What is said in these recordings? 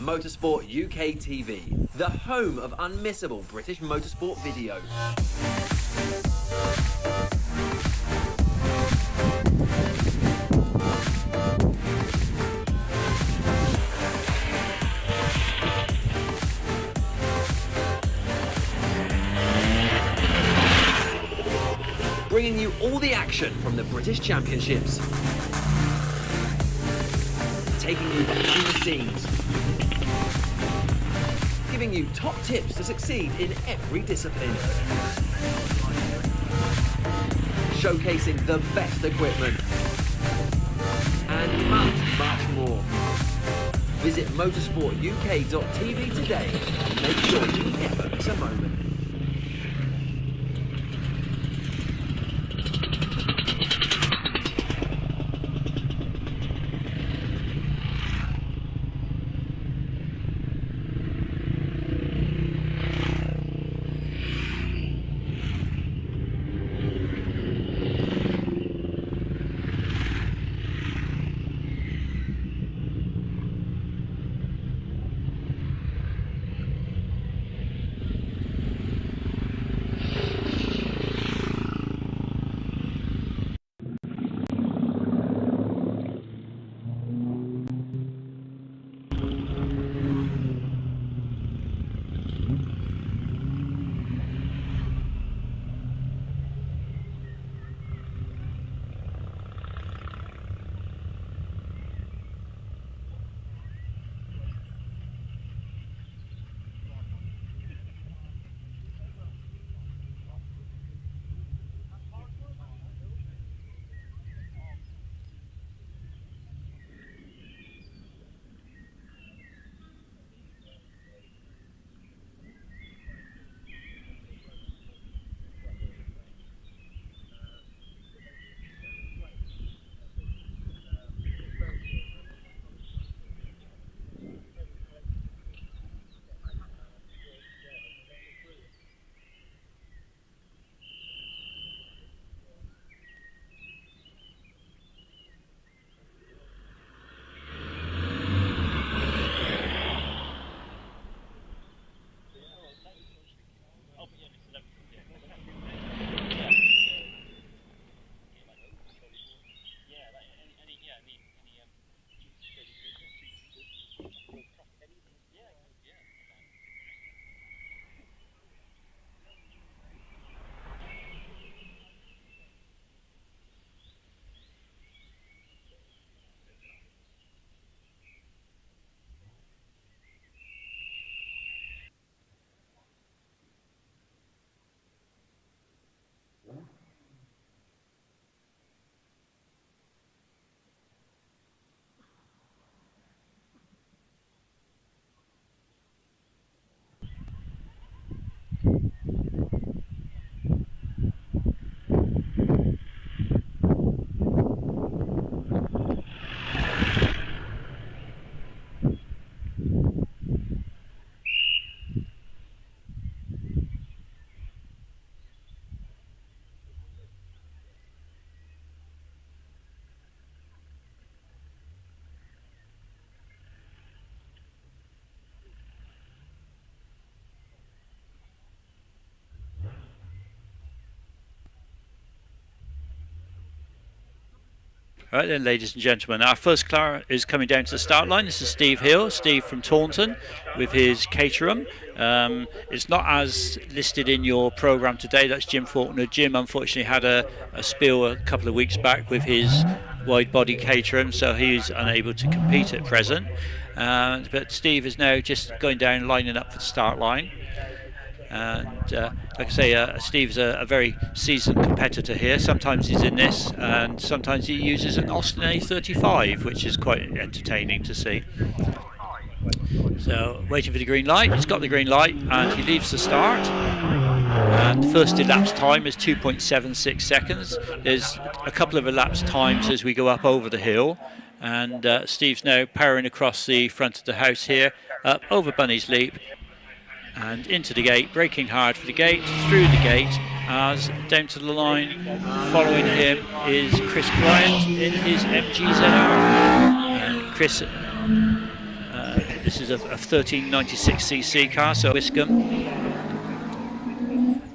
Motorsport UK TV, the home of unmissable British motorsport videos. Bringing you all the action from the British Championships. Taking you behind the scenes. Giving you top tips to succeed in every discipline. Showcasing the best equipment. And much, much more. Visit motorsportuk.tv today and make sure you never miss a moment. Right then, ladies and gentlemen, our first car is coming down to the start line. This is Steve Hill, Steve from Taunton, with his Caterham. It's not as listed in your programme today. That's Jim Faulkner. Jim unfortunately had a spill a couple of weeks back with his wide body Caterham, so he's unable to compete at present. But Steve is now just going down, lining up for the start line. And like I say, Steve's a very seasoned competitor here. Sometimes he's in this, and sometimes he uses an Austin A35, which is quite entertaining to see. So waiting for the green light. He's got the green light and he leaves the start. And the first elapsed time is 2.76 seconds. There's a couple of elapsed times as we go up over the hill. And Steve's now powering across the front of the house here, up over Bunny's Leap, and into the gate, braking hard for the gate, through the gate, as down to the line. Following him is Chris Bryant in his MGZR. And Chris This is a 1396cc car, so Wiscombe.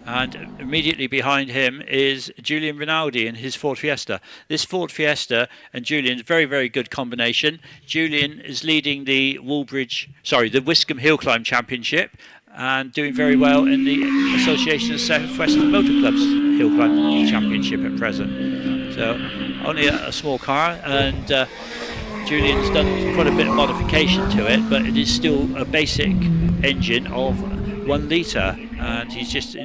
And immediately behind him is Julian Rinaldi in his Ford Fiesta. This Ford Fiesta and Julian's very, very good combination. Julian is leading the Wiscombe Hillclimb Championship and doing very well in the Association of South Western Motor Clubs Hillclimb Championship at present. So only a small car, and Julian's done quite a bit of modification to it, but it is still a basic engine of 1 litre, and he's just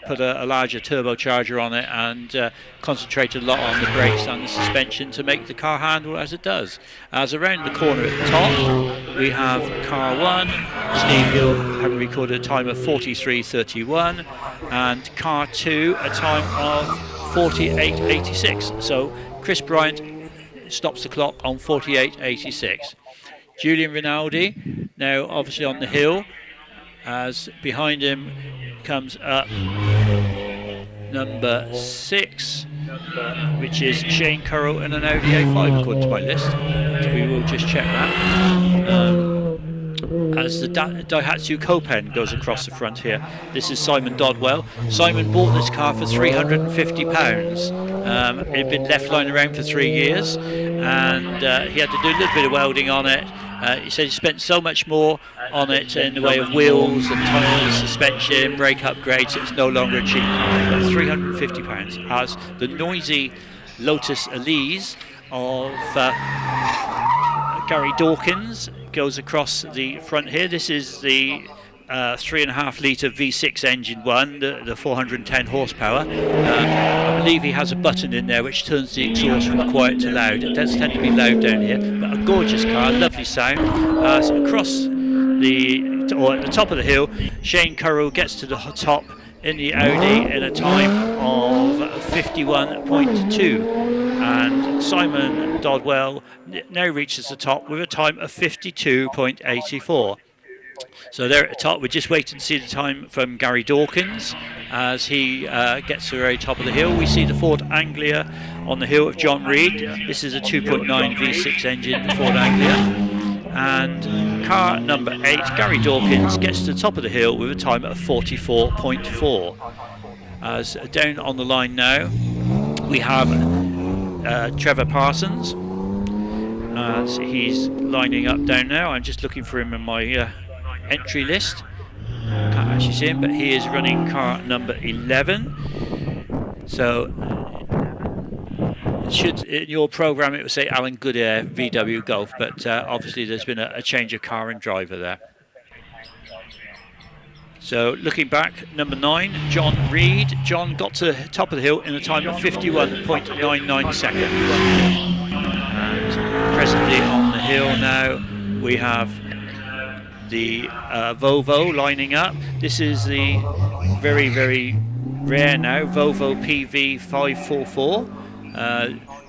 put a larger turbocharger on it and concentrated a lot on the brakes and the suspension to make the car handle as it does. As around the corner at the top, we have car 1, Steve Hill having recorded a time of 43.31, and car 2 a time of 48.86. So Chris Bryant stops the clock on 48.86. Julian Rinaldi now obviously on the hill, as behind him comes up number 6, which is Shane Currell in an Audi A5 according to my list. So we will just check that. As the Daihatsu Copen goes across the front here. This is Simon Dodwell. Simon bought this car for £350. It had been left lying around for 3 years, and he had to do a little bit of welding on it. He said he spent so much more on it in the way of wheels and tyres, suspension, brake upgrades, it's no longer a cheap car. But £350 as the noisy Lotus Elise of Gary Dawkins goes across the front here. This is the 3.5 litre V6 engine one, the 410 horsepower. I believe he has a button in there which turns the exhaust from quiet to loud. It does tend to be loud down here, but a gorgeous car, lovely sound. Across at the top of the hill, Shane Currell gets to the top in the Audi in a time of 51.2, and Simon Dodwell now reaches the top with a time of 52.84. So there at the top, we're just waiting to see the time from Gary Dawkins as he gets to the very top of the hill. We see the Ford Anglia on the hill of John Reed. This is a 2.9 V6 engine Ford Anglia. And car number 8, Gary Dawkins, gets to the top of the hill with a time of 44.4. As down on the line now, we have Trevor Parsons. As he's lining up down now. I'm just looking for him in my entry list. Can't actually see him, but he is running car number 11. So should in your program it would say Alan Goodair VW Golf, but obviously there's been a change of car and driver there. So looking back, number 9, John Reed. John got to the top of the hill in a time of 51.99 seconds. And presently on the hill now we have the Volvo lining up. This is the very, very rare now Volvo PV544.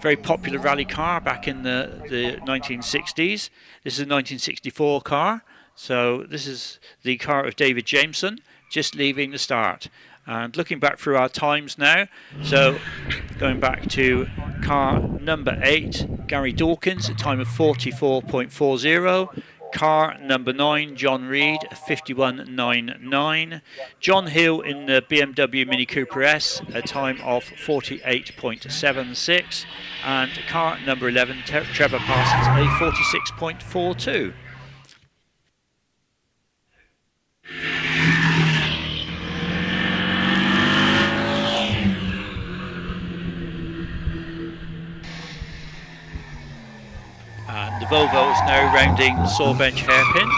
Very popular rally car back in the 1960s. This is a 1964 car. So this is the car of David Jameson, just leaving the start. And looking back through our times now, so going back to car number 8, Gary Dawkins, a time of 44.40. Car number 9, John Reed, 51.99. John Hill in the BMW Mini Cooper S, a time of 48.76. And car number 11, Trevor Parsons, a 46.42. And the Volvo is now rounding Sawbench Hairpin,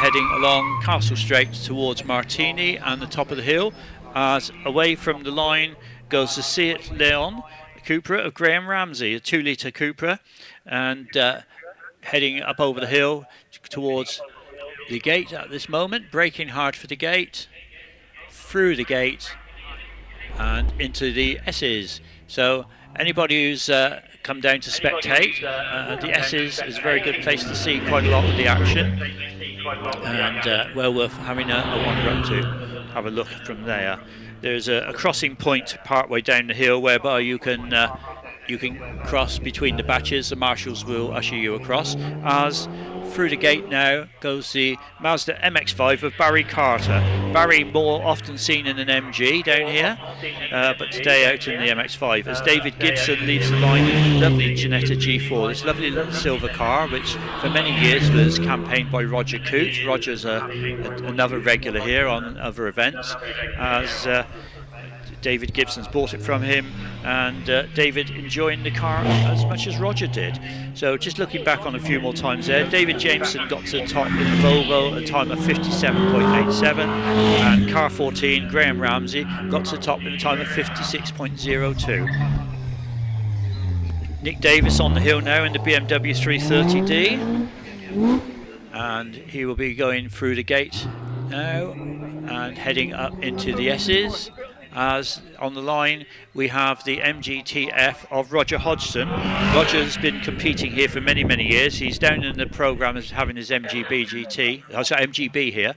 heading along Castle Straight towards Martini and the top of the hill, as away from the line goes the Seat Leon Cupra of Graham Ramsey, a 2 litre Cupra, and heading up over the hill towards the gate at this moment, braking hard for the gate, through the gate and into the S's. So anybody who's come down to spectate, the S's is a very good place to see quite a lot of the action, and well worth having a wander up to have a look from there. There's a crossing point partway down the hill whereby you can cross between the batches. The marshals will usher you across, as through the gate now goes the Mazda MX-5 of Barry Carter. Barry more often seen in an MG down here, but today out in the MX-5 as David Gibson leaves the line in the lovely Ginetta G4, this lovely little silver car which for many years was campaigned by Roger Coote. Roger's another regular here on other events, as David Gibson's bought it from him, and David enjoying the car as much as Roger did. So just looking back on a few more times there, David Jameson got to the top in the Volvo at a time of 57.87, and car 14, Graham Ramsey, got to the top in a time of 56.02. Nick Davis on the hill now in the BMW 330D, and he will be going through the gate now and heading up into the S's. As on the line we have the MGTF of Roger Hodgson. Roger's been competing here for many years. He's down in the programme as having his MGB here,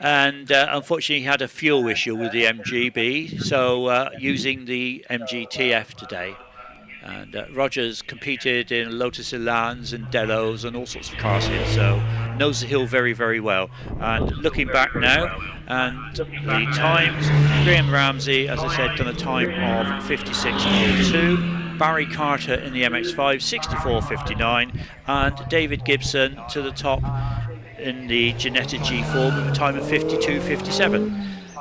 and unfortunately he had a fuel issue with the MGB, so using the MGTF today. And Roger's competed in Lotus Elans and Delos and all sorts of cars here, so knows the hill very well. And looking back now, and the times, Graham Ramsey, as I said, done a time of 56.02. Barry Carter in the MX-5, 64.59, and David Gibson to the top in the Ginetta G4 with a time of 52.57.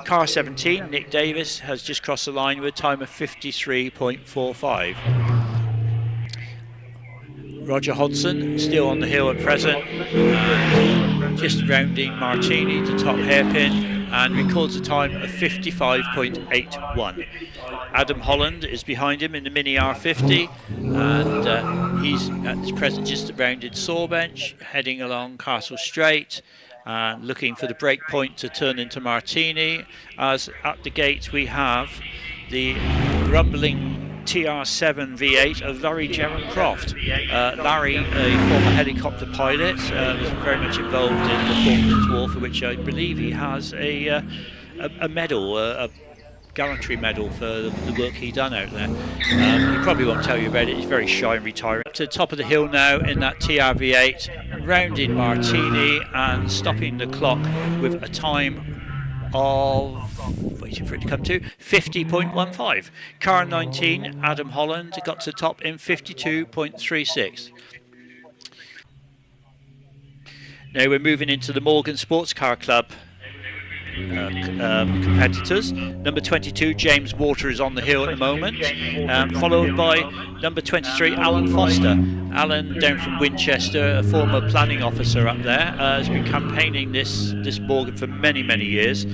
Car 17, Nick Davis, has just crossed the line with a time of 53.45. Roger Hodgson still on the hill at present, and just rounding Martini to top hairpin, and records a time of 55.81. Adam Holland is behind him in the Mini R50, and he's at this present just rounded Sawbench, heading along Castle Straight, and looking for the break point to turn into Martini, as at the gate we have the rumbling TR7 V8 of Larry Jerron-Croft. Larry, a former helicopter pilot, was very much involved in the Falklands War, for which I believe he has a medal, a gallantry medal for the work he done out there. He probably won't tell you about it, he's very shy and retiring. Up to the top of the hill now in that TR-V8, rounding Martini and stopping the clock with a time of, waiting for it to come to, 50.15. Car 19, Adam Holland, got to the top in 52.36. Now we're moving into the Morgan Sports Car Club competitors. Number 22, James Walter, is on the hill at the moment, followed by number 23, Alan Foster. Alan, down from Winchester, a former planning officer up there, has been campaigning this Morgan for many years,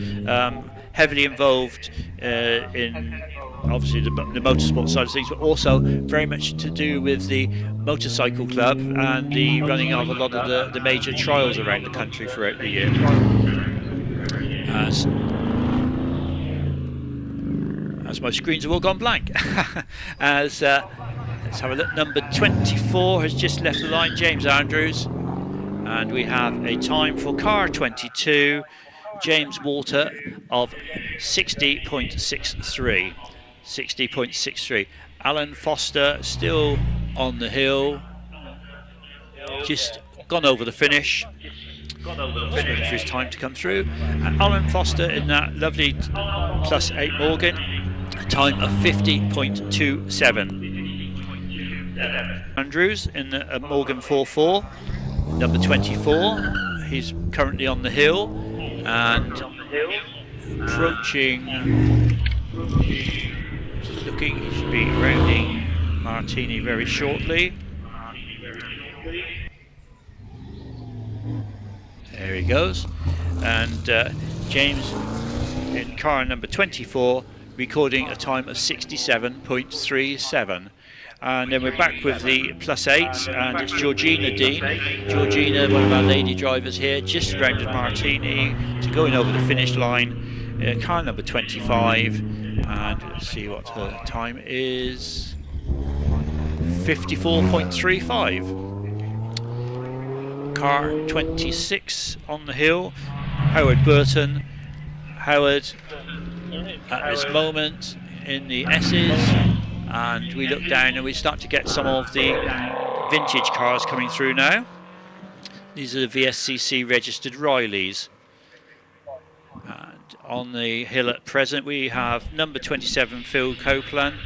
heavily involved in obviously the motorsport side of things, but also very much to do with the motorcycle club and the running of a lot of the major trials around the country throughout the year. As my screens have all gone blank. Let's have a look. Number 24 has just left the line, James Andrews, and we have a time for car 22, James Walter, of 60.63. 60.63. Alan Foster still on the hill, just gone over the finish. Just waiting for his time to come through. And Alan Foster in that lovely +8 Morgan, a time of 50.27. Andrews in the Morgan 4.4, number 24. He's currently on the hill and approaching. Just looking, he should be rounding Martini very shortly. There he goes, and James in car number 24, recording a time of 67.37. And then we're back with the +8, and it's Georgina Dean. Georgina, one of our lady drivers here, just rounded Martini to going over the finish line. Car number 25, and let's see what her time is. 54.35. Car 26 on the hill, Howard Burton. Howard at this moment in the S's, and we look down and we start to get some of the vintage cars coming through now. These are the VSCC registered Rileys. And on the hill at present we have number 27 Phil Copeland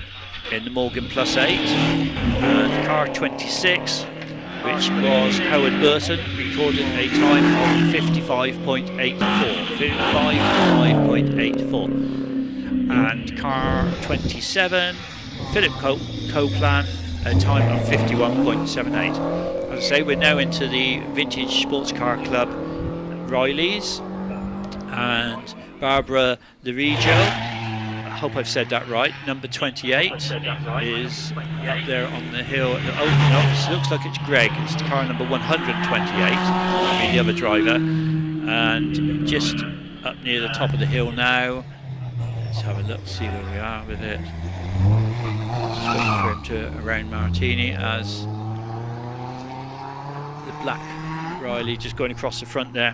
in the Morgan Plus 8, and car 26, which was Howard Burton, recorded a time of 55.84. And car 27 Philip Copeland, a time of 51.78. As I say, we're now into the Vintage Sports Car Club Rileys, and Barbara Lirijo, I hope I've said that right, number 28 is up there on the hill. Oh no, it looks like it's Greg, it's car number 128, that'll be the other driver, and just up near the top of the hill now. Let's have a look, see where we are with it. Just waiting for him to around Martini as the black Riley just going across the front there.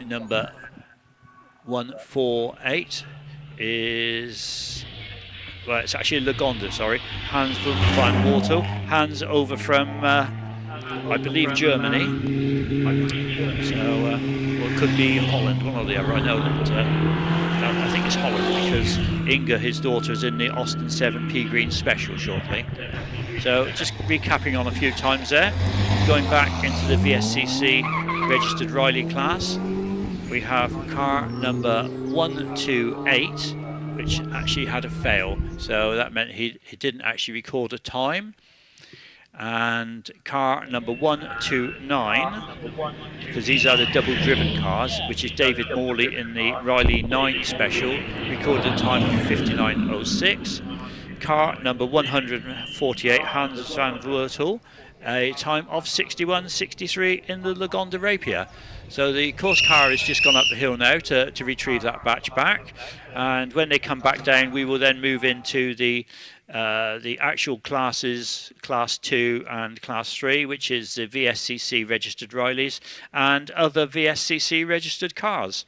Number 148 is, well, it's actually Lagonda, sorry, Hans van Wortel. Hans over from, I believe, Germany. So, well, it could be Holland, one or the other. I know that, I think it's Holland, because Inga, his daughter, is in the Austin 7 P Green Special shortly. So, just recapping on a few times there. Going back into the VSCC registered Riley class, we have car number 128, which actually had a fail, so that meant he didn't actually record a time. And car number 129, because these are the double driven cars, which is David Morley in the Riley 9 special, recorded a time of 59.06. Car number 148, Hans van Wortel, a time of 61.63 in the Lagonda Rapier. So the course car has just gone up the hill now to retrieve that batch back, and when they come back down we will then move into the actual classes, class 2 and class 3, which is the VSCC registered Rileys and other VSCC registered cars.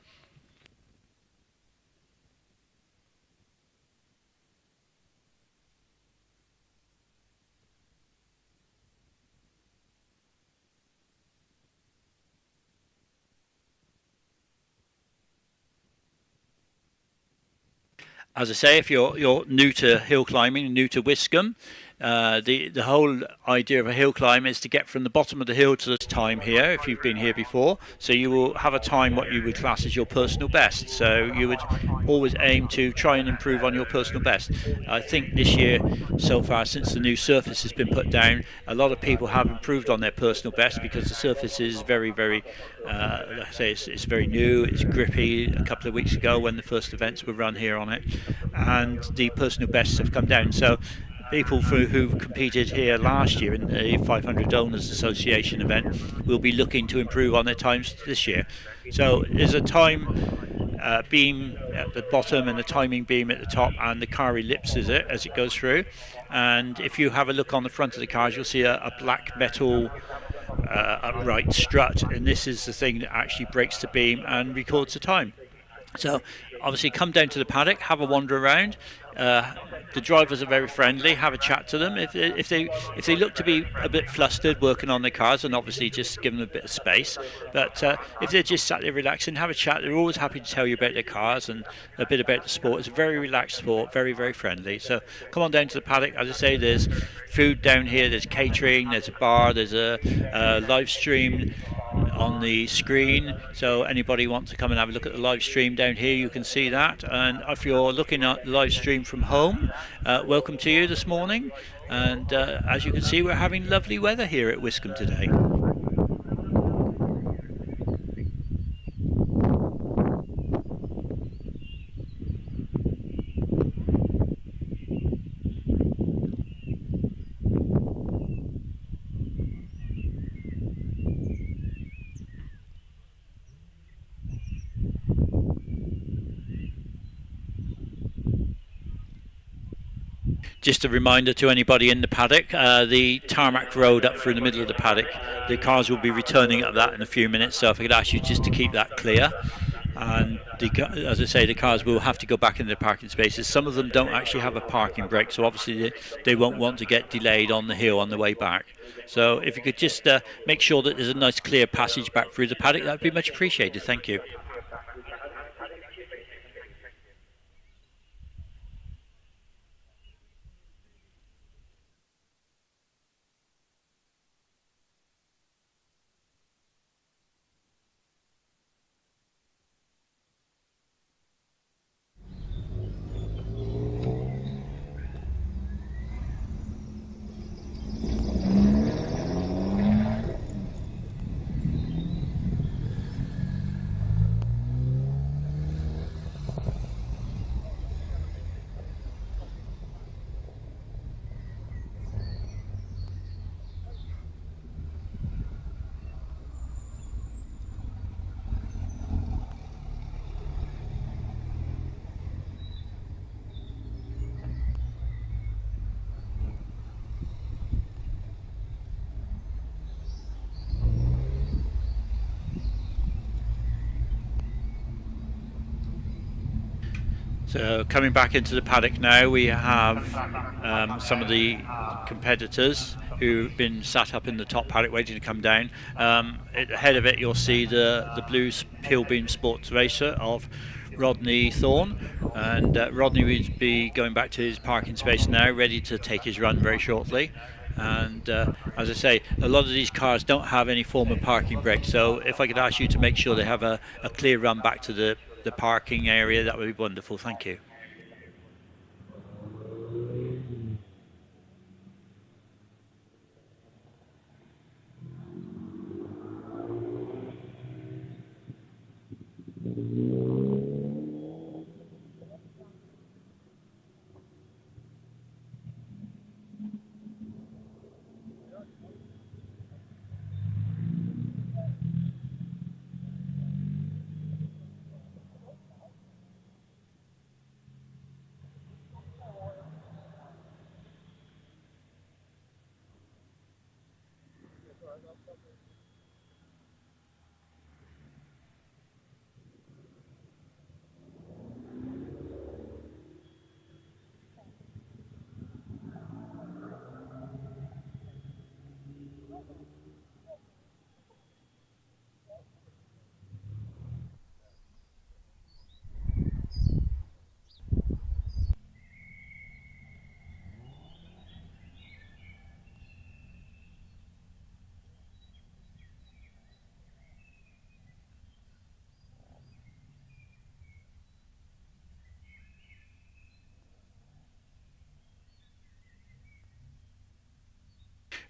As I say, if you're new to hill climbing, new to Wiscombe, the whole idea of a hill climb is to get from the bottom of the hill to the time here, if you've been here before. So you will have a time what you would class as your personal best. So you would always aim to try and improve on your personal best. I think this year, so far, since the new surface has been put down, a lot of people have improved on their personal best, because the surface is very, very, like I say, it's very new, it's grippy. A couple of weeks ago when the first events were run here on it, and the personal bests have come down. So people who competed here last year in the 500 Owners Association event will be looking to improve on their times this year. So there's a time beam at the bottom and the timing beam at the top, and the car ellipses it as it goes through. And if you have a look on the front of the cars, you'll see a black metal upright strut, and this is the thing that actually breaks the beam and records the time. So obviously come down to the paddock, have a wander around. The drivers are very friendly. Have a chat to them. If they look to be a bit flustered working on their cars, and obviously just give them a bit of space. But if they're just sat there relaxing, have a chat. They're always happy to tell you about their cars and a bit about the sport. It's a very relaxed sport, very, very friendly. So come on down to the paddock. As I say, there's food down here. There's catering. There's a bar. There's a live stream on the screen, so anybody wants to come and have a look at the live stream down here, you can see that. And if you're looking at the live stream from home, welcome to you this morning. And as you can see, we're having lovely weather here at Wiscombe today. Just a reminder to anybody in the paddock, the tarmac road up through the middle of the paddock, the cars will be returning up that in a few minutes, so if I could ask you just to keep that clear. and as I say, the cars will have to go back in their parking spaces. Some of them don't actually have a parking brake, so obviously they won't want to get delayed on the hill on the way back. So if you could just make sure that there's a nice clear passage back through the paddock, that would be much appreciated. Thank you. So coming back into the paddock now, we have some of the competitors who've been sat up in the top paddock waiting to come down. Ahead of it, you'll see the blue Hillbeam Sports Racer of Rodney Thorne, and Rodney will be going back to his parking space now, ready to take his run very shortly. And as I say, a lot of these cars don't have any form of parking brake, so if I could ask you to make sure they have a clear run back to the parking area, that would be wonderful. Thank you.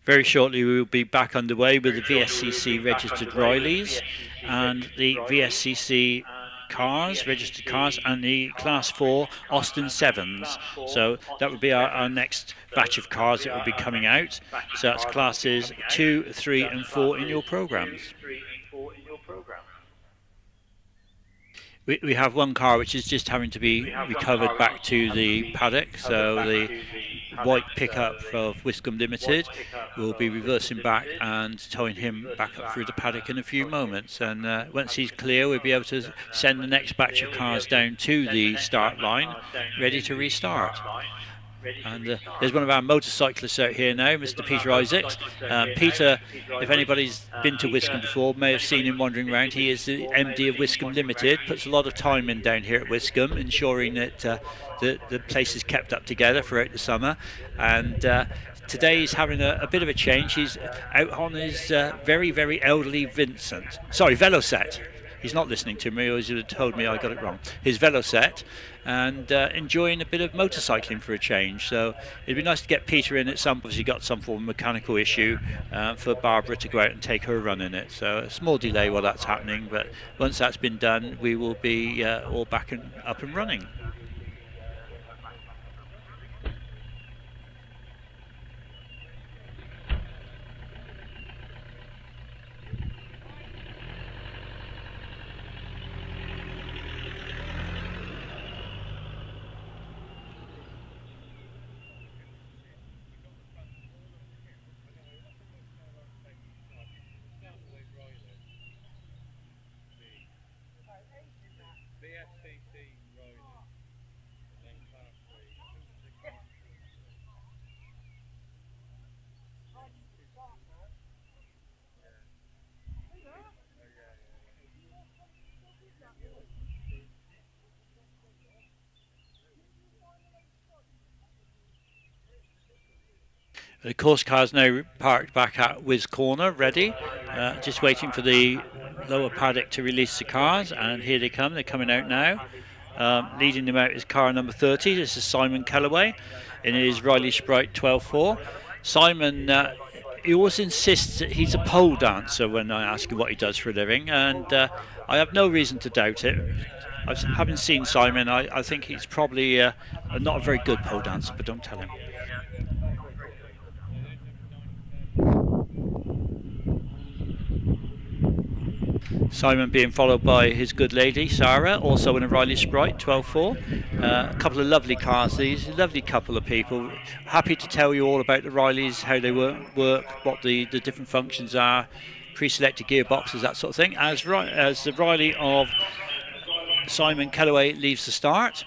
Very shortly we will be back underway with the VSCC registered Rileys and the VSCC cars, registered cars, and the Class 4 Austin 7s. So that would be our next batch of cars that will be coming out. So that's classes 2, 3 and 4 in your programs. We have one car which is just having to be recovered back to the paddock, so the white pickup of Wiscombe Limited will be reversing back and towing him back up through the paddock in a few moments, and once he's clear we'll be able to send the next batch of cars down to the start line ready to restart. And there's one of our motorcyclists out here now, Mr. Peter Isaacs. Peter, if anybody's been to Wiscombe before, may have seen him wandering around. He is the MD of Wiscombe Limited, puts a lot of time in down here at Wiscombe, ensuring that the place is kept up together throughout the summer. And today he's having a bit of a change. He's out on his very, very elderly Velocette. He's not listening to me, or he would have told me I got it wrong. His Velocette, and enjoying a bit of motorcycling for a change. So it'd be nice to get Peter in at some point. He got some form of mechanical issue for Barbara to go out and take her run in it. So a small delay while that's happening, but once that's been done, we will be all back and up and running. The course car is now parked back at Wiz Corner, ready, just waiting for the lower paddock to release the cars, and here they come. They're coming out now. Leading them out is car number 30. This is Simon Kellaway in his Riley Sprite 12.4. Simon, he always insists that he's a pole dancer when I ask him what he does for a living, and I have no reason to doubt it. Having seen Simon, I think he's probably not a very good pole dancer, but don't tell him. Simon being followed by his good lady Sarah, also in a Riley Sprite 12.4. A couple of lovely cars, these, lovely couple of people. Happy to tell you all about the Rileys, how they work, what the different functions are, pre-selected gearboxes, that sort of thing. As the Riley of Simon Kellaway leaves the start.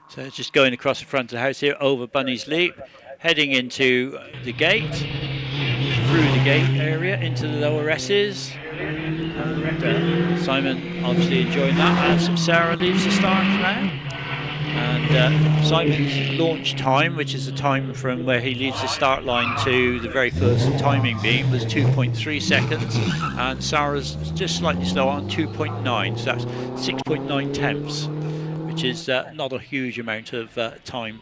So just going across the front of the house here, over Bunny's Leap, heading into the gate, through the gate area, into the lower S's. And Simon obviously enjoying that as Sarah leaves the start now. And Simon's launch time, which is the time from where he leaves the start line to the very first timing beam, was 2.3 seconds. And Sarah's just slightly slower on 2.9, so that's 6.9 tenths. Which is not a huge amount of time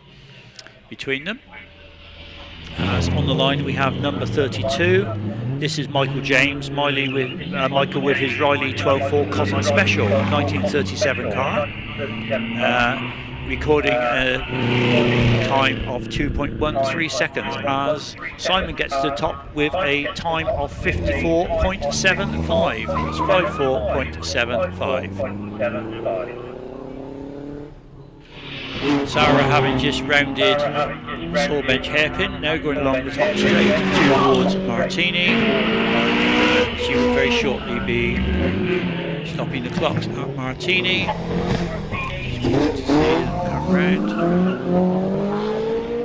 between them. As on the line we have number 32. This is Michael James, Michael with his Riley 12.4 Cosmic Special, 1937 car, recording a time of 2.13 seconds as Simon gets to the top with a time of 54.75. It's 54.75. Sarah, having just rounded Sawbench Hairpin, now going along the top straight towards Martini. She will very shortly be stopping the clocks at Martini. It's easy to see them come round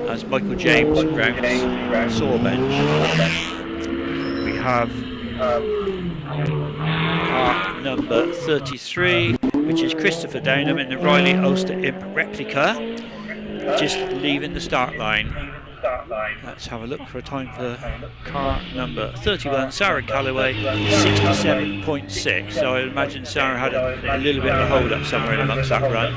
as Michael James rounds Sawbench. We have car number 33, which is Christopher Downham in the Riley Ulster Imp replica, just leaving the start line. Let's have a look for a time for car number 31, Sarah Calloway, 67.6. So I imagine Sarah had a little bit of a hold up somewhere in amongst that run.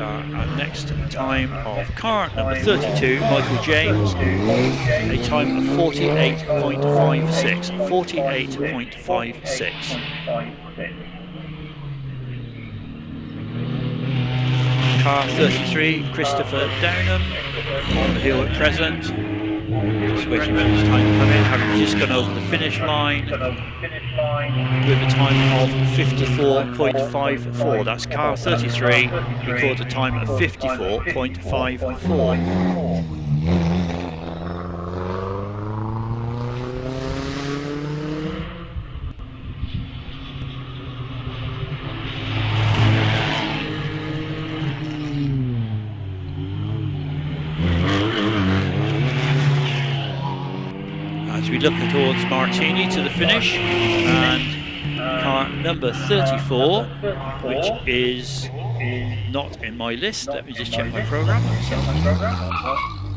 Our next time of car number 32, Michael James, a time of 48.56. 48.56. Car 33, Christopher Downham, on the hill at present. Just waiting for his time to come in, having just gone over the finish line with a time of 54.54. That's car 33, records a time of 54.54. We look towards Martini to the finish, and car number 34, which is not in my list. Let me just check my programme.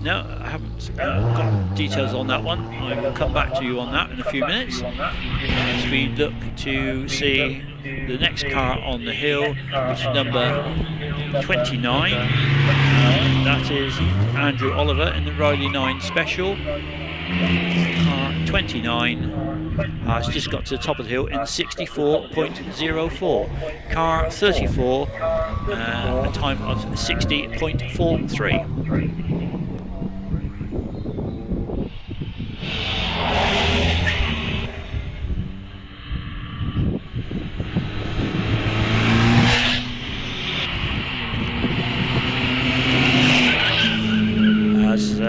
No, I haven't got details on that one. I will come back to you on that in a few minutes as we look to see the next car on the hill, which is number 29. That is Andrew Oliver in the Riley 9 Special. Car 29 has just got to the top of the hill in 64.04. Car 34, a time of 60.43. As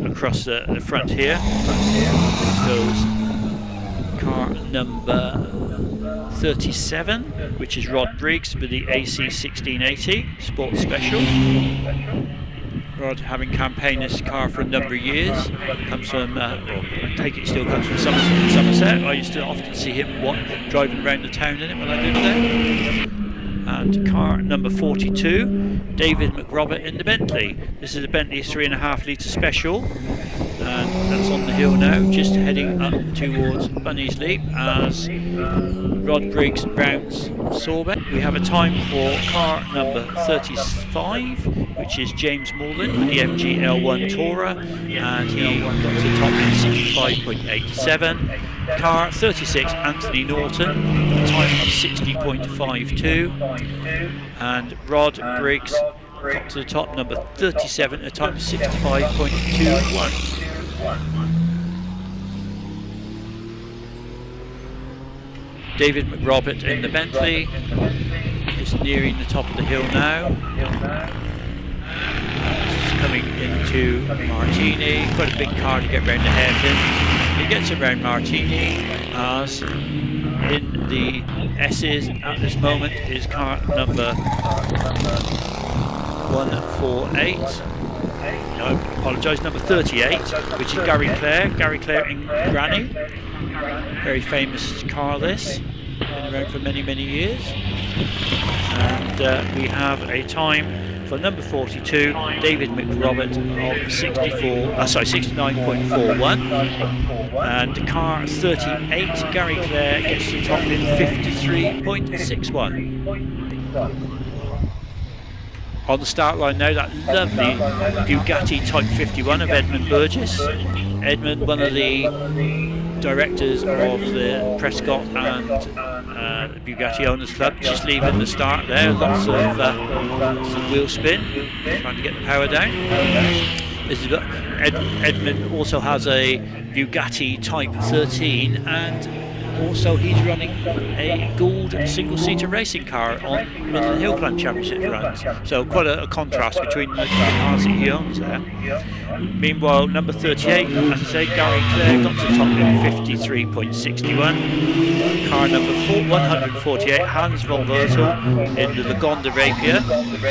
across the front here goes car number 37, which is Rod Briggs with the AC 1680 Sports Special. Rod, having campaigned this car for a number of years, comes from, I take it still comes from Somerset. I used to often see him driving around the town in it when I lived there. And car number 42, David McRobert in the Bentley. This is a Bentley 3.5 litre special, and that's on the hill now, just heading up towards Bunny's Leap as Rod Briggs rounds Sorbet. We have a time for car number 35, which is James Morland with the MG L1 Tourer, and he got to the top in 65.87. Car 36, Anthony Norton, with a time of 60.52, and Rod Briggs got to the top, number 37, a time of 65.21. David McRobert in the Bentley, just nearing the top of the hill now. Just coming into Martini, quite a big car to get round the hairpins. He gets around Martini as in the S's at this moment is car number 148. No, I apologise, number 38, which is Gary Clare. Gary Clare in Granny. Very famous car this. Been around for many, many years. And we have a time for number 42, David McRobert of 69.41, and car 38, Gary Clare gets to the top in 53.61. On the start line now, that lovely Bugatti Type 51 of Edmund Burgess. Edmund, one of the directors of the Prescott and Bugatti Owners Club, just leaving the start there. Lots of wheel spin, trying to get the power down. This is Edmund also has a Bugatti Type 13, and also he's running a Gould single-seater racing car on Midland Hillclimb Championship runs. So quite a contrast between the cars that he owns there. Meanwhile, number 38, as I say, Gary Clare got to the top in 53.61. Car number 148, Hans von Wertel in the Lagonda Rapier,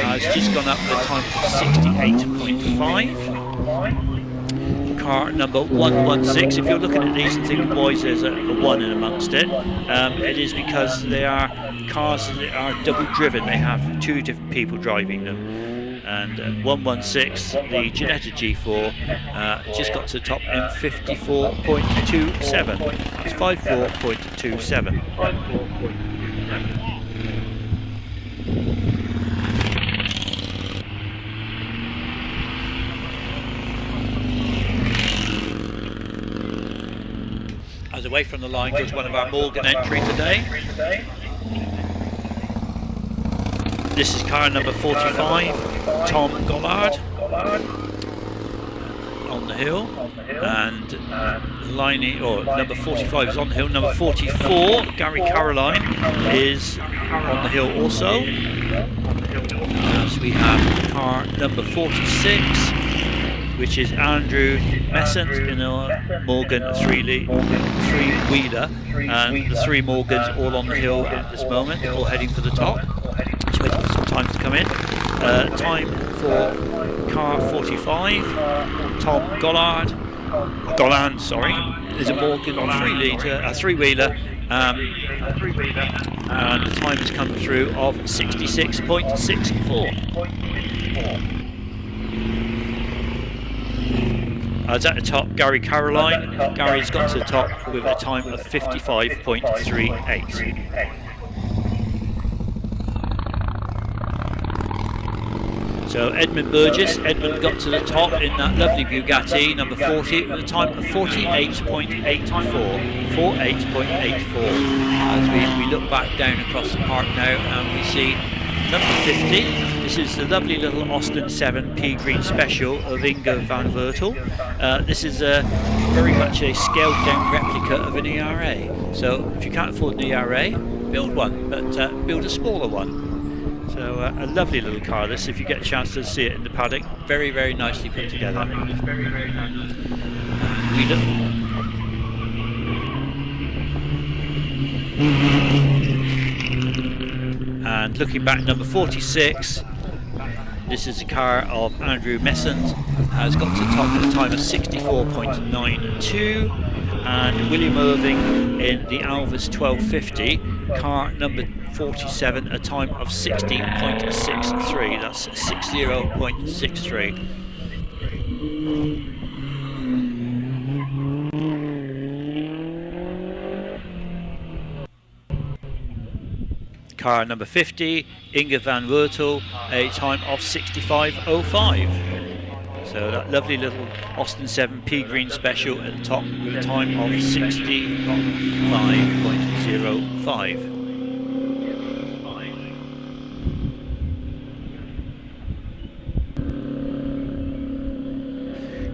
has just gone up with a time of 68.5. Car number 116, if you're looking at these and thinking why there's a 1 in amongst it, it is because they are cars that are double driven. They have two different people driving them. And 116, the Ginetta G4, just got to the top in 54.27. It's 54.27. As away from the line goes one of our Morgan entry today. This is car number 45, Tom Gollard on the hill, and number 45 is on the hill. Number 44, Gary Caroline, is on the hill also. As we have car number 46, which is Andrew Messent in a Morgan three-wheeler, and the three Morgans all on the hill at this moment, all heading for the top. Just waiting for some time to come in. Time for car 45, Tom Golland, is a Morgan three-wheeler, and the time has come through of 66.64. As at the top, Gary Caroline. Gary's got to the top with a time of 55.38. So Edmund Burgess, Edmund got to the top in that lovely Bugatti, number 40, with a time of 48.84. 48.84. As we look back down across the park now, and we see number 50. This is the lovely little Austin 7 pea green special of Inge van Wertel. This is very much a scaled down replica of an ERA. So if you can't afford an ERA, build one, but build a smaller one. So a lovely little car this, if you get a chance to see it in the paddock. Very, very nicely put together. We look. And looking back, number 46, This is the car of Andrew Messant, has got to the top in a time of 64.92, and William Irving in the Alvis 1250, car number 47, a time of 60.63. That's 60.63. Car number 50, Inge van Wertel, a time of 65.05. So that lovely little Austin 7 Pea Green Special at the top with a time of 65.05.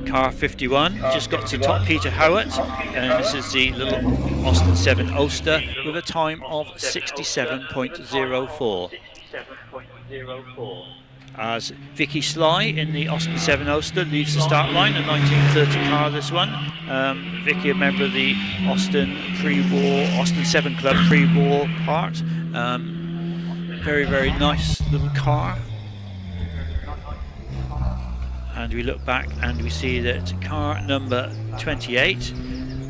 Car 51 just got to top, Peter Howard, and this is the little Austin 7 Ulster with a time of 67.04. As Vicky Sly in the Austin 7 Ulster leaves the start line, a 1930 car this one. Vicky, a member of the Austin pre-war, Austin 7 Club pre-war part. Very, very nice little car. And we look back and we see that car number 28,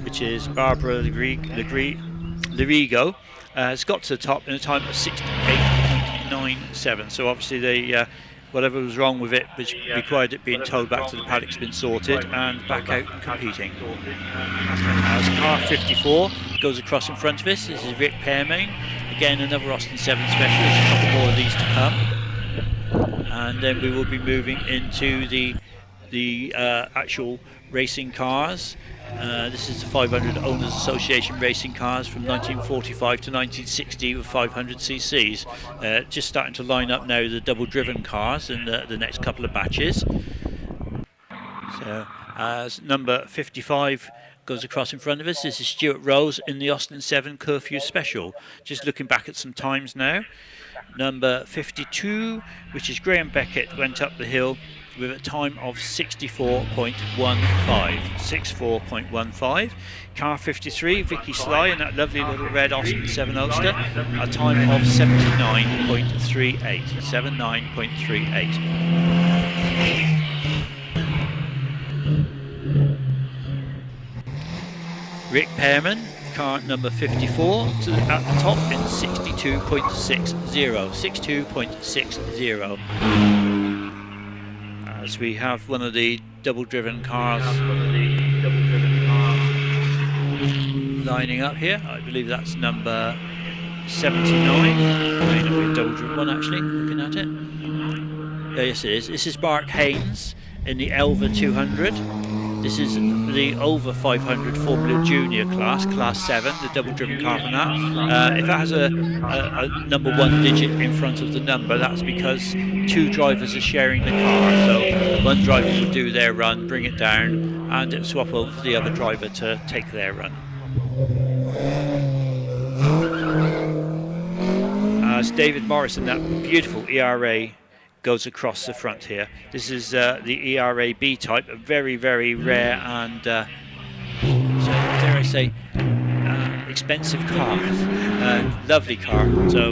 which is Barbara Larigo, has got to the top in a time of 68.97. So obviously they, whatever was wrong with it, which required it being towed back to the paddock's been sorted and back out competing. As car 54 goes across in front of us, this is Rick Pearmain, again another Austin 7 special. There's a couple more of these to come. And then we will be moving into the actual racing cars. This is the 500 Owners Association racing cars from 1945 to 1960 with 500 cc's. Just starting to line up now the double driven cars in the next couple of batches. So as number 55 goes across in front of us, this is Stuart Rose in the Austin 7 Curfew Special. Just looking back at some times now. Number 52, which is Graham Beckett, went up the hill with a time of 64.15. Car 53, Vicky Sly in that lovely little red Austin 7 Ulster, a time of 79.38. 79.38. Rick Pearman, car number 54, at the top in 62.60. 62.60. As we have one of the double driven cars lining up here. I believe that's number 79. May not be a double driven one actually, looking at it. Oh, yes it is. This is Mark Haynes in the Elva 200. This is the over 500 Formula Junior class, class 7, the double driven car from that. If it has a number 1 digit in front of the number, that's because 2 drivers are sharing the car. So one driver will do their run, bring it down, and it'll swap over to the other driver to take their run. As David Morris in that beautiful ERA goes across the front here. This is the ERA B type, a very, very rare and, so dare I say, expensive car. Lovely car. So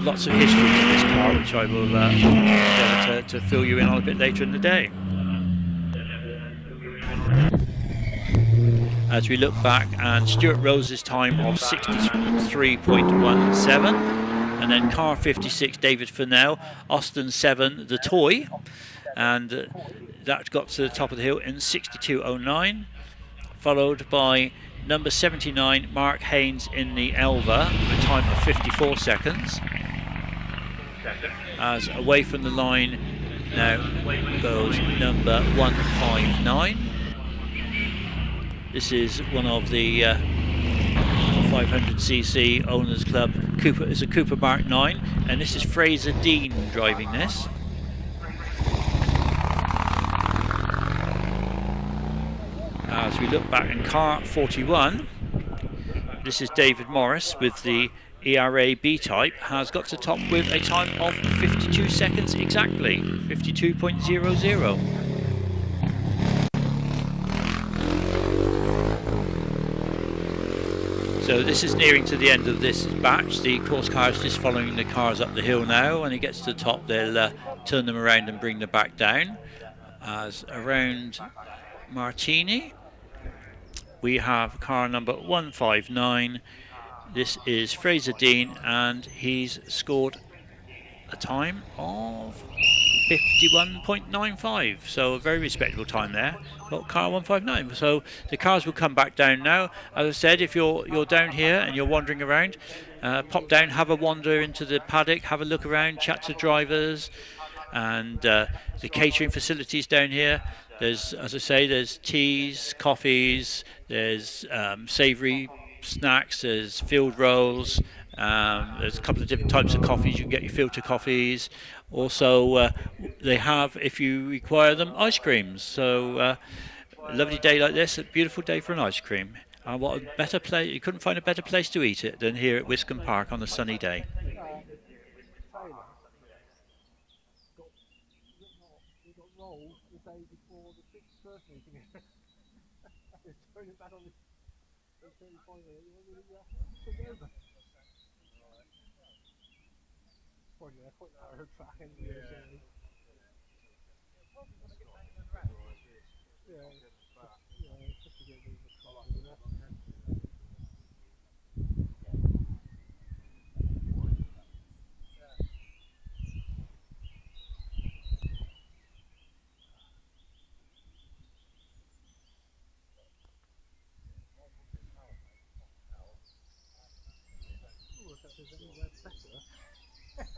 lots of history to this car, which I will endeavour to fill you in on a bit later in the day. As we look back, and Stuart Rose's time of 63.17. And then car 56, David Fennell, Austin 7, the toy, and that got to the top of the hill in 62.09, followed by number 79, Mark Haynes in the Elva, a time of 54 seconds. As away from the line now goes number 159. This is one of the 500cc Owners Club Cooper, is a Cooper Mark 9, and this is Fraser Dean driving this. As we look back in car 41, this is David Morris with the ERA B type, has got to top with a time of 52 seconds exactly, 52.00. So this is nearing to the end of this batch. The course car is just following the cars up the hill now. When it gets to the top, they'll turn them around and bring them back down. As around Martini, we have car number 159. This is Fraser Dean, and he's scored a time of 51.95, so a very respectable time there. Got car 159. So the cars will come back down now. As I said, if you're down here and you're wandering around, pop down, have a wander into the paddock, have a look around, chat to drivers, and the catering facilities down here. There's, as I say, there's teas, coffees, there's savoury snacks, there's field rolls, there's a couple of different types of coffees. You can get your filter coffees. Also, they have, if you require them, ice creams. So a lovely day like this, a beautiful day for an ice cream. What a better place! You couldn't find a better place to eat it than here at Wiscombe Park on a sunny day.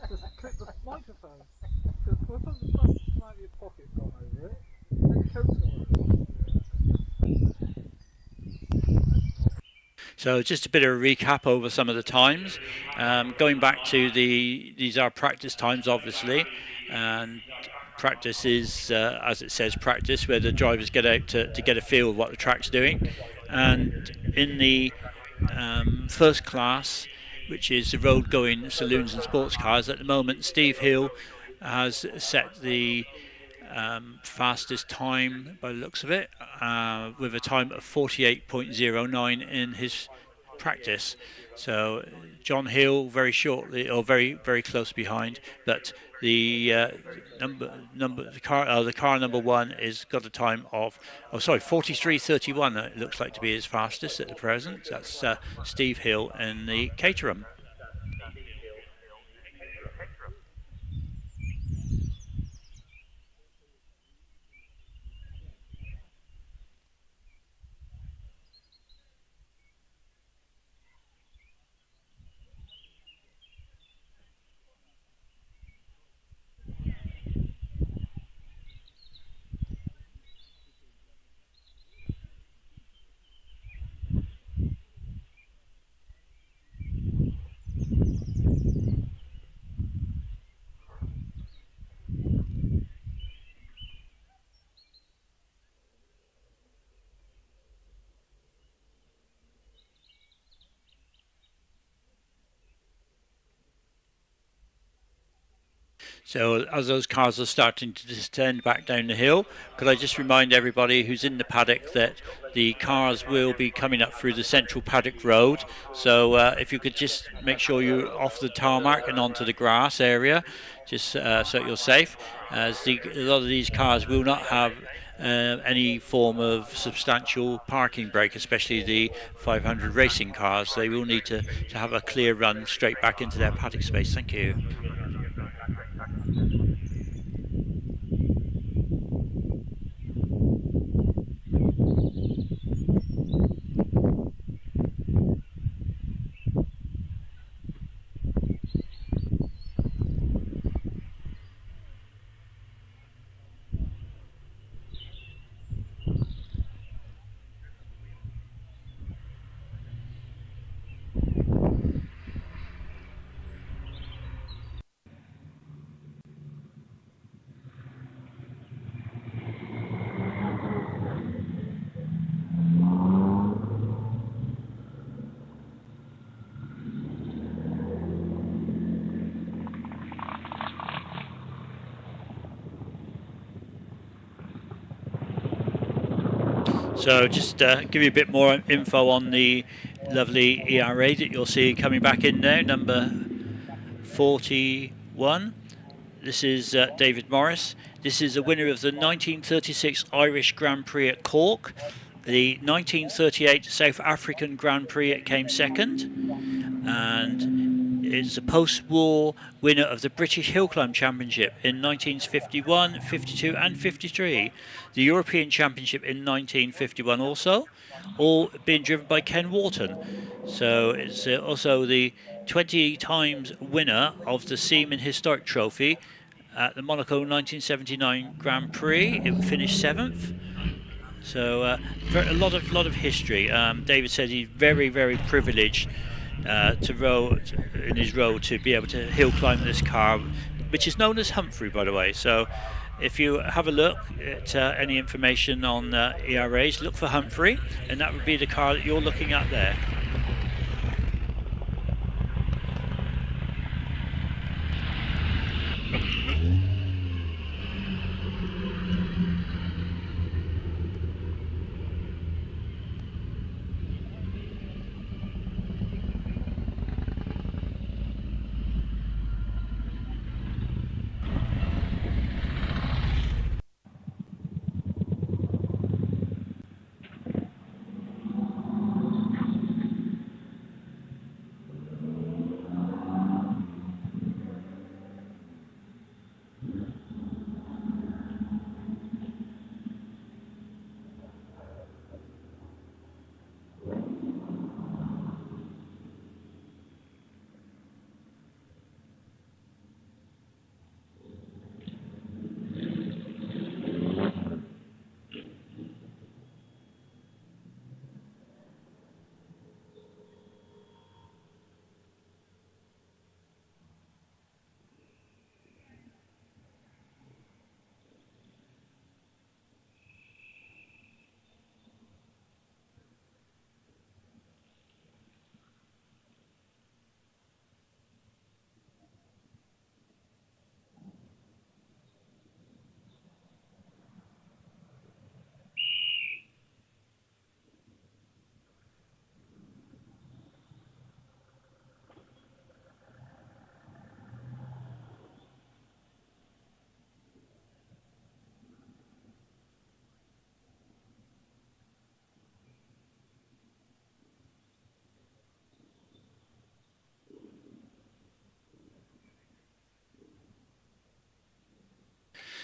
Just clip the microphone. Because we'll put the front slightly your pocket's gone over it, and the coat's gone over it. So just a bit of a recap over some of the times. Going back to these are practice times, obviously, and practice is, as it says, practice, where the drivers get out to get a feel of what the track's doing. And in the first class, which is the road-going saloons and sports cars, at the moment Steve Hill has set the fastest time by the looks of it, with a time of 48.09 in his practice. So John Hill very shortly, or very close behind, but the car number one is got a time of 43.31. It looks like to be his fastest at the present. That's Steve Hill in the Caterham. So as those cars are starting to descend back down the hill, could I just remind everybody who's in the paddock that the cars will be coming up through the central paddock road. So if you could just make sure you're off the tarmac and onto the grass area, just so that you're safe, as a lot of these cars will not have any form of substantial parking brake, especially the 500 racing cars. They will need to have a clear run straight back into their paddock space. Thank you. So just give you a bit more info on the lovely ERA that you'll see coming back in now, number 41. This is David Morris. This is the winner of the 1936 Irish Grand Prix at Cork. The 1938 South African Grand Prix, it came second. And it's a post-war winner of the British Hillclimb Championship in 1951, 52 and 53. The European Championship in 1951 also, all being driven by Ken Wharton. So it's also the 20 times winner of the Seaman Historic Trophy at the Monaco 1979 Grand Prix. It finished 7th. So a lot of history. David said he's very, very privileged in his role to be able to hill climb this car, which is known as Humphrey, by the way. So if you have a look at any information on ERAs, look for Humphrey, and that would be the car that you're looking at there.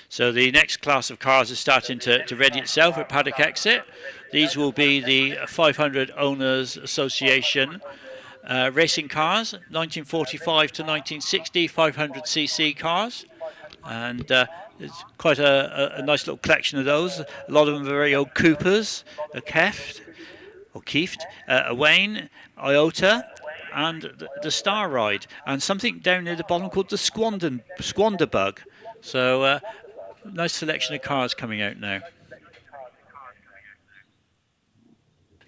So the next class of cars is starting to ready itself at paddock exit. These will be the 500 Owners Association racing cars, 1945 to 1960, 500cc cars. And it's quite a nice little collection of those. A lot of them are very old Coopers, a Kieft, a Wayne, Iota, and the Star Ride. And something down near the bottom called the Squander Bug. So nice selection of cars coming out now.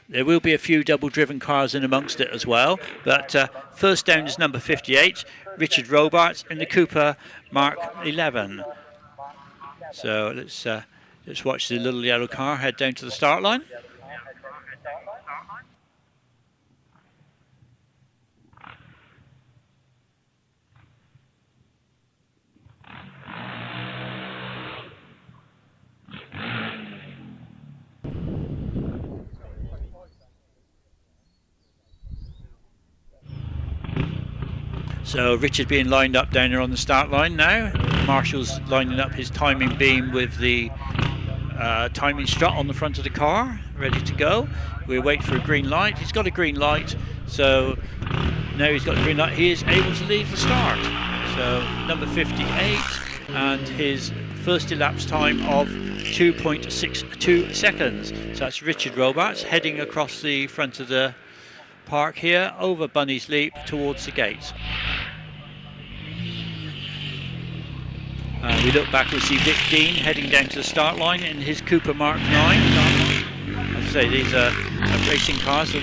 There will be a few double-driven cars in amongst it as well, but first down is number 58, Richard Robarts in the Cooper Mark 11. So let's watch the little yellow car head down to the start line. So Richard being lined up down there on the start line now. Marshall's lining up his timing beam with the timing strut on the front of the car, ready to go. We'll wait for a green light. He's got a green light, so now he's got a green light. He is able to leave the start. So number 58, and his first elapsed time of 2.62 seconds. So that's Richard Robarts heading across the front of the park here, over Bunny's Leap towards the gate. We look back, we see Vic Dean heading down to the start line in his Cooper Mark 9. As I say, these are racing cars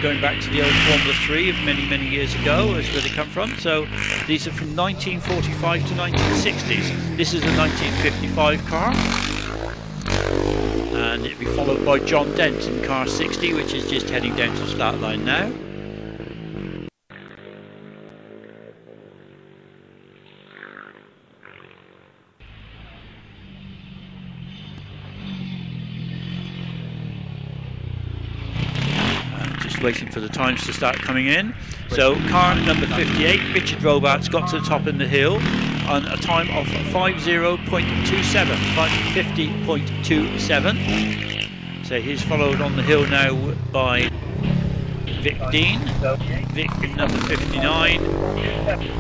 going back to the old Formula 3 of many, many years ago, is where they come from. So these are from 1945 to 1960s. This is a 1955 car. and it'll be followed by John Dent in car 60, which is just heading down to the start line now. Just waiting for the times to start coming in. So car number 58, Richard Robarts, got to the top in the hill on a time of 50.27, 50.27. So he's followed on the hill now by Vic Dean, Vic number 59,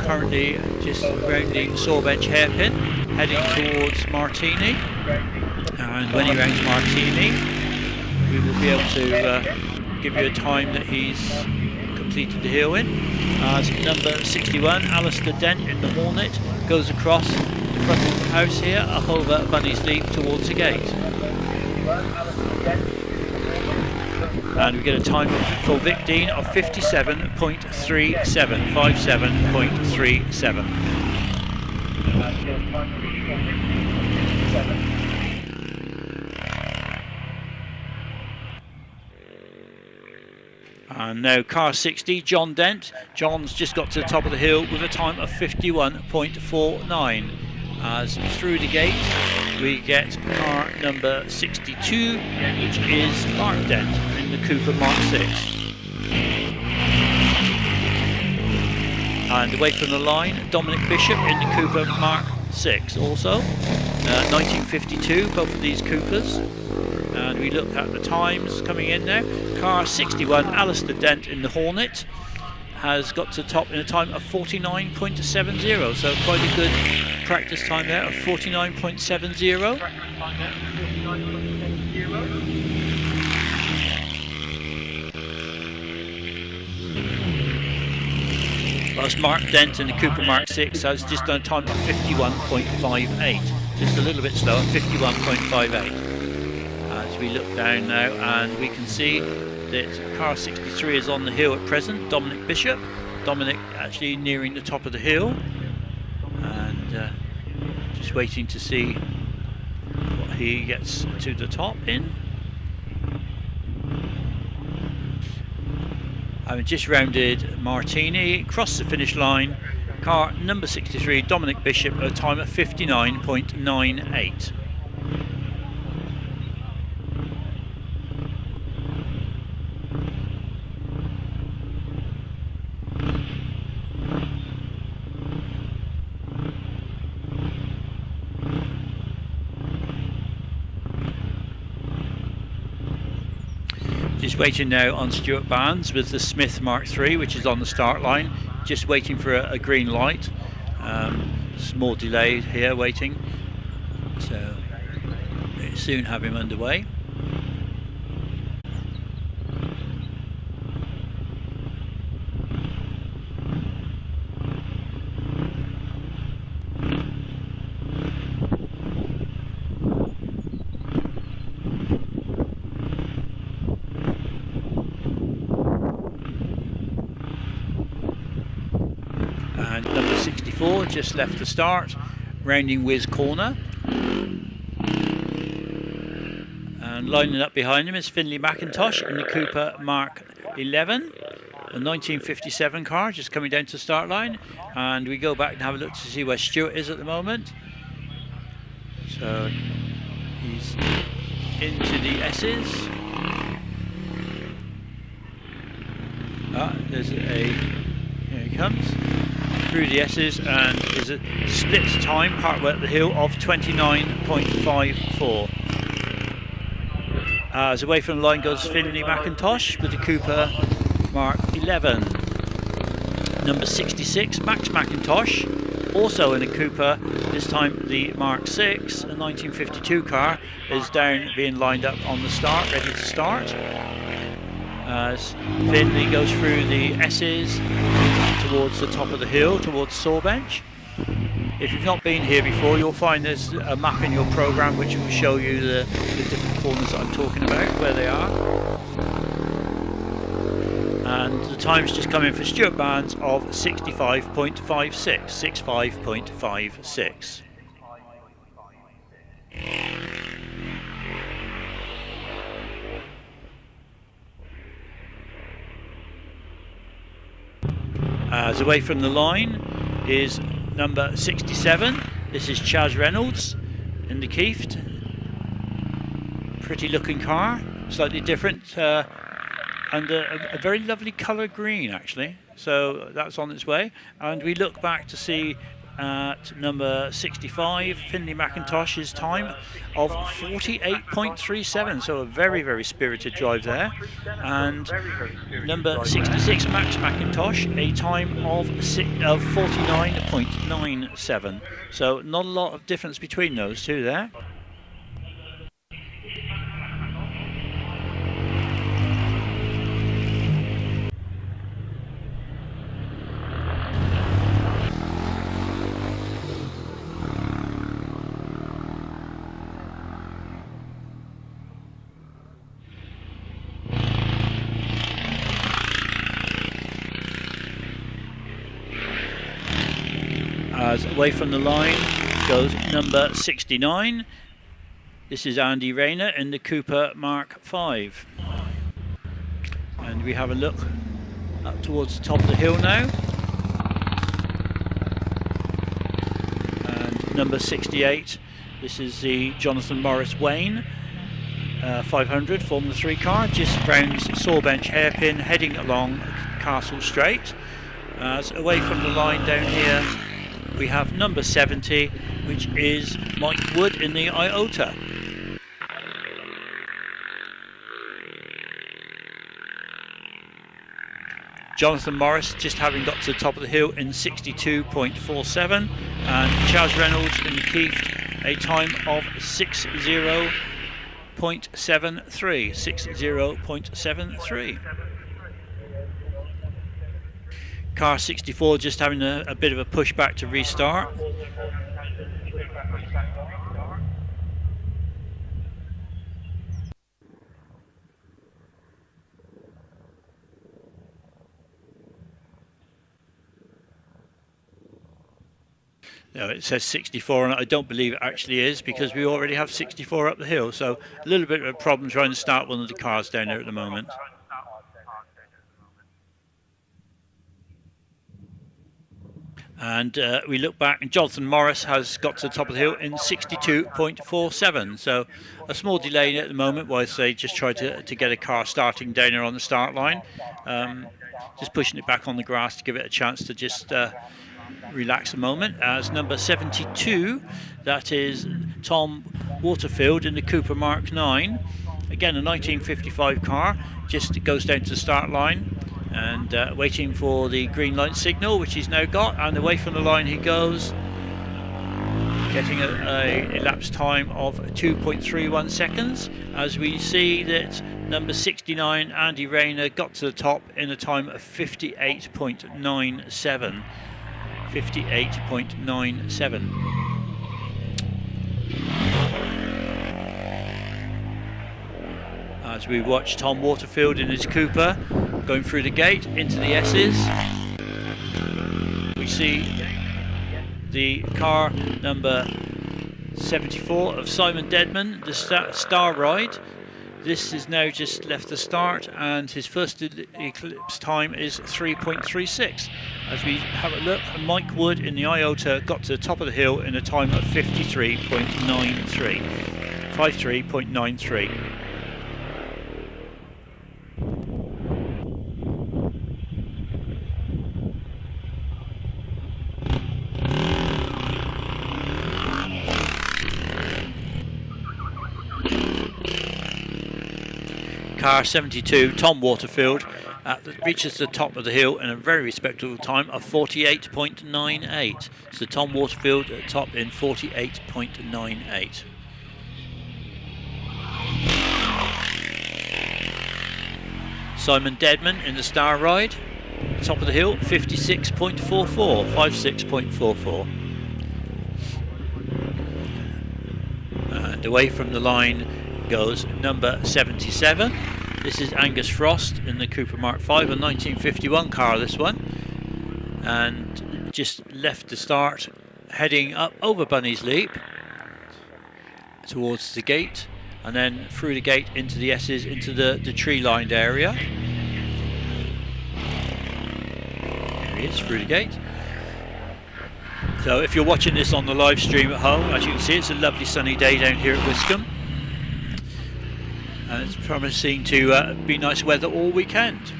currently just rounding Sawbench hairpin, heading towards Martini. And when he rounds Martini, we will be able to give you a time that he's completed the hill in. As number 61, Alistair Dent in the Hornet, goes across the front of the house here, up over Bunny's Leap towards the gate. And we get a time for Vic Dean of 57.37, 57.37. And now car 60, John Dent. John's just got to the top of the hill with a time of 51.49. As through the gate we get car number 62, which is Mark Dent in the Cooper Mark 6. And away from the line, Dominic Bishop in the Cooper Mark 6 also. 1952, both of these Coopers. And we look at the times coming in now. Car 61, Alistair Dent in the Hornet, has got to the top in a time of 49.70, so quite a good practice time there of 49.70. Whilst Mark Dent in the Cooper Mark 6 has just done a time of 51.58, just a little bit slower, 51.58. As we look down now, and we can see that car 63 is on the hill at present, Dominic Bishop. Dominic actually nearing the top of the hill, and just waiting to see what he gets to the top in. I've just rounded Martini, crossed the finish line. Car number 63, Dominic Bishop, at a time of 59.98. Just waiting now on Stuart Barnes with the Smith Mark III, which is on the start line, just waiting for a green light. Small delay here waiting, so we'll soon have him underway. And number 64 just left the start, rounding Wiz corner. And lining up behind him is Finlay McIntosh in the Cooper Mark 11, a 1957 car, just coming down to the start line. And we go back and have a look to see where Stuart is at the moment. So he's into the S's. There's here he comes. Through the S's, and there's a split time partway up the hill of 29.54. As away from the line goes Finlay McIntosh with the Cooper Mark 11. Number 66, Max McIntosh, also in a Cooper, this time the Mark 6, a 1952 car, is down being lined up on the start, ready to start. As Finlay goes through the S's towards the top of the hill, towards Sawbench. If you've not been here before, you'll find there's a map in your programme which will show you the different corners that I'm talking about, where they are. And the time's just come in for Stuart Barnes of 65.56, 65.56. As away from the line is number 67. This is Chaz Reynolds in the Kieft. Pretty looking car, slightly different, and a very lovely colour green actually. So that's on its way. And we look back to see at number 65, Finlay McIntosh's time of 48.37, so a very, very spirited drive there. And number 66, Max McIntosh, a time of 49.97, so not a lot of difference between those two there. As away from the line goes number 69. This is Andy Rayner in the Cooper Mark V. And we have a look up towards the top of the hill now. And number 68, this is the Jonathan Morris Wayne 500 Formula 3 car, just round Sawbench hairpin, heading along Castle Straight. As away from the line down here, we have number 70, which is Mike Wood in the Iota. Jonathan Morris just having got to the top of the hill in 62.47, and Chaz Reynolds in the Kieft, a time of 60.73. Car 64 just having a bit of a pushback to restart. No, it says 64 and I don't believe it actually is, because we already have 64 up the hill, so a little bit of a problem trying to start one of the cars down there at the moment. And we look back, and Jonathan Morris has got to the top of the hill in 62.47. So a small delay at the moment whilst they just try to get a car starting down there on the start line. Just pushing it back on the grass to give it a chance to just relax a moment. As number 72, that is Tom Waterfield in the Cooper Mark 9. Again, a 1955 car, just goes down to the start line. And waiting for the green light signal, which he's now got, and away from the line he goes, getting a elapsed time of 2.31 seconds, as we see that number 69 Andy Rayner got to the top in a time of 58.97. As we watch Tom Waterfield in his Cooper going through the gate into the S's, we see the car number 74 of Simon Deadman, the Star Ride. This is now just left the start, and his first eclipse time is 3.36. As we have a look, Mike Wood in the Iota got to the top of the hill in a time of 53.93. Car 72, Tom Waterfield, reaches the top of the hill in a very respectable time of 48.98. So Tom Waterfield at top in 48.98. Simon Deadman in the Star Ride, top of the hill, 56.44. And away from the line goes number 77. This is Angus Frost in the Cooper Mark V, a 1951 car, this one, and just left the start, heading up over Bunny's Leap towards the gate, and then through the gate into the S's, into the tree lined area. There he is through the gate. So if you're watching this on the live stream at home, as you can see, it's a lovely sunny day down here at Wiscombe. And it's promising to be nice weather all weekend.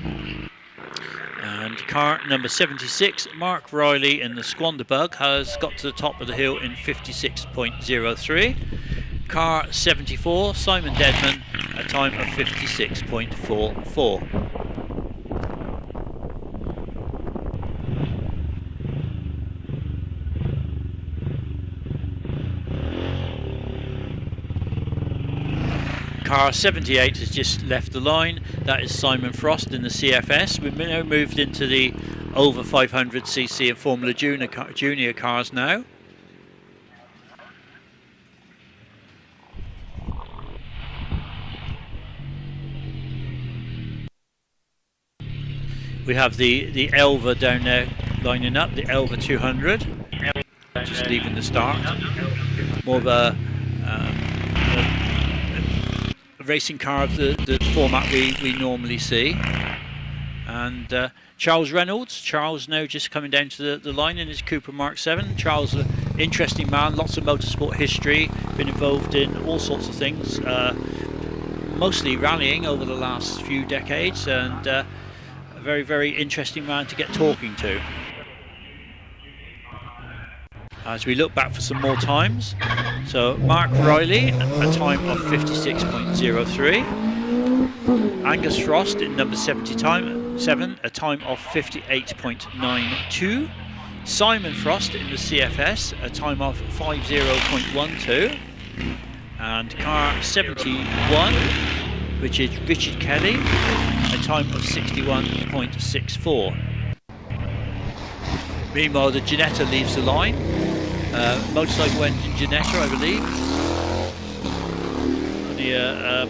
And car number 76, Mark Riley in the Squanderbug, has got to the top of the hill in 56.03. Car 74, Simon Deadman, a time of 56.44. Car 78 has just left the line. That is Simon Frost in the CFS. We've now moved into the over 500cc and Formula Junior cars now. We have the Elva down there lining up, the Elva 200, just leaving the start. More of a racing car of the format we normally see. And Charles Reynolds, Charles now just coming down to the line in his Cooper Mark 7. Charles, an interesting man, lots of motorsport history, been involved in all sorts of things, mostly rallying over the last few decades, and a very, very interesting man to get talking to. As we look back for some more times, so Mark Riley, a time of 56.03. Angus Frost in number 7, a time of 58.92. Simon Frost in the CFS, a time of 50.12. And car 71, which is Richard Kelly, a time of 61.64. Meanwhile, the Ginetta leaves the line. Motorcycle engine Ginetta, I believe. Only a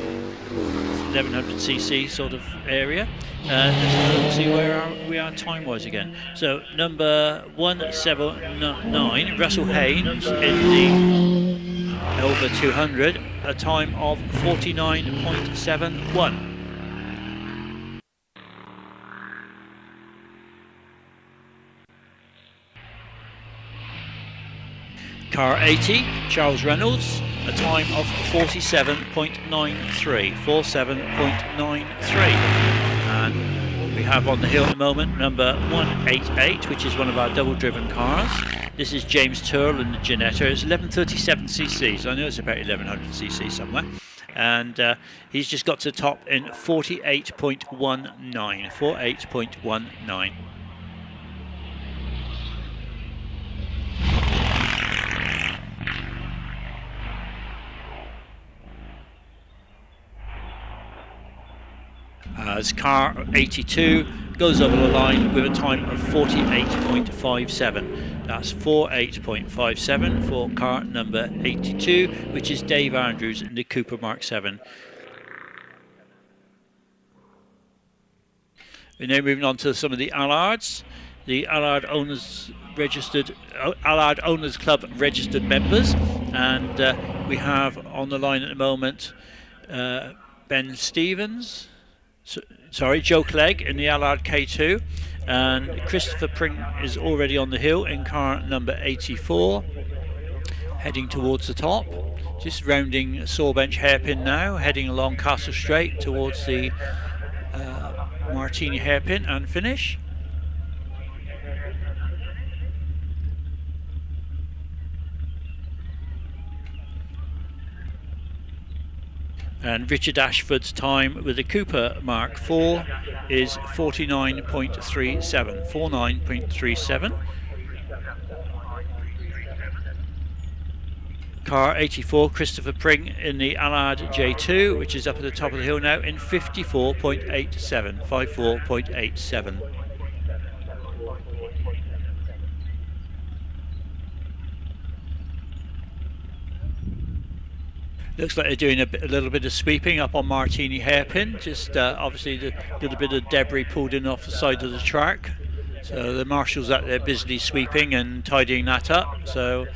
1100cc sort of area. Let's see where we are time-wise again. So number 179, Russell Haynes in the Elva 200, a time of 49.71. Car 80, Charles Reynolds, a time of 47.93, 47.93. And we have on the hill at the moment number 188, which is one of our double-driven cars. This is James Turrell in the Ginetta. It's 1137cc, so I know it's about 1100cc somewhere. And he's just got to the top in 48.19, 48.19. As car 82 goes over the line with a time of 48.57. That's 48.57 for car number 82, which is Dave Andrews in the Cooper Mark 7. We're now moving on to some of the Allards. The Allard Owners Club registered members, and we have on the line at the moment Ben Stevens. Joe Clegg in the Allard K2, and Christopher Pring is already on the hill in car number 84, heading towards the top, just rounding Sawbench Hairpin now, heading along Castle Straight towards the Martini Hairpin and finish. And Richard Ashford's time with the Cooper Mark IV is 49.37, 49.37. Car 84, Christopher Pring in the Allard J2, which is up at the top of the hill now in 54.87, 54.87. Looks like they're doing a little bit of sweeping up on Martini Hairpin. Just obviously a little bit of debris pulled in off the side of the track. So the marshals out there busily sweeping and tidying that up. So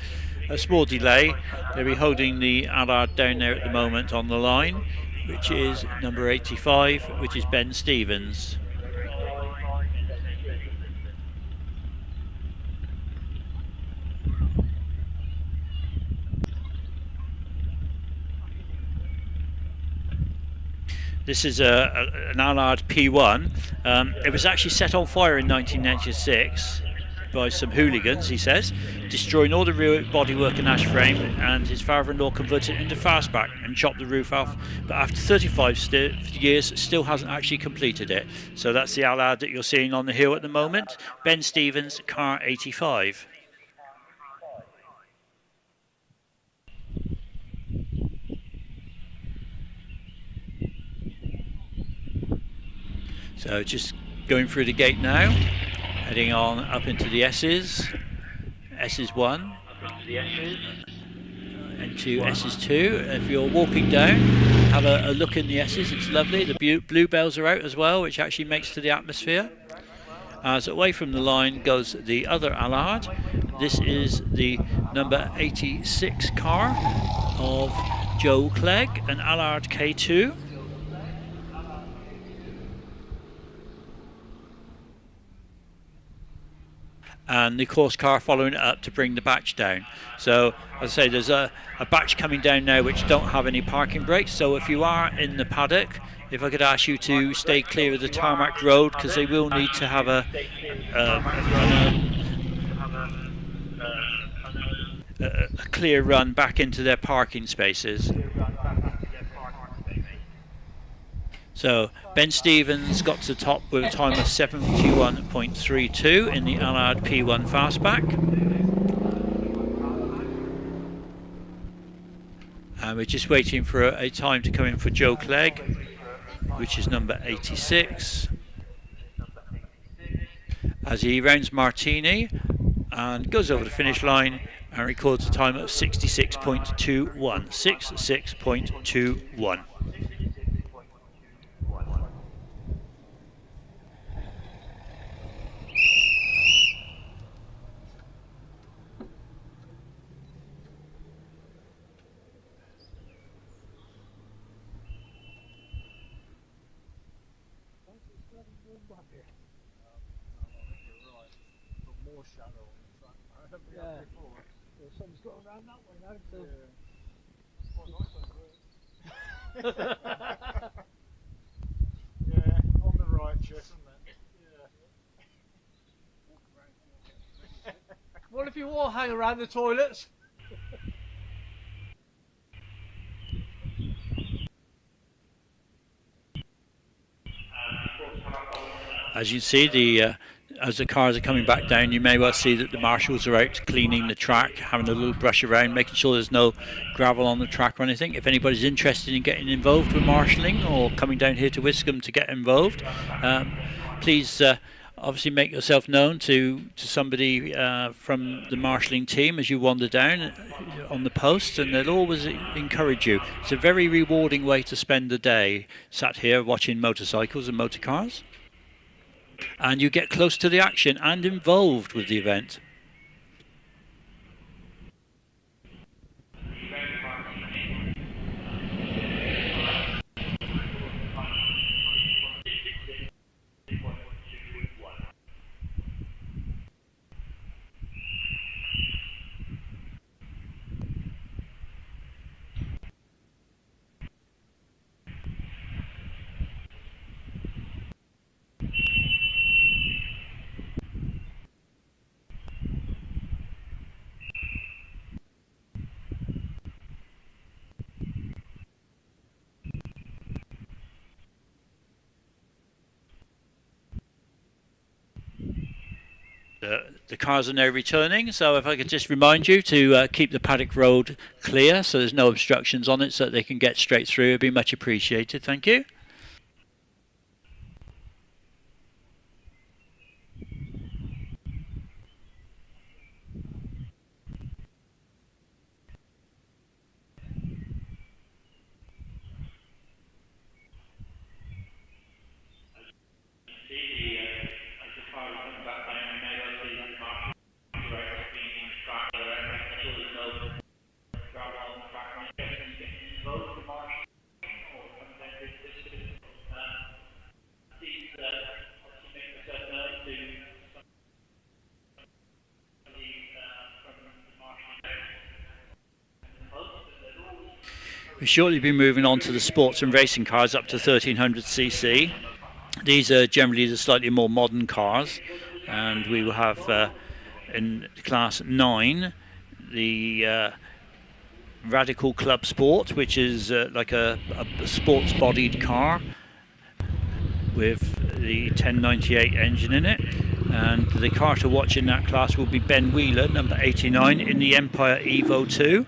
a small delay. They'll be holding the Allard down there at the moment on the line, which is number 85, which is Ben Stevens. This is an Allard P1. It was actually set on fire in 1996 by some hooligans, he says, destroying all the rear bodywork and ash frame, and his father-in-law converted it into fastback and chopped the roof off, but after 35 years still hasn't actually completed it. So that's the Allard that you're seeing on the hill at the moment. Ben Stevens, car 85. So just going through the gate now, heading on up into the S's. S1, into S2. If you're walking down, have a look in the S's, it's lovely. The bluebells are out as well, which actually makes to the atmosphere. As away from the line goes the other Allard. This is the number 86 car of Joe Clegg, an Allard K2. And the course car following it up to bring the batch down. So as I say, there's a batch coming down now which don't have any parking brakes, so if you are in the paddock, if I could ask you to stay clear of the tarmac road, because they will need to have a clear run back into their parking spaces. So Ben Stevens got to the top with a time of 71.32 in the Allard P1 Fastback. And we're just waiting for a time to come in for Joe Clegg, which is number 86. As he rounds Martini and goes over the finish line and records a time of 66.21. 66.21. Sun's got around that way now, so. Yeah, on the right, Chef, isn't it? Yeah. What if you all hang around the toilets? As you see, as the cars are coming back down, you may well see that the marshals are out cleaning the track, having a little brush around, making sure there's no gravel on the track or anything. If anybody's interested in getting involved with marshalling or coming down here to Wiscombe to get involved, please obviously make yourself known to somebody from the marshalling team as you wander down on the post, and they'll always encourage you. It's a very rewarding way to spend the day sat here watching motorcycles and motor cars. And you get close to the action and involved with the event. The cars are now returning, so if I could just remind you to keep the paddock road clear so there's no obstructions on it so that they can get straight through, it'd be much appreciated. Thank you. We'll shortly be moving on to the sports and racing cars up to 1300cc. These are generally the slightly more modern cars, and we will have in class 9 the Radical Club Sport, which is like a sports bodied car with the 1098 engine in it. And the car to watch in that class will be Ben Wheeler, number 89, in the Empire Evo 2.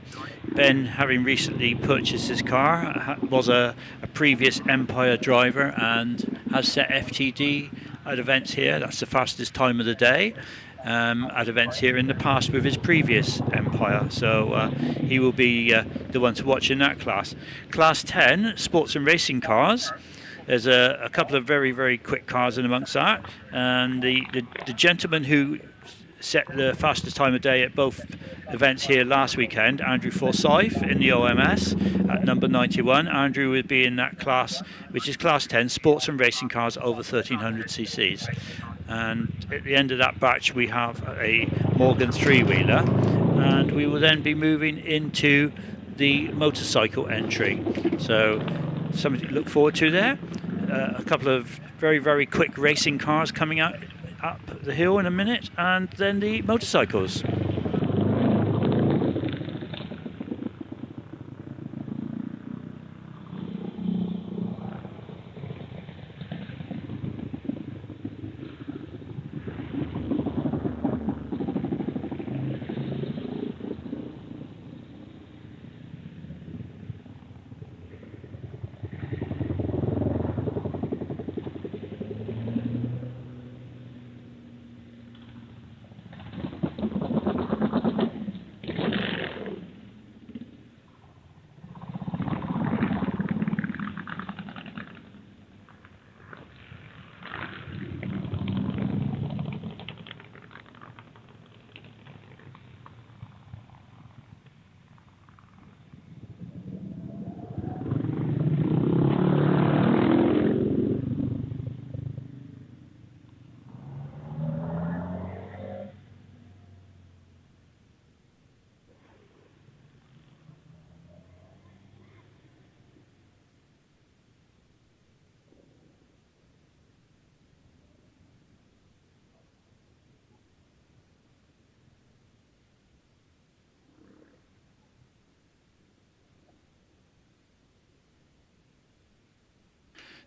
Ben, having recently purchased this car, was a previous Empire driver and has set FTD at events here. That's the fastest time of the day at events here in the past with his previous Empire. So he will be the one to watch in that class. Class 10, sports and racing cars. There's a couple of very, very quick cars in amongst that. And the gentleman who set the fastest time of day at both events here last weekend, Andrew Forsyth in the OMS at number 91. Andrew would be in that class, which is class 10, sports and racing cars over 1300 cc's. And at the end of that batch we have a Morgan three-wheeler, and we will then be moving into the motorcycle entry. So something to look forward to there. A couple of very, very quick racing cars coming out up the hill in a minute, and then the motorcycles.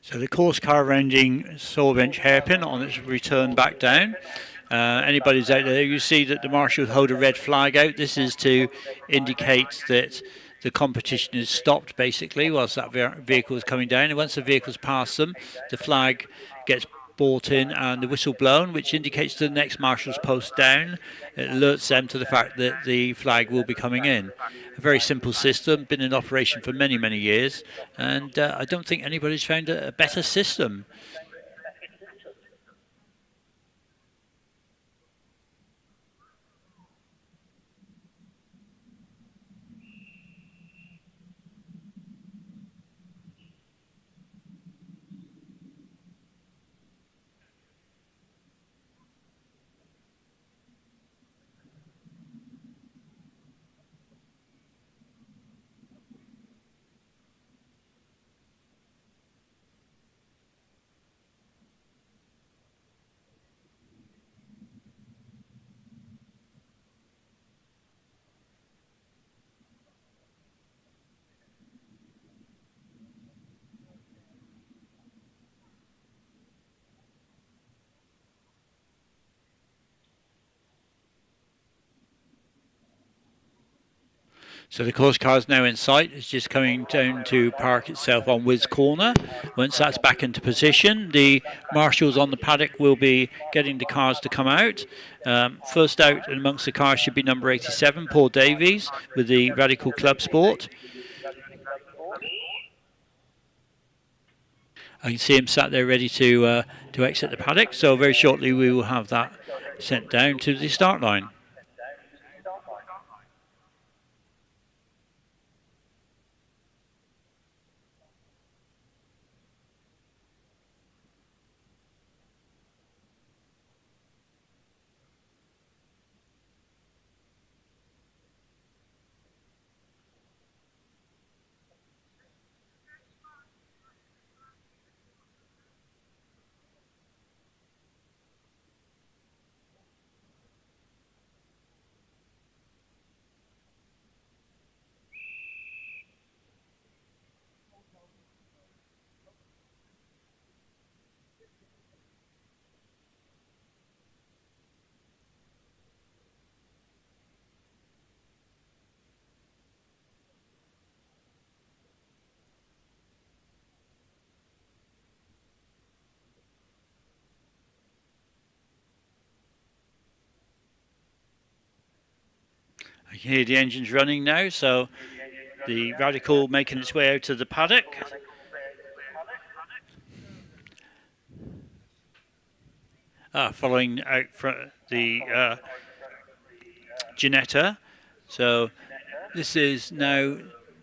So the course car rounding Sawbench hairpin on its return back down. Anybody's out there, you see that the marshals hold a red flag out. This is to indicate that the competition is stopped basically whilst that vehicle is coming down. And once the vehicle's past them, the flag gets brought in and the whistle blown, which indicates to the next marshal's post down. It alerts them to the fact that the flag will be coming in. A very simple system, been in operation for many, many years, and I don't think anybody's found a better system. So the course car is now in sight. It's just coming down to park itself on Wiz Corner. Once that's back into position, the marshals on the paddock will be getting the cars to come out. First out amongst the cars should be number 87, Paul Davies, with the Radical Club Sport. I can see him sat there ready to exit the paddock. So very shortly we will have that sent down to the start line. You can hear the engines running now, so the Radical making its way out to the paddock. Following out from the Ginetta. So this is now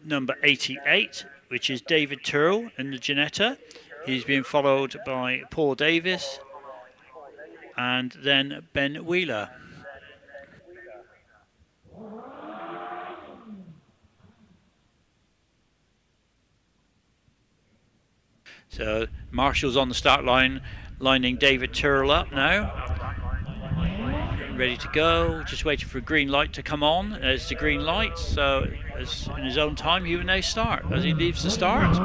number 88, which is David Turrell in the Ginetta. He's being followed by Paul Davis and then Ben Wheeler. So Marshall's on the start line, lining David Turrell up now. Ready to go, just waiting for a green light to come on. There's the green light, so in his own time he will now start. As he leaves the start,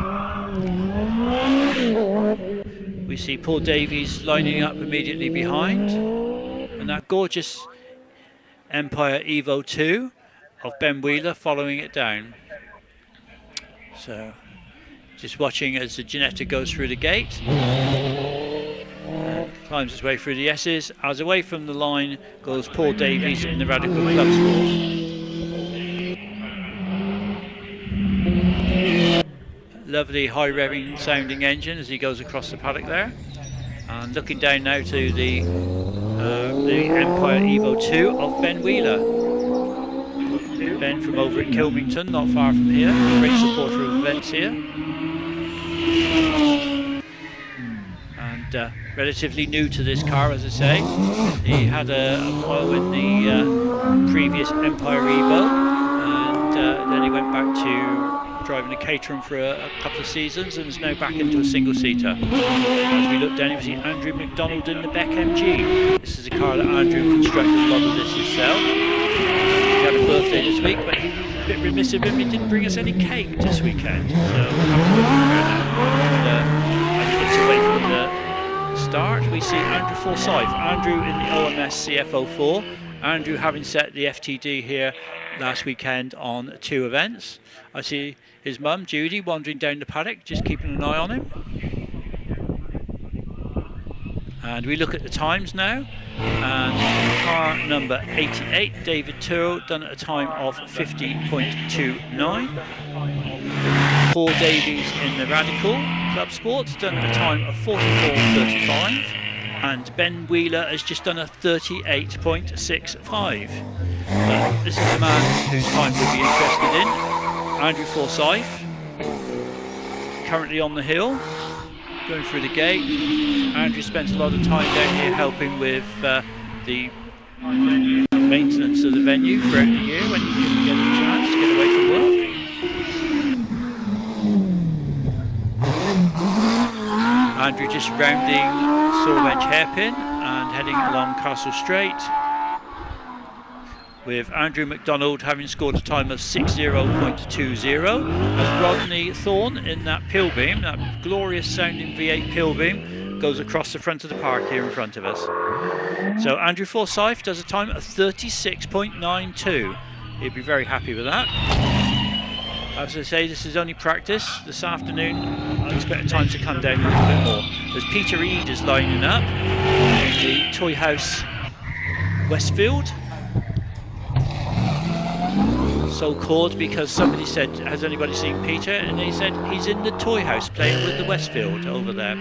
we see Paul Davies lining up immediately behind, and that gorgeous Empire Evo 2 of Ben Wheeler following it down. So just watching as the Ginetta goes through the gate. Climbs his way through the S's, as away from the line goes Paul Davies in the Radical Club Sport. Lovely high revving sounding engine as he goes across the paddock there. And looking down now to the Empire Evo 2 of Ben Wheeler. Ben from over at Kilmington, not far from here, a great supporter of events here. And relatively new to this car, as I say. He had a while in the previous Empire Evo, and then he went back to driving a Caterham for a couple of seasons and is now back into a single-seater. As we look down, you see Andrew McDonald in the Beck MG. This is a car that Andrew constructed a lot of this himself. He had a birthday this week, but he was a bit remiss of him. He didn't bring us any cake this weekend, so we'll have a look at that. As he gets away from the start, we see Andrew Forsyth. Andrew in the OMS CFO4. Andrew having set the FTD here last weekend on 2 events. I see his mum Judy wandering down the paddock, just keeping an eye on him. And we look at the times now, and car number 88, David Turrell, done at a time of 50.29. Paul Davies in the Radical Club Sports, done at a time of 44.35. And Ben Wheeler has just done a 38.65. This is a man whose time we'd be interested in. Andrew Forsyth, currently on the hill, going through the gate. Andrew spends a lot of time down here helping with the maintenance of the venue throughout the year when he couldn't get a chance to get away from work. Andrew just rounding Sorbench Hairpin and heading along Castle Straight, with Andrew McDonald having scored a time of 60.20, as Rodney Thorne in that Pilbeam, that glorious sounding V8 Pilbeam, goes across the front of the park here in front of us. So Andrew Forsyth does a time of 36.92. He'd be very happy with that. As I say, this is only practice. This afternoon I expect the time to come down a little bit more. As Peter Eade is lining up in the Toy House Westfield. So called because somebody said, has anybody seen Peter? And they said he's in the Toy House playing with the Westfield over there.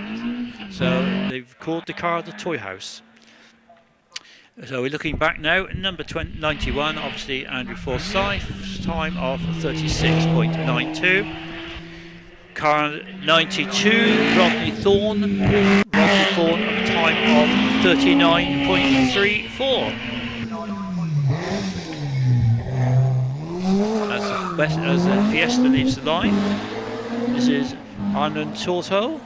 So they've called the car the Toy House. So we're looking back now, number 91, obviously Andrew Forsyth's time of 36.92. Car 92, Rodney Thorne of a time of 39.34. As the Fiesta leaves the line, this is Arnon Torto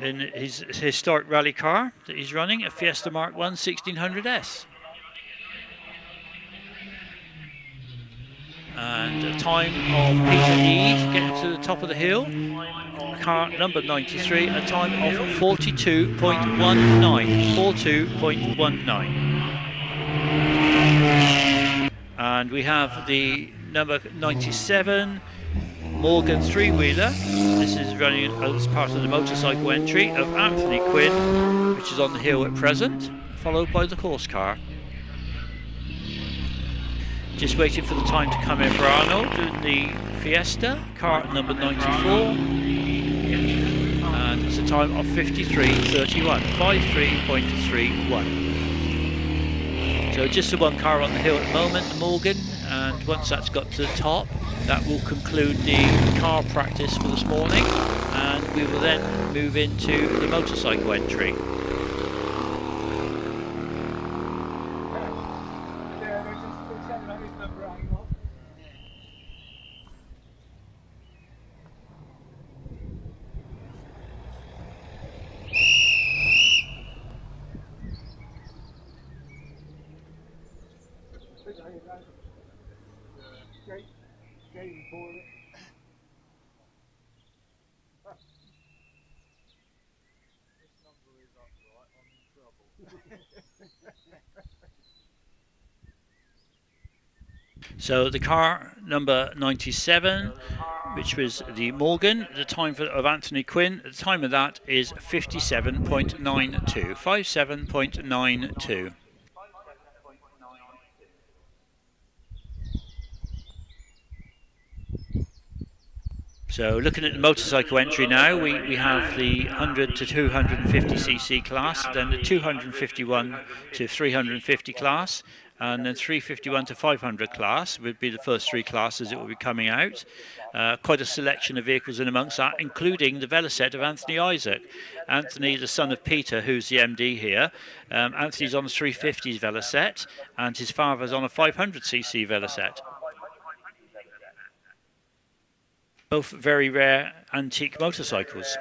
in his historic rally car that he's running, a Fiesta Mark 1 1600S. And a time of Peter Eade getting to the top of the hill, car number 93, a time of 42.19. 42.19. And we have the number 97, Morgan three-wheeler. This is running as part of the motorcycle entry of Anthony Quinn, which is on the hill at present, followed by the horse car. Just waiting for the time to come in for Arnold in the Fiesta, car number 94. And it's a time of 53.31, 53.31. So just the one car on the hill at the moment, the Morgan, and once that's got to the top, that will conclude the car practice for this morning, and we will then move into the motorcycle entry. So the car number 97, which was the Morgan, the time of Anthony Quinn, the time of that is 57.92, 57.92. So looking at the motorcycle entry now, we have the 100 to 250cc class, then the 251 to 350 class, and then 351 to 500 class would be the first three classes that will be coming out. Quite a selection of vehicles in amongst that, including the Veloset of Anthony Isaac. Anthony, the son of Peter, who's the MD here. Anthony's on a 350s Veloset, and his father's on a 500cc Veloset. Both very rare antique motorcycles.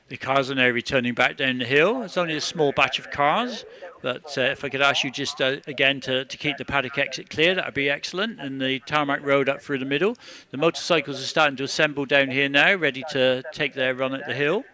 The cars are now returning back down the hill. It's only a small batch of cars, but if I could ask you just again to keep the paddock exit clear, that would be excellent, and the tarmac road up through the middle. The motorcycles are starting to assemble down here now, ready to take their run at the hill.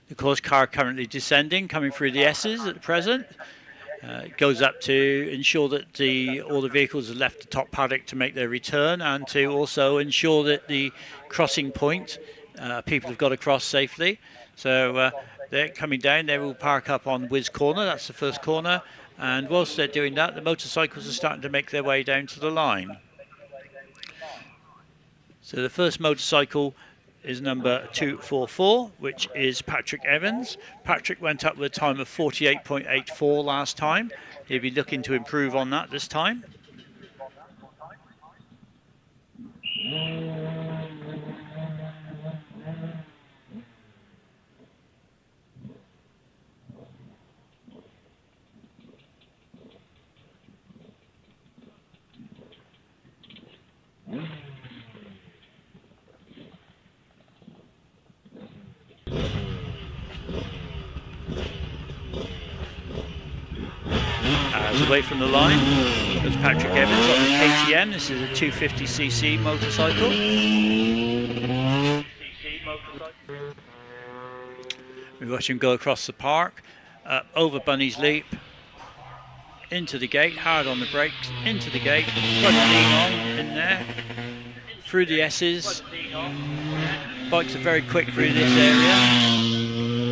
The course car currently descending, coming through the S's at the present. It goes up to ensure that all the vehicles have left the top paddock to make their return, and to also ensure that the crossing point, people have got across safely. So they're coming down. They will park up on Wiz Corner. That's the first corner. And whilst they're doing that, the motorcycles are starting to make their way down to the line. So the first motorcycle is number 244, which is Patrick Evans. Patrick went up with a time of 48.84 last time. He'll be looking to improve on that this time. As away from the line goes Patrick Evans on the KTM. This is a 250cc motorcycle. We watch him go across the park, over Bunny's Leap, into the gate, hard on the brakes, into the gate, front lean on in there, through the S's. Bikes are very quick through this area.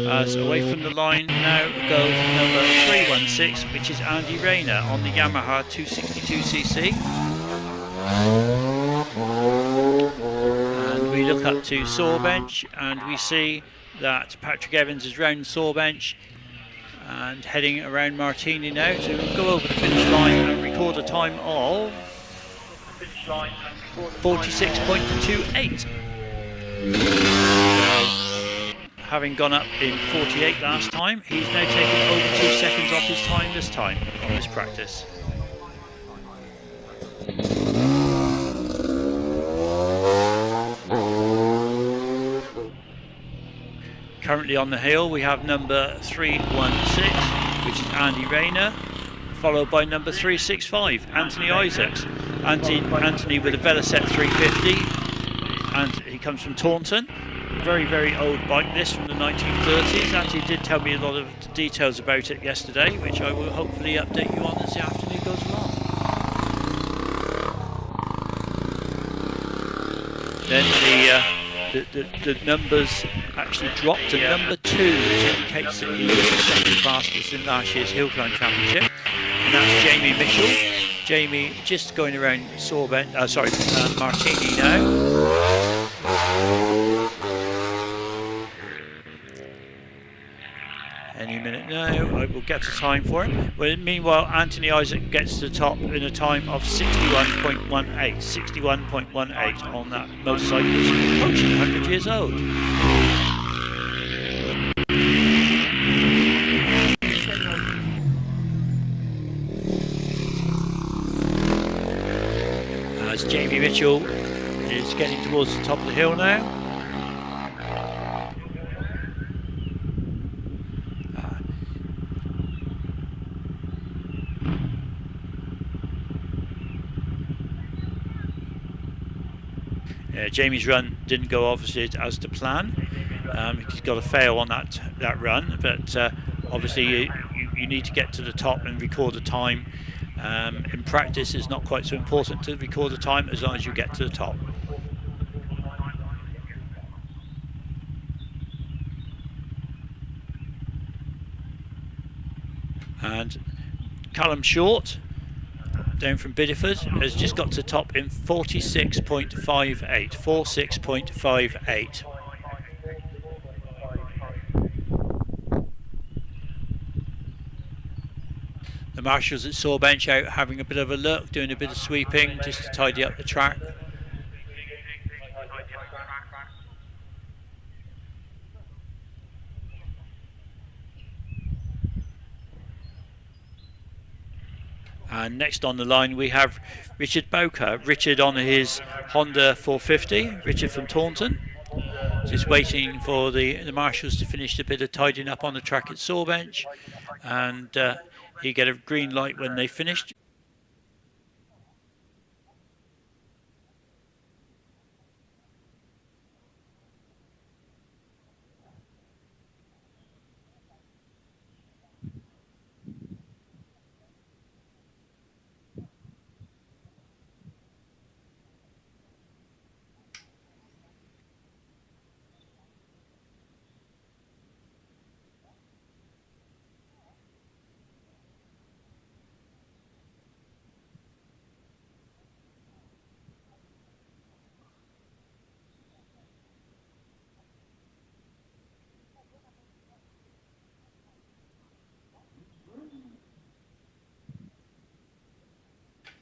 As away from the line now goes number 316, which is Andy Rayner on the Yamaha 262cc. And we look up to Sawbench and we see that Patrick Evans is round Sawbench and heading around Martini now to go over the finish line and record a time of 46.28. Having gone up in 48 last time, he's now taken over 2 seconds off his time this time on this practice. Currently on the hill we have number 316, which is Andy Rayner, followed by number 365, Anthony Isaacs. Anthony with a Velocet 350, and he comes from Taunton. Very, very old bike, this, from the 1930s. Anthony did tell me a lot of details about it yesterday, which I will hopefully update you on as the afternoon goes along. Then the numbers actually dropped to number 2, which indicates that he was the second fastest in last year's Hillclimb Championship, and that's Jamie Mitchell. Jamie just going around Martini now. Any minute now, I will get a time for him. Well, meanwhile, Anthony Isaac gets to the top in a time of 61.18 on that motorcycle, which is approaching 100 years old. As Jamie Mitchell is getting towards the top of the hill now. Jamie's run didn't go obviously as to plan. He's got a fail on that run, but obviously you need to get to the top and record a time. In practice it's not quite so important to record a time as long as you get to the top. And Callum Short, down from Bideford, has just got to top in 46.58. The marshals at Sawbench out having a bit of a look, doing a bit of sweeping just to tidy up the track. And next on the line we have Richard Bowker. Richard on his Honda 450, Richard from Taunton. Just waiting for the marshals to finish a bit of tidying up on the track at Sawbench, and he get a green light when they finished.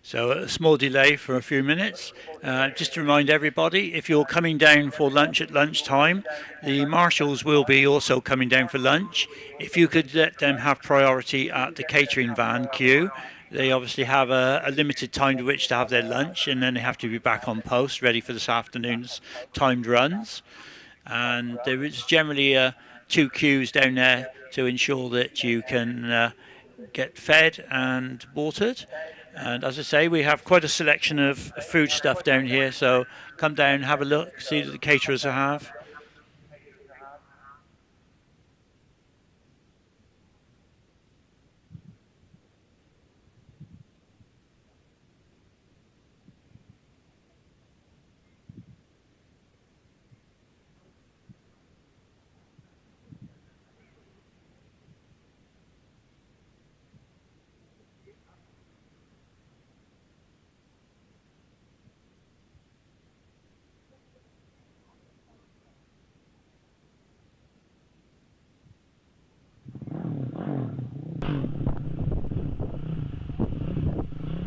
So a small delay for a few minutes. Just to remind everybody, if you're coming down for lunch at lunchtime, the marshals will be also coming down for lunch. If you could let them have priority at the catering van queue. They obviously have a limited time to which to have their lunch, and then they have to be back on post ready for this afternoon's timed runs. And there is generally 2 queues down there to ensure that you can get fed and watered. And as I say, we have quite a selection of food stuff down here, so come down, have a look, see what the caterers have.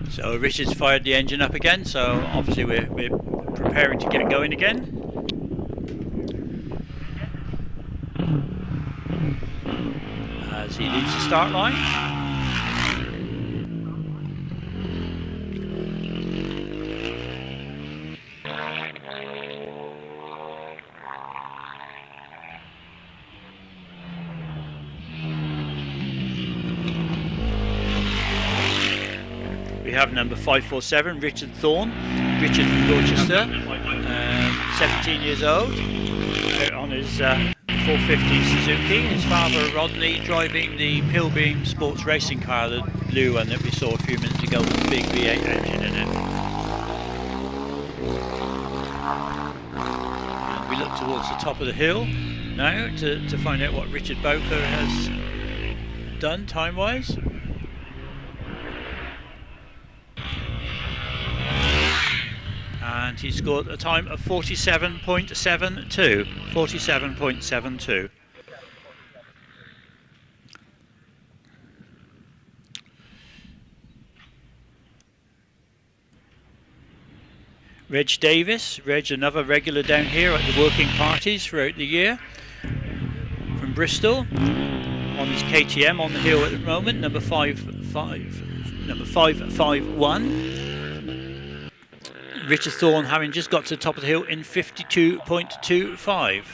So Richard's fired the engine up again, so obviously we're preparing to get going again. As he leaves the start line. We have number 547, Richard Thorne. Richard from Dorchester, 17 years old, on his 450 Suzuki. His father, Rodney, driving the Pilbeam sports racing car, the blue one that we saw a few minutes ago with the big V8 engine in it. And we look towards the top of the hill now to find out what Richard Bowker has done time-wise. And he scored a time of 47.72. 47.72. Reg Davis, Reg another regular down here at the working parties throughout the year, from Bristol, on his KTM on the hill at the moment, number 551. Richard Thorne having just got to the top of the hill in 52.25.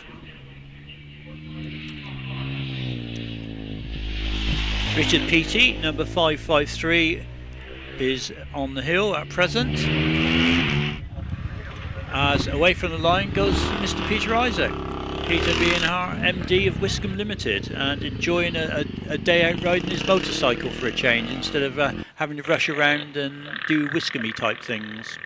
Richard Peaty, number 553, is on the hill at present. As away from the line goes Mr. Peter Isaac. Peter being our MD of Wiscombe Limited and enjoying a day out riding his motorcycle for a change instead of having to rush around and do Wiscombe type things.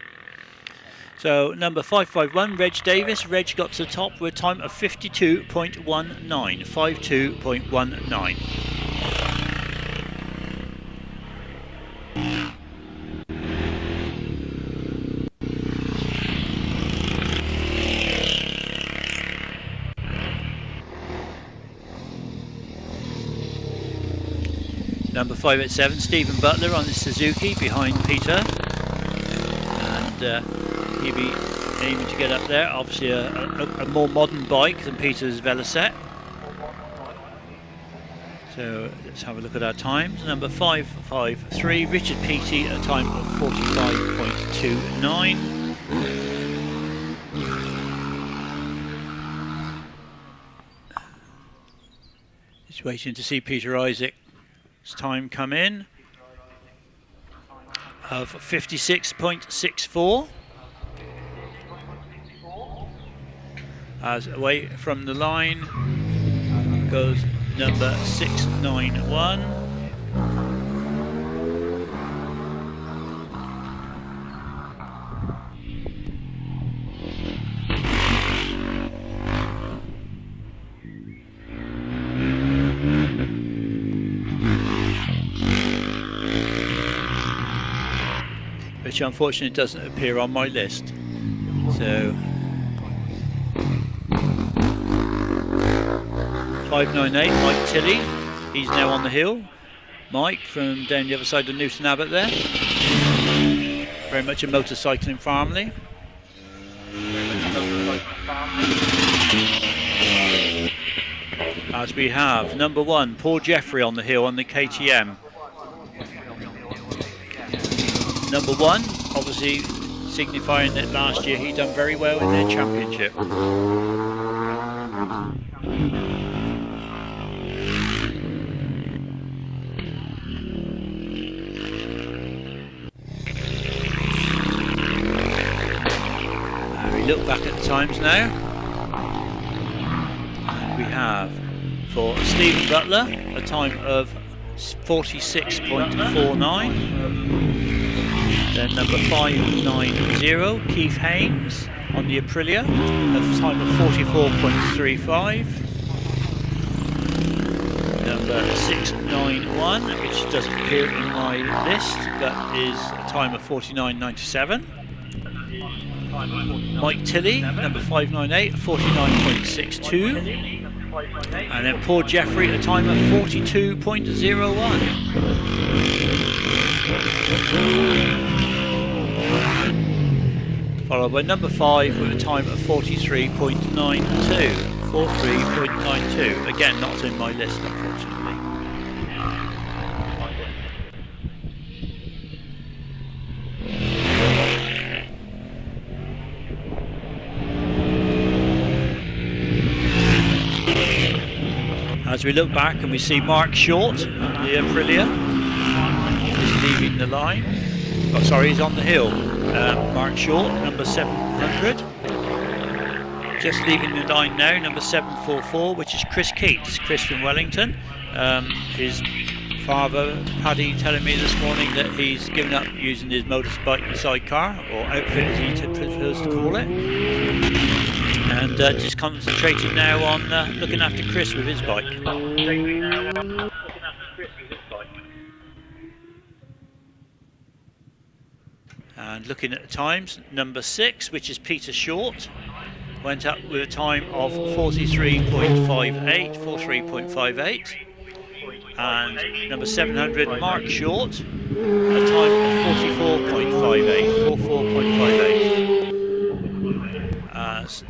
So number 551, Reg Davis. Reg got to the top with a time of 52.19. 52.19. Number 587, Stephen Butler on the Suzuki behind Peter. And he'll be aiming to get up there. Obviously a more modern bike than Peter's Velocette. So let's have a look at our times. Number 553, Richard Peaty, a time of 45.29. Just waiting to see Peter Isaac's time come in of 56.64. As away from the line goes number 691. Which unfortunately doesn't appear on my list. So 598, Mike Tilley, he's now on the hill. Mike from down the other side of Newton Abbot there. Very much a motorcycling family. As we have number 1, Paul Jeffrey on the hill on the KTM. Number 1, obviously signifying that last year he done very well in their championship. We look back at the times now, and we have for Stephen Butler a time of 46.49. Then number 590, Keith Haynes on the Aprilia, a time of 44.35. Number 691, which doesn't appear in my list, but is a time of 49.97. Mike Tilley, number 598, 49.62. And then Paul Jeffrey, a time of 42.01. Followed by number 5 with a time of 43.92. 43.92. Again, not in my list, unfortunately. As we look back and we see Mark Short, the Aprilia, is leaving the line. Oh, sorry, he's on the hill. Mark Short, number 700. Just leaving the line now, number 744, which is Chris Keats, Chris from Wellington. His father, Paddy, telling me this morning that he's given up using his motorbike sidecar, or outfit as he prefers to call it. And just concentrating now on looking after Chris with his bike. And looking at the times, number 6, which is Peter Short, went up with a time of 43.58, 43.58. And number 700, Mark Short, a time of 44.58, 44.58.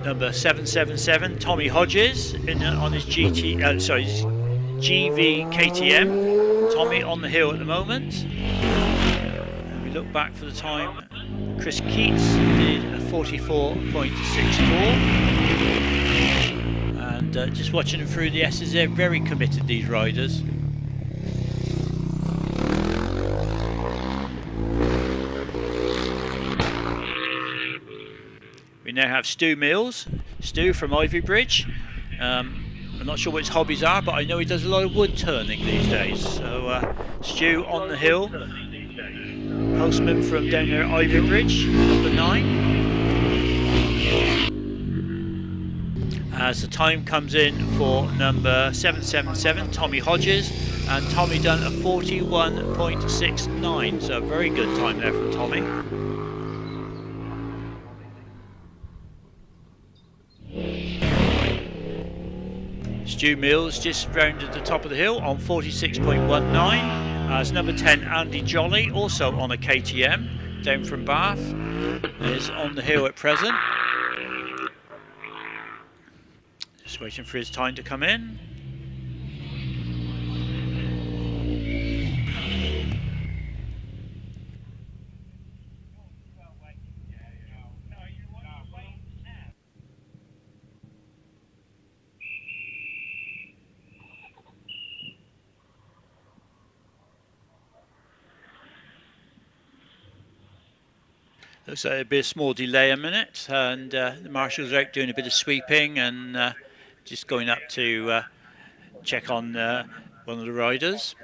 Number 777, Tommy Hodges on his GV KTM. Tommy on the hill at the moment. And we look back for the time. Chris Keats did a 44.64. And just watching them through the S's, they're very committed, these riders. We now have Stu Mills, Stu from Ivybridge. I'm not sure what his hobbies are, but I know he does a lot of wood turning these days. So Stu on the hill, postman from down there at Ivybridge, number 9. As the time comes in for number 777, Tommy Hodges, and Tommy done a 41.69, so a very good time there from Tommy. Stu Mills just rounded the top of the hill on 46.19. As number 10, Andy Jolly, also on a KTM, down from Bath, is on the hill at present. Just waiting for his time to come in. Looks like there'll be a small delay a minute, and the marshals are out doing a bit of sweeping and just going up to check on one of the riders.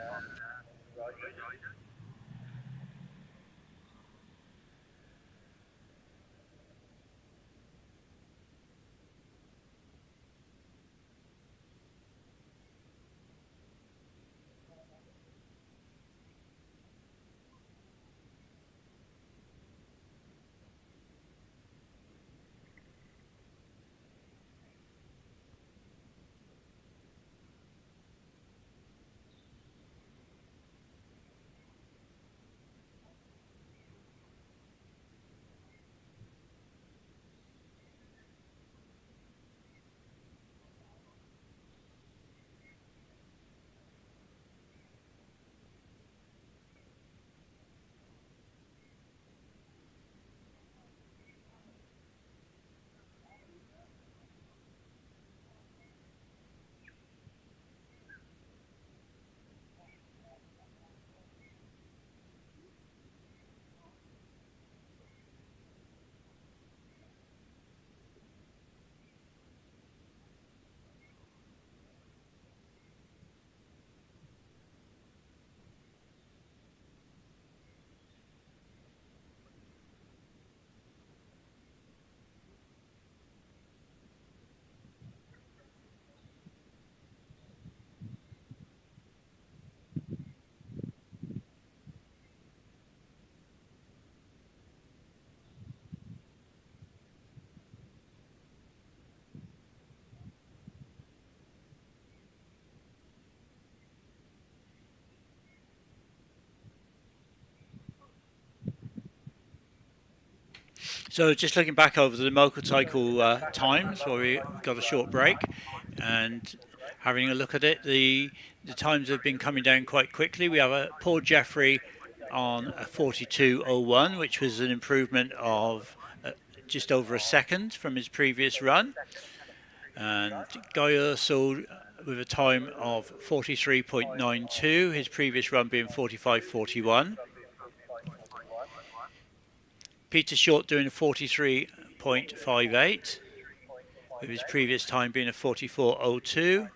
So just looking back over the motorcycle times, where we got a short break, and having a look at it, the times have been coming down quite quickly. We have a Paul Jeffrey on a 42.01, which was an improvement of just over a second from his previous run, and Guy Ursel with a time of 43.92, his previous run being 45.41. Peter Short doing a 43.58, with his previous time being a 44.02.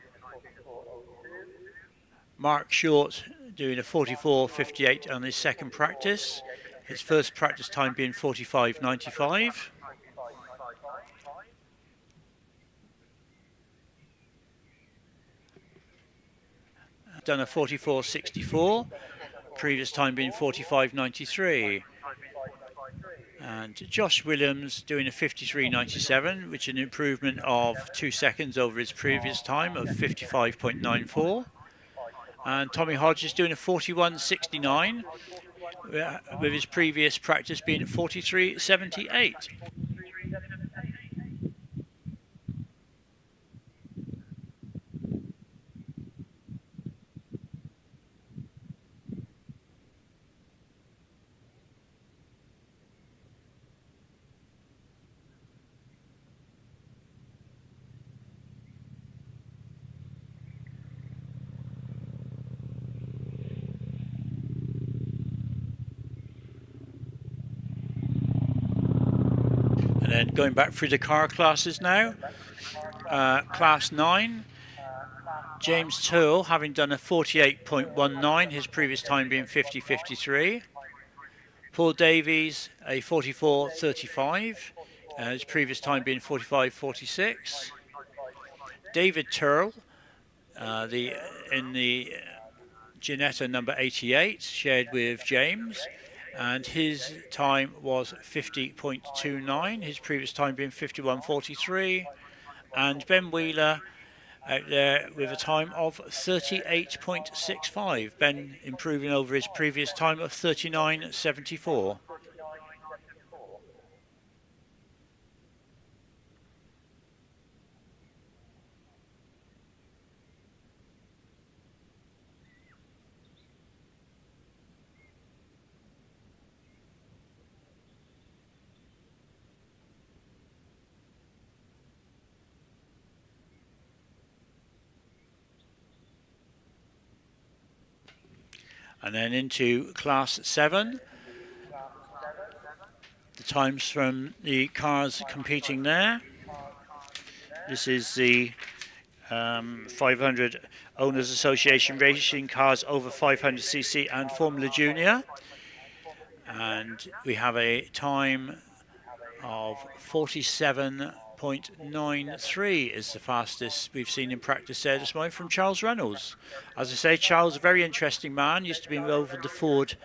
Mark Short doing a 44.58 on his second practice, his first practice time being 45.95. Done a 44.64, previous time being 45.93. And Josh Williams doing a 53.97, which is an improvement of 2 seconds over his previous time of 55.94. And Tommy Hodges doing a 41.69, with his previous practice being 43.78. And then going back through the car classes now, Class 9, James Turl having done a 48.19, his previous time being 50.53. Paul Davies a 44.35, his previous time being 45.46. David Turl in the Ginetta number 88, shared with James, and his time was 50.29, his previous time being 51.43. And Ben Wheeler out there with a time of 38.65. Ben improving over his previous time of 39.74. And then into Class 7. The times from the cars competing there. This is the 500 Owners Association Racing Cars over 500cc and Formula Junior. And we have a time of 47.93 is the fastest we've seen in practice there this morning from Charles Reynolds. As I say, Charles, a very interesting man, used to be over the Ford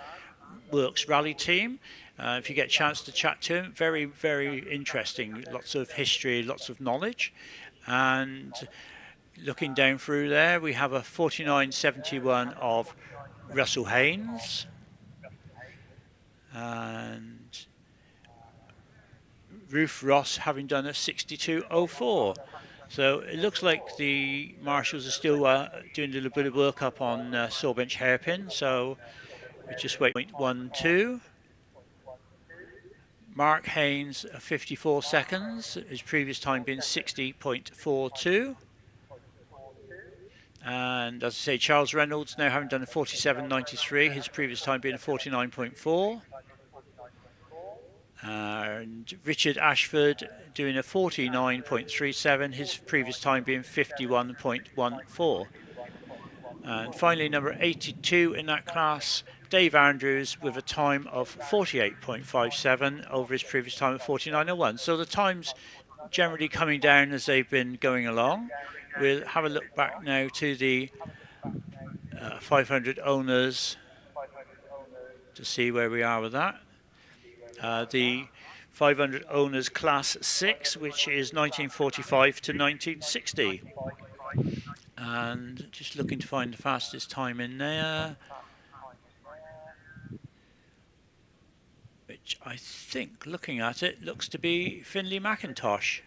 Works rally team. If you get a chance to chat to him, very, very interesting. Lots of history, lots of knowledge. And looking down through there, we have a 49.71 of Russell Haynes. And Ruth Ross having done a 62.04. So it looks like the marshals are still doing a little bit of work up on Sawbench hairpin. So we just wait 0.12. Mark Haynes 54 seconds, his previous time being 60.42. And as I say, Charles Reynolds now having done a 47.93, his previous time being a 49.4. And Richard Ashford doing a 49.37, his previous time being 51.14. And finally, number 82 in that class, Dave Andrews, with a time of 48.57 over his previous time of 49.01. So the times generally coming down as they've been going along. We'll have a look back now to the 500 owners to see where we are with that. The 500 owners class 6, which is 1945 to 1960. And just looking to find the fastest time in there, which I think, looking at it, looks to be Finley McIntosh.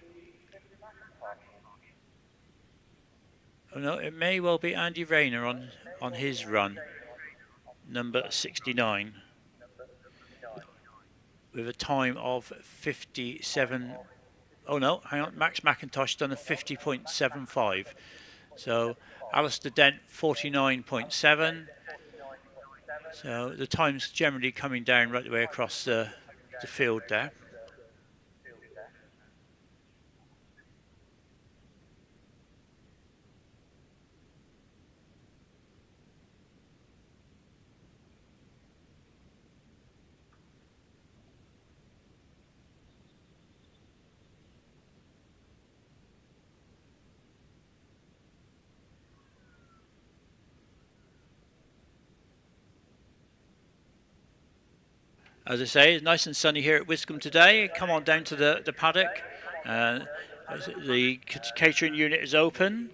Oh no, it may well be Andy Rayner on his run, number 69, with a time of 57. Oh no, hang on, Max McIntosh done a 50.75. So Alistair Dent 49.7. So the time's generally coming down right the way across the field there. As I say, it's nice and sunny here at Wiscombe today. Come on down to the paddock. The catering unit is open.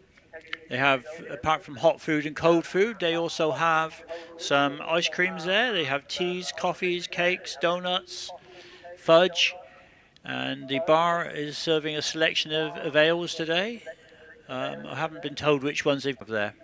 They have, apart from hot food and cold food, they also have some ice creams there. They have teas, coffees, cakes, donuts, fudge. And the bar is serving a selection of ales today. I haven't been told which ones they've got there.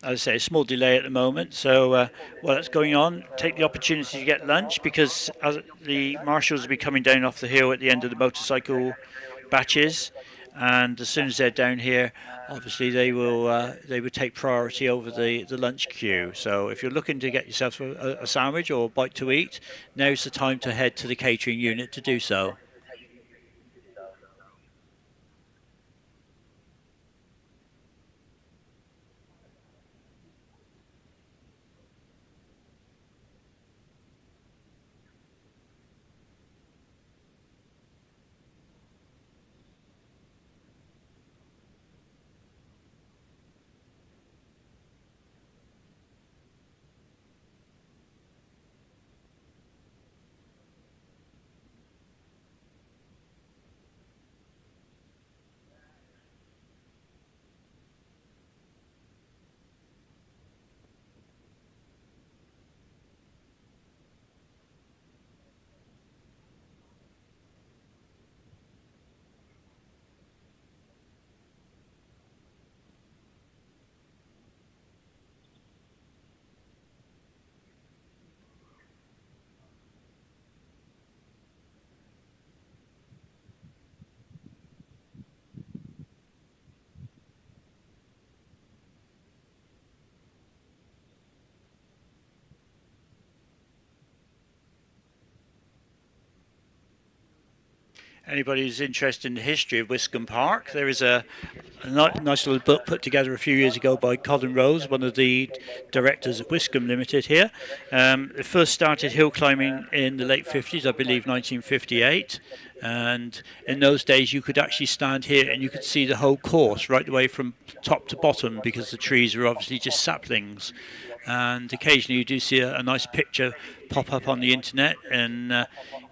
As I say, a small delay at the moment, so while that's going on, take the opportunity to get lunch, because as the marshals will be coming down off the hill at the end of the motorcycle batches, and as soon as they're down here, obviously they would take priority over the lunch queue. So if you're looking to get yourself a sandwich or a bite to eat, now's the time to head to the catering unit to do so. Anybody who's interested in the history of Wiscombe Park, there is a nice little book put together a few years ago by Colin Rose, one of the directors of Wiscombe Limited here. It first started hill climbing in the late 50s, I believe 1958. And in those days you could actually stand here and you could see the whole course right the way from top to bottom, because the trees were obviously just saplings. And occasionally you do see a nice picture pop up on the internet, and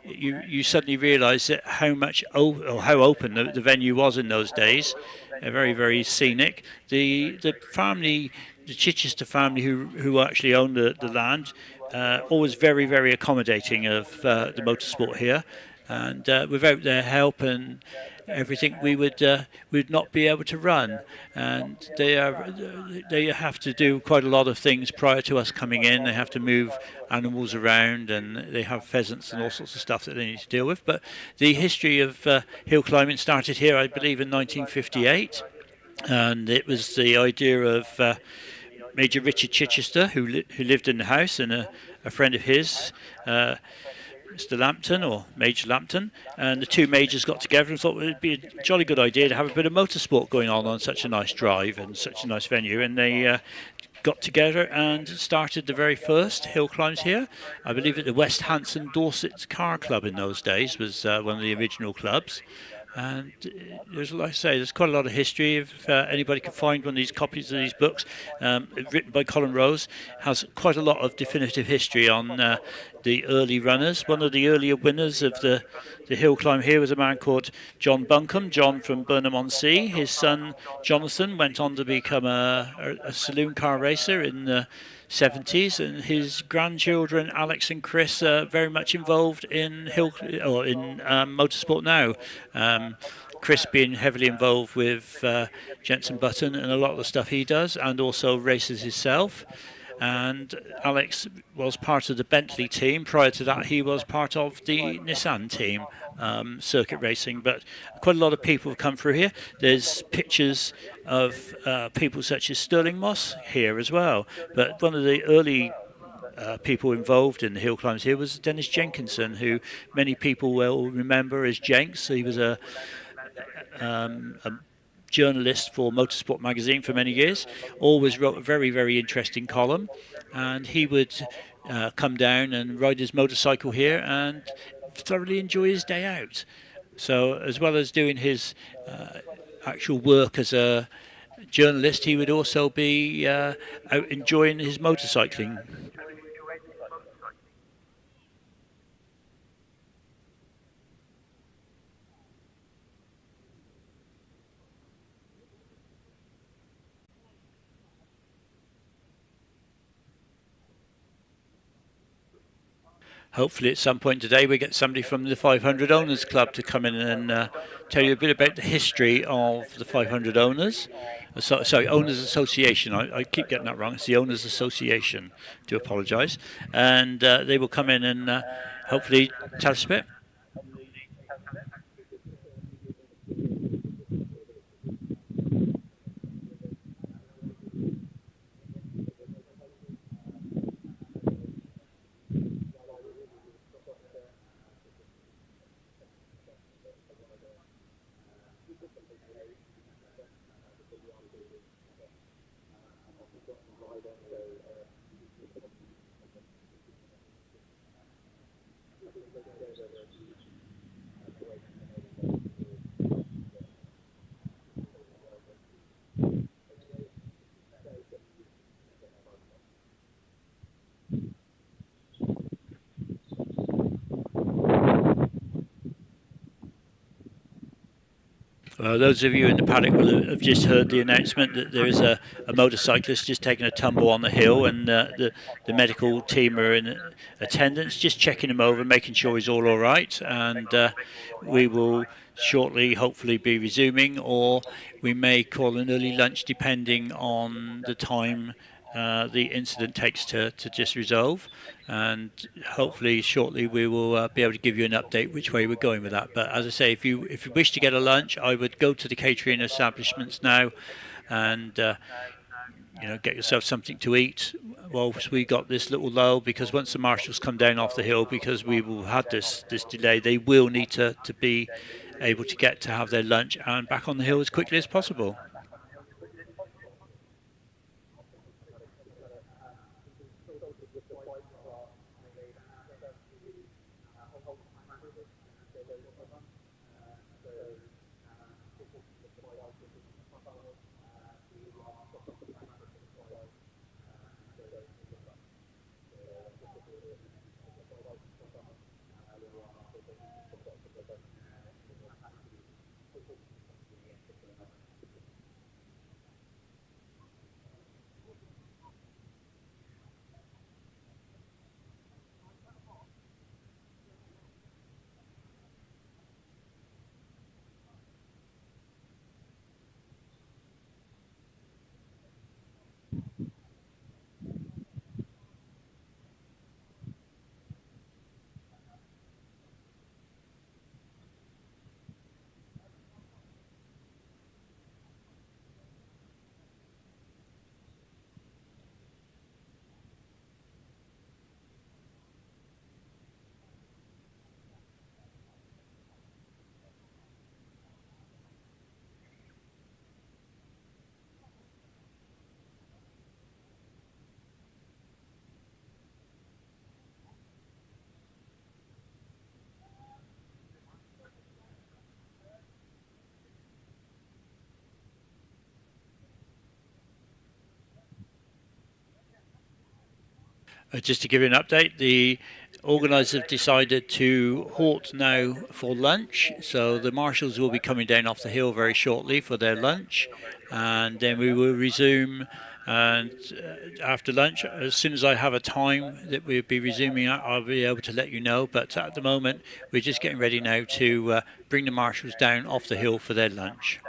you suddenly realise that how open the venue was in those days. very, very scenic. The family, the Chichester family who actually own the land, always very, very accommodating of the motorsport here. And without their help and everything, we'd not be able to run. And they have to do quite a lot of things prior to us coming in. They have to move animals around, and they have pheasants and all sorts of stuff that they need to deal with. But the history of hill climbing started here, I believe, in 1958, and it was the idea of Major Richard Chichester, who lived in the house, and a friend of his, Mr. Lampton, or Major Lampton, and the two majors got together and thought it would be a jolly good idea to have a bit of motorsport going on such a nice drive and such a nice venue, and they got together and started the very first hill climbs here. I believe that the West Hanson Dorset Car Club in those days was one of the original clubs. And there's, like I say, there's quite a lot of history. If anybody can find one of these copies of these books, written by Colin Rose, has quite a lot of definitive history on the early runners. One of the earlier winners of the hill climb here was a man called John Buncombe, John from Burnham-on-Sea. His son Jonathan went on to become a saloon car racer in the 70s, and his grandchildren Alex and Chris are very much involved in motorsport now. Chris being heavily involved with Jenson Button and a lot of the stuff he does, and also races himself. And Alex was part of the Bentley team. Prior to that, he was part of the Nissan team, circuit racing. But quite a lot of people have come through here. There's pictures of people such as Sterling Moss here as well. But one of the early people involved in the hill climbs here was Dennis Jenkinson, who many people will remember as Jenks. He was a journalist for Motorsport magazine for many years, always wrote a very, very interesting column, and he would come down and ride his motorcycle here and thoroughly enjoy his day out. So as well as doing his actual work as a journalist, he would also be out enjoying his motorcycling. Hopefully at some point today we get somebody from the 500 Owners Club to come in and tell you a bit about the history of the 500 Owners. Sorry, Owners Association. I keep getting that wrong. It's the Owners Association. Do apologise. And they will come in and hopefully tell us a bit. Those of you in the paddock will have just heard the announcement that there is a motorcyclist just taking a tumble on the hill, and the medical team are in attendance, just checking him over, making sure he's all right, and we will shortly hopefully be resuming, or we may call an early lunch depending on the time the incident takes to just resolve, and hopefully shortly we will be able to give you an update which way we're going with that. But as I say, if you wish to get a lunch, I would go to the catering establishments now and get yourself something to eat whilst we got this little lull, because once the marshals come down off the hill, because we will have this delay, they will need to be able to get to have their lunch and back on the hill as quickly as possible. Just to give you an update, the organisers have decided to halt now for lunch, so the marshals will be coming down off the hill very shortly for their lunch, and then we will resume. And after lunch, as soon as I have a time that we'll be resuming, I'll be able to let you know. But at the moment, we're just getting ready now to bring the marshals down off the hill for their lunch.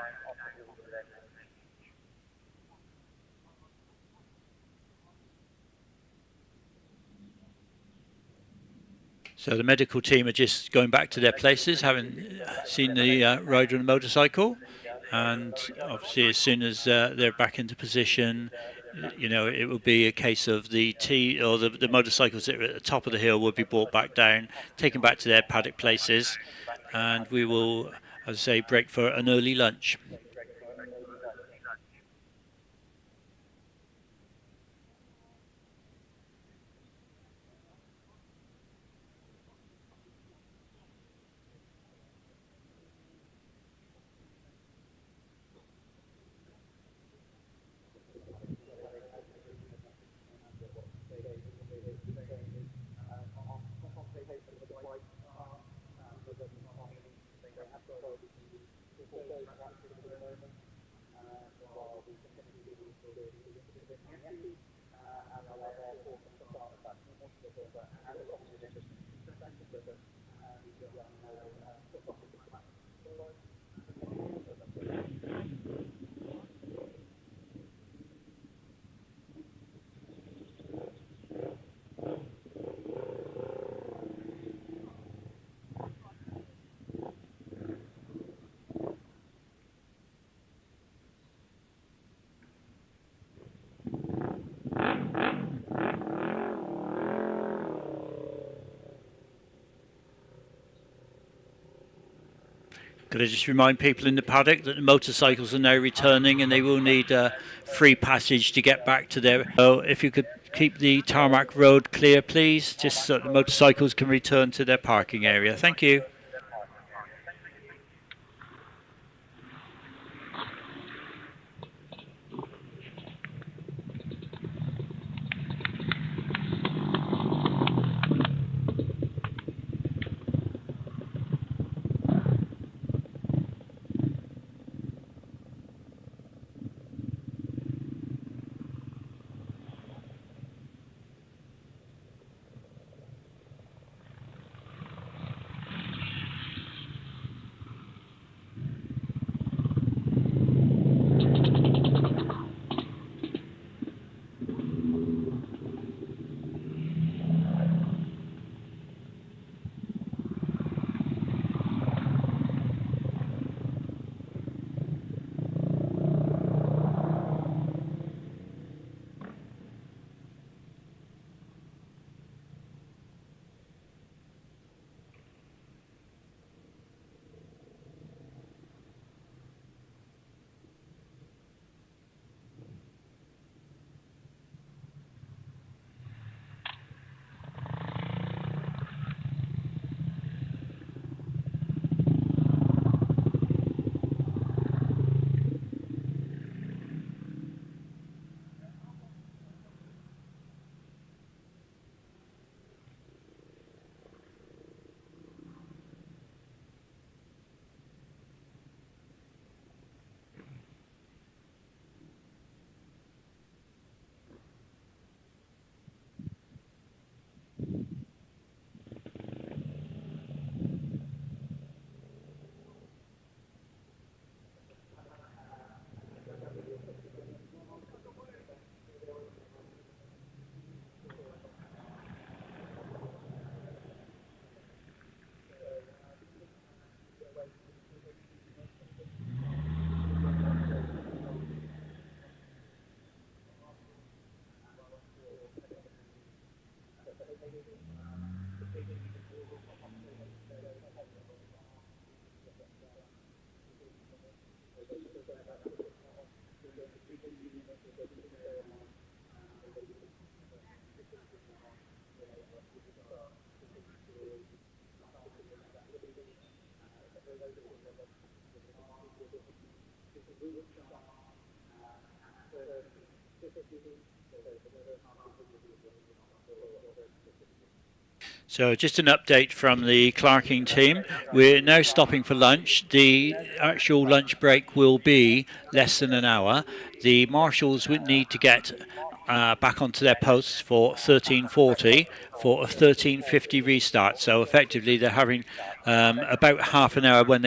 So the medical team are just going back to their places, having seen the rider on the motorcycle, and obviously as soon as they're back into position, it will be a case of the motorcycles that are at the top of the hill will be brought back down, taken back to their paddock places, and we will, as I say, break for an early lunch. Could I just remind people in the paddock that the motorcycles are now returning and they will need free passage to get back to their... So if you could keep the tarmac road clear, please, just so the motorcycles can return to their parking area. Thank you. So just an update from the Clarking team. We're now stopping for lunch. The actual lunch break will be less than an hour. The marshals would need to get back onto their posts for 13:40 for a 13:50 restart. So effectively they're having about half an hour by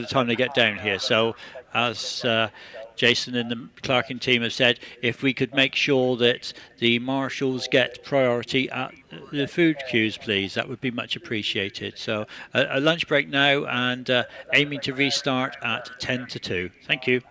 the time they get down here. So as Jason and the Clarking team have said, if we could make sure that the marshals get priority at the food queues, please, that would be much appreciated. So a lunch break now, and aiming to restart at 10 to 2. Thank you.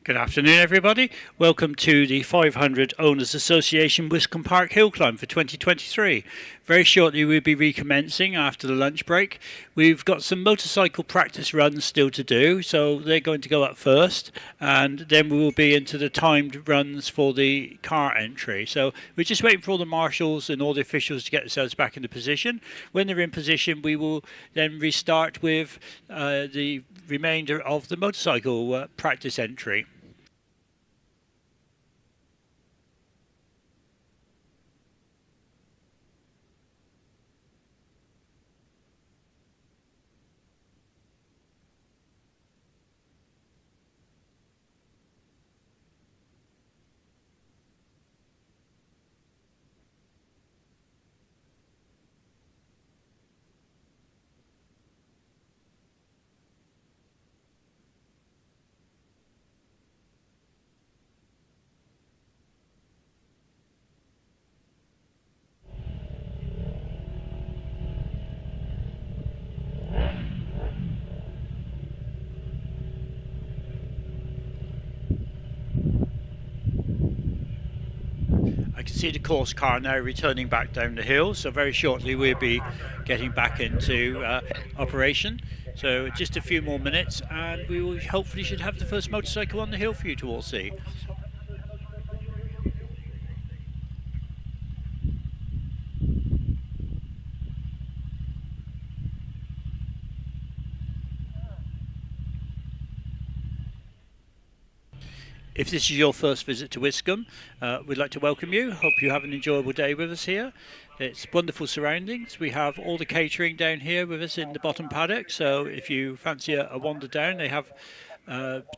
Good afternoon, everybody. Welcome to the 500 Owners Association Wiscombe Park Hillclimb for 2023. Very shortly we'll be recommencing after the lunch break. We've got some motorcycle practice runs still to do, so they're going to go up first, and then we will be into the timed runs for the car entry. So we're just waiting for all the marshals and all the officials to get themselves back into position. When they're in position, we will then restart with the remainder of the motorcycle practice entry. I can see the course car now returning back down the hill, so very shortly we'll be getting back into operation. So just a few more minutes and we will hopefully should have the first motorcycle on the hill for you to all see. If this is your first visit to Wiscombe, we'd like to welcome you. Hope you have an enjoyable day with us here. It's wonderful surroundings. We have all the catering down here with us in the bottom paddock, so if you fancy a wander down, they have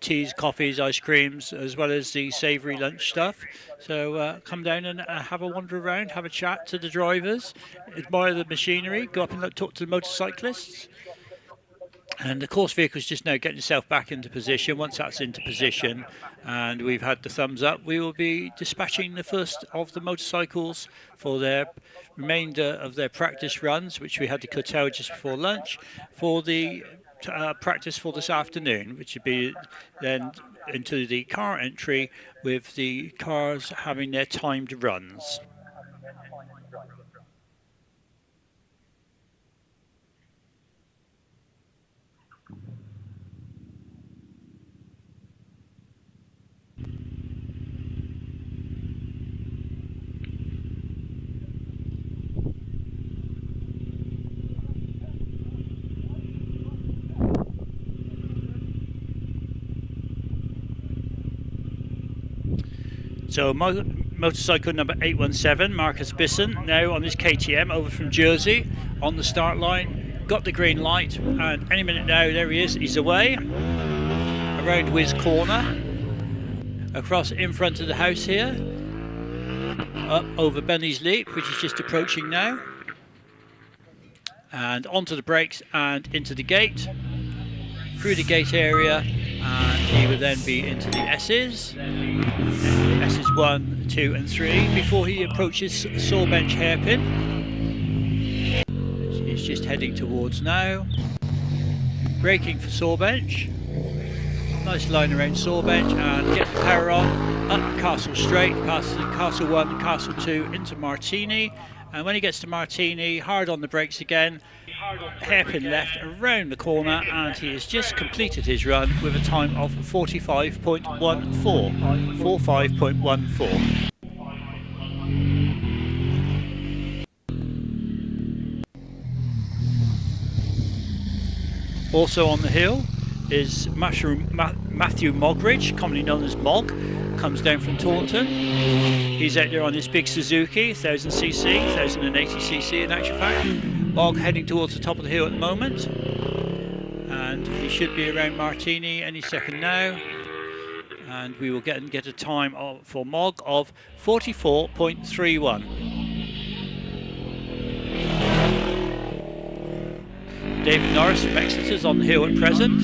teas, coffees, ice creams, as well as the savoury lunch stuff. So come down and have a wander around, have a chat to the drivers, admire the machinery, go up and talk to the motorcyclists. And the course vehicle's just now getting itself back into position. Once that's into position and we've had the thumbs up, we will be dispatching the first of the motorcycles for their remainder of their practice runs, which we had to curtail just before lunch, for the practice for this afternoon, which would be then into the car entry with the cars having their timed runs. So motorcycle number 817, Marcus Bisson, now on his KTM over from Jersey on the start line, got the green light, and any minute now, there he is, he's away around Wiz Corner, across in front of the house here, up over Benny's Leap, which is just approaching now, and onto the brakes and into the gate, through the gate area, and he will then be into the S's. S's 1, 2 and 3 before he approaches Sawbench Hairpin. He's just heading towards now. Braking for Sawbench. Nice line around Sawbench and get the power on. Up Castle Straight, past Castle 1, Castle 2 into Martini. And when he gets to Martini, hard on the brakes again. Hairpin left around the corner, and he has just completed his run with a time of 45.14. 45.14. Also on the hill is Matthew Mogridge, commonly known as Mog, comes down from Taunton. He's out there on his big Suzuki, 1000cc, 1080cc in actual fact. Mog heading towards the top of the hill at the moment, and he should be around Martini any second now, and we will get a time for Mog of 44.31. David Norris from Exeter's on the hill at present,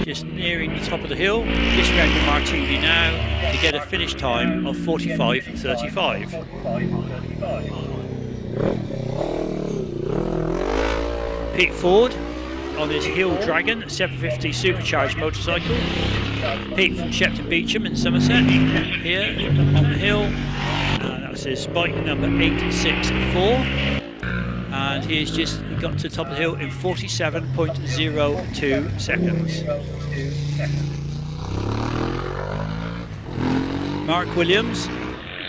just nearing the top of the hill, just round the Martini now to get a finish time of 45.35. Pete Ford on his Hill Dragon 750 supercharged motorcycle. Pete from Shepton Beecham in Somerset here on the hill, and that's his bike number 864, and he has just got to the top of the hill in 47.02 seconds. Mark Williams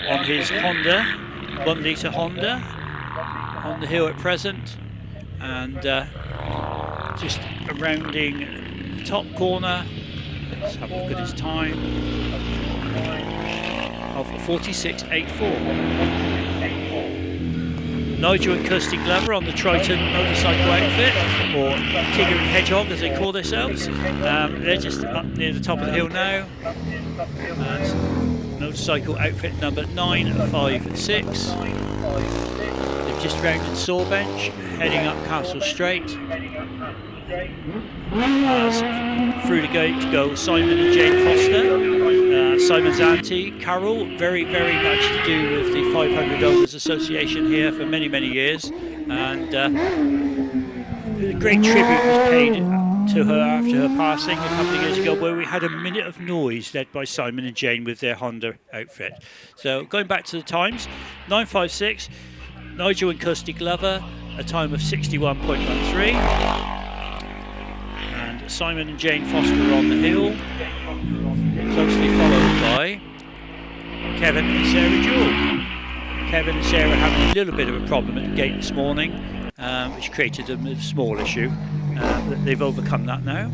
on his Honda, 1 litre Honda, on the hill at present, and just rounding the top corner. Let's have a look at his time of 46.84. Nigel and Kirsty Glover on the Triton motorcycle outfit, or Tigger and Hedgehog as they call themselves. They're just up near the top of the hill now. That's motorcycle outfit number 956. Just rounded Sawbench, heading up Castle Straight. Through the gate go Simon and Jane Foster. Simon's auntie, Carol, very, very much to do with the 500 Owners Association here for many, many years. And a great tribute was paid to her after her passing a couple of years ago, where we had a minute of noise led by Simon and Jane with their Honda outfit. So going back to the times, 956. Nigel and Kirsty Glover, a time of 61.13, and Simon and Jane Foster on the hill, closely followed by Kevin and Sarah Jewell. Kevin and Sarah having a little bit of a problem at the gate this morning, which created a small issue. They've overcome that now.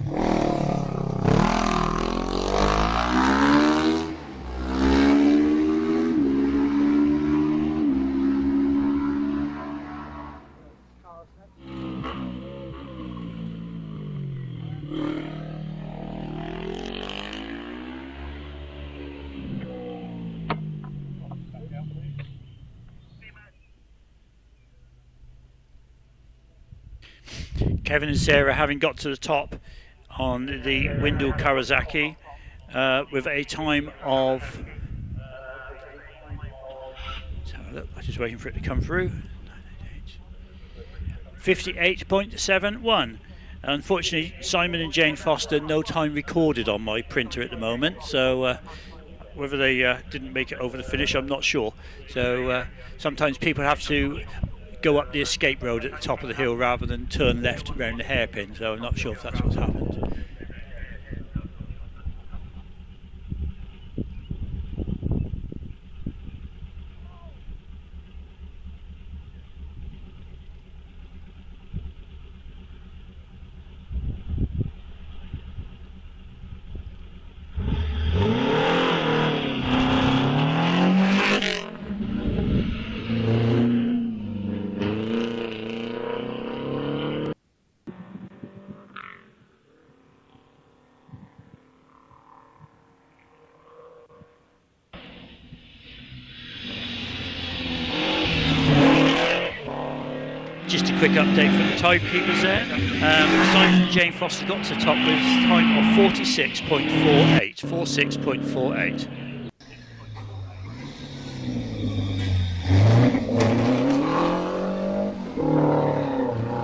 Kevin and Sarah having got to the top on the Windle Kawasaki with a time of, let's have a look, I'm just waiting for it to come through, 58.71. Unfortunately, Simon and Jane Foster, no time recorded on my printer at the moment, so whether they didn't make it over the finish, I'm not sure. So sometimes people have to go up the escape road at the top of the hill rather than turn left around the hairpin, so I'm not sure if that's what's happened. Just a quick update from the timekeepers there. Simon and Jane Foster got to the top with a time of 46.48. 46.48.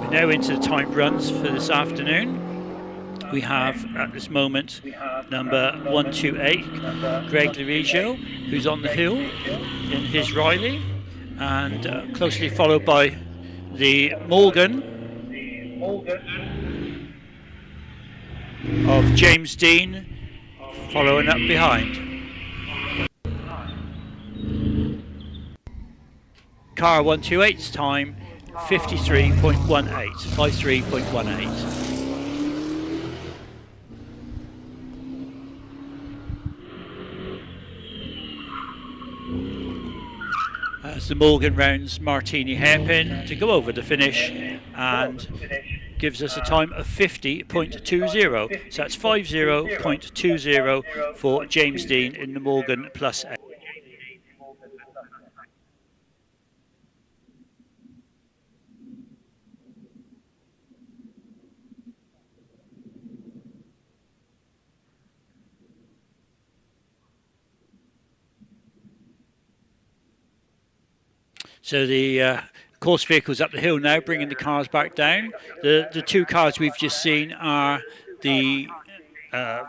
We're now into the timed runs for this afternoon. We have at this moment number 128, Greg Larigio, who's on the hill in his Riley, and closely followed by the Morgan of James Dean following up behind. Car 128's time 53.18, 53.18. As the Morgan rounds Martini hairpin to go over the finish and gives us a time of 50.20. So that's 50.20 for James Dean in the Morgan Plus 8. So the course vehicles up the hill now, bringing the cars back down. The two cars we've just seen are the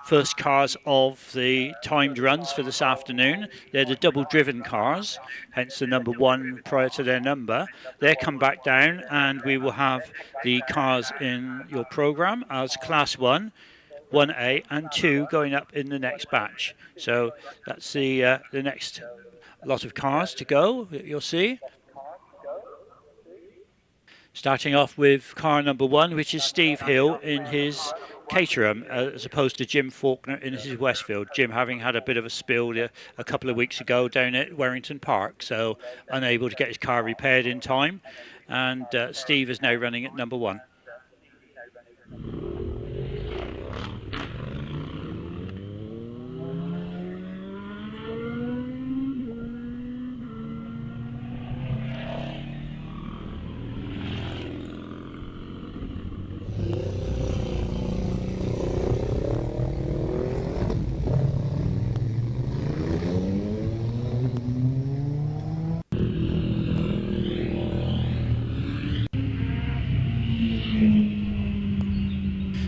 first cars of the timed runs for this afternoon. They're the double-driven cars, hence the number 1 prior to their number. They come back down, and we will have the cars in your programme as Class 1, 1A, and 2 going up in the next batch. So that's the next lot of cars to go, you'll see. Starting off with car number 1, which is Steve Hill in his Caterham, as opposed to Jim Faulkner in his Westfield. Jim having had a bit of a spill a couple of weeks ago down at Warrington Park, so unable to get his car repaired in time. And Steve is now running at number 1.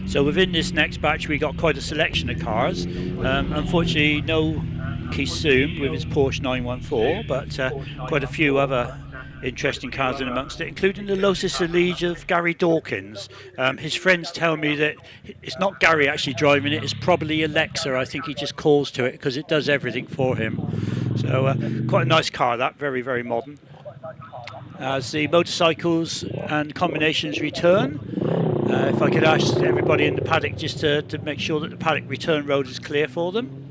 So within this next batch, we got quite a selection of cars. Unfortunately, no Keith Soom with his Porsche 914, but quite a few other interesting cars in amongst it, including the Lotus Elise of Gary Dawkins. His friends tell me that it's not Gary actually driving it, it's probably Alexa. I think he just calls to it because it does everything for him. So quite a nice car, that, very, very modern. As the motorcycles and combinations return, if I could ask everybody in the paddock just to make sure that the paddock return road is clear for them.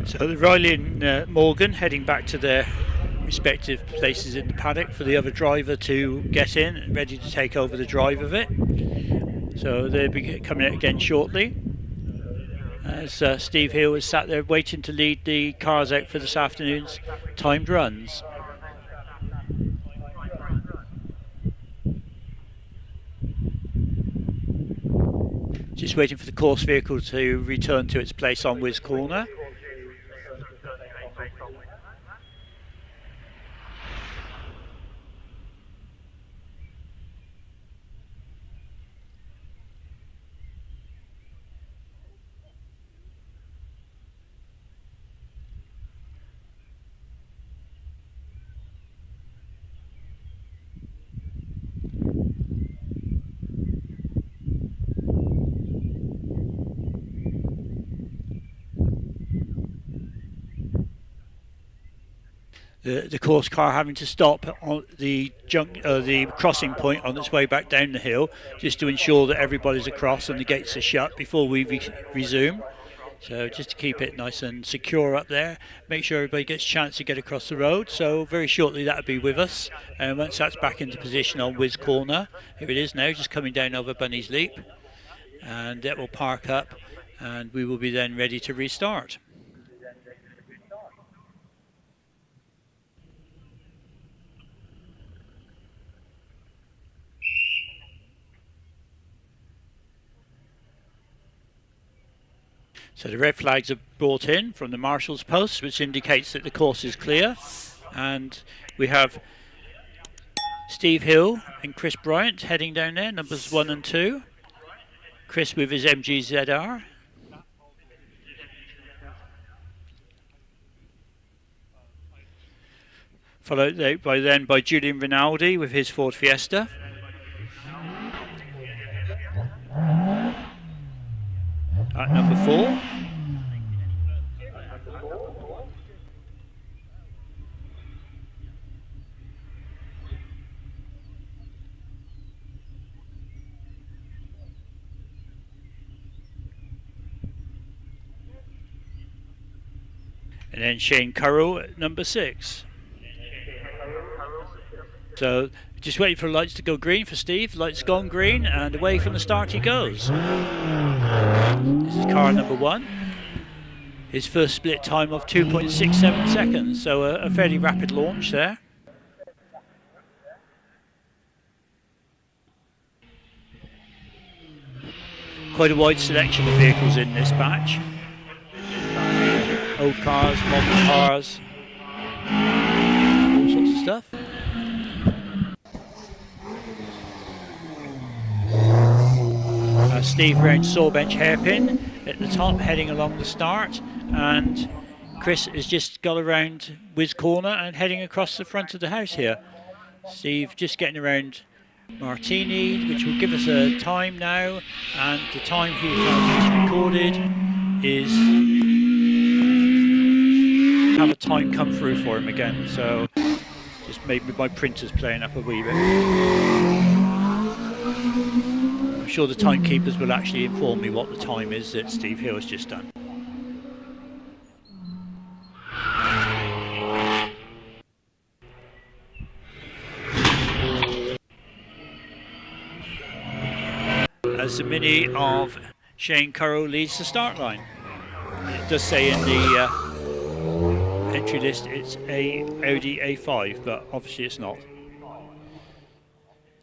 So Riley and Morgan heading back to their respective places in the paddock for the other driver to get in and ready to take over the drive of it. So they'll be coming out again shortly, as Steve Hill is sat there waiting to lead the cars out for this afternoon's timed runs. Just waiting for the course vehicle to return to its place on Wiz Corner. The course car having to stop on the the crossing point on its way back down the hill, just to ensure that everybody's across and the gates are shut before we resume. So just to keep it nice and secure up there, make sure everybody gets a chance to get across the road. So very shortly that'll be with us, and once that's back into position on Wiz Corner, here it is now, just coming down over Bunny's Leap, and it will park up, and we will be then ready to restart. So the red flags are brought in from the marshal's post, which indicates that the course is clear, and we have Steve Hill and Chris Bryant heading down there, numbers 1 and 2. Chris with his MG ZR. Followed by Julian Rinaldi with his Ford Fiesta. At number 4. And then Shane Currow at number 6. So just waiting for the lights to go green for Steve. Lights gone green, and away from the start he goes. This is car number 1. His first split time of 2.67 seconds, so a fairly rapid launch there. Quite a wide selection of vehicles in this batch. Old cars, modern cars, all sorts of stuff. Steve round Sawbench hairpin at the top, heading along the start, and Chris has just got around Wiz Corner and heading across the front of the house here. Steve just getting around Martini, which will give us a time now, and the time he has recorded is, have a time come through for him again, so just maybe my printer's playing up a wee bit. I'm sure the timekeepers will actually inform me what the time is that Steve Hill has just done. As the Mini of Shane Currow leads the start line. It does say in the entry list it's a Audi A5, but obviously it's not.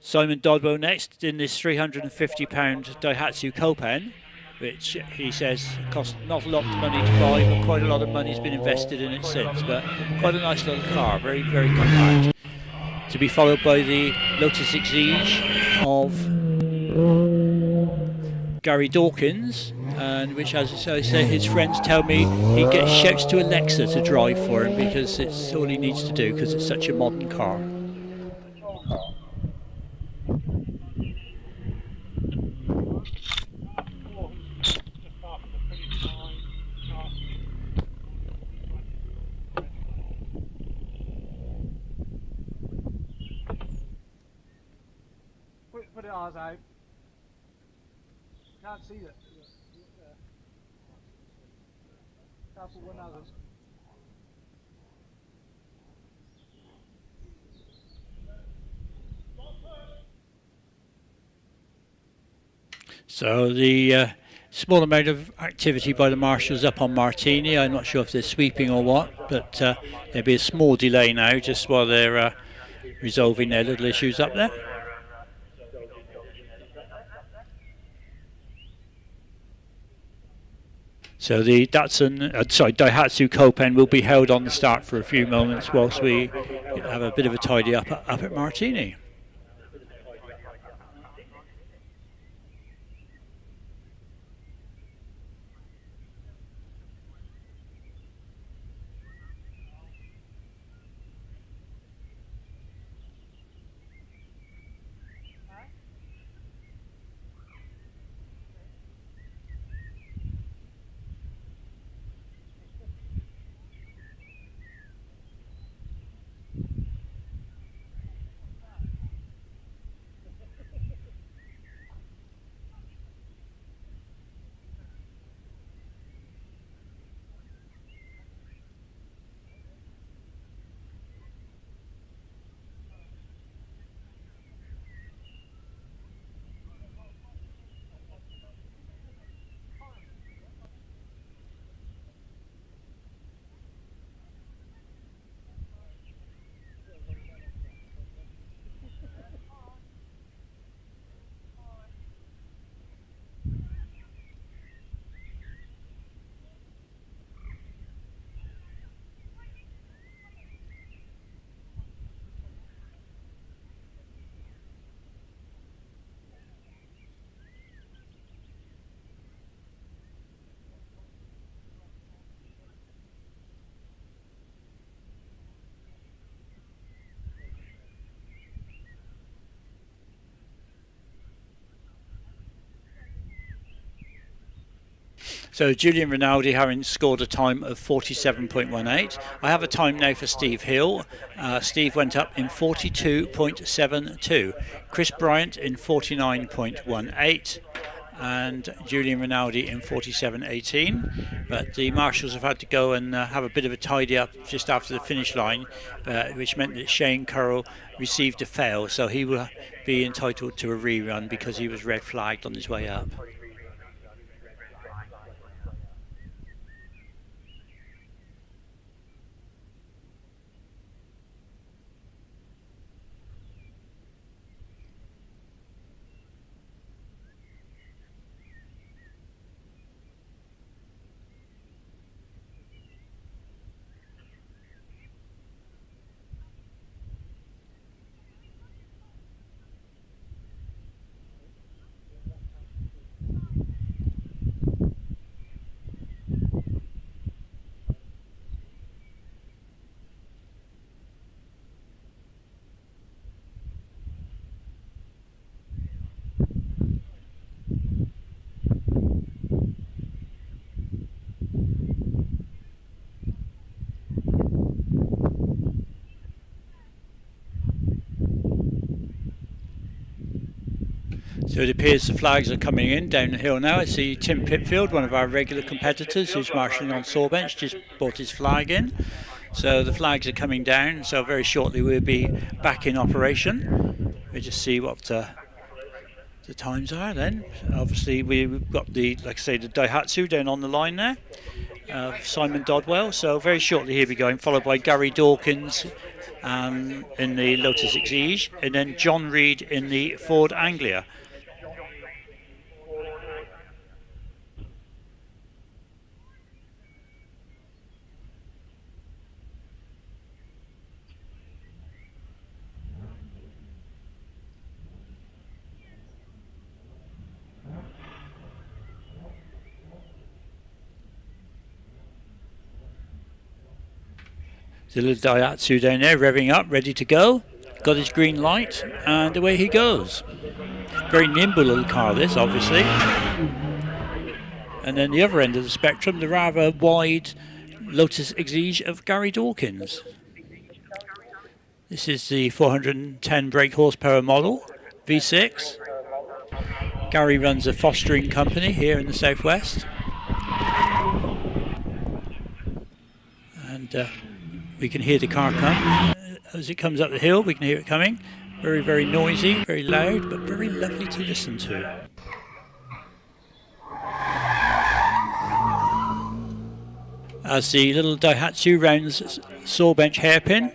Simon Dodwell next in this £350 Daihatsu Copan, which he says cost not a lot of money to buy, but quite a lot of money has been invested in it since. But quite a nice little car, very, very compact. To be followed by the Lotus Exige of Gary Dawkins, and which, as I say, his friends tell me he gets shouts to Alexa to drive for him because it's all he needs to do because it's such a modern car. Put it ours out. Can't see it. Careful one others. So the small amount of activity by the marshals up on Martini. I'm not sure if they're sweeping or what, but there'll be a small delay now just while they're resolving their little issues up there. So the Daihatsu Copen will be held on the start for a few moments whilst we have a bit of a tidy up at Martini. So Julian Rinaldi having scored a time of 47.18. I have a time now for Steve Hill. Steve went up in 42.72. Chris Bryant in 49.18. And Julian Rinaldi in 47.18. But the marshals have had to go and have a bit of a tidy up just after the finish line, which meant that Shane Currell received a fail, so he will be entitled to a rerun because he was red flagged on his way up. So it appears the flags are coming in down the hill now. I see Tim Pitfield, one of our regular competitors who's marshalling on Sawbench, just brought his flag in. So the flags are coming down, so very shortly we'll be back in operation. We'll just see what the times are then. Obviously we've got the, like I say, the Daihatsu down on the line there. Simon Dodwell, so very shortly he'll be going, followed by Gary Dawkins in the Lotus Exige, and then John Reed in the Ford Anglia. The little Daihatsu down there, revving up, ready to go. Got his green light, and away he goes. Very nimble little car, this, obviously. And then the other end of the spectrum, the rather wide Lotus Exige of Gary Dawkins. This is the 410 brake horsepower model, V6. Gary runs a fostering company here in the southwest. And we can hear the car come. As it comes up the hill, we can hear it coming. Very, very noisy, very loud, but very lovely to listen to. As the little Daihatsu rounds Sawbench hairpin,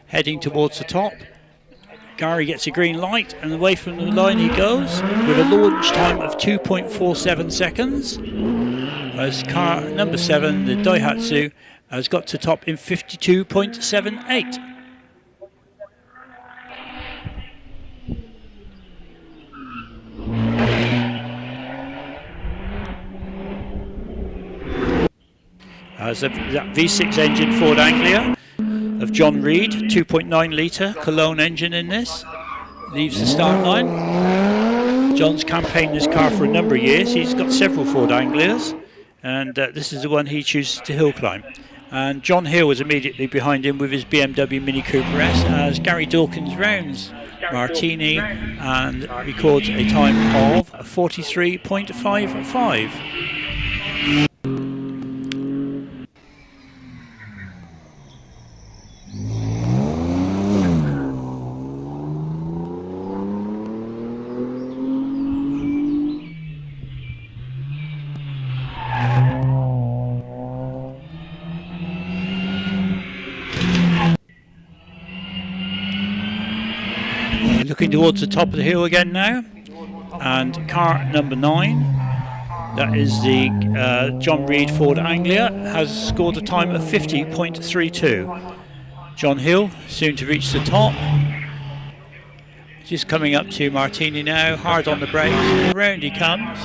heading towards the top, Gary gets a green light and away from the line he goes with a launch time of 2.47 seconds. As car number 7, the Daihatsu, has got to top in 52.78. As that V6 engine Ford Anglia of John Reed, 2.9 litre Cologne engine in this, leaves the start line. John's campaigned this car for a number of years. He's got several Ford Anglias, and this is the one he chooses to hill climb. And John Hill was immediately behind him with his BMW Mini Cooper S as Gary Dawkins rounds Martini and records a time of 43.55. Looking towards the top of the hill again now, and car number 9, that is the John Reed Ford Anglia, has scored a time of 50.32. John Hill soon to reach the top, just coming up to Martini now, hard on the brakes, round he comes,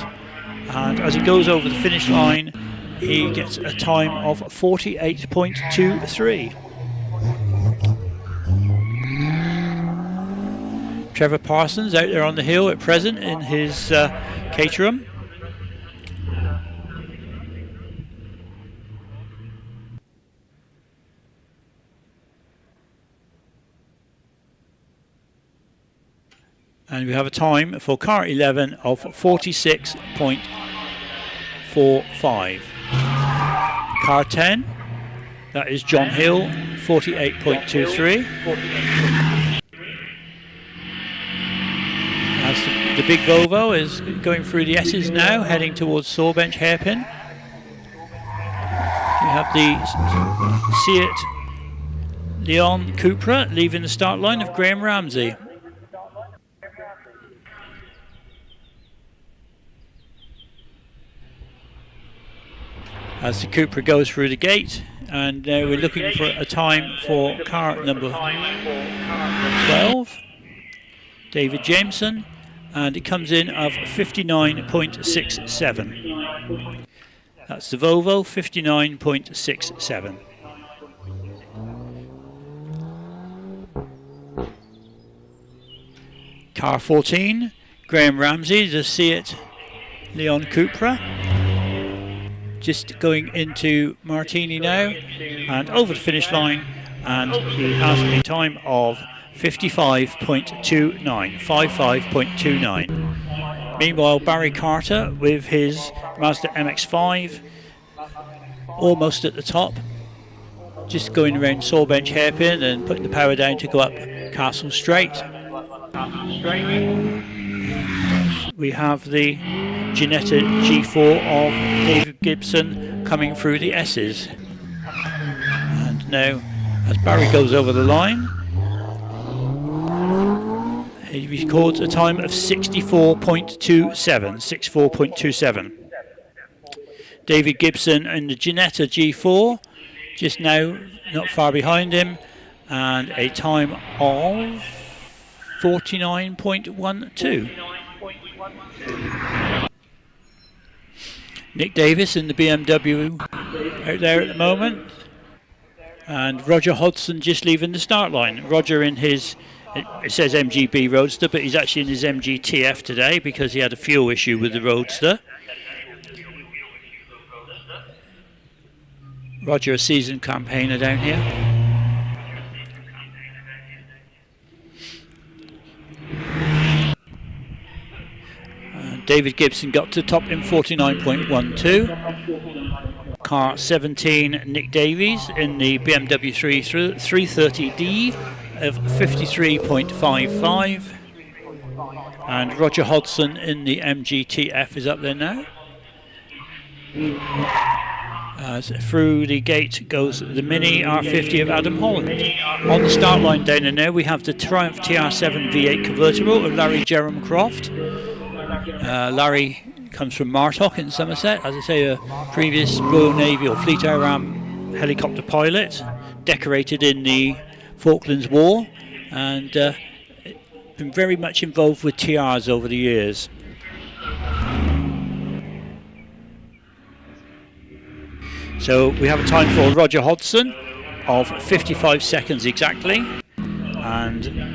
and as he goes over the finish line he gets a time of 48.23. Trevor Parsons out there on the hill at present in his Caterham. And we have a time for car 11 of 46.45. Car 10, that is John Hill, 48.23. As the big Volvo is going through the S's now, heading towards Sawbench hairpin. We have the Seat Leon Cupra leaving the start line of Graham Ramsey. As the Cupra goes through the gate, and now we're looking for a time for car number 12, David Jameson, and it comes in of 59.67. That's the Volvo, 59.67. Car 14, Graham Ramsey, the Seat Leon Cupra, just going into Martini now and over the finish line, and he has a time of 55.29, 55.29. Meanwhile, Barry Carter with his Mazda MX-5 almost at the top, just going around Sawbench hairpin and putting the power down to go up Castle Straight. We have the Ginetta G4 of David Gibson coming through the S's. And now, as Barry goes over the line, he records a time of 64.27, 64.27. David Gibson and the Ginetta G4 just now not far behind him, and a time of 49.12. Nick Davis in the BMW out there at the moment, and Roger Hodgson just leaving the start line. Roger in his, it says MGB Roadster, but he's actually in his MGTF today because he had a fuel issue with the Roadster. Roger, a seasoned campaigner down here. David Gibson got to top in 49.12. car 17, Nick Davies, in the BMW 330D of 53.55. And Roger Hodgson in the MGTF is up there now. As through the gate goes the Mini R50 of Adam Holland. On the start line down in there we have the Triumph TR7 V8 convertible of Larry Jerram Croft. Larry comes from Martock in Somerset, as I say, a previous Royal Navy or Fleet Air Ram helicopter pilot, decorated in the Falklands War, and been very much involved with TRs over the years. So we have a time for Roger Hodgson of 55 seconds exactly, and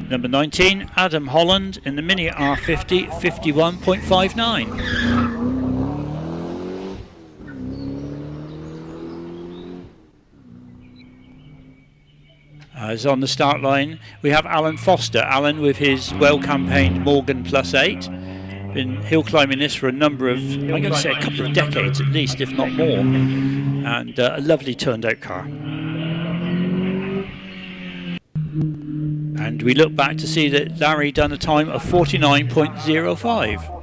number 19, Adam Holland in the Mini R50, 51.59. As on the start line, we have Alan Foster. Alan with his well-campaigned Morgan Plus 8. Been hill climbing this for a number of, I'm going to say a couple of decades at least, if not more. And a lovely turned out car. And we look back to see that Larry done a time of 49.05.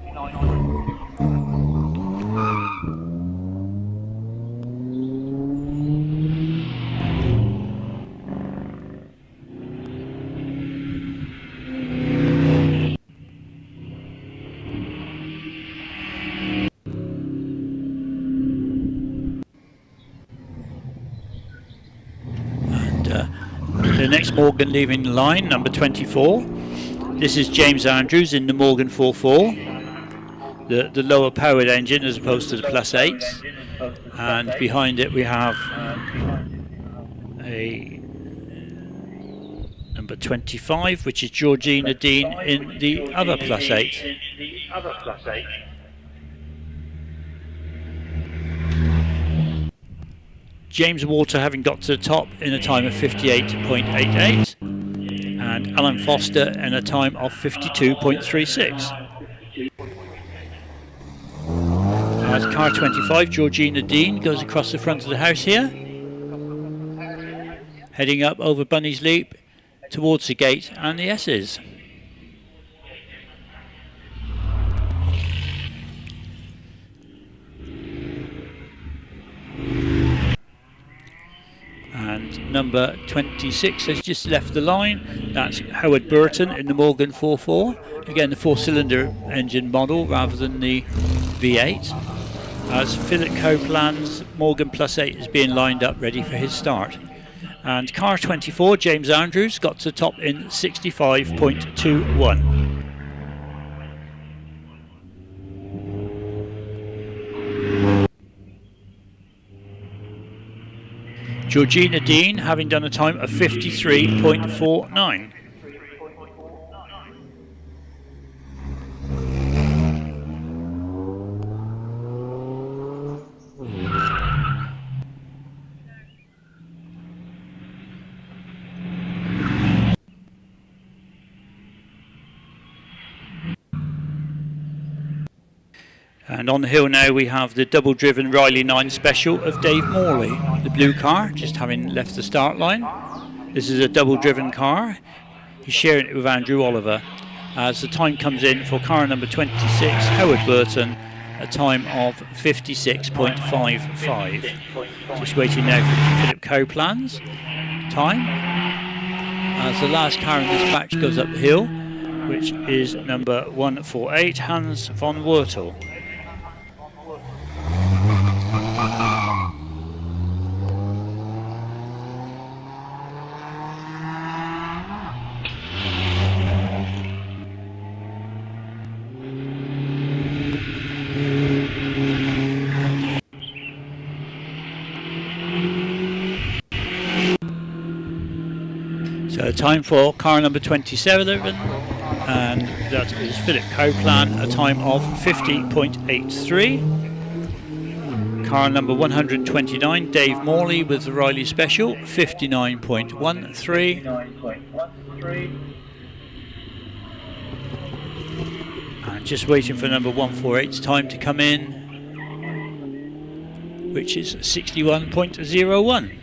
The next Morgan leaving the line, number 24. This is James Andrews in the Morgan 4.4, the lower powered engine as opposed to the Plus 8s. And behind it we have a number 25, which is Georgina Dean in the other Plus 8. James Walter having got to the top in a time of 58.88, and Alan Foster in a time of 52.36. As car 25, Georgina Dean, goes across the front of the house here, heading up over Bunny's Leap towards the gate and the S's. And number 26 has just left the line. That's Howard Burton in the Morgan 4.4. Again, the 4-cylinder engine model rather than the V8. As Philip Copeland's Morgan Plus 8 is being lined up ready for his start. And car 24, James Andrews, got to the top in 65.21. Georgina Dean having done a time of 53.49. And on the hill now we have the double-driven Riley 9 Special of Dave Morley, the blue car, just having left the start line. This is a double-driven car. He's sharing it with Andrew Oliver. As the time comes in for car number 26, Howard Burton, a time of 56.55. Just waiting now for Philip Copeland's time. As the last car in this batch goes up the hill, which is number 148, Hans von Wertel. So time for car number 27, and that is Philip Copeland, a time of 50.83. Car number 129, Dave Morley with the Riley Special, 59.13. And just waiting for number 148's time to come in. which is 61.01.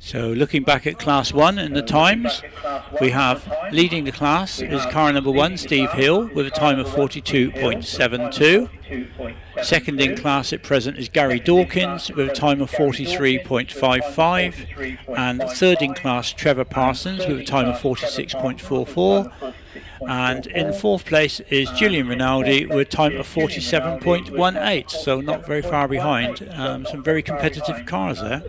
So looking back at Class 1 and the times, we have leading the class is car number 1, Steve Hill, with a time of 42.72. Second in class at present is Gary Dawkins with a time of 43.55. And third in class, Trevor Parsons with a time of 46.44. And in fourth place is Julian Rinaldi with a time of 47.18, so not very far behind. Some very competitive cars there.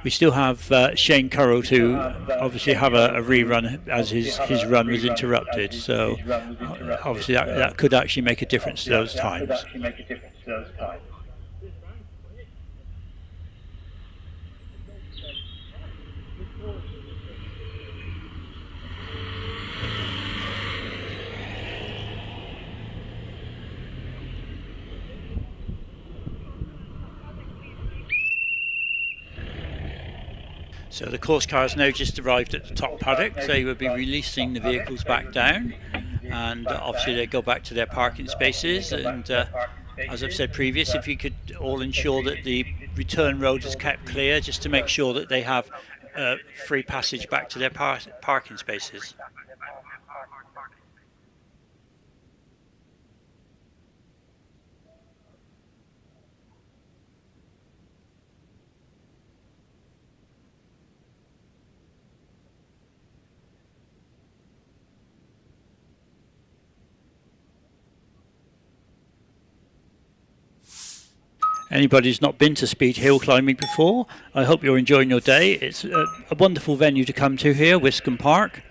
We still have Shane Currow to obviously have a rerun as his run was interrupted, so obviously that could actually make a difference to those times. So the course car has now just arrived at the top paddock. They will be releasing the vehicles back down, and obviously they go back to their parking spaces. And as I've said previous, if you could all ensure that the return road is kept clear, just to make sure that they have free passage back to their parking spaces. Anybody who's not been to speed hill climbing before, I hope you're enjoying your day. It's a wonderful venue to come to here, Wiscombe Park.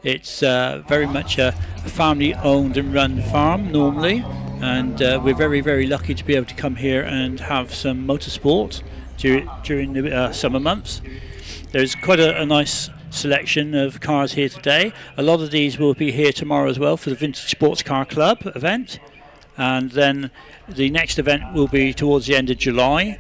It's very much a family owned and run farm normally, and we're very, very lucky to be able to come here and have some motorsport during the summer months. There's quite a nice selection of cars here today. A lot of these will be here tomorrow as well for the Vintage Sports Car Club event. And then the next event will be towards the end of July.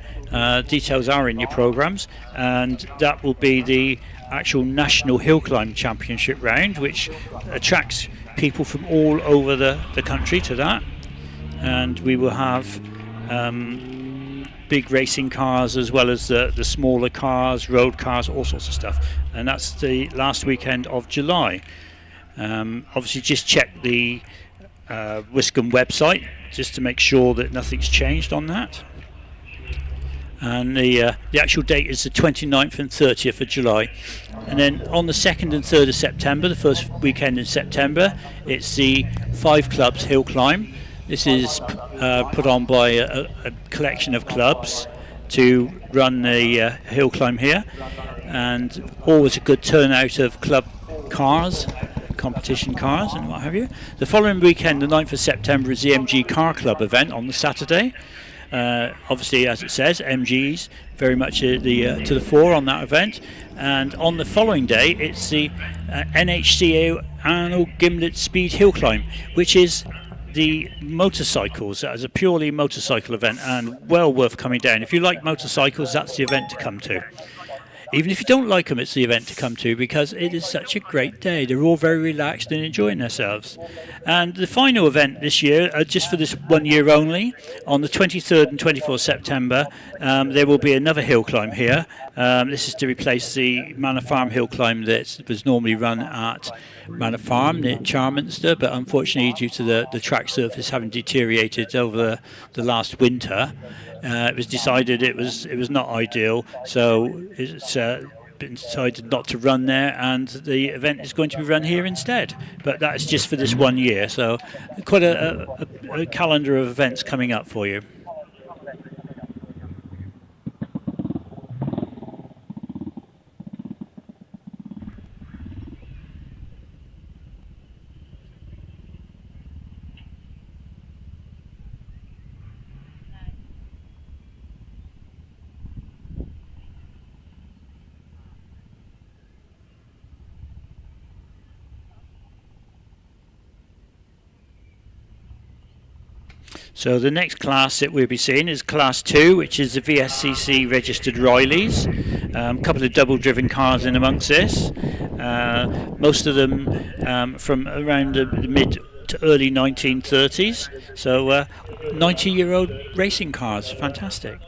Details are in your programs, and that will be the actual National Hillclimb Championship round, which attracts people from all over the country to that. And we will have big racing cars as well as the smaller cars, road cars, all sorts of stuff. And that's the last weekend of July. Obviously just check the Wiscombe website just to make sure that nothing's changed on that. And the actual date is the 29th and 30th of July. And then on the 2nd and 3rd of September, the first weekend in September, it's the 5 Clubs Hill Climb. This is put on by a collection of clubs to run the hill climb here, and always a good turnout of club cars, competition cars and what have you. The following weekend, the 9th of September, is the MG Car Club event on the Saturday. Obviously, as it says, MG's very much to the fore on that event. And on the following day, it's the NHCA Arnold Gimlet Speed Hill Climb, which is the motorcycles as a purely motorcycle event, and well worth coming down. If you like motorcycles, that's the event to come to. Even if you don't like them, it's the event to come to, because it is such a great day. They're all very relaxed and enjoying themselves. And the final event this year, just for this 1 year only, on the 23rd and 24th September, there will be another hill climb here. This is to replace the Manor Farm hill climb that was normally run at Manor Farm near Charminster, but unfortunately due to the track surface having deteriorated over the last winter, it was decided it was not ideal, so it's been decided not to run there, and the event is going to be run here instead. But that's just for this 1 year, so quite a calendar of events coming up for you. So the next class that we'll be seeing is Class 2, which is the VSCC registered Rileys. A couple of double-driven cars in amongst this. Most of them from around the mid to early 1930s. So 90-year-old racing cars, fantastic.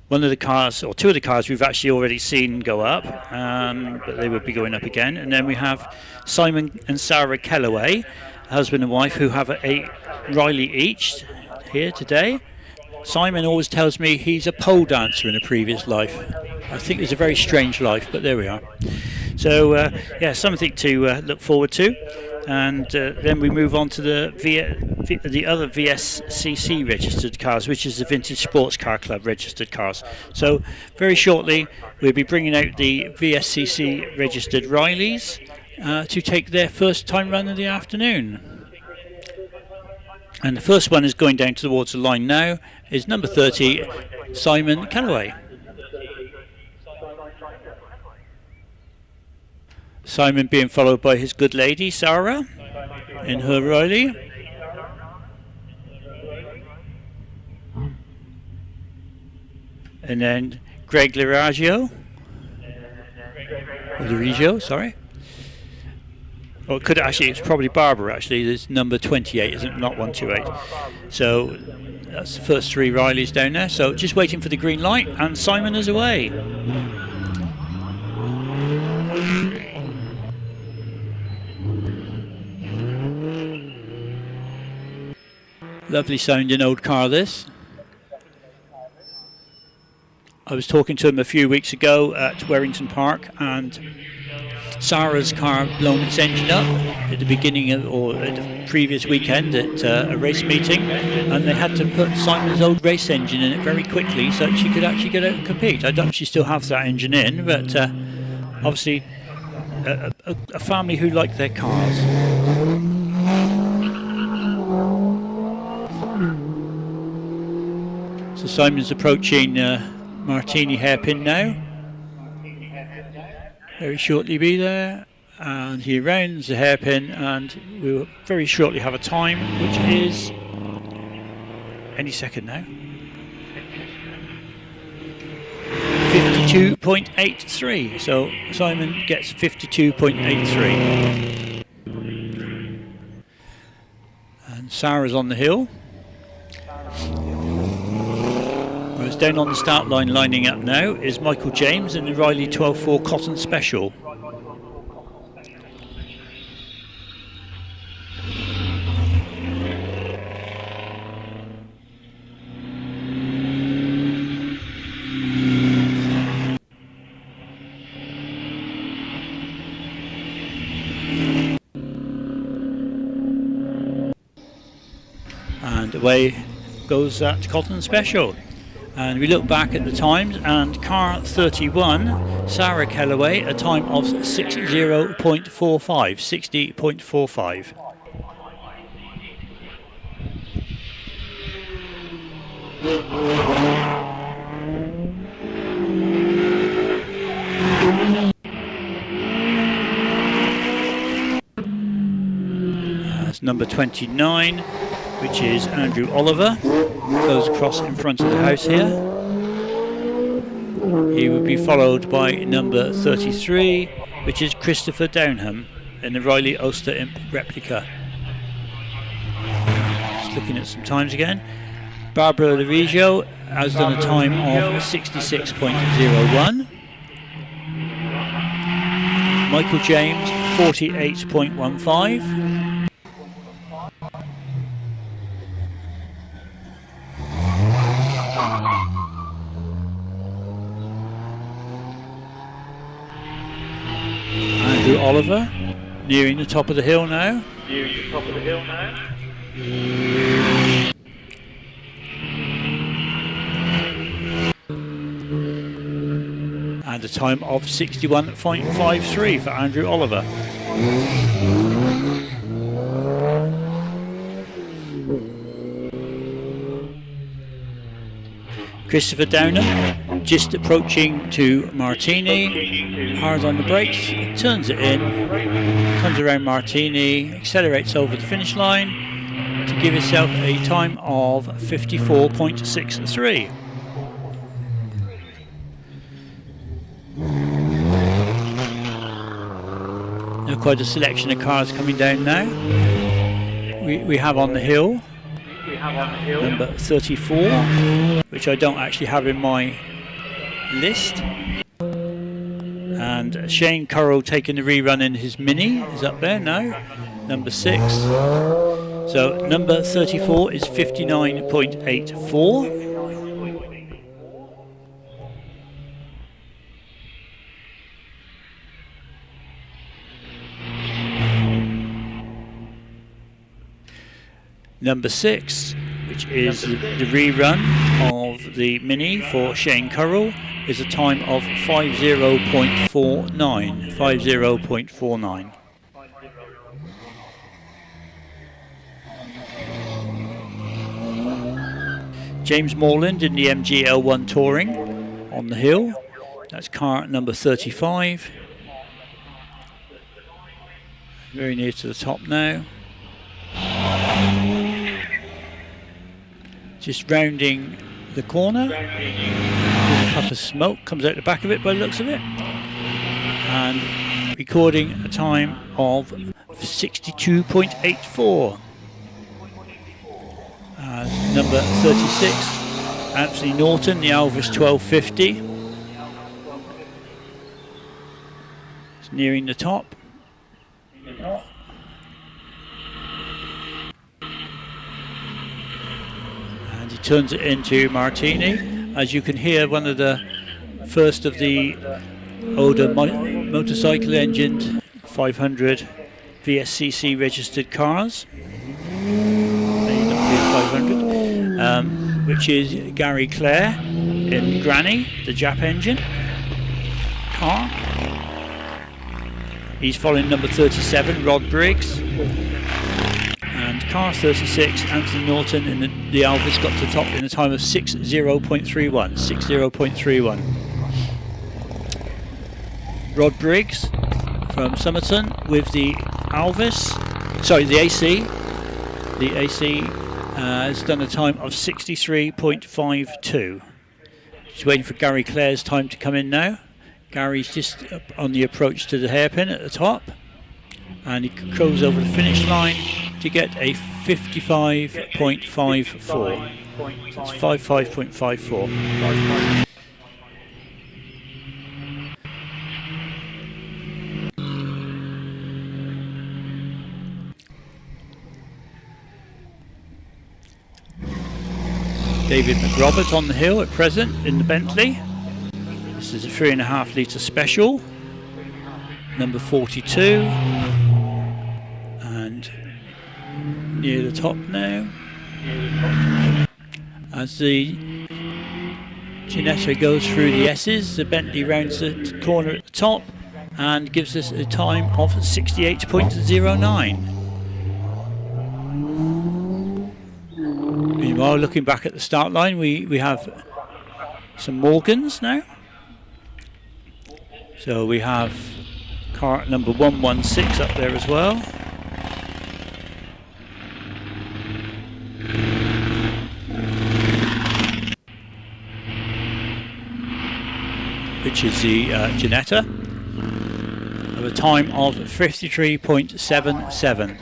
One of the cars, or two of the cars, we've actually already seen go up, but they will be going up again. And then we have Simon and Sarah Kellaway, husband and wife, who have a Riley each here today. Simon always tells me he's a pole dancer in a previous life. I think it's a very strange life, but there we are. So yeah, something to look forward to. And then we move on to the other VSCC registered cars, which is the Vintage Sports Car Club registered cars. So very shortly we'll be bringing out the VSCC registered Rileys to take their first time run of the afternoon. And the first one is going down towards the line now is number 30, Simon Kellaway. Simon being followed by his good lady Sarah in her Riley. And then Greg Liraggio, sorry. Or it could actually, it's probably Barbara actually. There's number 28, isn't it? Not 128. So that's the first three Rileys down there. So just waiting for the green light, and Simon is away. Lovely sounding old car this. I was talking to him a few weeks ago at Wiscombe Park, and Sarah's car blown its engine up at the beginning of, or at the previous weekend at a race meeting, and they had to put Simon's old race engine in it very quickly so that she could actually get out and compete. I don't know if she still has that engine in, but obviously a family who like their cars. So Simon's approaching Martini hairpin now. Very shortly be there, and he rounds the hairpin, and we will very shortly have a time, which is any second now. 52.83. So Simon gets 52.83. And Sarah's on the hill. Whereas down on the start line, lining up now, is Michael James in the Riley 12.4 Cotton Special. And away goes that Cotton Special. And we look back at the times, and car 31, Sarah Kellaway, a time of 60.45, 60.45. That's number 29, which is Andrew Oliver. Goes across in front of the house here. He would be followed by number 33, which is Christopher Downham in the Riley Ulster Imp replica. Just looking at some times again. Barbara Liraggio has done a time of 66.01. Michael James 48.15. Andrew Oliver, nearing the top of the hill now. And a time of 61.53 for Andrew Oliver. Christopher Downham just approaching to Martini, hard on the brakes, turns it in, comes around Martini, accelerates over the finish line to give himself a time of 54.63. Now quite a selection of cars coming down now. We have on the hill number 34, which I don't actually have in my list, and Shane Currow taking the rerun in his Mini is up there now, number 6. So number 34 is 59.84. Number 6, which is the rerun of the Mini for Shane Currow, is a time of 50.49. James Morland in the MGL1 Touring on the hill. That's car number 35. Very near to the top now. Just rounding the corner. A puff of smoke comes out the back of it by the looks of it. And recording a time of 62.84. Number 36, Anthony Norton, the Alvis 1250. It's nearing the top. And he turns it into Martini. As you can hear, one of the first of the older motorcycle engined 500 VSCC registered cars. Maybe not the 500, which is Gary Clare in Granny, the Jap engine car. He's following number 37, Rod Briggs. And car 36, Anthony Norton in the Alvis got to the top in a time of 60.31. Rod Briggs from Somerton with the Alvis, sorry, the AC. The AC has done a time of 63.52. Just waiting for Gary Clare's time to come in now. Gary's just up on the approach to the hairpin at the top, and he goes over the finish line to get a 55.54. That's 55.54. David McRobert on the hill at present in the Bentley. This is a 3.5 litre special, number 42, and near the top now. As the Ginetta goes through the S's, the Bentley rounds the corner at the top and gives us a time of 68.09. Meanwhile, looking back at the start line, we have some Morgans now. So we have car number 116 up there as well. Which is the Ginetta, of a time of 53.77.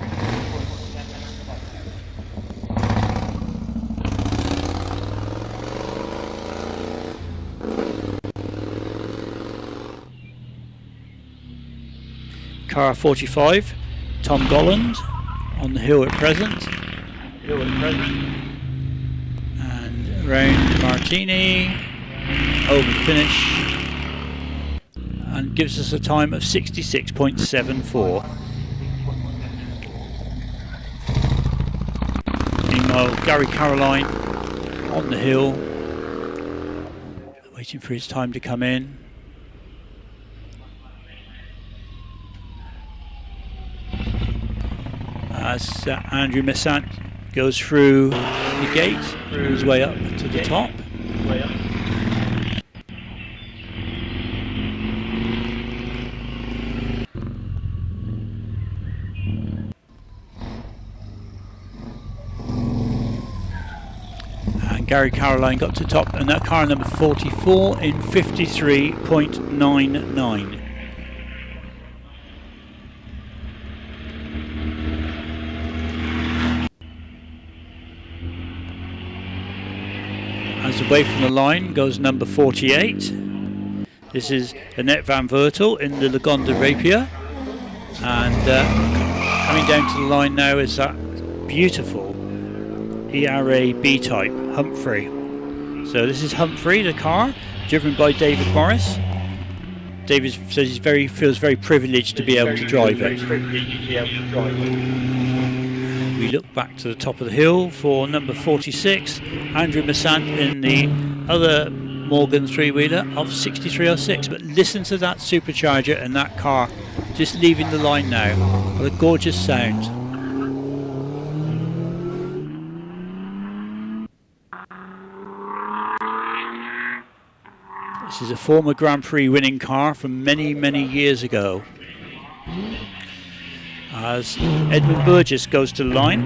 Car 45, Tom Golland on the hill at present. And round Martini, over the finish, and gives us a time of 66.74. Meanwhile, Gary Caroline on the hill, waiting for his time to come in. As Andrew Messant goes through the gate, on his way up to the top. Gary Caroline got to top, and that car number 44 in 53.99. As away from the line goes number 48. This is Annette Van Vertel in the Lagonda Rapier, and coming down to the line now is that beautiful ERA B-type Humphrey. So this is Humphrey, the car, driven by David Morris. David says he feels very privileged to be able to drive it. We look back to the top of the hill for number 46, Andrew Massant in the other Morgan three-wheeler of 6306. But listen to that supercharger and that car just leaving the line now. What a gorgeous sound. This is a former Grand Prix winning car from many, many years ago. As Edmund Burgess goes to the line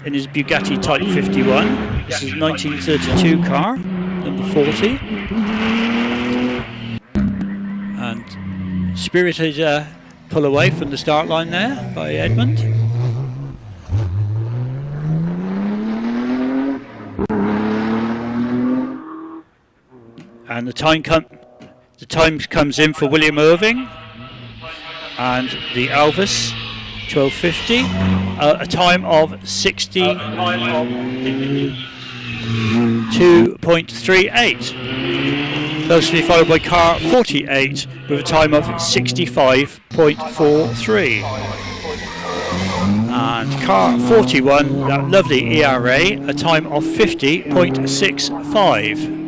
in his Bugatti Type 51. This is a 1932 car, number 40. And spirited pull away from the start line there by Edmund. And the time comes in for William Irving and the Elvis 1250, a time of 62.38. Closely followed by car 48 with a time of 65.43. And car 41, that lovely ERA, a time of 50.65.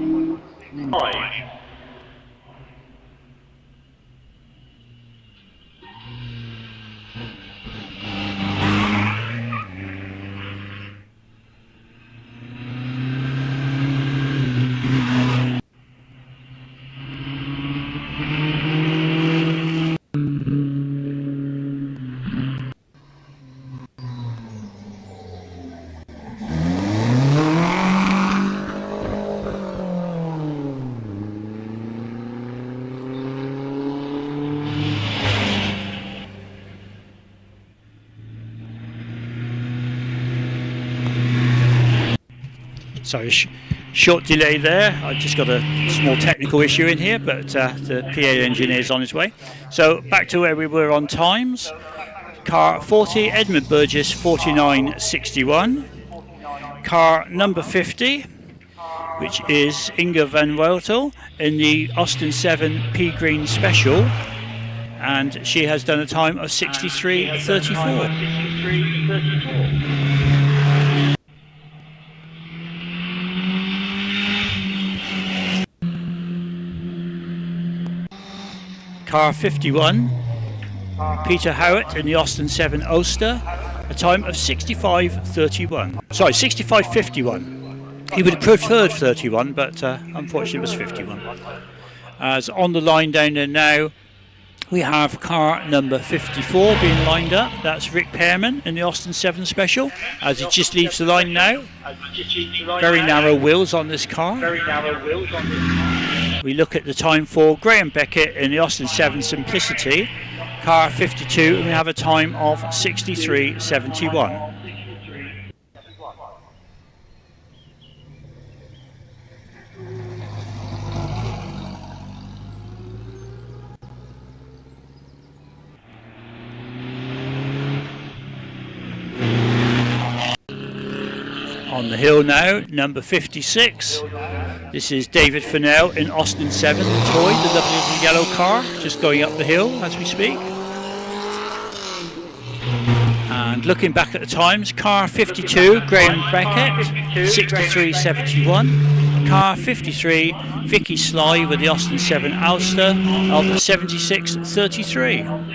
Sorry, short delay there. I just got a small technical issue in here, but the PA engineer is on his way. So back to where we were on times. Car 40, Edmund Burgess, 49.61. Car number 50, which is Inga Van Weltel in the Austin 7 Pea Green Special, and she has done a time of 63.34. Car 51, Peter Howitt in the Austin 7 Ulster, a time of 65.31. Sorry, 65.51. He would have preferred 31, but unfortunately it was 51. As on the line down there now, we have car number 54 being lined up. That's Rick Pearman in the Austin 7 Special, as he just leaves the line now. Very narrow wheels on this car. We look at the time for Graham Beckett in the Austin 7 Simplicity, car 52, and we have a time of 63.71. On the hill now, number 56. This is David Fennell in Austin 7, the toy, the lovely little yellow car, just going up the hill as we speak. And looking back at the times, car 52, Graham Beckett, 63.71. Car 53, Vicky Sly with the Austin 7 Ulster of 76.33.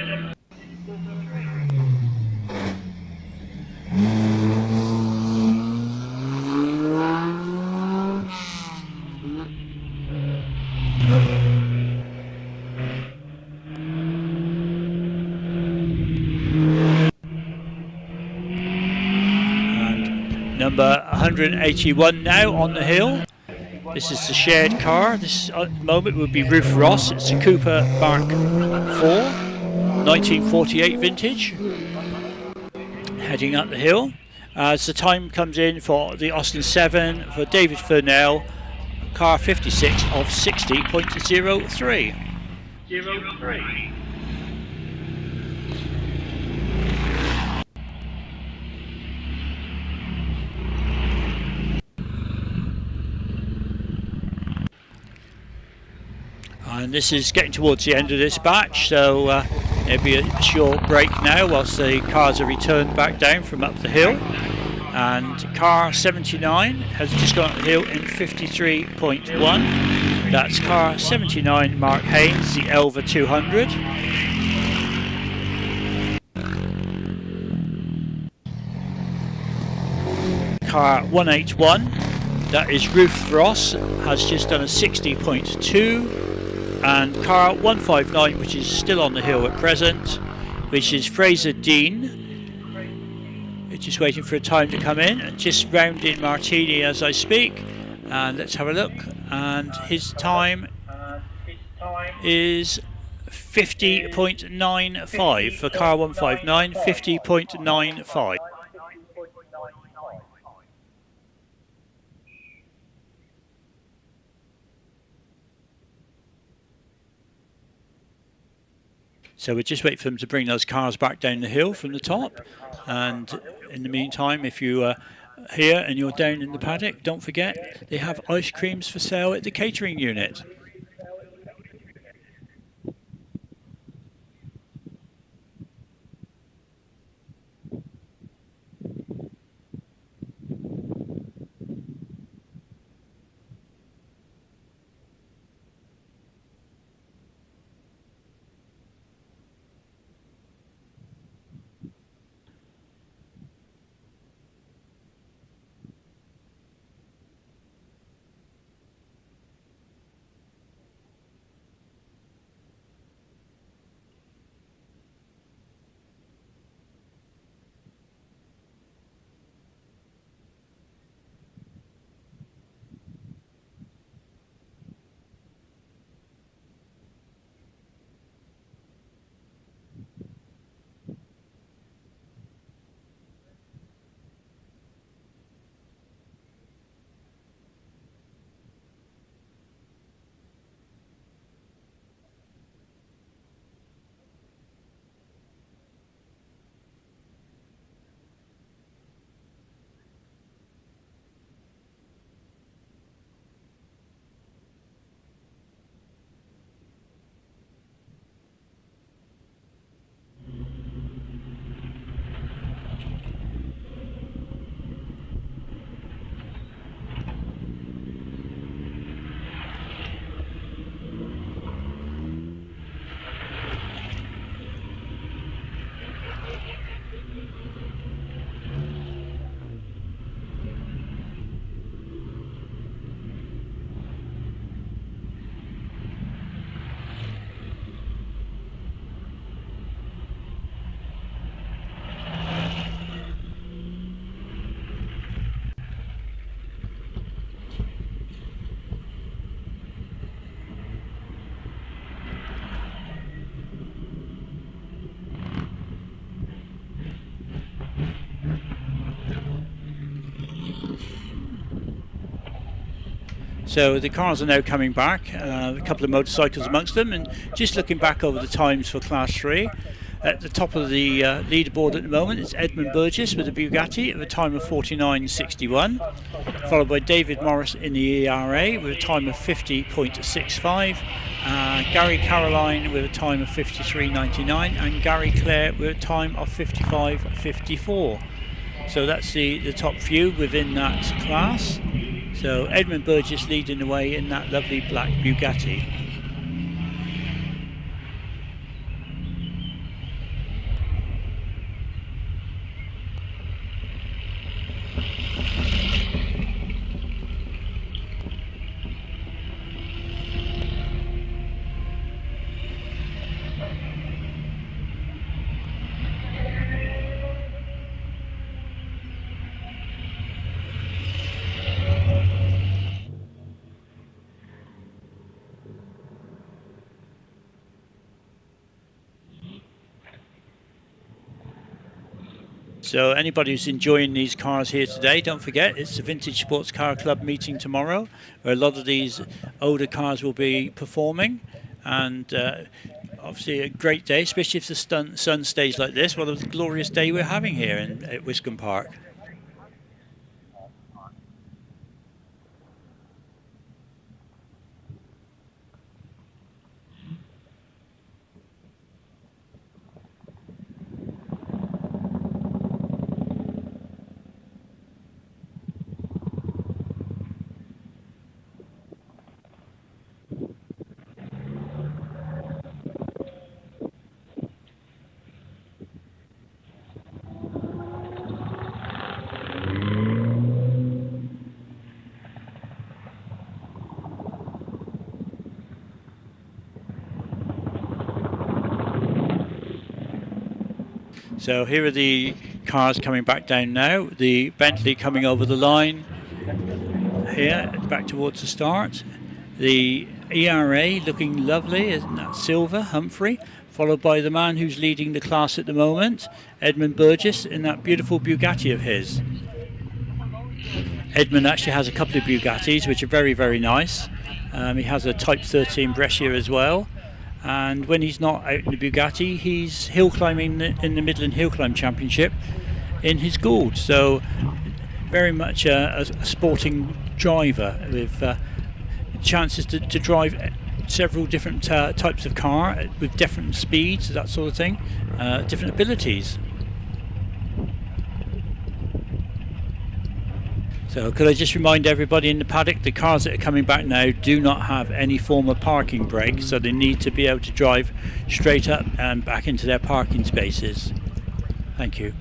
Number 181 now on the hill. This is the shared car. This at the moment would be Ruth Ross. It's a Cooper Mark 4, 1948 vintage. Heading up the hill. As the time comes in for the Austin 7 for David Furnell, car 56 of 60.03. And this is getting towards the end of this batch, so there'll be a short break now whilst the cars are returned back down from up the hill. And car 79 has just gone up the hill in 53.1. That's car 79 Mark Haynes, the Elva 200. Car 181, that is Ruth Ross, has just done a 60.2. And car 159, which is still on the hill at present, which is Fraser Dean. It's just waiting for a time to come in, and just rounding Martini as I speak. And let's have a look. And his time is 50.95 for car 159, 50.95. So we'll just wait for them to bring those cars back down the hill from the top. And in the meantime, if you are here and you're down in the paddock, don't forget they have ice creams for sale at the catering unit. So the cars are now coming back, a couple of motorcycles amongst them, and just looking back over the times for Class 3. At the top of the leaderboard at the moment is Edmund Burgess with a Bugatti at a time of 49.61, followed by David Morris in the ERA with a time of 50.65, Gary Caroline with a time of 53.99, and Gary Clare with a time of 55.54. So that's the top few within that class. So Edmund Burgess leading the way in that lovely black Bugatti. So anybody who's enjoying these cars here today, don't forget it's the Vintage Sports Car Club meeting tomorrow, where a lot of these older cars will be performing, and obviously a great day, especially if the sun stays like this. What a glorious day we're having here at Wiscombe Park. So here are the cars coming back down now. The Bentley coming over the line here, back towards the start. The ERA looking lovely, isn't that silver, Humphrey, followed by the man who's leading the class at the moment, Edmund Burgess, in that beautiful Bugatti of his. Edmund actually has a couple of Bugattis, which are very, very nice. He has a Type 13 Brescia as well. And when he's not out in the Bugatti, he's hill climbing in the Midland Hillclimb Championship in his Gould. So very much a sporting driver with chances to drive several different types of car with different speeds, that sort of thing, different abilities. So could I just remind everybody in the paddock, the cars that are coming back now do not have any form of parking brake, so they need to be able to drive straight up and back into their parking spaces. Thank you.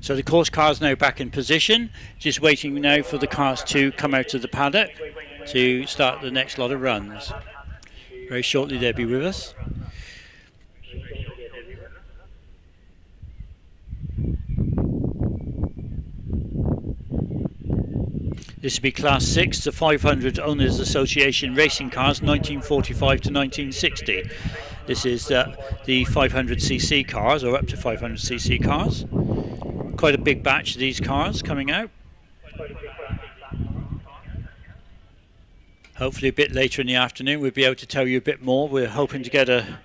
So the course car's now back in position, just waiting now for the cars to come out of the paddock to start the next lot of runs. Very shortly they'll be with us. This will be Class 6, the 500 Owners Association Racing Cars, 1945 to 1960. This is the 500cc cars, or up to 500cc cars. Quite a big batch of these cars coming out. Hopefully a bit later in the afternoon we'll be able to tell you a bit more. We're hoping to get a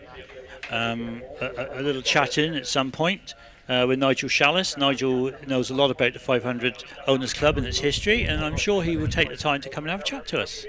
little chat in at some point with Nigel Shallis. Nigel knows a lot about the 500 Owners Club and its history, and I'm sure he will take the time to come and have a chat to us.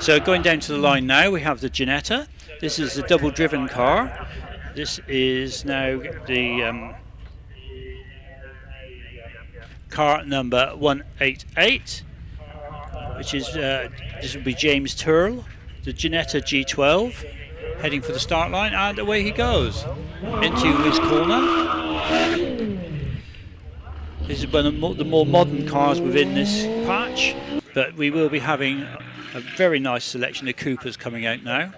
So going down to the line now, we have the Ginetta. This is a double driven car. This is now the car number 188, which is this will be James Turl, the Ginetta G12, heading for the start line, and away he goes into his corner. This is one of the more modern cars within this patch, but we will be having a very nice selection of Coopers coming out now.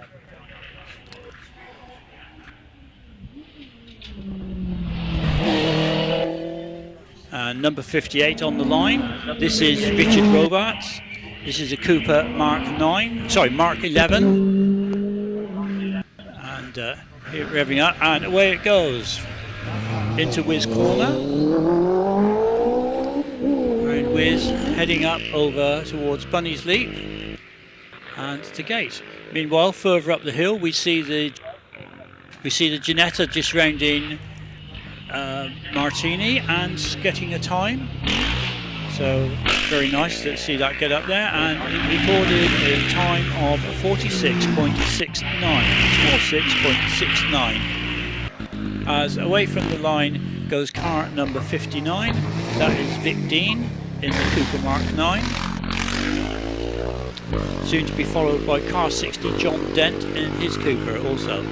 And number 58 on the line. This is Richard Robarts. This is a Cooper Mark 11. And here revving up, and away it goes into Wiz corner. And Wiz heading up over towards Bunny's Leap and the gate. Meanwhile, further up the hill, we see the Ginetta just rounding Martini and getting a time. So very nice to see that get up there, and it recorded a time of 46.69. 46.69. As away from the line goes car number 59. That is Vic Dean in the Cooper Mark 9. Soon to be followed by car 60 John Dent in his Cooper also.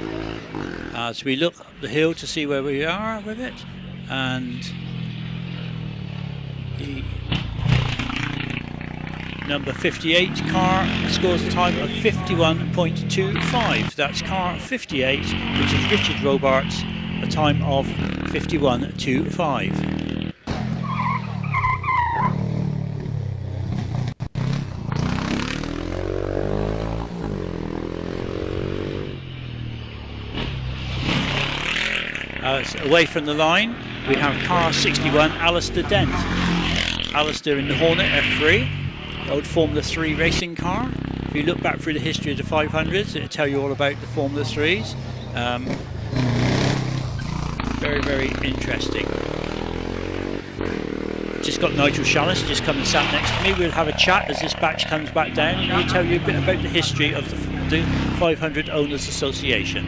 As we look up the hill to see where we are with it, and the number 58 car scores a time of 51.25. That's car 58, which is Richard Robarts, a time of 51.25. Away from the line, we have car 61, Alistair Dent. Alistair in the Hornet F3, the old Formula 3 racing car. If you look back through the history of the 500s, it'll tell you all about the Formula 3s. Very, very interesting. I've just got Nigel Shallis just come and sat next to me. We'll have a chat as this batch comes back down, and he'll tell you a bit about the history of the 500 Owners Association.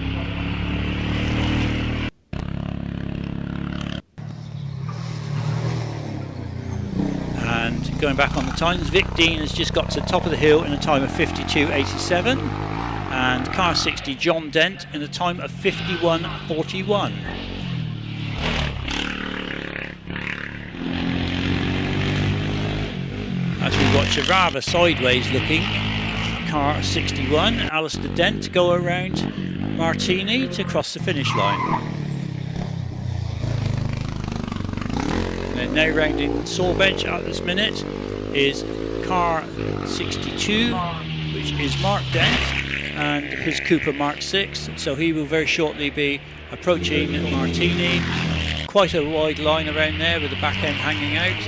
Going back on the times, Vic Dean has just got to the top of the hill in a time of 52.87, and car 60 John Dent in a time of 51.41. As we watch a rather sideways looking car 61, Alistair Dent, go around Martini to cross the finish line. And now rounding Sawbench at this minute is car 62, which is Mark Dent and his Cooper Mark 6. So he will very shortly be approaching Martini. Quite a wide line around there with the back end hanging out,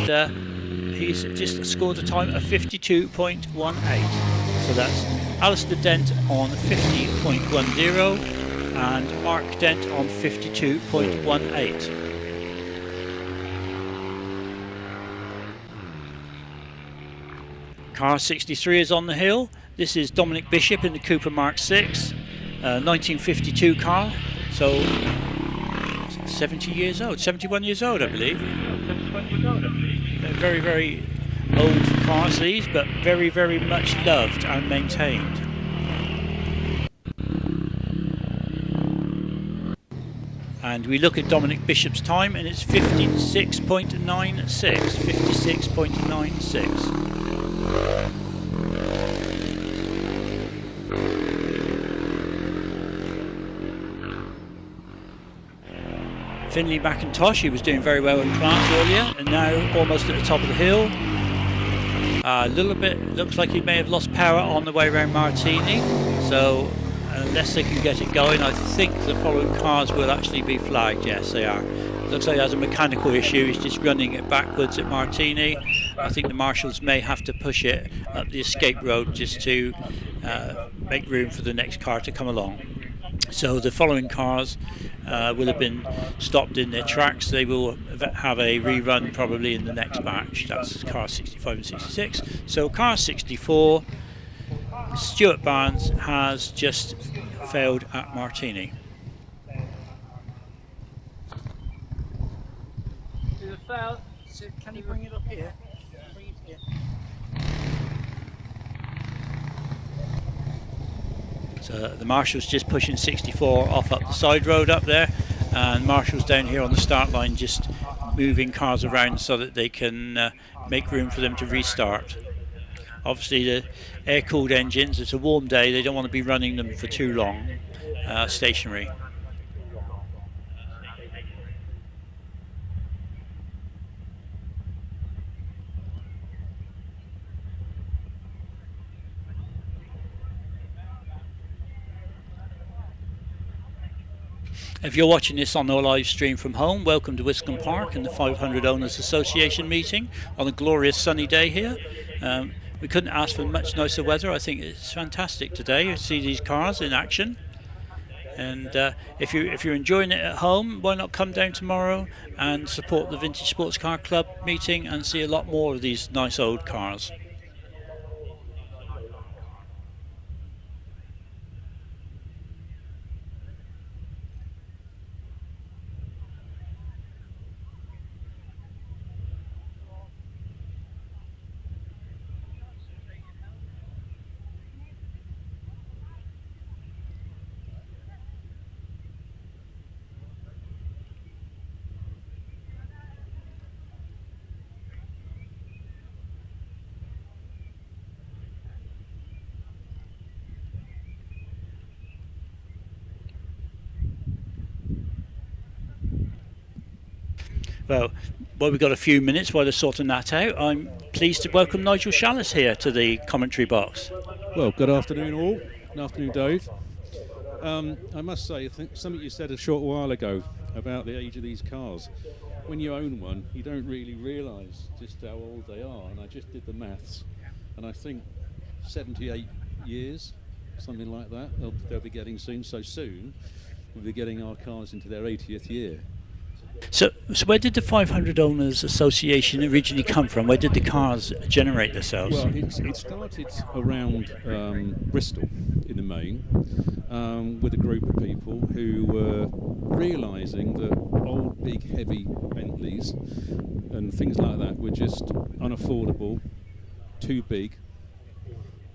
and he's just scored a time of 52.18. So that's Alistair Dent on 50.10 and Mark Dent on 52.18. Car 63 is on the hill. This is Dominic Bishop in the Cooper Mark 6, 1952 car, so 70 years old, 71 years old I believe. Very, very old cars these, but very, very much loved and maintained. And we look at Dominic Bishop's time, and it's 56.96, 56.96. Finley McIntosh, he was doing very well in class earlier, and now almost at the top of the hill. A little bit, looks like he may have lost power on the way around Martini, so unless they can get it going, I think the following cars will actually be flagged. Yes, they are. Looks like he has a mechanical issue, he's just running it backwards at Martini. I think the marshals may have to push it up the escape road just to make room for the next car to come along. So the following cars will have been stopped in their tracks. They will have a rerun probably in the next batch. That's car 65 and 66. So car 64 Stuart Barnes has just failed at Martini. Is it foul? So can you bring it up here? Bring it here. So the Marshal's just pushing 64 off up the side road up there, and Marshal's down here on the start line just moving cars around so that they can make room for them to restart. Obviously the air-cooled engines, it's a warm day, they don't want to be running them for too long stationary. If you're watching this on our live stream from home, welcome to Wiscombe Park and the 500 Owners Association meeting on a glorious sunny day here. We couldn't ask for much nicer weather. I think it's fantastic today to see these cars in action. And if you're enjoying it at home, why not come down tomorrow and support the Vintage Sports Car Club meeting and see a lot more of these nice old cars. Well, we've got a few minutes while they're sorting that out. I'm pleased to welcome Nigel Shallis here to the commentary box. Well, good afternoon all. Good afternoon, Dave. I must say, I think something you said a short while ago about the age of these cars. When you own one, you don't really realise just how old they are. And I just did the maths, and I think 78 years, something like that, they'll be getting soon. So soon, we'll be getting our cars into their 80th year. So where did the 500 Owners Association originally come from? Where did the cars generate themselves? Well, it started around Bristol in the main with a group of people who were realising that old, big, heavy Bentleys and things like that were just unaffordable, too big,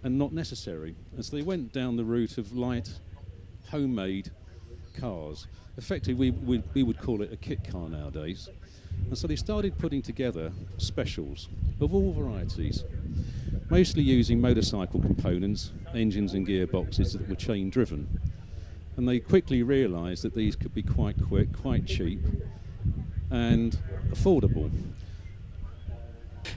and not necessary. And so they went down the route of light, homemade cars. Effectively, we would call it a kit car nowadays. And so they started putting together specials of all varieties, mostly using motorcycle components, engines and gearboxes that were chain driven. And they quickly realised that these could be quite quick, quite cheap, and affordable.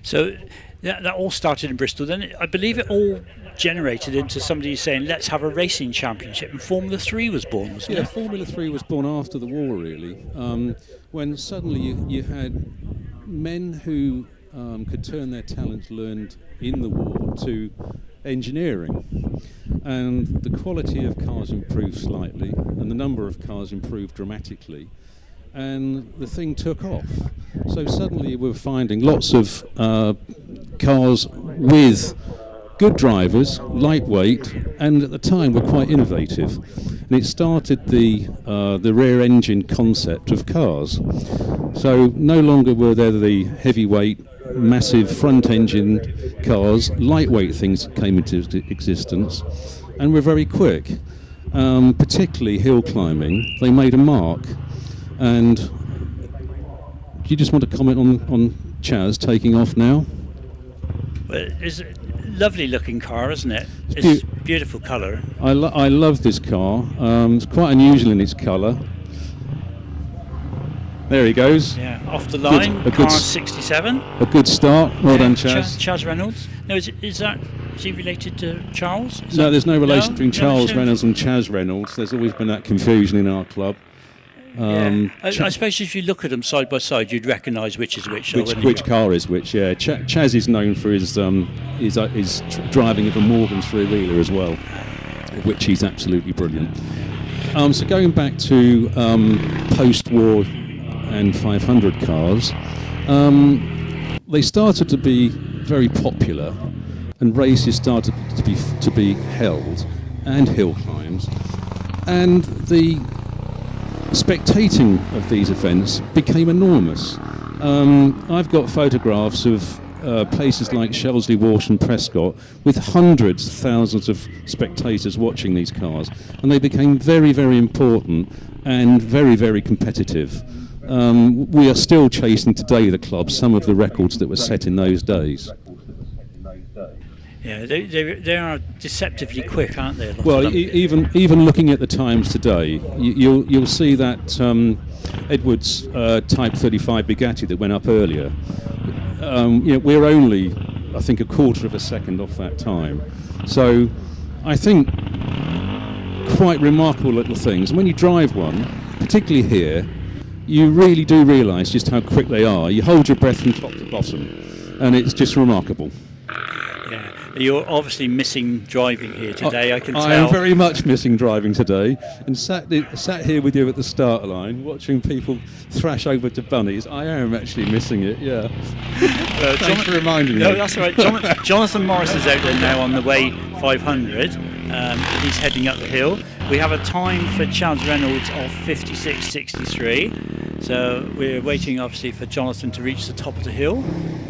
So that all started in Bristol. Then I believe it all generated into somebody saying, let's have a racing championship, and Formula 3 was born, wasn't it? Formula 3 was born after the war, really, when suddenly you had men who could turn their talents learned in the war to engineering, and the quality of cars improved slightly and the number of cars improved dramatically, and the thing took off. So suddenly we're finding lots of cars with good drivers, lightweight, and at the time were quite innovative. And it started the rear engine concept of cars. So no longer were there the heavyweight, massive front engine cars, lightweight things came into existence, and were very quick. Particularly hill climbing, they made a mark. And do you just want to comment on Chaz taking off now? Well, it's a lovely looking car, isn't it? It's beautiful colour. I love this car. It's quite unusual in its colour. There he goes. Yeah, off the line, car 67. A good start. Well done, Chaz. Chaz Reynolds. Now, is he related to Charles? No, there's no relation between Charles Reynolds and Chaz Reynolds. There's always been that confusion in our club. I suppose if you look at them side by side, you'd recognise which is which. Which car is which? Yeah, Chaz is known for his driving of a Morgan three-wheeler as well, which he's absolutely brilliant. So going back to post-war and 500 cars, they started to be very popular and races started to be held, and hill climbs, and the spectating of these events became enormous. I've got photographs of places like Shelsley, Walsh and Prescott with hundreds, thousands of spectators watching these cars, and they became very, very important and very, very competitive. We are still chasing today, the club, some of the records that were set in those days. Yeah, they are deceptively quick, aren't they? Well, even looking at the times today, you'll see that Edwards Type 35 Bugatti that went up earlier. We're only, I think, a quarter of a second off that time. So, I think quite remarkable little things. And when you drive one, particularly here, you really do realise just how quick they are. You hold your breath from top to bottom, and it's just remarkable. Yeah. You're obviously missing driving here today, I can tell. I am very much missing driving today, and sat here with you at the start line, watching people thrash over to bunnies. I am actually missing it, yeah. Thanks for reminding me. No, that's all right. Jonathan Morris is out there now on the way 500. He's heading up the hill. We have a time for Chaz Reynolds of 56.63. So we're waiting, obviously, for Jonathan to reach the top of the hill,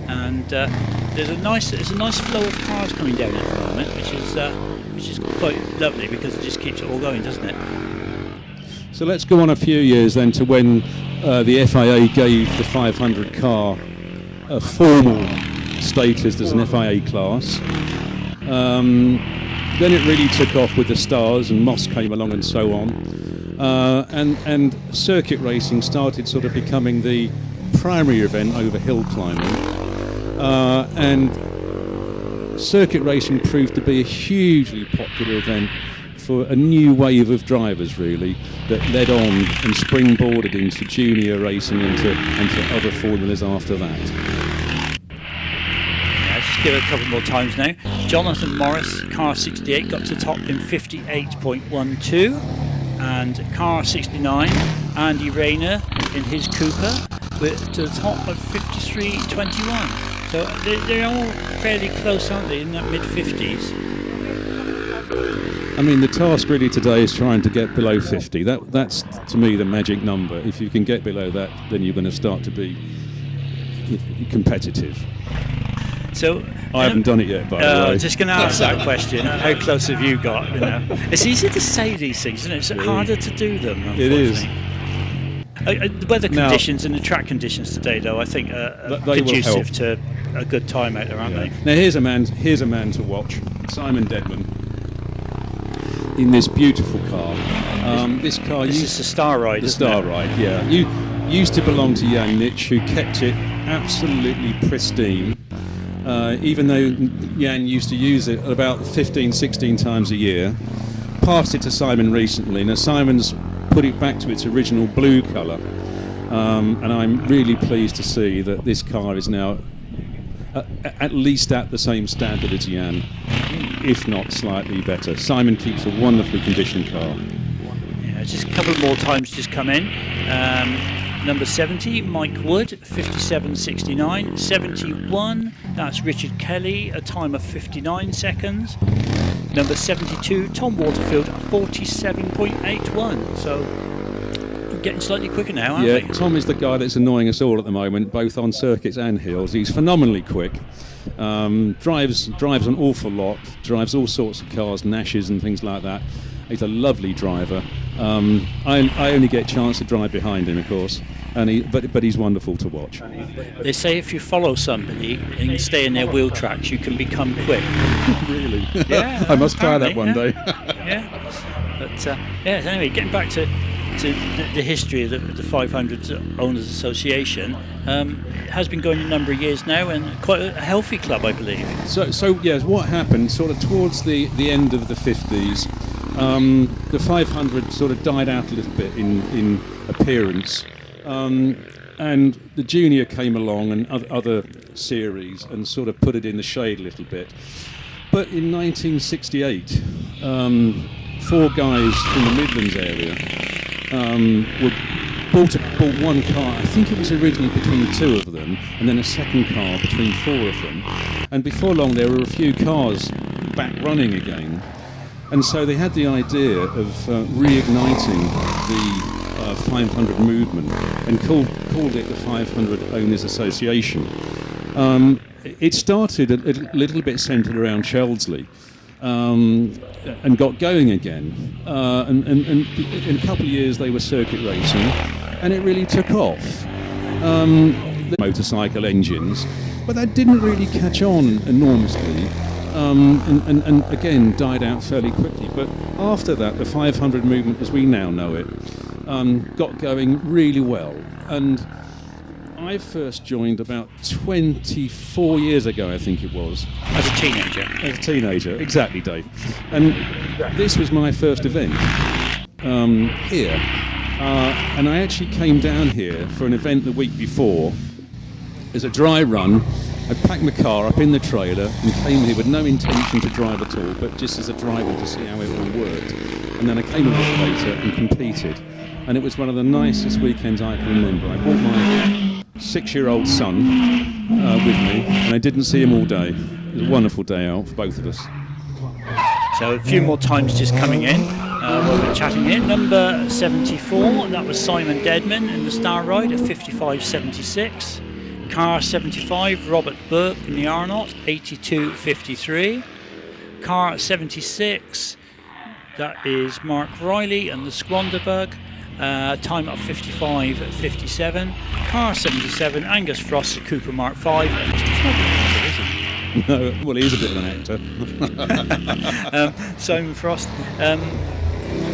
and there's a nice flow of cars coming down at the moment, which is quite lovely because it just keeps it all going, doesn't it? So let's go on a few years then to when the FIA gave the 500 car a formal status as an FIA class. Then it really took off with the stars, and Moss came along and so on. And circuit racing started sort of becoming the primary event over hill climbing. And circuit racing proved to be a hugely popular event for a new wave of drivers, really, that led on and springboarded into junior racing, into other formulas after that. Give it a couple more times now. Jonathan Morris, car 68, got to the top in 58.12, and car 69, Andy Rayner in his Cooper, to the top of 53.21. So they're all fairly close, aren't they, in that mid-50s? I mean, the task really today is trying to get below 50. That's, to me, the magic number. If you can get below that, then you're going to start to be competitive. So I haven't done it yet, by the way. Just going to ask that question. How close have you got? It's easy to say these things, isn't it? It's harder to do them. It is. The weather conditions and the track conditions today, though, I think are conducive to a good time out there, aren't they? Now here's a man to watch, Simon Dedman, in this beautiful car. This car. This is the Star Ride. The Star Ride, yeah. You used to belong to Jan Nitsch, who kept it absolutely pristine. Even though Jan used to use it about 15, 16 times a year. Passed it to Simon recently. Now Simon's put it back to its original blue colour, and I'm really pleased to see that this car is now at least at the same standard as Jan, if not slightly better. Simon keeps a wonderfully conditioned car. Yeah, just a couple more times just come in. Number 70, Mike Wood, 57.69. 71, that's Richard Kelly, a time of 59 seconds. Number 72, Tom Waterfield, 47.81. So we're getting slightly quicker now, aren't we? Yeah, Tom is the guy that's annoying us all at the moment, both on circuits and hills. He's phenomenally quick. Drives an awful lot, drives all sorts of cars, Nashes and things like that. He's a lovely driver. I only get a chance to drive behind him, of course, but he's wonderful to watch. They say if you follow somebody and stay in their wheel tracks, you can become quick. Really? Yeah. I must try that one day. Yeah. But anyway, getting back to the history of the 500 Owners Association, it has been going a number of years now, and quite a healthy club, I believe. So yes, what happened sort of towards the end of the 50s, the 500 sort of died out a little bit in appearance, and the junior came along and other series and sort of put it in the shade a little bit. But in 1968, 4 guys from the Midlands area bought one car. I think it was originally between 2 of them, and then a second car between 4 of them. And before long, there were a few cars back running again. And so they had the idea of reigniting the 500 movement and called it the 500 Owners Association. It started a little bit centred around Chelseley and got going again. And in a couple of years they were circuit racing, and it really took off. The motorcycle engines, but that didn't really catch on enormously. And again died out fairly quickly. But after that, the 500 movement as we now know it got going really well. And I first joined about 24 years ago, I think it was. As a teenager. As a teenager, exactly, Dave. And this was my first event here. And I actually came down here for an event the week before as a dry run. I packed my car up in the trailer and came here with no intention to drive at all, but just as a driver to see how it all worked. And then I came a bit later and competed. And it was one of the nicest weekends I can remember. I brought my 6-year-old son with me, and I didn't see him all day. It was a wonderful day out for both of us. So a few more times just coming in while we're chatting here. Number 74, that was Simon Deadman in the Star Ride at 55.76. Car 75, Robert Burke in the Arnott, 82.53. Car 76, that is Mark Riley and the Squanderbug, time of 55.57. Car 77, Angus Frost, Cooper Mark 5. No, well, he is a bit of an actor. Simon Frost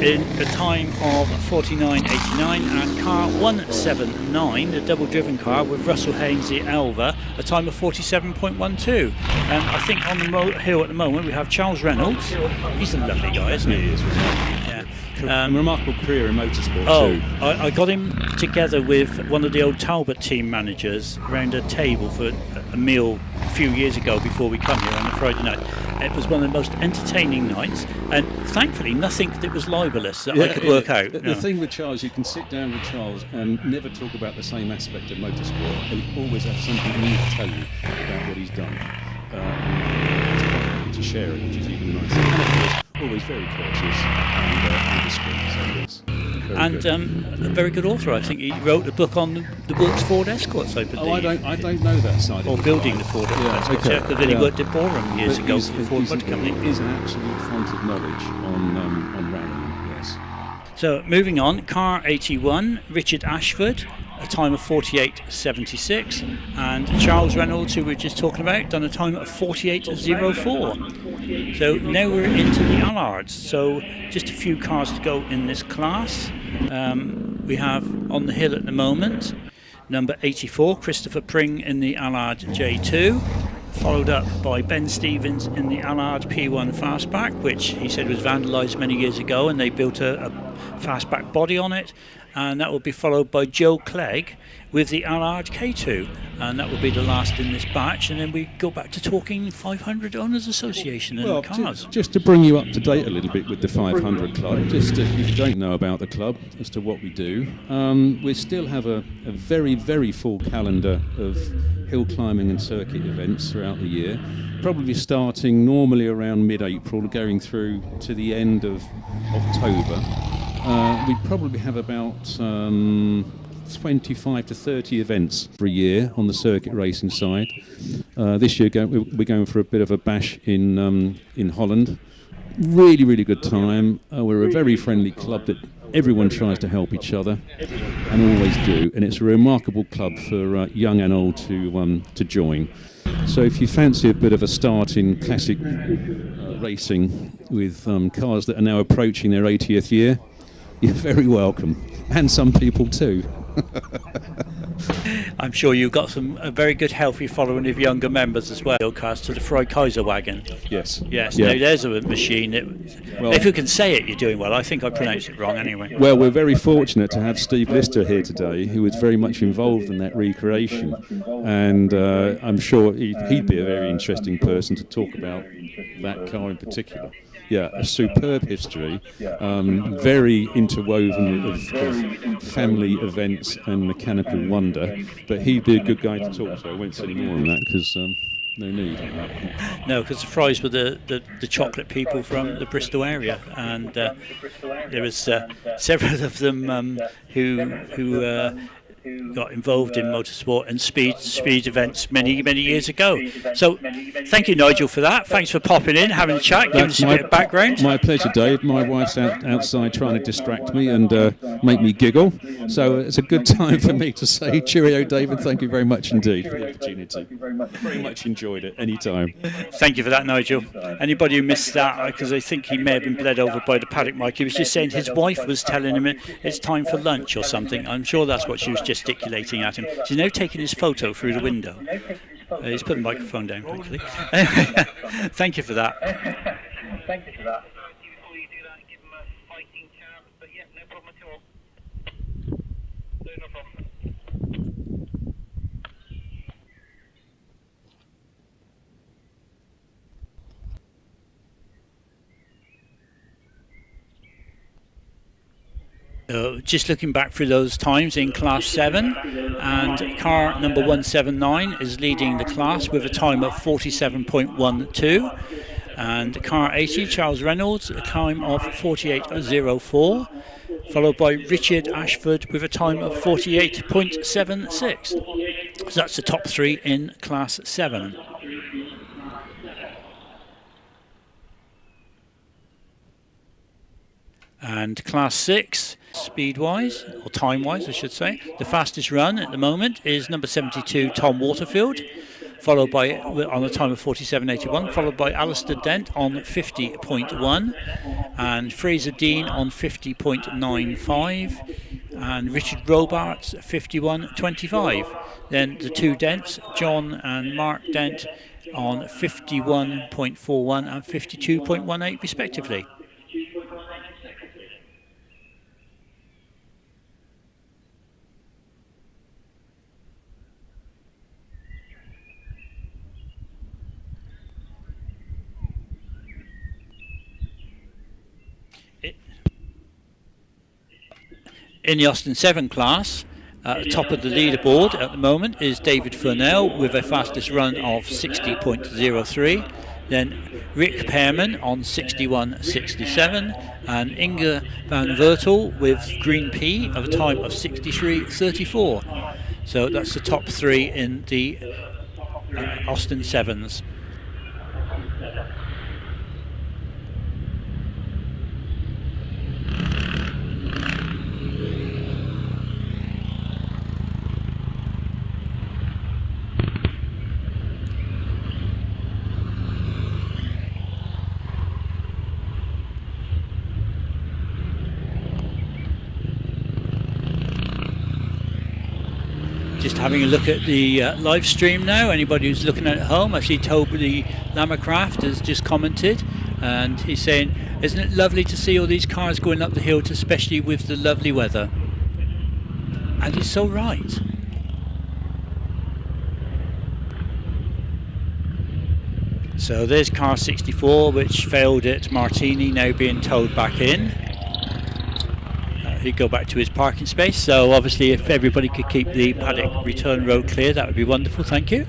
in a time of 49.89, and car 179, the double-driven car with Russell Haynes the Elva, a time of 47.12. I think on the hill at the moment we have Charles Reynolds. He's a lovely guy, isn't he? He is, really. Yeah. A remarkable career in motorsport too. I got him together with one of the old Talbot team managers around a table for a meal a few years ago before we come here on a Friday night. It was one of the most entertaining nights, and thankfully nothing that was libelous that I could work out. The thing with Charles, you can sit down with Charles and never talk about the same aspect of motorsport, and he always has something new to tell you about what he's done. It's quite happy to share it, which is even nicer. And of course, always very courteous and discreet. So yes, a very good author. I think he wrote a book on the Wilkes Ford Escorts, I believe. Oh, I don't know that side. Or of building the Ford Escorts, because then he worked at Boreham years ago for the Ford Motor Company. He's an absolute font of knowledge on rallying, yes. So moving on, car 81, Richard Ashford, a time of 48.76, and Charles Reynolds, who we were just talking about, done a time of 48.04. So now we're into the Allards, so just a few cars to go in this class. We have on the hill at the moment number 84, Christopher Pring in the Allard J2, followed up by Ben Stevens in the Allard P1 Fastback, which he said was vandalised many years ago, and they built a fastback body on it. And that will be followed by Joe Clegg with the Allard K2, and that will be the last in this batch, and then we go back to talking 500 Owners Association and cars. Just to bring you up to date a little bit with the 500 Club, just if you don't know about the club as to what we do, we still have a very, very full calendar of hill climbing and circuit events throughout the year, probably starting normally around mid-April, going through to the end of October. We probably have about 25 to 30 events for a year on the circuit racing side. This year we're going for a bit of a bash in Holland. Really, really good time. We're a very friendly club that everyone tries to help each other, and always do. And it's a remarkable club for young and old to join. So if you fancy a bit of a start in classic racing with cars that are now approaching their 80th year, you're very welcome, and some people too. I'm sure you've got a very good, healthy following of younger members as well. Cars to the Freud Kaiser wagon. Yes. Yes. Yeah. Now there's a machine. If you can say it, you're doing well. I think I pronounced it wrong anyway. Well, we're very fortunate to have Steve Lister here today, who was very much involved in that recreation, and I'm sure he'd be a very interesting person to talk about that car in particular. Yeah, a superb history, very interwoven of family events and mechanical wonder. But he'd be a good guy to talk to. I won't say any more on that because No need. No, because the fries were the chocolate people from the Bristol area, and there was several of them who got involved in motorsport and speed events many years ago. So thank you, Nigel, for that. Thanks for popping in, having a chat, giving us a bit of background. My pleasure, Dave. My wife's outside trying to distract me and make me giggle, so it's a good time for me to say cheerio, David. Thank you very much indeed for the opportunity. Very much enjoyed it. Anytime. Thank you for that, Nigel. Anybody who missed that, because I think he may have been bled over by the paddock mic, he was just saying his wife was telling him it's time for lunch or something. I'm sure that's what she was gesticulating at him. She's now taking his photo through the window. He's put the microphone down quickly. Thank you for that. Thank you for that. Before you do that, give them a fighting chance, but yeah, no problem at all. No problem. Just looking back through those times in Class 7, and car number 179 is leading the class with a time of 47.12, and car 80, Charles Reynolds, a time of 48.04, followed by Richard Ashford with a time of 48.76. So that's the top three in Class 7. And Class 6, speed-wise, or time-wise I should say, the fastest run at the moment is number 72, Tom Waterfield, followed by, on a time of 47.81, followed by Alistair Dent on 50.1, and Fraser Dean on 50.95, and Richard Robarts 51.25. Then the two Dents, John and Mark Dent, on 51.41 and 52.18 respectively. In the Austin 7 class, at the top of the leaderboard at the moment is David Furnell with a fastest run of 60.03. Then Rick Pearman on 61.67, and Inge van Vertel with Green P of a time of 63.34. So that's the top three in the Austin 7s. Just having a look at the live stream now. Anybody who's looking at home, I see Toby Lamacraft has just commented, and he's saying, isn't it lovely to see all these cars going up the hill, especially with the lovely weather? And he's so right. So there's car 64, which failed at Martini, now being towed back in. He'd go back to his parking space. So obviously if everybody could keep the paddock return road clear, that would be wonderful. Thank you.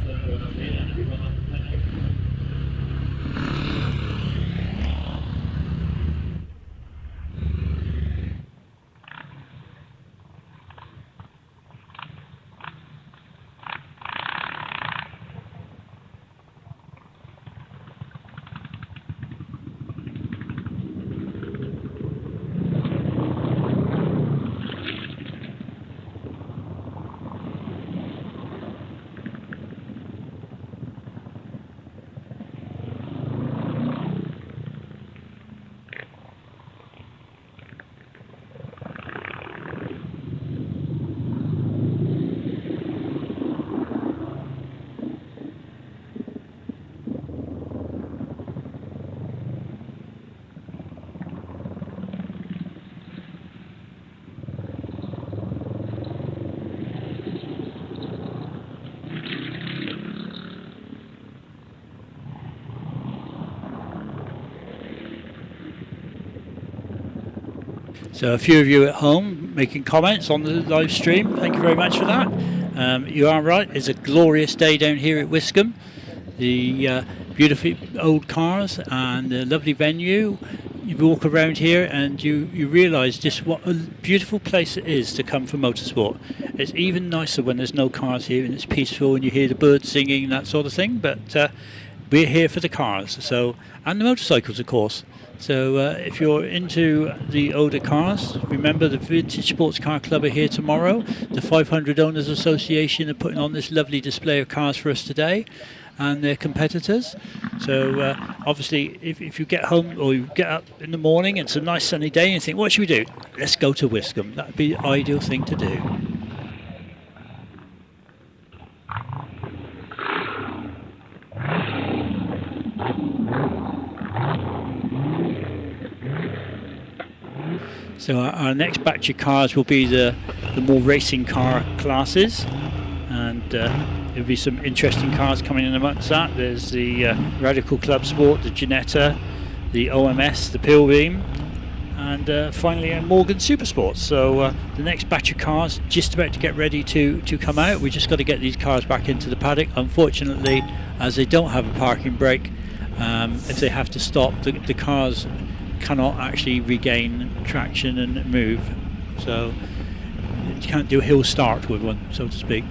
So a few of you at home making comments on the live stream, thank you very much for that. You are right, it's a glorious day down here at Wiscombe. the beautiful old cars and the lovely venue. You walk around here and you realise just what a beautiful place it is to come for motorsport. It's even nicer when there's no cars here and it's peaceful and you hear the birds singing and that sort of thing, but we're here for the cars, so, and the motorcycles of course. So if you're into the older cars, remember the Vintage Sports Car Club are here tomorrow. The 500 Owners Association are putting on this lovely display of cars for us today, and their competitors. So obviously if you get home or you get up in the morning, it's a nice sunny day and you think, what should we do? Let's go to Wiscombe. That would be the ideal thing to do. So our next batch of cars will be the more racing car classes, and there'll be some interesting cars coming in amongst that. There's the Radical Club Sport, the Ginetta, the OMS, the Pilbeam, and finally a Morgan Supersport. So the next batch of cars just about to get ready to come out. We just got to get these cars back into the paddock. Unfortunately, as they don't have a parking brake, if they have to stop, the cars cannot actually regain traction and move. So you can't do a hill start with one, so to speak.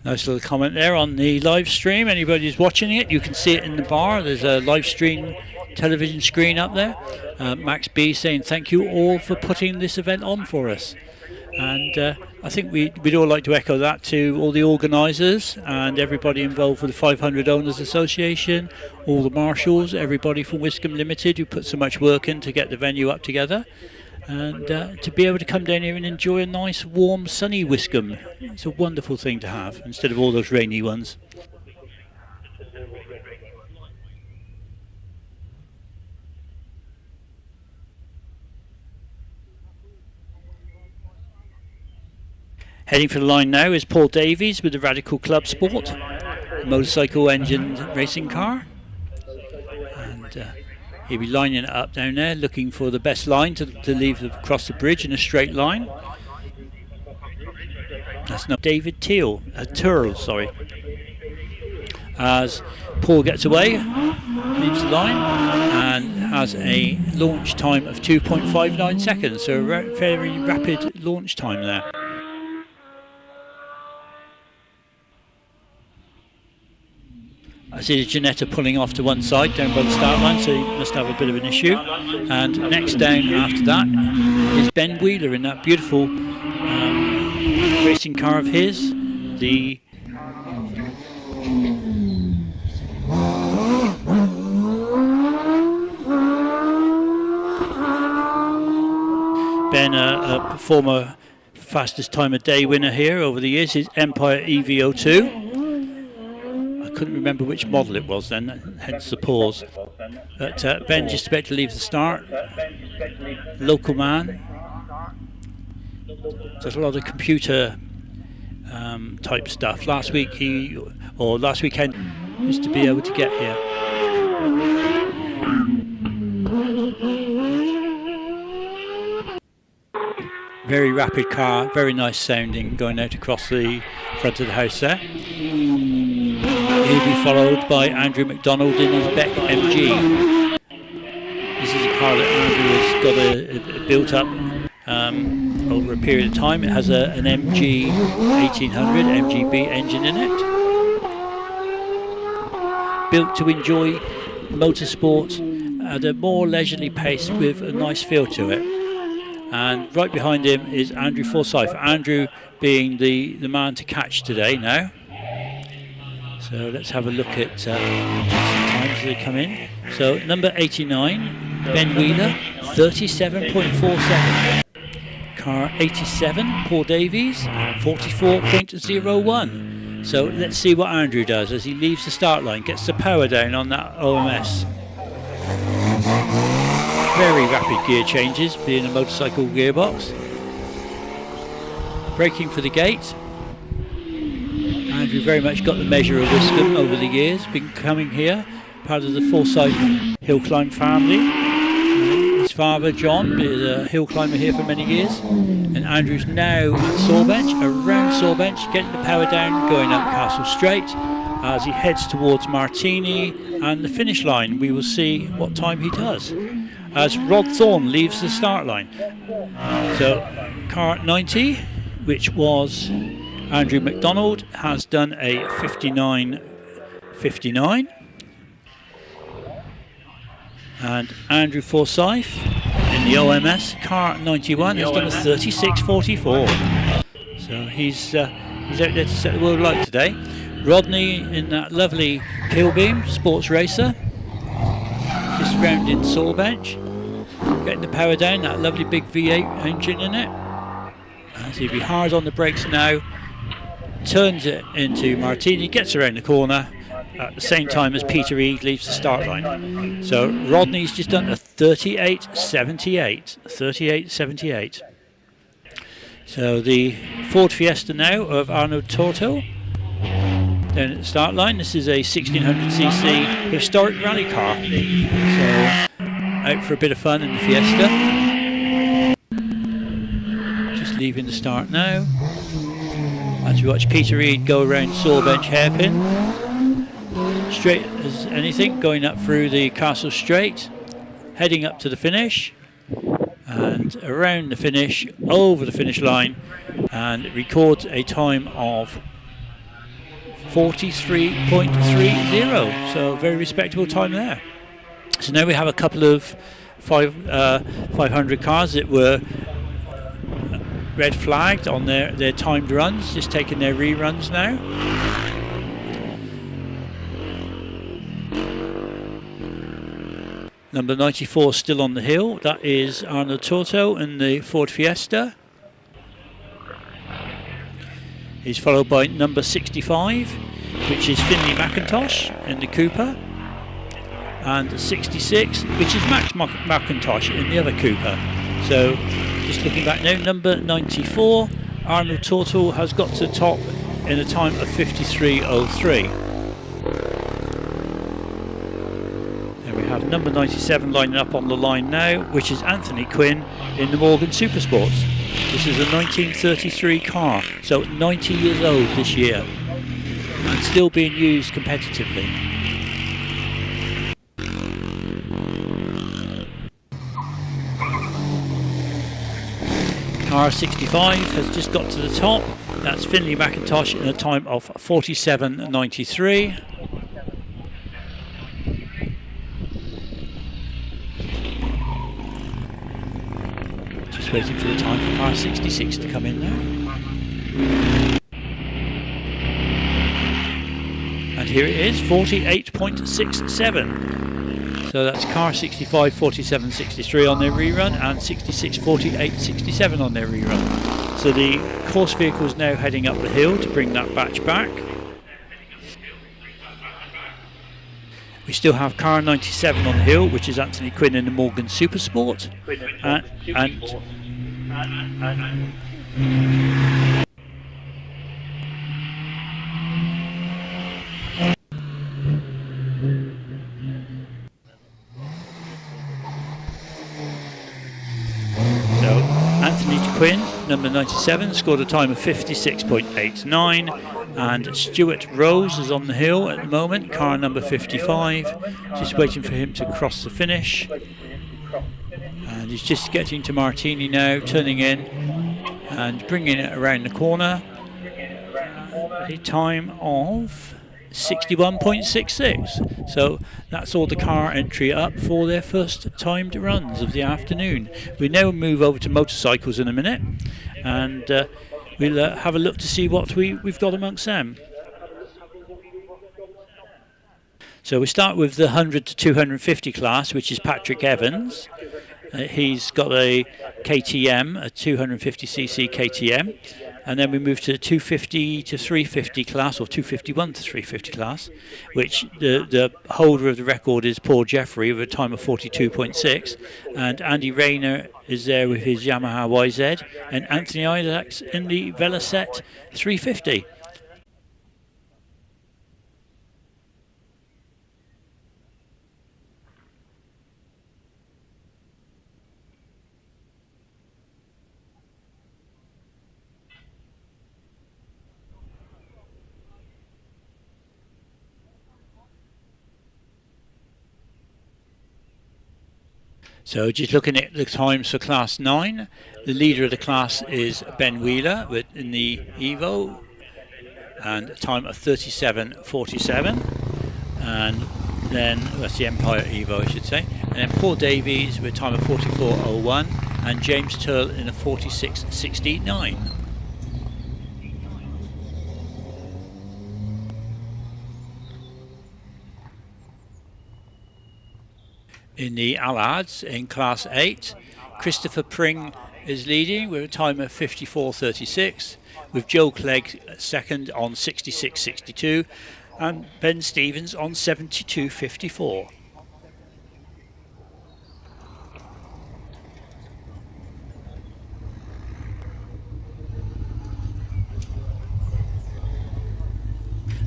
Nice little comment there on the live stream. Anybody who's watching it, you can see it in the bar. There's a live stream television screen up there. Max B saying thank you all for putting this event on for us. And I think we'd all like to echo that to all the organisers and everybody involved with the 500 Owners Association, all the marshals, everybody from Wiscombe Limited who put so much work in to get the venue up together. And to be able to come down here and enjoy a nice warm sunny Wiscombe, it's a wonderful thing to have instead of all those rainy ones. Heading for the line now is Paul Davies with the Radical Club Sport, a motorcycle engined racing car. And he'll be lining it up down there, looking for the best line to leave across the bridge in a straight line. That's not David Turl, sorry. As Paul gets away, leaves the line, and has a launch time of 2.59 seconds, so a very rapid launch time there. I see the Ginetta pulling off to one side down by the start line, so he must have a bit of an issue. And next down after that is Ben Wheeler in that beautiful racing car of his. Ben, a former fastest time of day winner here over the years, his Empire EV02. Couldn't remember which model it was then, hence the pause. But Ben just about to leave the start. Local man. There's a lot of computer type stuff. Last weekend used to be able to get here. Very rapid car, very nice sounding, going out across the front of the house there. He'll be followed by Andrew McDonald in his Beck MG. This is a car that Andrew has got built up over a period of time. It has an MG 1800 MGB engine in it. Built to enjoy motorsport at a more leisurely pace with a nice feel to it. And right behind him is Andrew Forsyth. Andrew being the man to catch today now. So let's have a look at some times they come in. So number 89, Ben Wheeler, 37.47. Car 87, Paul Davies, 44.01. So let's see what Andrew does as he leaves the start line, gets the power down on that OMS. Very rapid gear changes, being a motorcycle gearbox. Braking for the gate. Andrew very much got the measure of Wiscombe over the years, been coming here, part of the Forsyth Hillclimb family. His father, John, is a hill climber here for many years. And Andrew's now at Sawbench, around Sawbench, getting the power down, going up Castle Straight. As he heads towards Martini and the finish line, we will see what time he does. As Rod Thorne leaves the start line. So, car 90, which was Andrew McDonald, has done a 59.59. And Andrew Forsyth in the OMS car 91 has done a 36.44. So he's out there to set the world alight today. Rodney in that lovely Killbeam sports racer, just round in Sawbench, getting the power down, that lovely big V8 engine in it. As he'll be hard on the brakes now, turns it into Martini, gets around the corner at the same time as Peter Eade leaves the start line. So Rodney's just done a 38.78. 38.78. So the Ford Fiesta now of Arnold Torto down at the start line. This is a 1600cc historic rally car. So out for a bit of fun in the Fiesta. Just leaving the start now. As we watch Peter Eade go around Sawbench hairpin. Straight as anything, going up through the Castle Straight, heading up to the finish, and around the finish, over the finish line, and records a time of 43.30. So a very respectable time there. So now we have a couple of 500 cars that were red flagged on their timed runs, just taking their reruns now. Number 94 still on the hill, that is Arnold Torto and the Ford Fiesta. He's followed by number 65, which is Finley McIntosh in the Cooper. And 66, which is Max McIntosh in the other Cooper. So, just looking back now, number 94, Arnold Torto has got to the top in a time of 53.03. We have number 97 lining up on the line now, which is Anthony Quinn in the Morgan Supersports. This is a 1933 car, so 90 years old this year, and still being used competitively. Car 65 has just got to the top. That's Finley McIntosh in a time of 47.93. Waiting for the time for car 66 to come in now. And here it is, 48.67. So that's car 65, 47.63 on their rerun, and 66, 48.67 on their rerun. So the course vehicle is now heading up the hill to bring that batch back. We still have car 97 on the hill, which is Anthony Quinn in the Morgan Supersport. So Anthony Quinn, number 97, scored a time of 56.89, and Stuart Rose is on the hill at the moment, car number 55, just waiting for him to cross the finish. And he's just getting to Martini now, turning in and bringing it around the corner. A time of 61.66. So that's all the car entry up for their first timed runs of the afternoon. We now move over to motorcycles in a minute, and we'll have a look to see what we've got amongst them. So we start with the 100 to 250 class, which is Patrick Evans. He's got a KTM, a 250cc KTM. And then we move to the 250 to 350 class, or 251 to 350 class, which the holder of the record is Paul Jeffrey with a time of 42.6. And Andy Rayner is there with his Yamaha YZ. And Anthony Isaacs in the Velocette 350. So just looking at the times for Class 9, the leader of the class is Ben Wheeler in the Evo, and a time of 37.47, and then that's the Empire Evo, I should say, and then Paul Davies with a time of 44.01, and James Turl in a 46.69. In the Alads, in Class 8, Christopher Pring is leading with a time of 54.36, with Joe Clegg second on 66.62, and Ben Stevens on 72.54.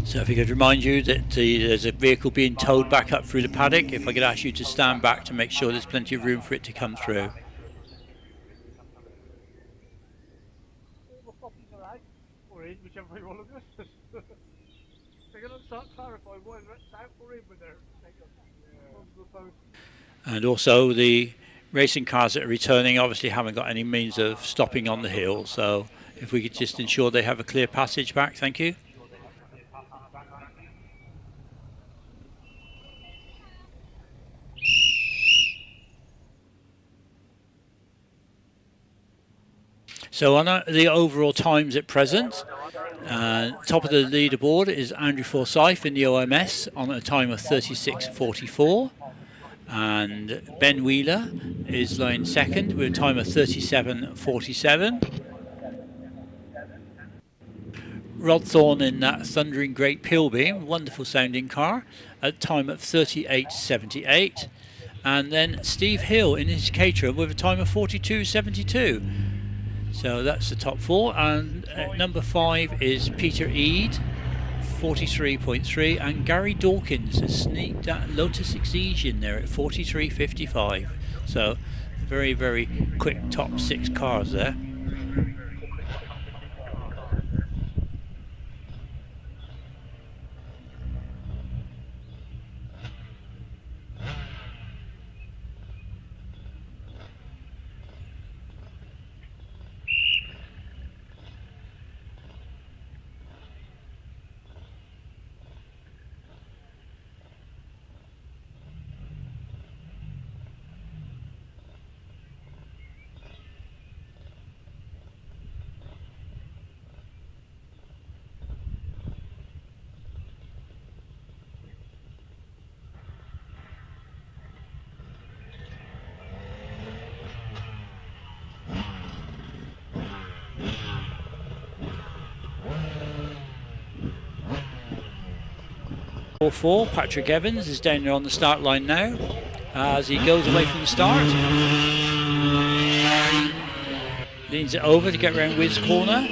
So if I could remind you that there's a vehicle being towed back up through the paddock, if I could ask you to stand back to make sure there's plenty of room for it to come through. Or in, whichever you want to look at. They're going to start clarifying what it's out or in with their And also the racing cars that are returning obviously haven't got any means of stopping on the hill, so if we could just ensure they have a clear passage back, thank you. So on the overall times at present, top of the leaderboard is Andrew Forsyth in the OMS on a time of 36.44, and Ben Wheeler is lying second with a time of 37.47. Rod Thorne in that thundering great Pilbeam, wonderful sounding car, at a time of 38.78, and then Steve Hill in his Caterham with a time of 42.72. So that's the top four, and number 5 is Peter Eade, 43.3, and Gary Dawkins has sneaked that Lotus Exige in there at 43.55. So very, very quick top 6 cars there. Four, Patrick Evans is down there on the start line now as he goes away from the start. Leans it over to get around Wiz corner.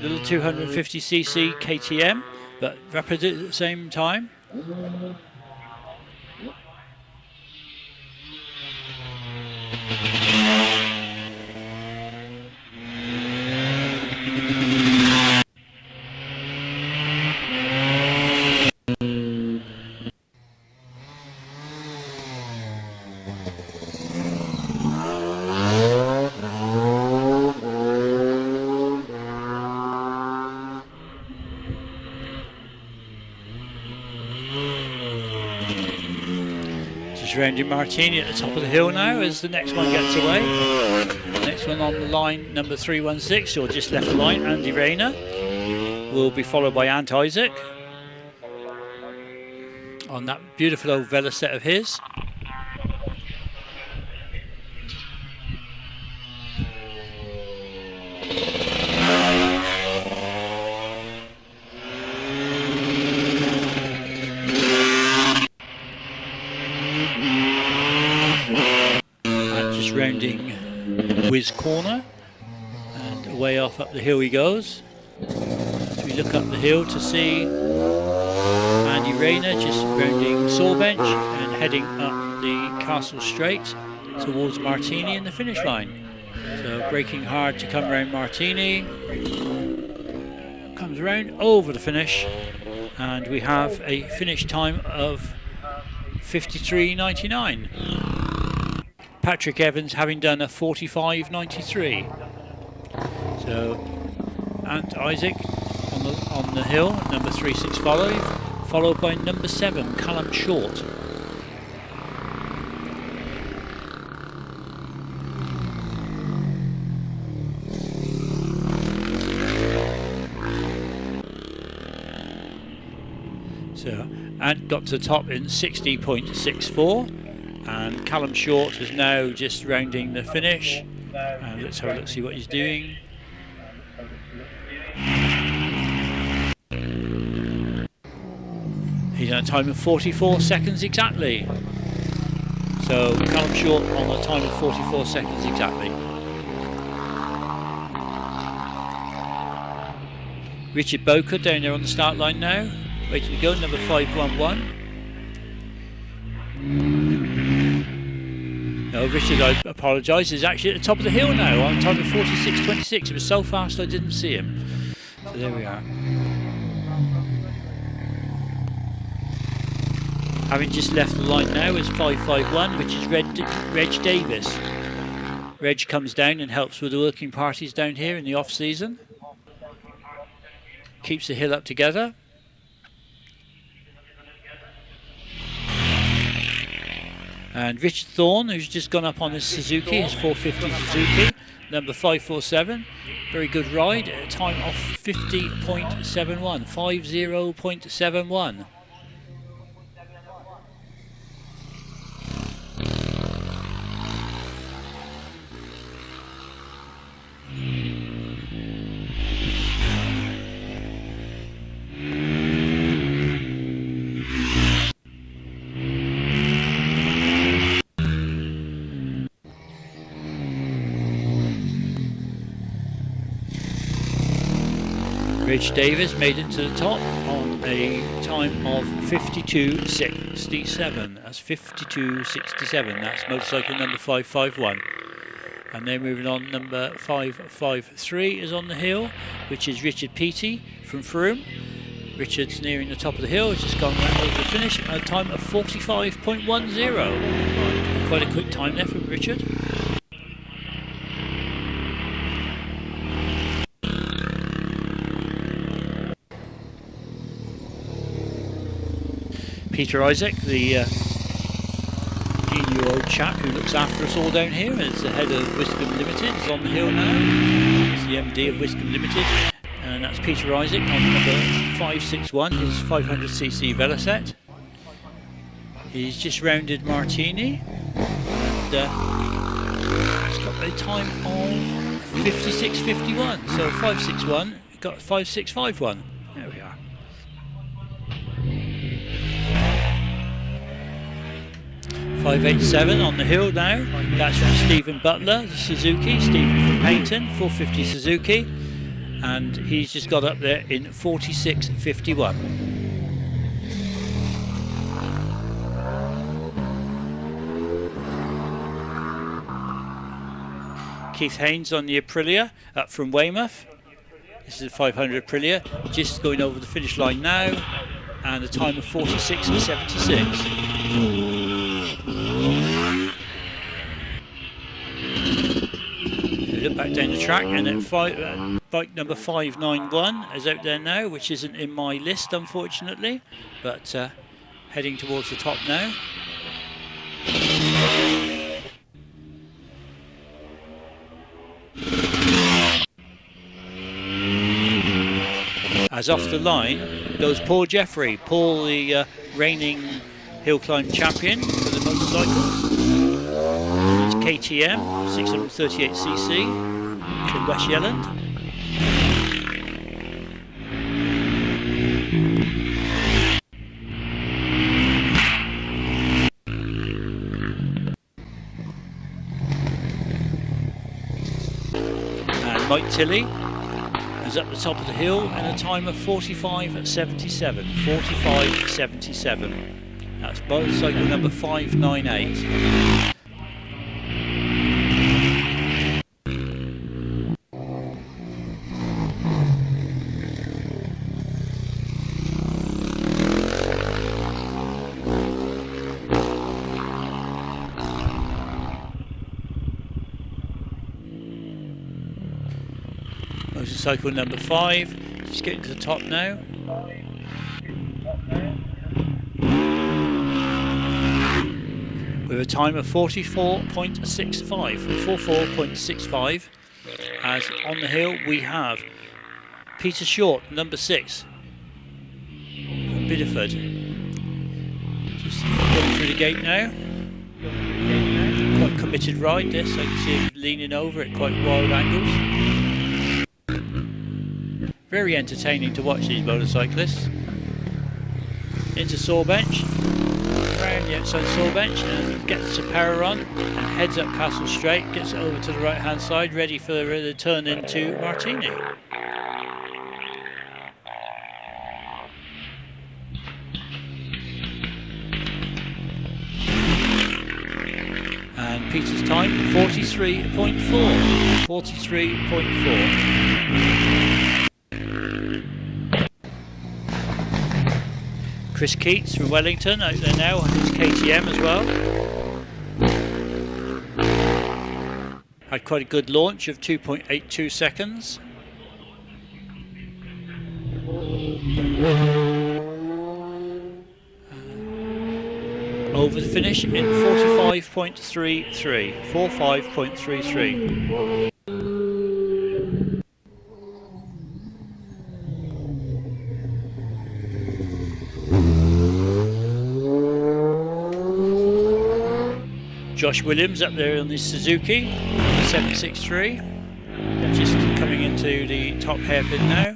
Little 250cc KTM, but rapid at the same time. Randy Martini at the top of the hill now as the next one gets away. Next one on the line, number 316, or just left the line, Andy Rayner, will be followed by Ant Isaac. on that beautiful old Velocet of his. And just rounding Wiz Corner, and away off up the hill he goes. As we look up the hill to see Andy Rayner just rounding Sawbench and heading up the Castle Straight towards Martini and the finish line. So braking hard to come round Martini, comes round over the finish, and we have a finish time of 53.99. Patrick Evans having done a 45.93. So, and Isaac on the hill, number 365, followed by number 7, Callum Short. So, and got to the top in 60.64, and Callum Short is now just rounding the finish. And let's have a look, see what he's doing. He's on a time of 44 seconds exactly. So Callum Short on a time of 44 seconds exactly. Richard Boker down there on the start line now, waiting to go, number 511. No, Richard, I apologise, is actually at the top of the hill now on time of 46.26. It was so fast I didn't see him. So there we are. Having just left the line now is 551, which is Reg Davis. Reg comes down and helps with the working parties down here in the off season. Keeps the hill up together. And Richard Thorne, who's just gone up on his Suzuki, his 450 Suzuki, number 547. Very good ride at a time of 50.71, 50.71. Rich Davis made it to the top on a time of 52.67. That's 52.67. That's motorcycle number 551. And then moving on, number 553 is on the hill, which is Richard Peaty from Froome. Richard's nearing the top of the hill. He's just gone round over the finish at a time of 45.10. Quite a quick time there from Richard. Peter Isaac, the genial old chap who looks after us all down here, is the head of Wiscombe Limited, is on the hill now. He's the MD of Wiscombe Limited, and that's Peter Isaac on number 561, his 500cc Velocet. He's just rounded Martini, and he's got a time of 56.51, so 561, got 5651. There we are. 587 on the hill now. That's from Stephen Butler, the Suzuki. Stephen from Paynton, 450 Suzuki, and he's just got up there in 46.51. Keith Haynes on the Aprilia, up from Weymouth. This is a 500 Aprilia, just going over the finish line now, and a time of 46.76. Look back down the track, and then bike number 591 is out there now, which isn't in my list unfortunately, but heading towards the top now. As off the line goes Paul Jeffrey. Paul, the reigning Hillclimb champion for the motorcycles. It's KTM 638cc in West Yelland. And Mike Tilley is at the top of the hill in a time of 45.77. 45.77. That's motorcycle number 598. Motorcycle number 5, just getting to the top now. With a time of 44.65, 44.65. As on the hill we have Peter Short, number 6, from Bideford. Just going through the gate now. Quite committed ride this, I can see him leaning over at quite wide angles. Very entertaining to watch these motorcyclists. Into Sawbench, around the outside Sawbench, and gets the power on and heads up Castle Straight, gets it over to the right hand side, ready for the turn into Martini. And Peter's time 43.4. 43.4. Chris Keats from Wellington out there now on his KTM as well. Had quite a good launch of 2.82 seconds. Over the finish in 45.33. 45.33. Josh Williams up there on the Suzuki 763, just coming into the top hairpin now.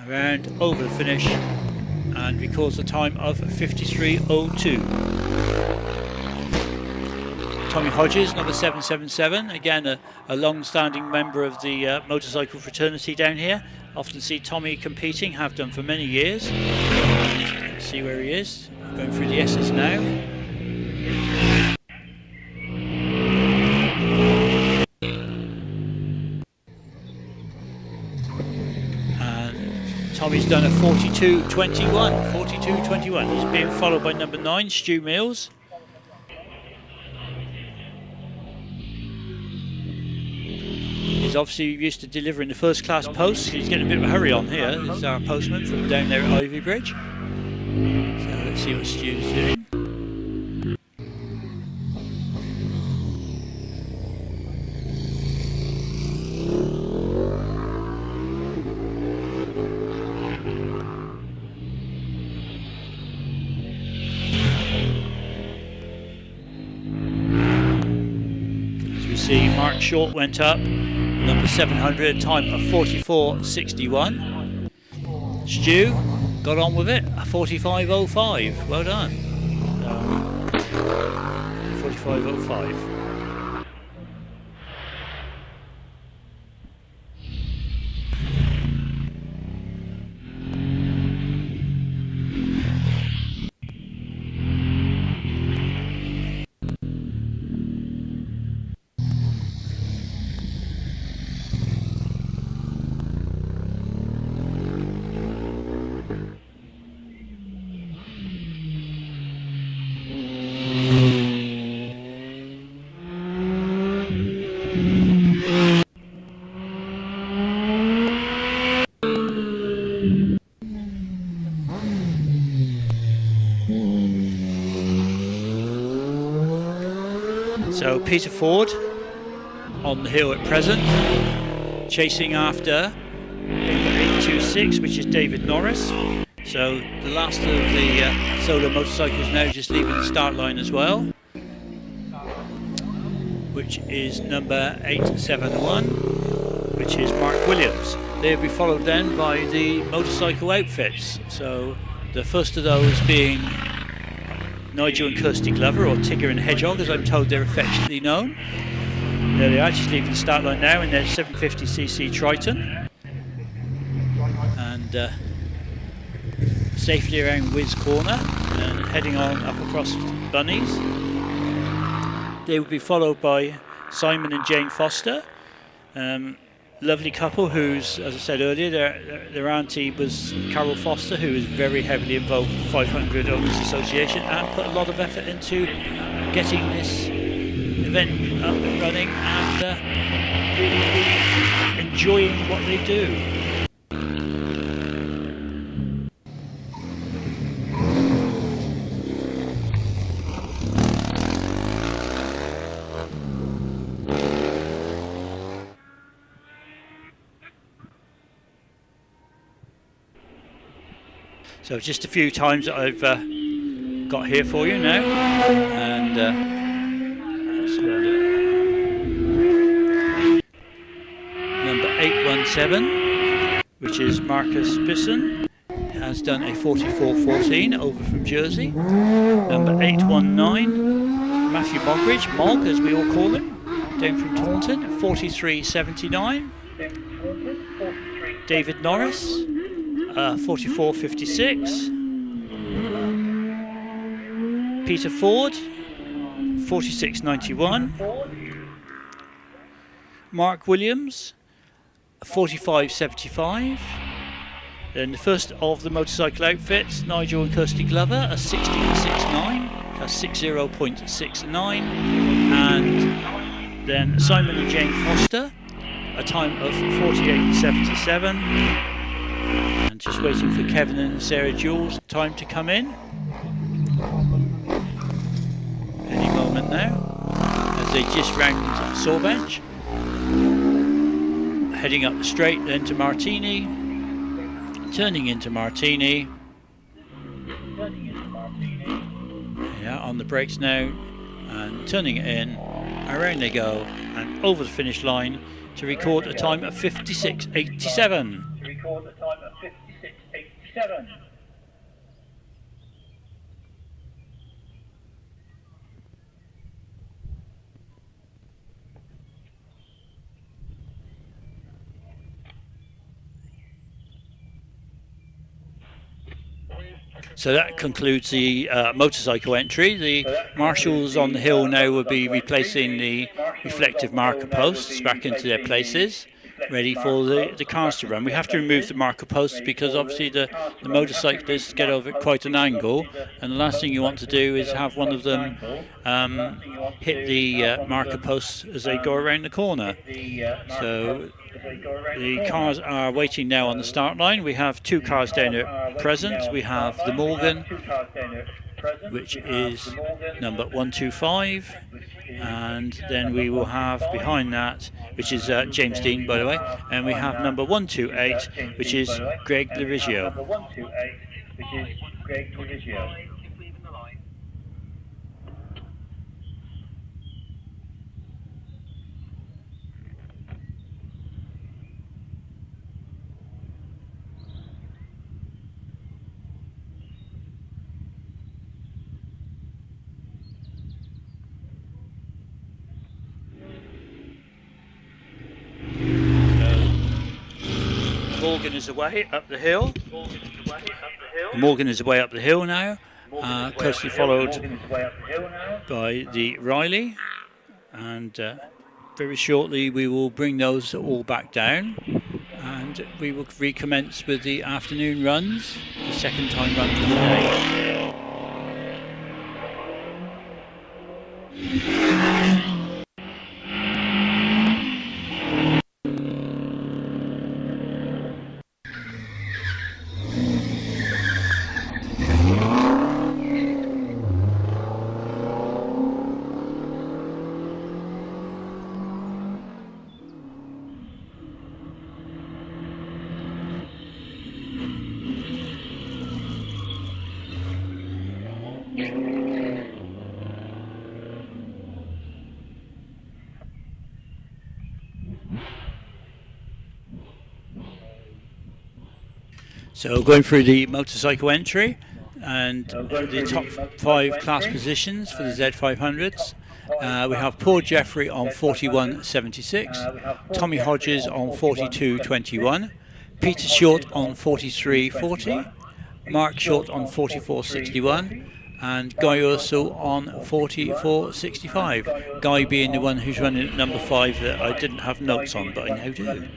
Around over the finish and records a time of 53.02. Tommy Hodges, number 777, again a long-standing member of the motorcycle fraternity down here. Often see Tommy competing, have done for many years. Let's see where he is. Going through the S's now. And Tommy's done a 42.21. 42.21. He's being followed by number 9, Stu Mills. He's obviously used to delivering the first class posts. He's getting a bit of a hurry on here. This is our postman from down there at Ivy Bridge. So let's see what Stu's doing. As we see, Mark Short went up, number 700, time of 44.61. Stu got on with it, a 45.05. Well done. 45.05. So Peter Ford on the hill at present. chasing after number 826, which is David Norris. So the last of the solo motorcycles now just leaving the start line as well, which is number 871, which is Mark Williams. They'll be followed then by the motorcycle outfits. So the first of those being Nigel and Kirsty Glover, or Tigger and Hedgehog as I'm told they're affectionately known. There they are, just leaving the start line now in their 750cc Triton. And safely around Wiz Corner and heading on up across Bunnies. They will be followed by Simon and Jane Foster. Lovely couple whose, as I said earlier, their auntie was Carol Foster, who is very heavily involved with the 500 Owners Association and put a lot of effort into getting this event up and running and really enjoying what they do. So just a few times that I've got here for you now, and number 817, which is Marcus Bisson, has done a 44.14 over from Jersey. Number 819, Matthew Mogridge, Mog as we all call him, down from Taunton, 43.79. David Norris, 44.56. Peter Ford, 46.91. Mark Williams, 45.75. Then the first of the motorcycle outfits, Nigel and Kirsty Glover, a 16.69, a 60.69, and then Simon and Jane Foster, a time of 48.77. And just waiting for Kevin and Sarah Jules' time to come in. Any moment now, as they just round Sawbench. Heading up the straight then to Martini, turning into Martini. Yeah, on the brakes now, and turning it in, around they go, and over the finish line to record a time of 56.87. Record the time of 56.87. So that concludes the motorcycle entry. The marshals on the hill now will be replacing the reflective marker posts back into their places, ready for the cars to run. We have to remove the marker posts because obviously the motorcyclists get over at quite an angle, and the last thing you want to do is have one of them hit the marker posts as they go around the corner. So the cars are waiting now on the start line. We have two cars down there at present. We have the Morgan, which is number 125, and then we will have behind that, which is James Dean, by the way, and we have number 128, which is Greg Lerigio. Morgan is away up the hill. Morgan is away up the hill now, closely followed by the Riley, and very shortly we will bring those all back down, and we will recommence with the afternoon runs, the second time run for the day. So going through the motorcycle entry and the top 5 class positions for the Z500s. We have Paul Jeffrey on 41.76, Tommy Hodges on 42.21, Peter Short on 43.40, Mark Short on 44.61, and Guy Urso on 44.65. Guy being the one who's running at number 5 that I didn't have notes on, but I now do.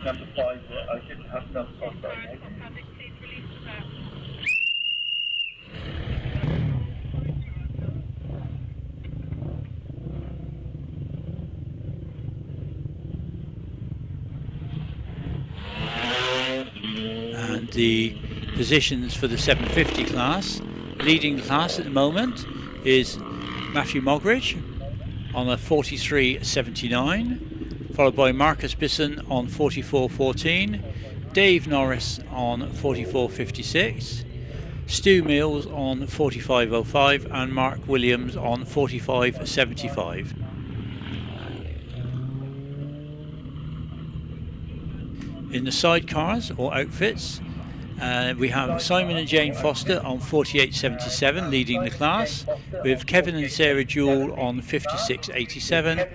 And the positions for the 750 class, leading the class at the moment is Matthew Mogridge on a 43.79, followed by Marcus Bisson on 44.14, Dave Norris on 44.56, Stu Mills on 45.05, and Mark Williams on 45.75. In the sidecars or outfits, we have Simon and Jane Foster on 48.77 leading the class, with Kevin and Sarah Jewell on 56.87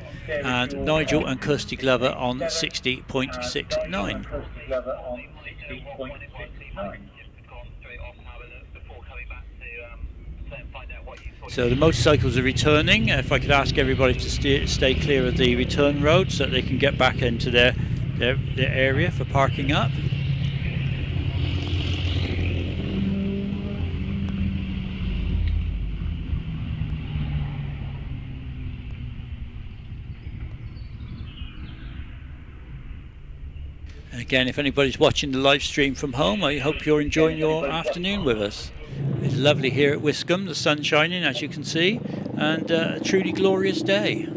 and Nigel and Kirsty Glover on 60.69. So the motorcycles are returning. If I could ask everybody to stay clear of the return road so that they can get back into their area for parking up. And again, if anybody's watching the live stream from home, I hope you're enjoying your afternoon with us. It's lovely here at Wiscombe, the sun's shining as you can see, and a truly glorious day.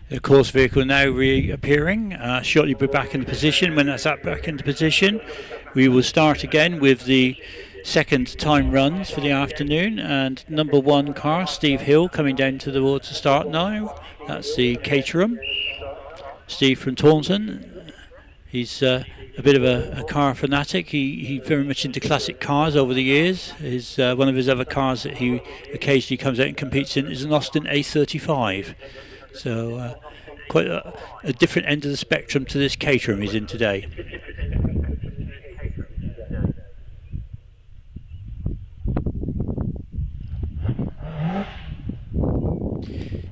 The course vehicle now reappearing, shortly be back in position. When that's back into position, we will start again with the second time runs for the afternoon, and number 1 car, Steve Hill, coming down towards the start now. That's the Caterham. Steve from Taunton. He's a bit of a car fanatic. He very much into classic cars over the years. One of his other cars that he occasionally comes out and competes in is an Austin A35. So quite a different end of the spectrum to this Caterham he's in today.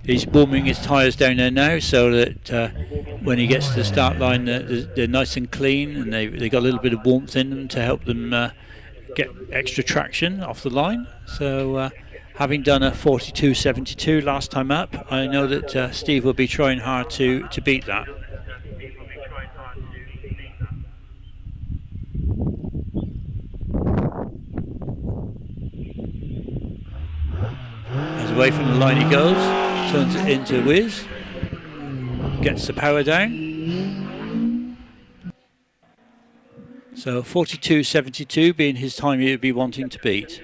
He's warming his tyres down there now so that when he gets to the start line they're nice and clean, and they got a little bit of warmth in them to help them get extra traction off the line. So having done a 42.72 last time up, I know that Steve will be trying hard to beat that. As away from the line he goes, turns it into Wiz, gets the power down. So 42.72 being his time he would be wanting to beat.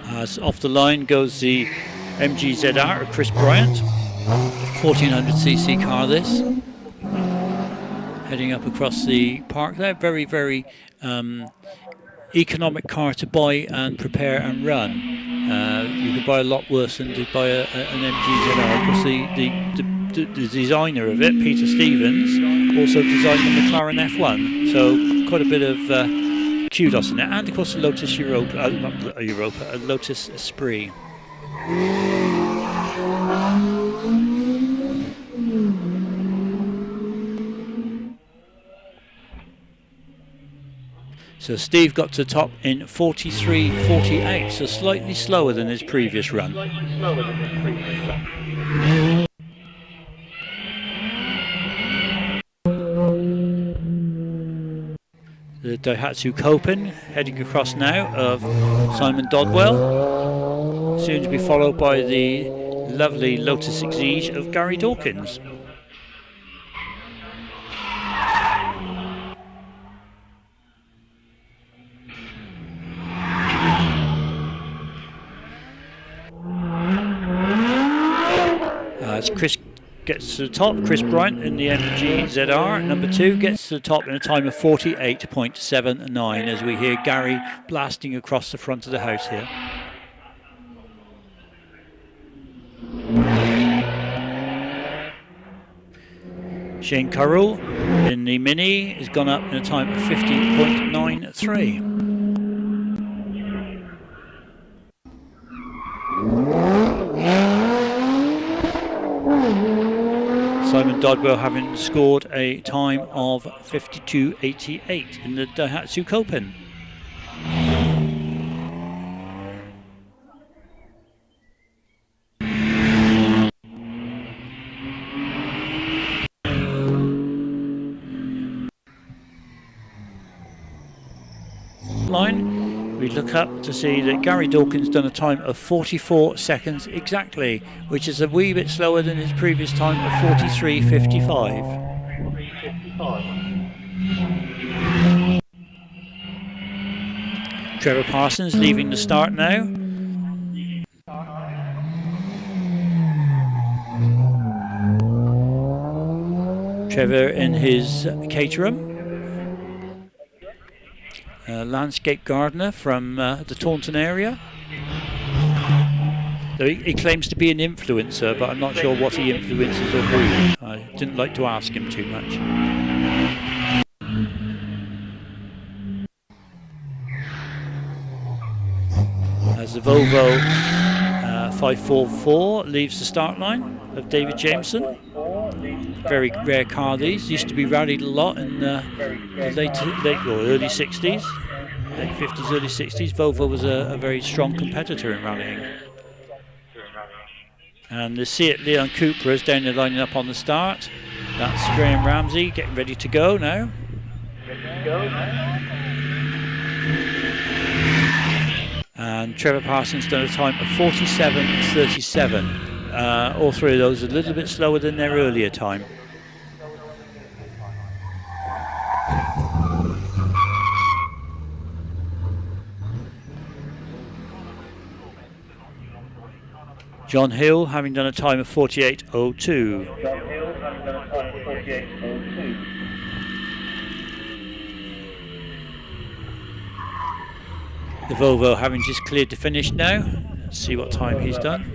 As off the line goes the MGZR of Chris Bryant, 1400cc car this, heading up across the park there. Very, very economic car to buy and prepare and run. You could buy a lot worse than to buy an MGZR, because the designer of it, Peter Stevens, also designed the McLaren F1, so quite a bit of kudos in it, and of course the Lotus Lotus Esprit. So Steve got to the top in 43.48, so slightly slower than his previous run. The Daihatsu Copen heading across now of Simon Dodwell, soon to be followed by the lovely Lotus Exige of Gary Dawkins. As Chris gets to the top, Chris Bryant in the MG ZR, number 2, gets to the top in a time of 48.79 as we hear Gary blasting across the front of the house here. Shane Currell in the Mini has gone up in a time of 50.93. Simon Dodwell having scored a time of 52.88 in the Daihatsu Copen. Line. We look up to see that Gary Dawkins done a time of 44 seconds exactly, which is a wee bit slower than his previous time of 43.55. Trevor Parsons leaving the start now. Trevor in his Caterham. Landscape gardener from the Taunton area. He claims to be an influencer, but I'm not sure what he influences or who. I didn't like to ask him too much. As the Volvo 544 leaves the start line of David Jameson. Very rare car these. Used to be rallied a lot in the early 60s, late 50s, early 60s. Volvo was a very strong competitor in rallying. And the Seat Leon Cupra is down there lining up on the start. That's Graham Ramsey getting ready to go now. And Trevor Parsons done a time of 47.37. All three of those a little bit slower than their earlier time. John Hill having done a time of 48.02. The Volvo having just cleared to finish now. Let's see what time he's done.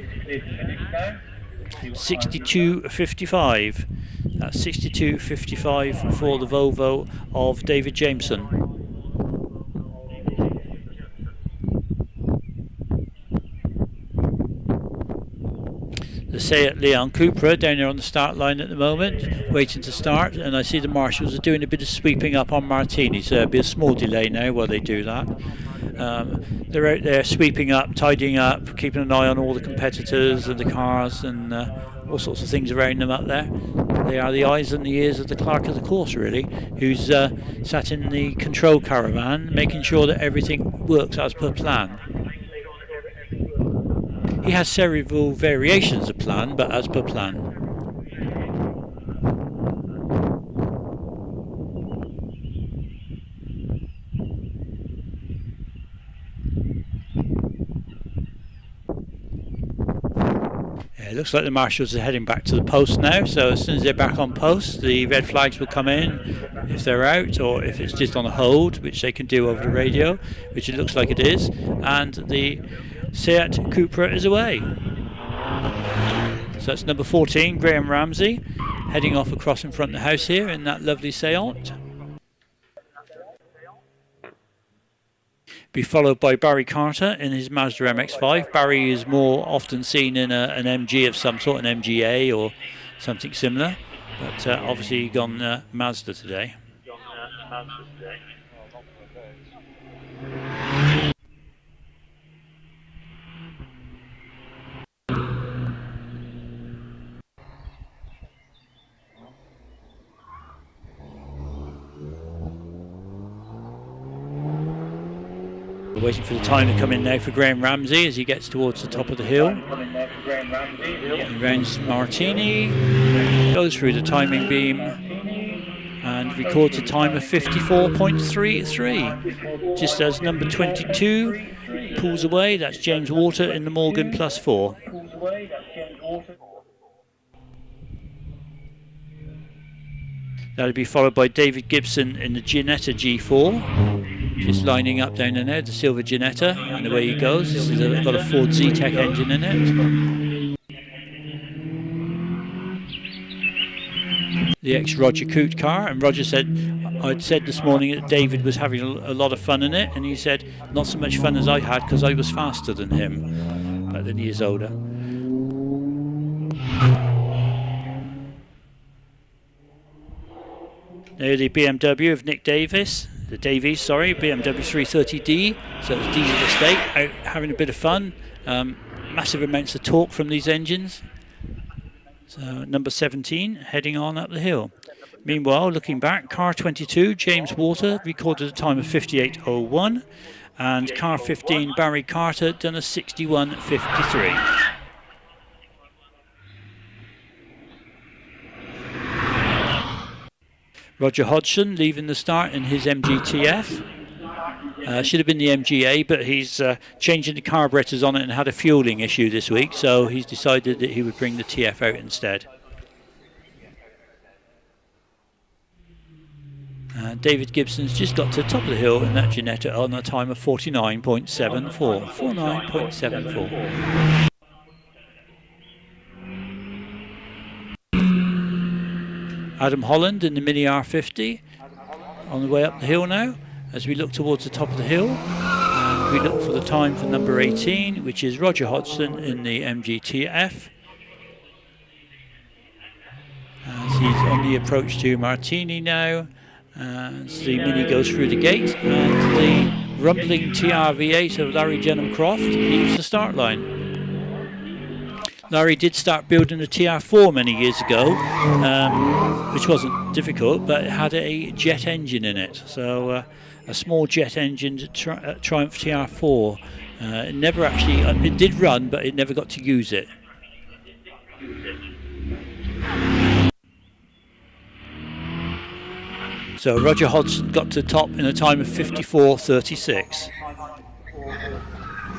62.55. That's 62.55 for the Volvo of David Jameson. The Seat Leon Cupra down there on the start line at the moment, waiting to start, and I see the marshals are doing a bit of sweeping up on Martini, so there'll be a small delay now while they do that. They're out there sweeping up, tidying up, keeping an eye on all the competitors and the cars, and all sorts of things around them up there. They are the eyes and the ears of the clerk of the course, really, who's sat in the control caravan, making sure that everything works as per plan. He has several variations of plan, but as per plan. It looks like the marshals are heading back to the post now, so as soon as they're back on post, the red flags will come in if they're out, or if it's just on a hold, which they can do over the radio, which it looks like it is, and the Seat Cupra is away. So that's number 14, Graham Ramsey, heading off across in front of the house here in that lovely Seat. Be followed by Barry Carter in his Mazda MX-5. Barry is more often seen in an MG of some sort, an MGA or something similar, but obviously gone Mazda today. We're waiting for the time to come in now for Graham Ramsey as he gets towards the top of the hill. He rounds Martini, goes through the timing beam and records a time of 54.33. Just as number 22 pulls away, that's James Walter in the Morgan +4. That'll be followed by David Gibson in the Ginetta G4. Just lining up down there, the silver Ginetta, and away he goes. This is got a Ford Z-Tech engine in it. The ex-Roger Coote car, and Roger said, I'd said this morning that David was having a lot of fun in it, and he said, not so much fun as I had because I was faster than him, but then he is older. Now the BMW of Nick Davies, BMW 330D, so it's diesel estate, out having a bit of fun, massive amounts of torque from these engines. So number 17 heading on up the hill. Meanwhile, looking back, car 22, James Walter, recorded a time of 58.01, and car 15, Barry Carter, done a 61.53. Roger Hodgson leaving the start in his MGTF. Should have been the MGA, but he's changing the carburetors on it and had a fueling issue this week, so he's decided that he would bring the TF out instead. David Gibson's just got to the top of the hill in that Ginetta on a time of 49.74. 49.74. Adam Holland in the Mini R50 on the way up the hill now as we look towards the top of the hill, and we look for the time for number 18, which is Roger Hodgson in the MGTF as he's on the approach to Martini now, as the Mini goes through the gate and the rumbling TR-V8 of Larry Jenham-Croft leaves the start line. Larry did start building a TR4 many years ago, which wasn't difficult, but it had a jet engine in it. So a small jet engine Triumph TR4. It never actually, it did run, but it never got to use it. So Roger Hodgson got to the top in a time of 54.36.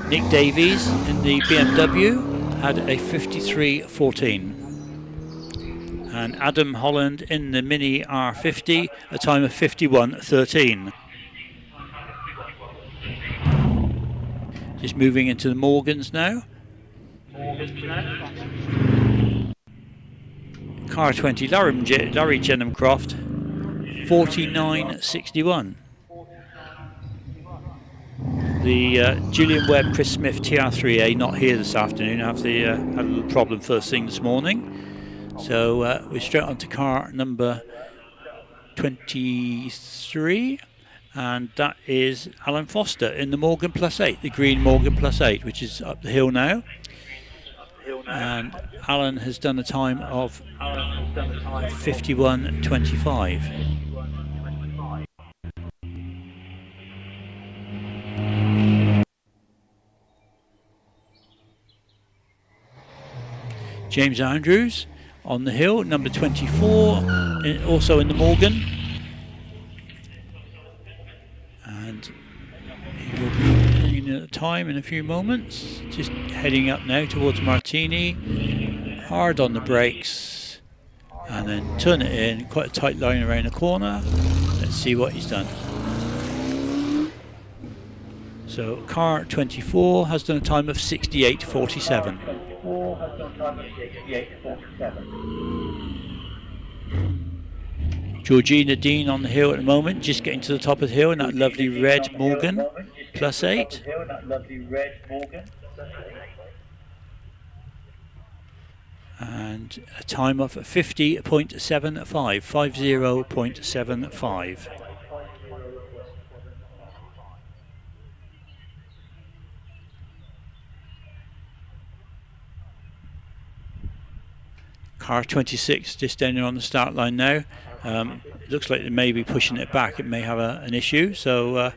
Nick Davies in the BMW had a 53.14, and Adam Holland in the Mini R50 a time of 51.13. Just moving into the Morgans now. Car 20 Larry Jenham-Croft 49.61. The Julian Webb, Chris Smith TR3A not here this afternoon. Had a little problem first thing this morning. So we're straight on to car number 23, and that is Alan Foster in the Morgan +8, the green Morgan +8, which is up the hill now. and Alan has done a time of 51.25. James Andrews on the hill, number 24, also in the Morgan. And he will be bringing a time in a few moments. Just heading up now towards Martini. Hard on the brakes. And then turn it in. Quite a tight line around the corner. Let's see what he's done. So car 24 has done a time of 68.47. Georgina Dean on the hill at the moment, just getting to the top of the hill in that lovely red Morgan, +8. And a time of 50.75, 50.75. Car 26 just down there on the start line now. It looks like they may be pushing it back. It may have an issue, so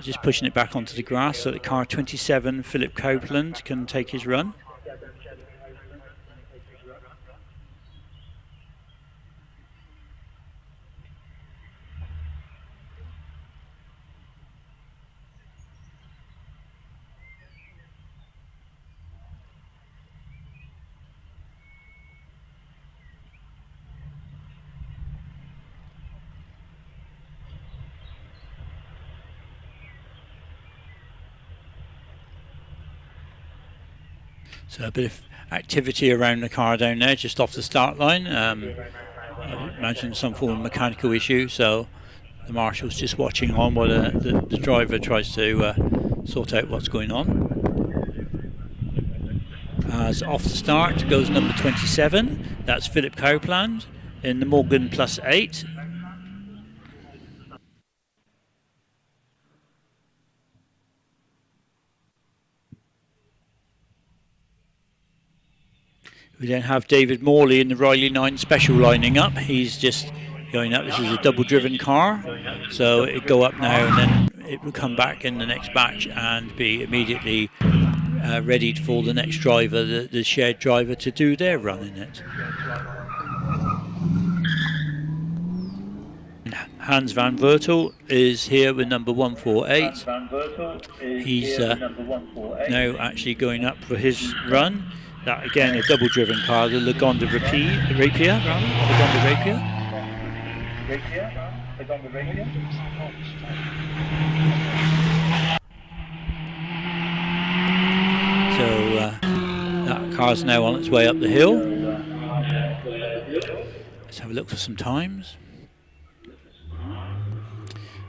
just pushing it back onto the grass so that car 27, Philip Copeland, can take his run. So a bit of activity around the car down there, just off the start line. I imagine some form of mechanical issue, so the marshal's just watching on while the driver tries to sort out what's going on. As off the start goes number 27, that's Philip Copeland in the Morgan +8. We then have David Morley in the Riley 9 Special lining up. He's just going up. This is a double driven car, so it'll go up now and then it will come back in the next batch and be immediately ready for the next driver, the shared driver, to do their run in it. Hans van Vertel is here with number 148. He's now actually going up for his run. That again, a double-driven car, the Lagonda Rapier. So that car's now on its way up the hill. Let's have a look for some times.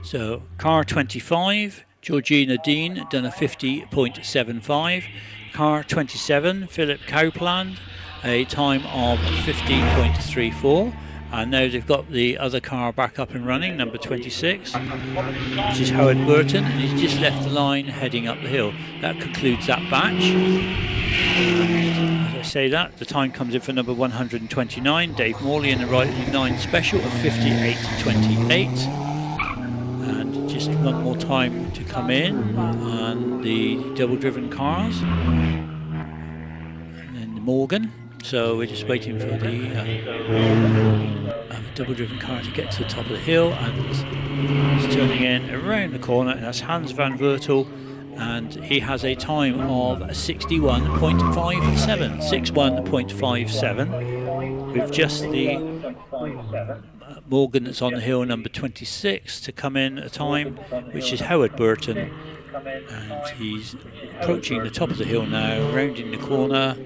So car 25, Georgina Dean, done a 50.75. Car 27, Philip Copeland, a time of 50.34. And now they've got the other car back up and running, number 26, which is Howard Burton, and he's just left the line heading up the hill. That concludes that batch. And as I say that, the time comes in for number 129, Dave Morley in the Riley 9 Special of 58.28. And just one more time to come in on the double-driven cars, and then the Morgan. So we're just waiting for the double-driven car to get to the top of the hill, and it's turning in around the corner, and that's Hans van Vertel, and he has a time of 61.57, 61.57, with just the Morgan that's on the hill, number 26, to come in at a time, which is Howard Burton, and he's approaching the top of the hill now, rounding the corner.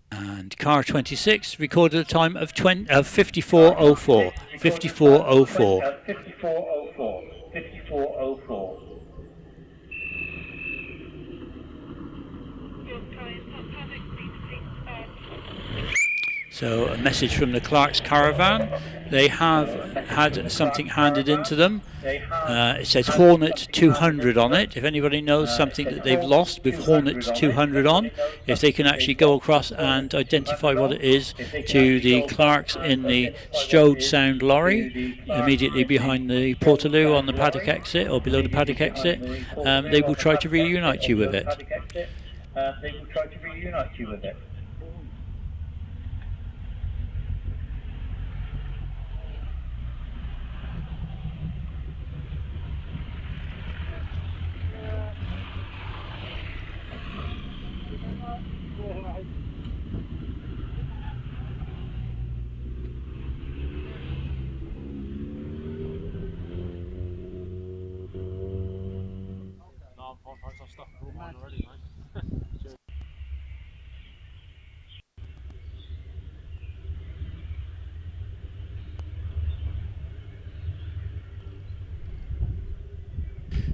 And car 26 recorded a time of 54.04. 54.04. 5404. So a message from the Clark's Caravan. They have had something handed into them. It says Hornet 200 on it. If anybody knows something that they've lost with Hornet 200 on, if they can actually go across and identify what it is to the Clarks in the Strode Sound lorry, immediately behind the Portaloo on the paddock exit or below the paddock exit, they will try to reunite you with it.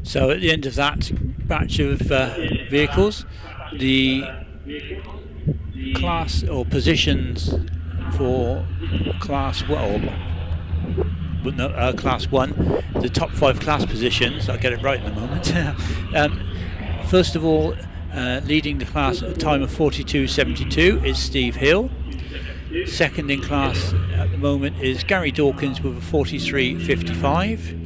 So at the end of that batch of vehicles, the class or positions for class class 1, the top 5 class positions, I'll get it right in a moment. First of all, leading the class at a time of 42.72 is Steve Hill. Second in class at the moment is Gary Dawkins with a 43.55.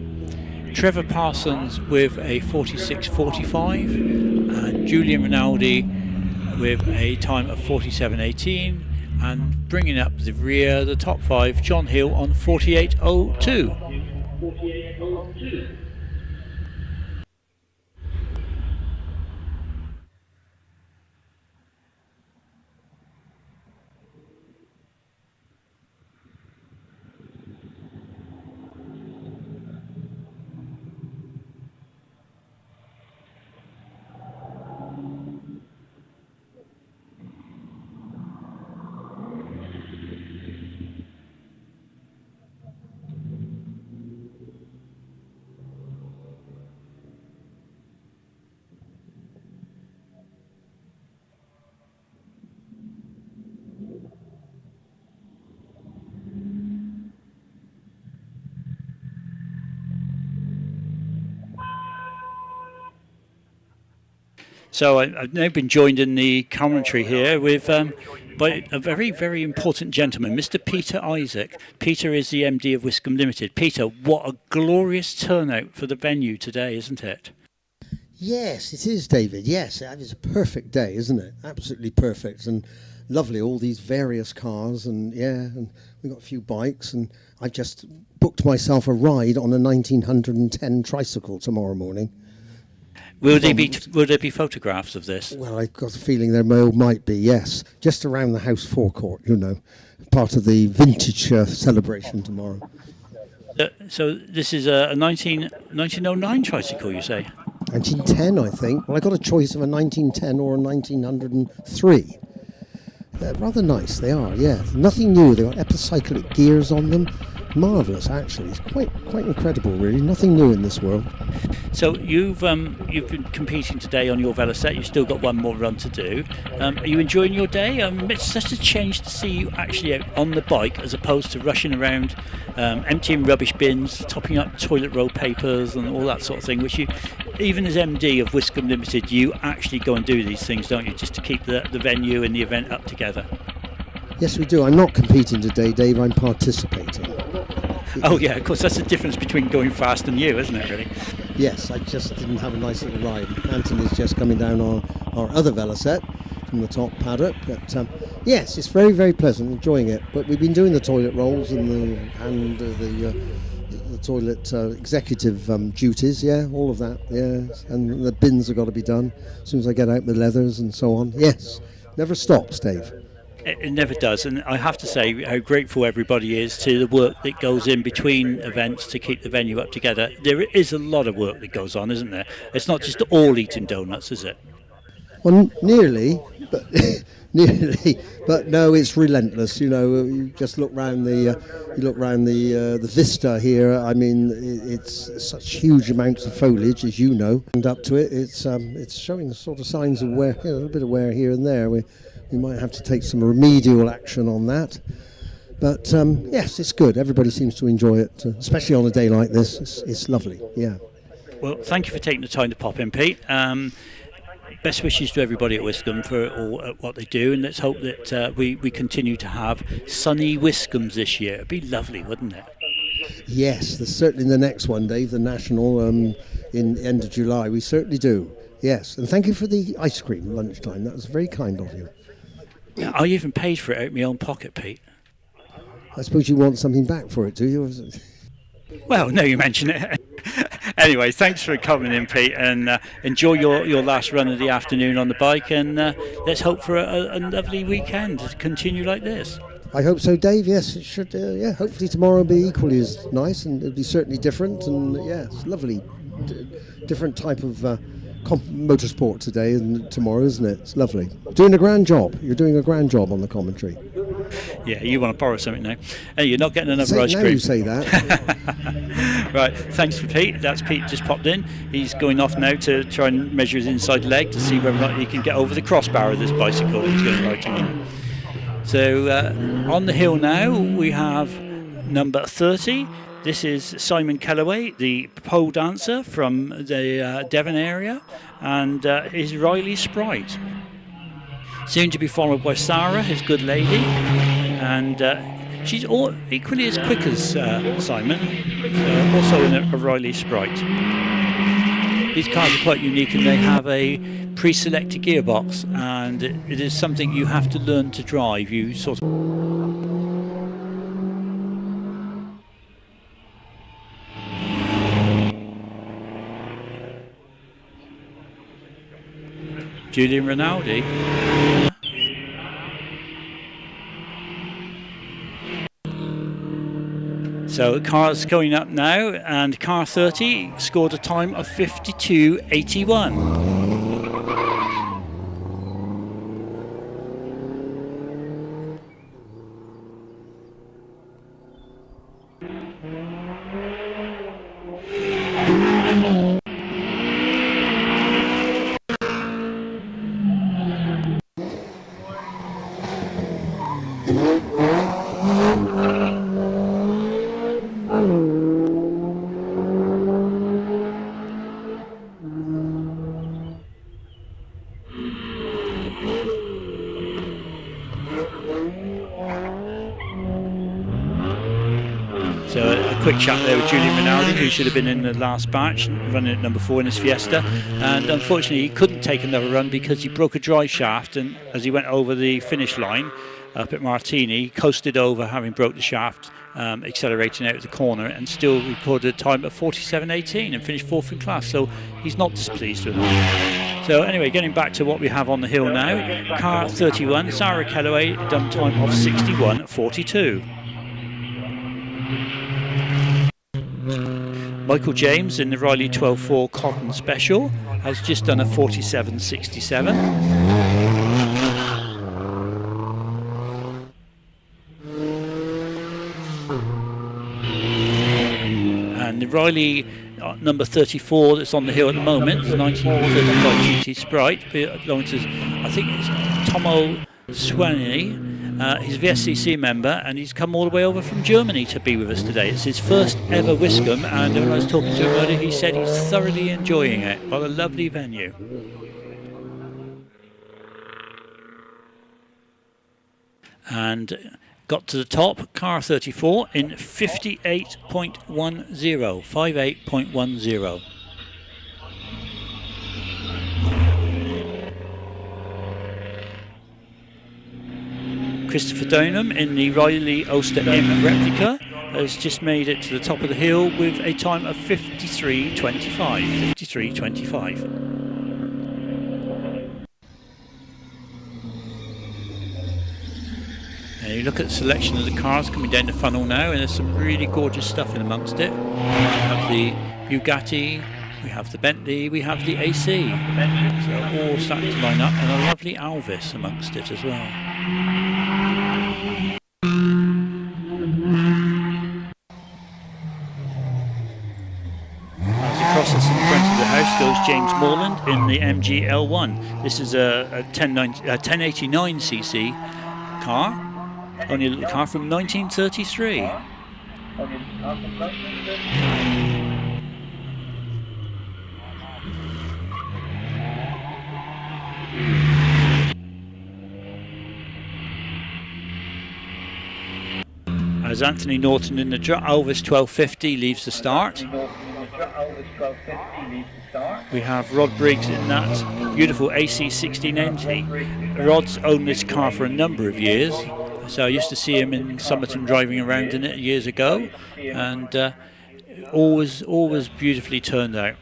Trevor Parsons with a 46.45 and Julian Rinaldi with a time of 47.18, and bringing up the rear, the top 5, John Hill on 48.02. So I've now been joined in the commentary here with by a very, very important gentleman, Mr. Peter Isaac. Peter is the MD of Wiscombe Limited. Peter, what a glorious turnout for the venue today, isn't it? Yes, it is, David. Yes, it is a perfect day, isn't it? Absolutely perfect and lovely. All these various cars, and and we've got a few bikes, and I just booked myself a ride on a 1910 tricycle tomorrow morning. Will there be photographs of this? Well, I've got a feeling there might be, yes. Just around the house forecourt, part of the vintage celebration tomorrow. So this is a 1909 tricycle, you say? 1910, I think. Well, I got a choice of a 1910 or a 1903. They're rather nice, they are, yeah. Nothing new. They've got epicyclic gears on them. Marvellous, actually. It's quite incredible, really. Nothing new in this world. So you've been competing today on your Veloset. You've still got one more run to do. Are you enjoying your day? It's such a change to see you actually out on the bike as opposed to rushing around, emptying rubbish bins, topping up toilet roll papers and all that sort of thing, which you, even as MD of Wiscombe Limited, you actually go and do these things, don't you, just to keep the venue and the event up together? Yes, we do. I'm not competing today, Dave. I'm participating. Oh, yeah, of course, that's the difference between going fast and you, isn't it, really? Yes, I just didn't have a nice little ride. Anthony's just coming down our other Veloset from the top paddock. But yes, it's very, very pleasant, enjoying it. But we've been doing the toilet rolls and the toilet executive duties, all of that, yes. And the bins have got to be done as soon as I get out the leathers and so on. Yes, never stops, Dave. It never does, and I have to say how grateful everybody is to the work that goes in between events to keep the venue up together. There is a lot of work that goes on, isn't there? It's not just all eating donuts, is it? Well, nearly, but nearly, but no, it's relentless. You know, you just look round the vista here. I mean, it's such huge amounts of foliage, as you know, and up to it, it's showing sort of signs of wear, a little bit of wear here and there. We might have to take some remedial action on that. But yes, it's good. Everybody seems to enjoy it, especially on a day like this. It's lovely. Yeah. Well, thank you for taking the time to pop in, Pete. Best wishes to everybody at Wiscombe for all what they do, and let's hope that we continue to have sunny Wiscombes this year. It'd be lovely, wouldn't it? Yes, there's certainly the next one, Dave, the National in end of July. We certainly do. Yes, and thank you for the ice cream lunchtime. That was very kind of you. I even paid for it out of my own pocket, Pete. I suppose you want something back for it, do you? Well, no, you mention it. Anyway, thanks for coming in, Pete, and enjoy your last run of the afternoon on the bike, and let's hope for a lovely weekend to continue like this. I hope so, Dave. Yes, it should. Yeah, hopefully tomorrow will be equally as nice, and it'll be certainly different. And yeah, it's lovely, different type of motorsport today and tomorrow, isn't it? It's lovely. Doing a grand job. You're doing a grand job on the commentary. Yeah, you want to borrow something now? Hey, you're not getting another ice cream. Now you say that. Right, thanks for Pete. That's Pete just popped in. He's going off now to try and measure his inside leg to see whether or not he can get over the crossbar of this bicycle he's going to ride tomorrow. So on the hill now we have number 30. This is Simon Kellaway, the pole dancer from the Devon area, and is Riley Sprite. Soon to be followed by Sarah, his good lady, and she's equally as quick as Simon, also in a Riley Sprite. These cars are quite unique, and they have a pre-selected gearbox, and it is something you have to learn to drive. You sort of Julian Rinaldi. So cars going up now, and car 30 scored a time of 52.81. So a quick chat there with Julian Rinaldi, who should have been in the last batch, running at number 4 in his Fiesta, and unfortunately he couldn't take another run because he broke a drive shaft, and as he went over the finish line up at Martini, he coasted over, having broke the shaft, accelerating out of the corner, and still recorded a time of 47.18 and finished 4th in class, so he's not displeased with that. So anyway, getting back to what we have on the hill now, car 31, Sarah Kellaway, done time of 61.42. Michael James in the Riley 12.4 Cotton Special has just done a 47.67. And the Riley number 34 that's on the hill at the moment, the 1935 GT Sprite, belongs to, I think it's Tomo Swaney. He's a VSCC member, and he's come all the way over from Germany to be with us today. It's his first ever Wiscombe, and when I was talking to him earlier, he said he's thoroughly enjoying it. What a lovely venue. And got to the top, car 34 in 58.10, 58.10. Christopher Donham in the Riley Ulster M replica has just made it to the top of the hill with a time of 53.25. 53.25. And you look at the selection of the cars coming down the funnel now, and there's some really gorgeous stuff in amongst it. We have the Bugatti, We have the Bentley, we have the AC. So all starting to line up, and a lovely Alvis amongst it as well. As across us in front of the house goes James Morland in the MG L1. This is a 1089cc car, only a little car from 1933. As Anthony Norton in the Alvis 1250 leaves the start. We have Rod Briggs in that beautiful AC 1690. Rod's owned this car for a number of years, so I used to see him in Somerton driving around in it years ago, and always beautifully turned out.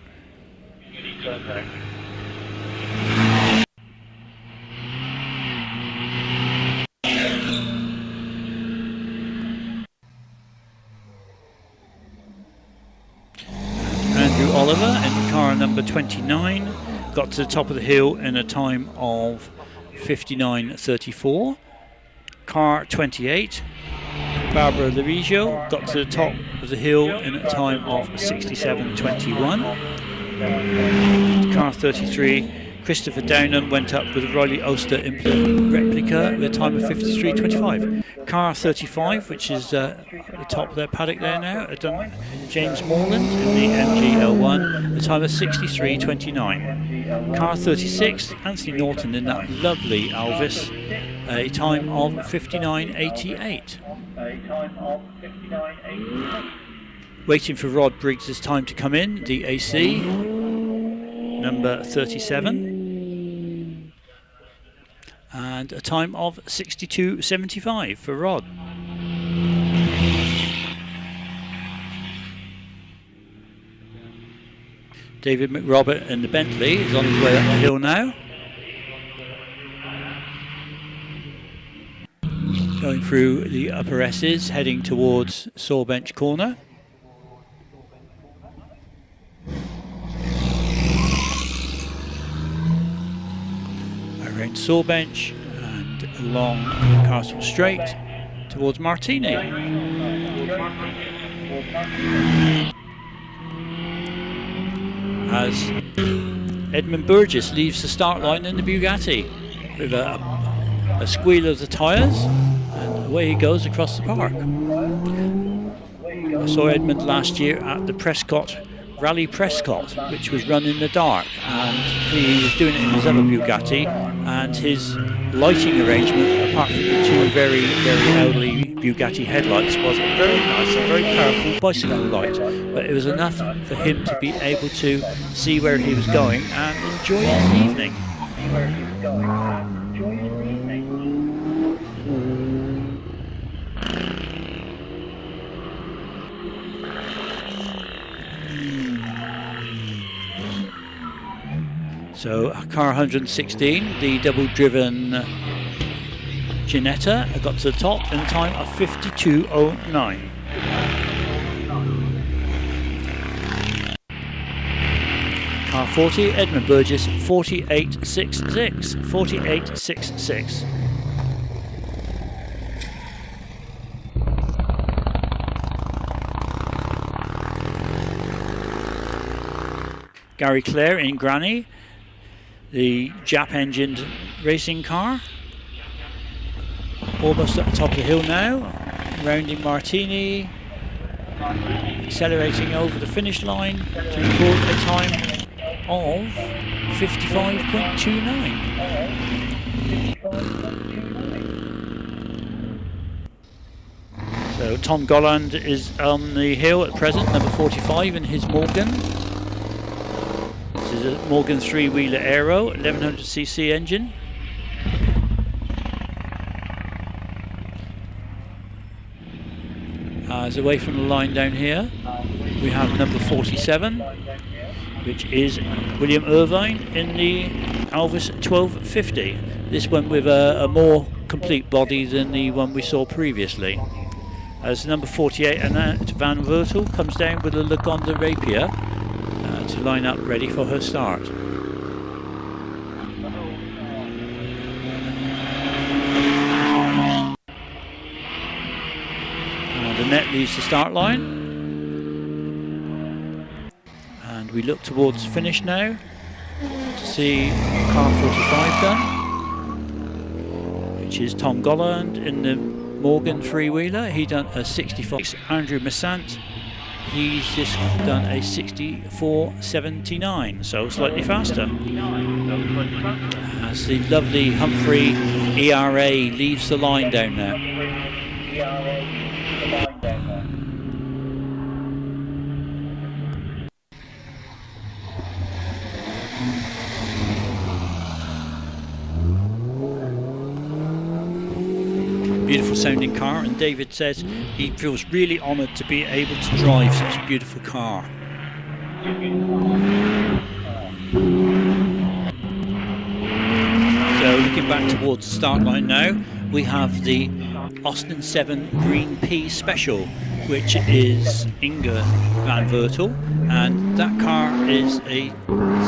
Andrew Oliver in car number 29 got to the top of the hill in a time of 59.34. Car 28, Barbara Larigio, got to the top of the hill in a time of 67.21. Car 33, Christopher Downham, went up with a Riley Ulster implement replica with a time of 53.25. Car 35, which is at the top of their paddock there now, James Morland in the MG L1, a time of 63.29. Car 36, Anthony Norton in that lovely Alvis, a time of 59.88. Waiting for Rod Briggs' time to come in, the AC, number 37. And a time of 62.75 for Rod. David McRobert in the Bentley is on his way up the hill now. Going through the upper S's, heading towards Sawbench Corner. Around Sawbench and along Castle Straight towards Martini. As Edmund Burgess leaves the start line in the Bugatti with a squeal of the tyres, and away he goes across the park. I saw Edmund last year at the Prescott Rally Prescott, which was run in the dark, and he was doing it in his other Bugatti, and his lighting arrangement, apart from the two very elderly Bugatti headlights, was a very nice and very powerful bicycle light, but it was enough for him to be able to see where he was going and enjoy his evening. So car 116, the double-driven Ginetta, got to the top in a time of 52.09. Car 40, Edmund Burgess, 48.66. 48.66. Gary Clare in Granny, the Jap-engined racing car. Almost at the top of the hill now, rounding Martini, accelerating over the finish line to record a time of 55.29. So Tom Golland is on the hill at present, number 45 in his Morgan. This is a Morgan 3-wheeler Aero, 1100cc engine. As away from the line down here, we have number 47, which is William Irvine in the Alvis 1250. This one with a more complete body than the one we saw previously. As number 48, Annette Van Vertel comes down with a Lagonda Rapier. to line up ready for her start. And Annette leaves the start line. And we look towards the finish now to see car 45 done, which is Tom Golland in the Morgan three-wheeler. He done a 64. Andrew Massant, he's just done a 64.79, so slightly faster. As the lovely Humphrey ERA leaves the line down there. Beautiful sounding car, and David says he feels really honoured to be able to drive such a beautiful car. So looking back towards the start line now, we have the Austin 7 Green Pea Special, which is Inga van Vertel, and that car is a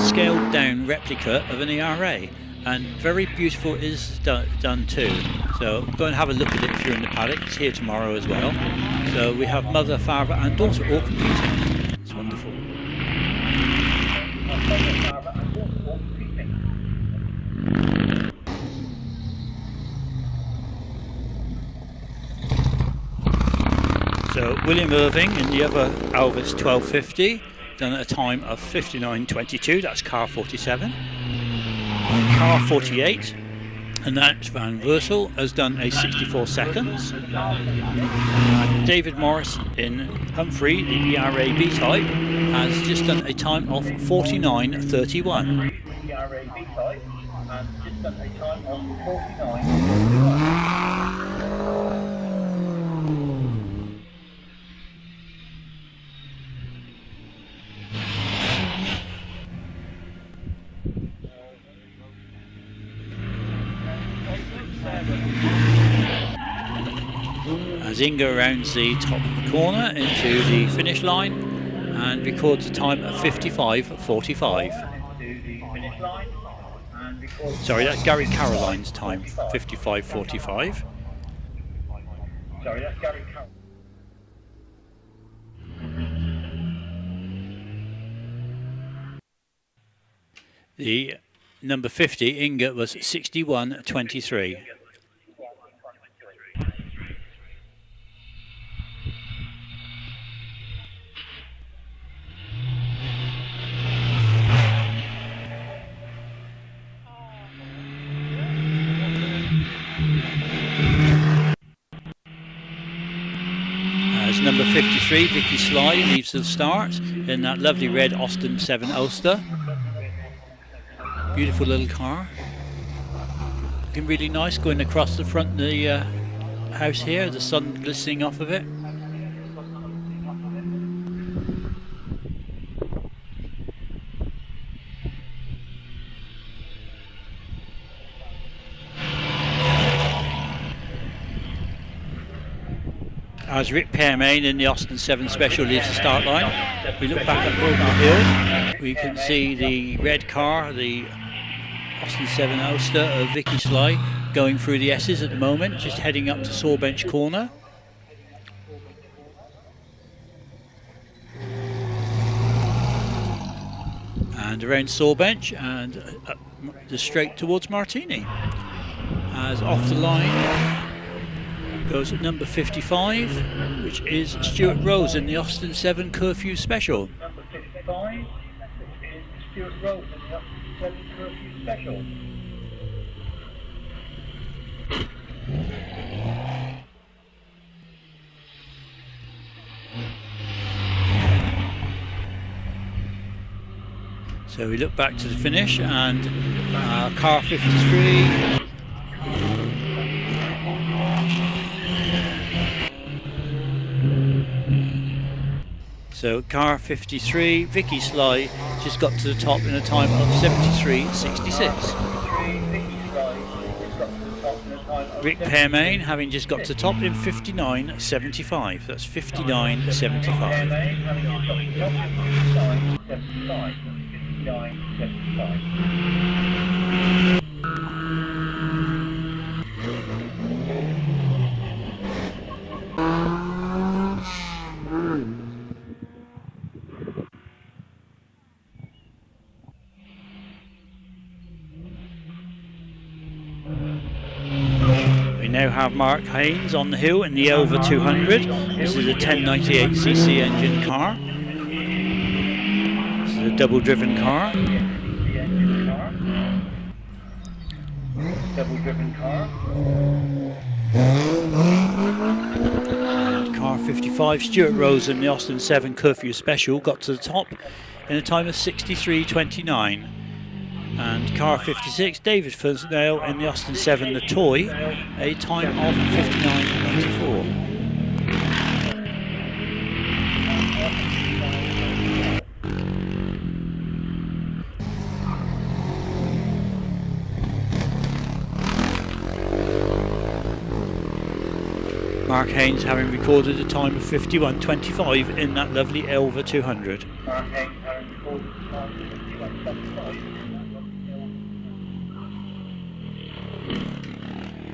scaled down replica of an ERA. And very beautiful is done too. So go and have a look at it if you're in the paddock. It's here tomorrow as well. So we have mother, father and daughter all competing. It's wonderful. So William Irving in the other Elvis 1250 done at a time of 59.22. That's car 47. Car 48, and that's Van Versel, has done a 64 seconds. And David Morris in Humphrey, the ERA B type, has just done a time of 49.31. ERA B type, and just done a time of 49.31. As Inga rounds the top of the corner into the finish line and records a time of 55.45. Sorry, that's Gary Caroline's time, 55.45. Sorry, that's Gary Caroline. The number 50, Inga, was 61.23. As number 53, Vicky Sly, leaves the start in that lovely red Austin 7 Ulster. Beautiful little car. Looking really nice going across the front of the house here, the sun glistening off of it. As Rick Pearmain in the Austin 7 Special leaves the start line, we look back at Broken Hill. We can see the red car, the Austin 7 Ulster of Vicky Sly, going through the S's at the moment, just heading up to Sawbench Corner. And around Sawbench and the straight towards Martini. As off the line goes at number 55, which is Stuart Rose in the Austin 7 Curfew Special. Number 55, which is Stuart Rose in the Austin 7 Curfew Special. So we look back to the finish and car 53. So car 53, Vicky Sly, just got to the top in a time of 73.66. Rick Pearmain having just got to top in 59.75. That's 59.75. We now have Mark Haynes on the hill in the Elva 200. This is a 1098cc engine car. This is a double driven car. And car 55, Stuart Rose in the Austin 7 Curfew Special got to the top in a time of 63.29. And car 56, David Funsdale in the Austin 7 The Toy, a time of 59.94. Mark Haynes having recorded a time of 51.25 in that lovely Elva 200.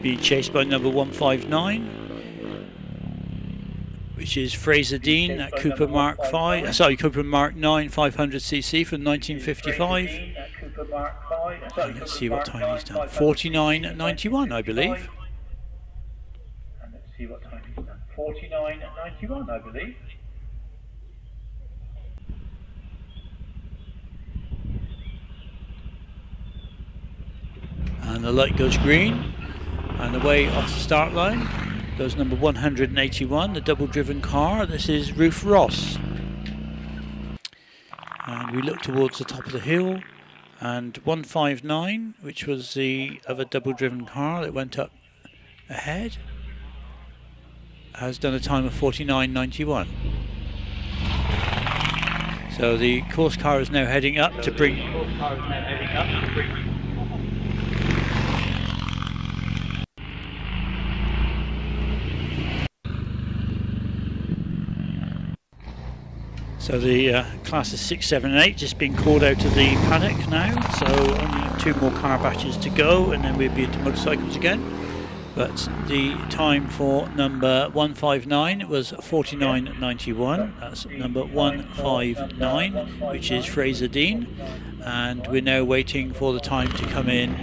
Being chased by number 159, which is Fraser Dean at Cooper Mark 5. Sorry, Cooper Mark 9 500cc from 1955. And let's see what time he's done. 49.91, I believe. And let's see what time he's done. 49.91, I believe. And the light goes green, and away off the start line goes number 181, the double driven car. This is Ruth Ross. And we look towards the top of the hill, and 159, which was the other double driven car that went up ahead, has done a time of 49.91. So the course car is now heading up to bring So the classes 6, 7 and 8 just being called out of the paddock now, so only 2 more car batches to go and then we'll be into motorcycles again. But the time for number 159 was 49.91, that's number 159, which is Fraser Dean, and we're now waiting for the time to come in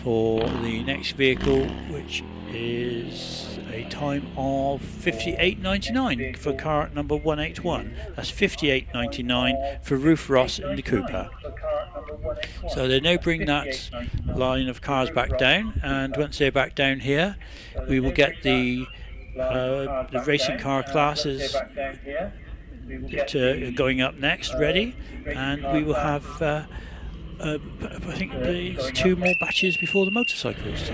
for the next vehicle, which is a time of 58.99 for car number 181. That's 58.99 for Ruth Ross in the Cooper. So they now bring that line of cars back down, and once they're back down here, we will get the racing car classes going up next, ready, and we will have I think there's 2 more batches before the motorcycles.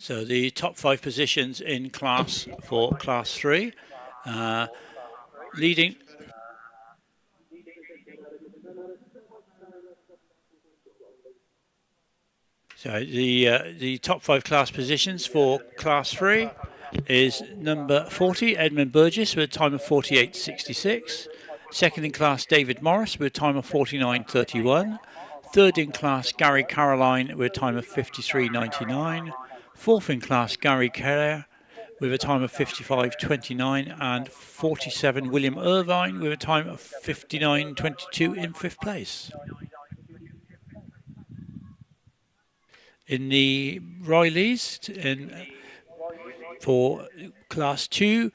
So the top 5 positions in class for class 3, leading. So the top 5 class positions for class 3 is number 40, Edmund Burgess, with a time of 48.66. Second in class, David Morris, with a time of 49.31. Third in class, Gary Caroline, with a time of 53.99. Fourth in class, Gary Kerr, with a time of 55.29. And 47, William Irvine, with a time of 59.22 in 5th place. In the Rileys, for class 2,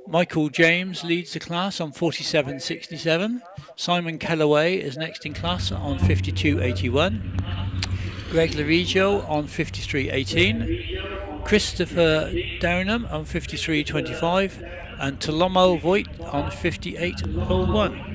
Michael James leads the class on 47.67. Simon Kellaway is next in class on 52.81. Greg Larigio on 53.18. Christopher Downham on 53.25. And Tolomo Voigt on 58.01.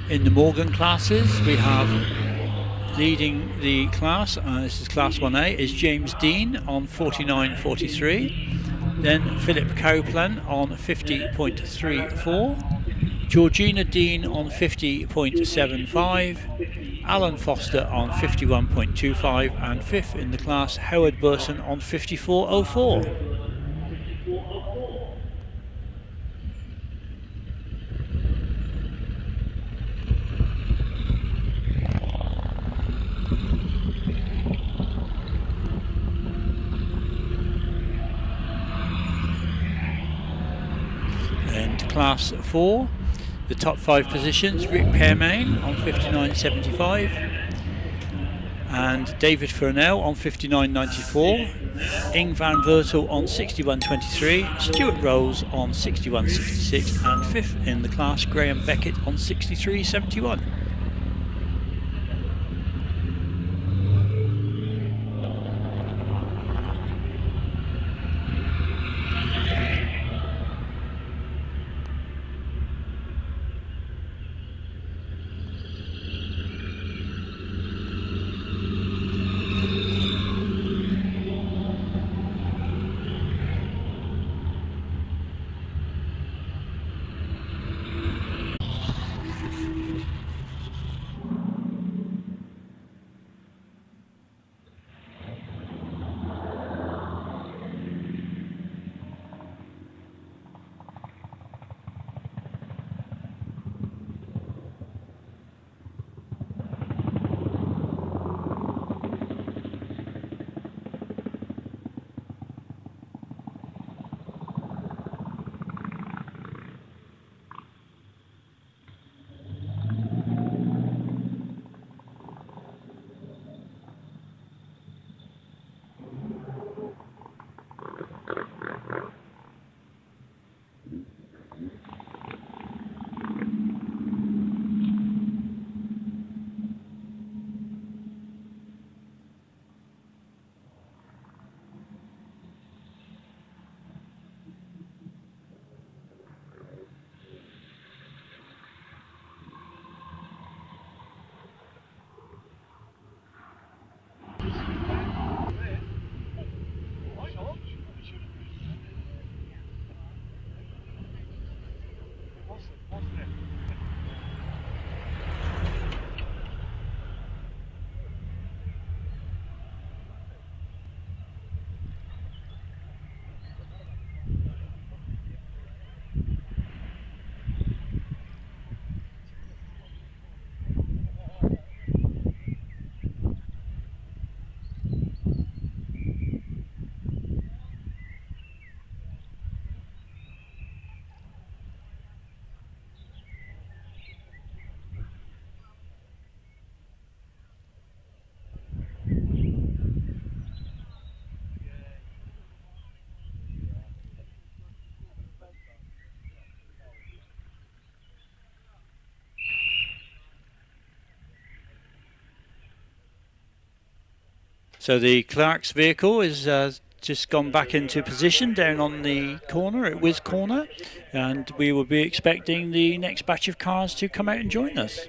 In the Morgan classes, we have leading the class, this is Class 1A, is James Dean on 49.43. Then Philip Copeland on 50.34. Georgina Dean on 50.75. Alan Foster on 51.25. And fifth in the class, Howard Burson on 54.04. And Class 4, the top 5 positions, Rick Pearmain on 59.75 and David Furnell on 59.94, Ing van Vertel on 61.23, Stuart Rose on 61.66 and 5th in the class, Graham Beckett on 63.71. So the Clark's vehicle is just gone back into position down on the corner at Wiz Corner, and we will be expecting the next batch of cars to come out and join us.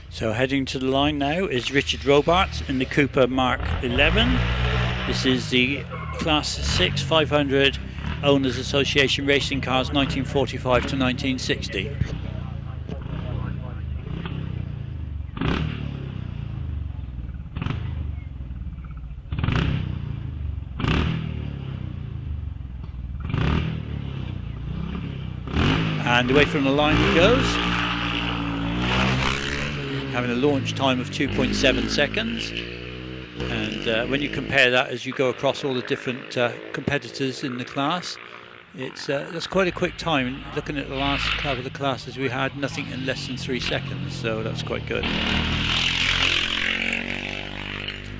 So heading to the line now is Richard Robarts in the Cooper Mark 11. This is the Class 6 500 Owners Association Racing Cars 1945 to 1960. And away from the line it goes, having a launch time of 2.7 seconds. And when you compare that as you go across all the different competitors in the class, that's quite a quick time. Looking at the last couple of the classes we had, nothing in less than 3 seconds, so that's quite good.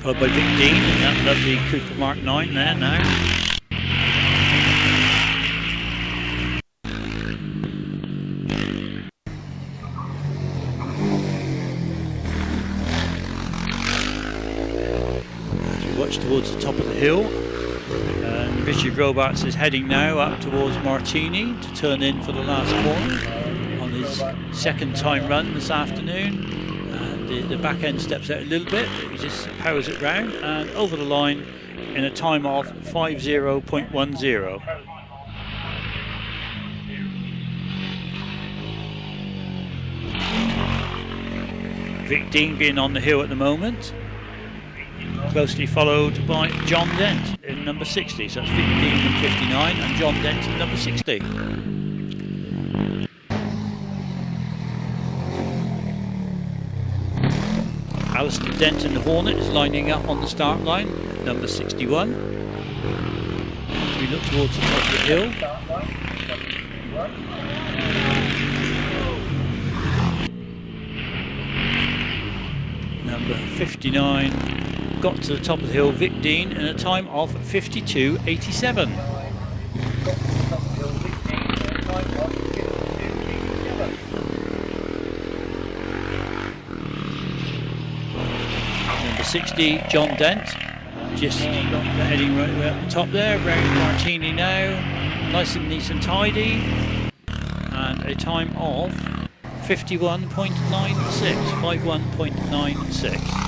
Followed by Vic Dean in that lovely Cooper Mark 9 there now. As we watch towards the top of the hill, and Richard Robarts is heading now up towards Martini to turn in for the last corner on his second time run this afternoon. The back end steps out a little bit, he just powers it round and over the line in a time of 50.10. Vic Dean being on the hill at the moment, closely followed by John Dent in number 60. So that's Vic Dean in 59 and John Dent in number 60. Alistair Dent in the Hornet is lining up on the start line, number 61. As we look towards the top of the hill. Number 59 got to the top of the hill, Vic Dean, in a time of 52.87. Number 60, John Dent, just heading right at the top there, round Martini now, nice and neat and tidy, and a time of 51.96.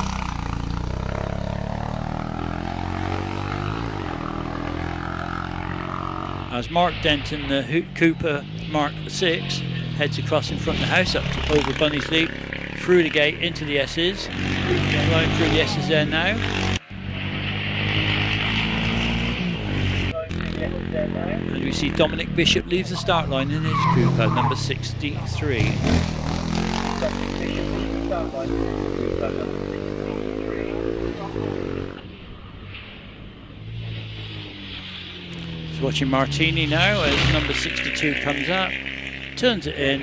As Mark Dent in the Cooper Mark 6 heads across in front of the house up to over Bunny's Leap, through the gate into the S's, flying through the S's there now. And we see Dominic Bishop leaves the start line in his Cooper, number 63. Just watching Martini now as number 62 comes up, turns it in,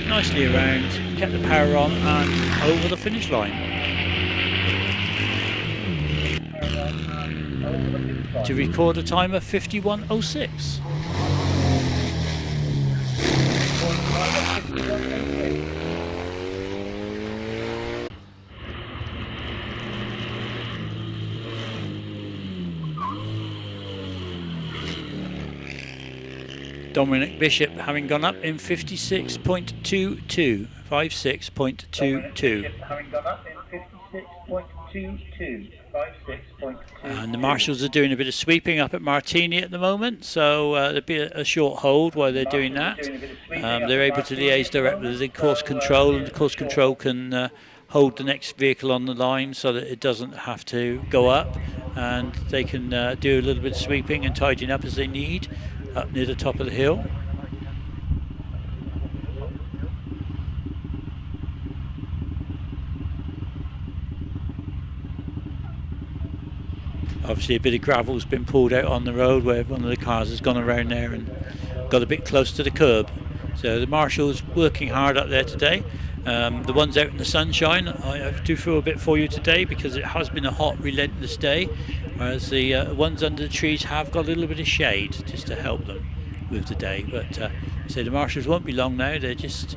nicely around, kept the power on and over the finish line. To record a time of 51.06. Dominic Bishop having gone up in 56.22. 56.22. And the marshals are doing a bit of sweeping up at Martini at the moment, so there'll be a short hold while they're doing that. They're able to liaise directly with the course control, and the course control can hold the next vehicle on the line so that it doesn't have to go up, and they can do a little bit of sweeping and tidying up as they need up near the top of the hill. Obviously a bit of gravel's been pulled out on the road where one of the cars has gone around there and got a bit close to the curb. So the marshal's working hard up there today. The ones out in the sunshine, I do feel a bit for you today because it has been a hot, relentless day, whereas the ones under the trees have got a little bit of shade just to help them with the day. But so the marshals won't be long now. They're just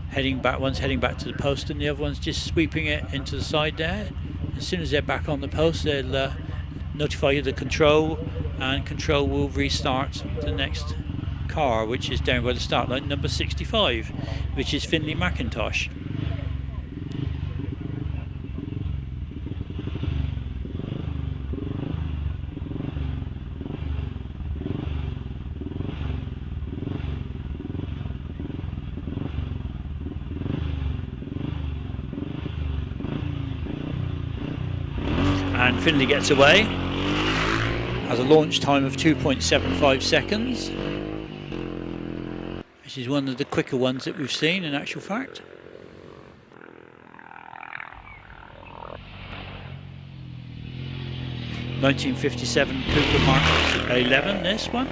heading back. One's heading back to the post and the other one's just sweeping it into the side there. As soon as they're back on the post, they'll notify the control, and control will restart the next car, which is down by the start line, number 65, which is Finley McIntosh. And Finley gets away, has a launch time of 2.75 seconds. This is one of the quicker ones that we've seen in actual fact. (1957) Cooper Mark 11, this one.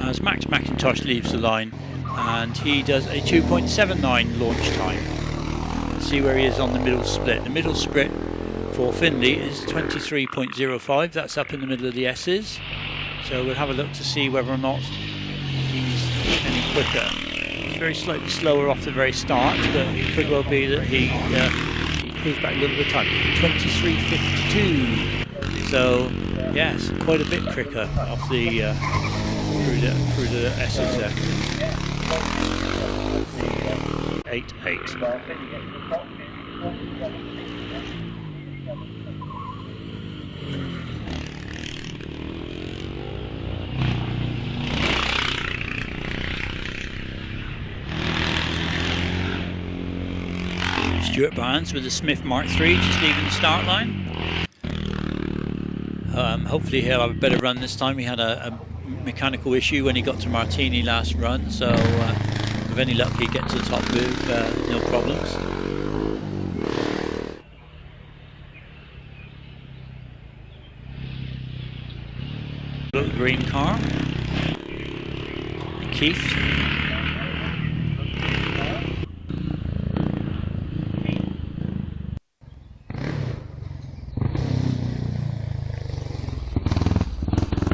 As Max McIntosh leaves the line, and he does a 2.79 launch time. Let's see where he is on the middle split. The middle split for Findlay is 23.05. That's up in the middle of the S's. So we'll have a look to see whether or not he's any quicker. He's very slightly slower off the very start, but it could well be that he pulls back a little bit of time. 23.52. So yes, quite a bit quicker off the through the S's there. 8.8. Stuart Barnes with the Smith Mark III just leaving the start line. Hopefully he'll have a better run this time. He had a mechanical issue when he got to Martini last run, so with any luck he'll get to the top with no problems. Little green car. Keith.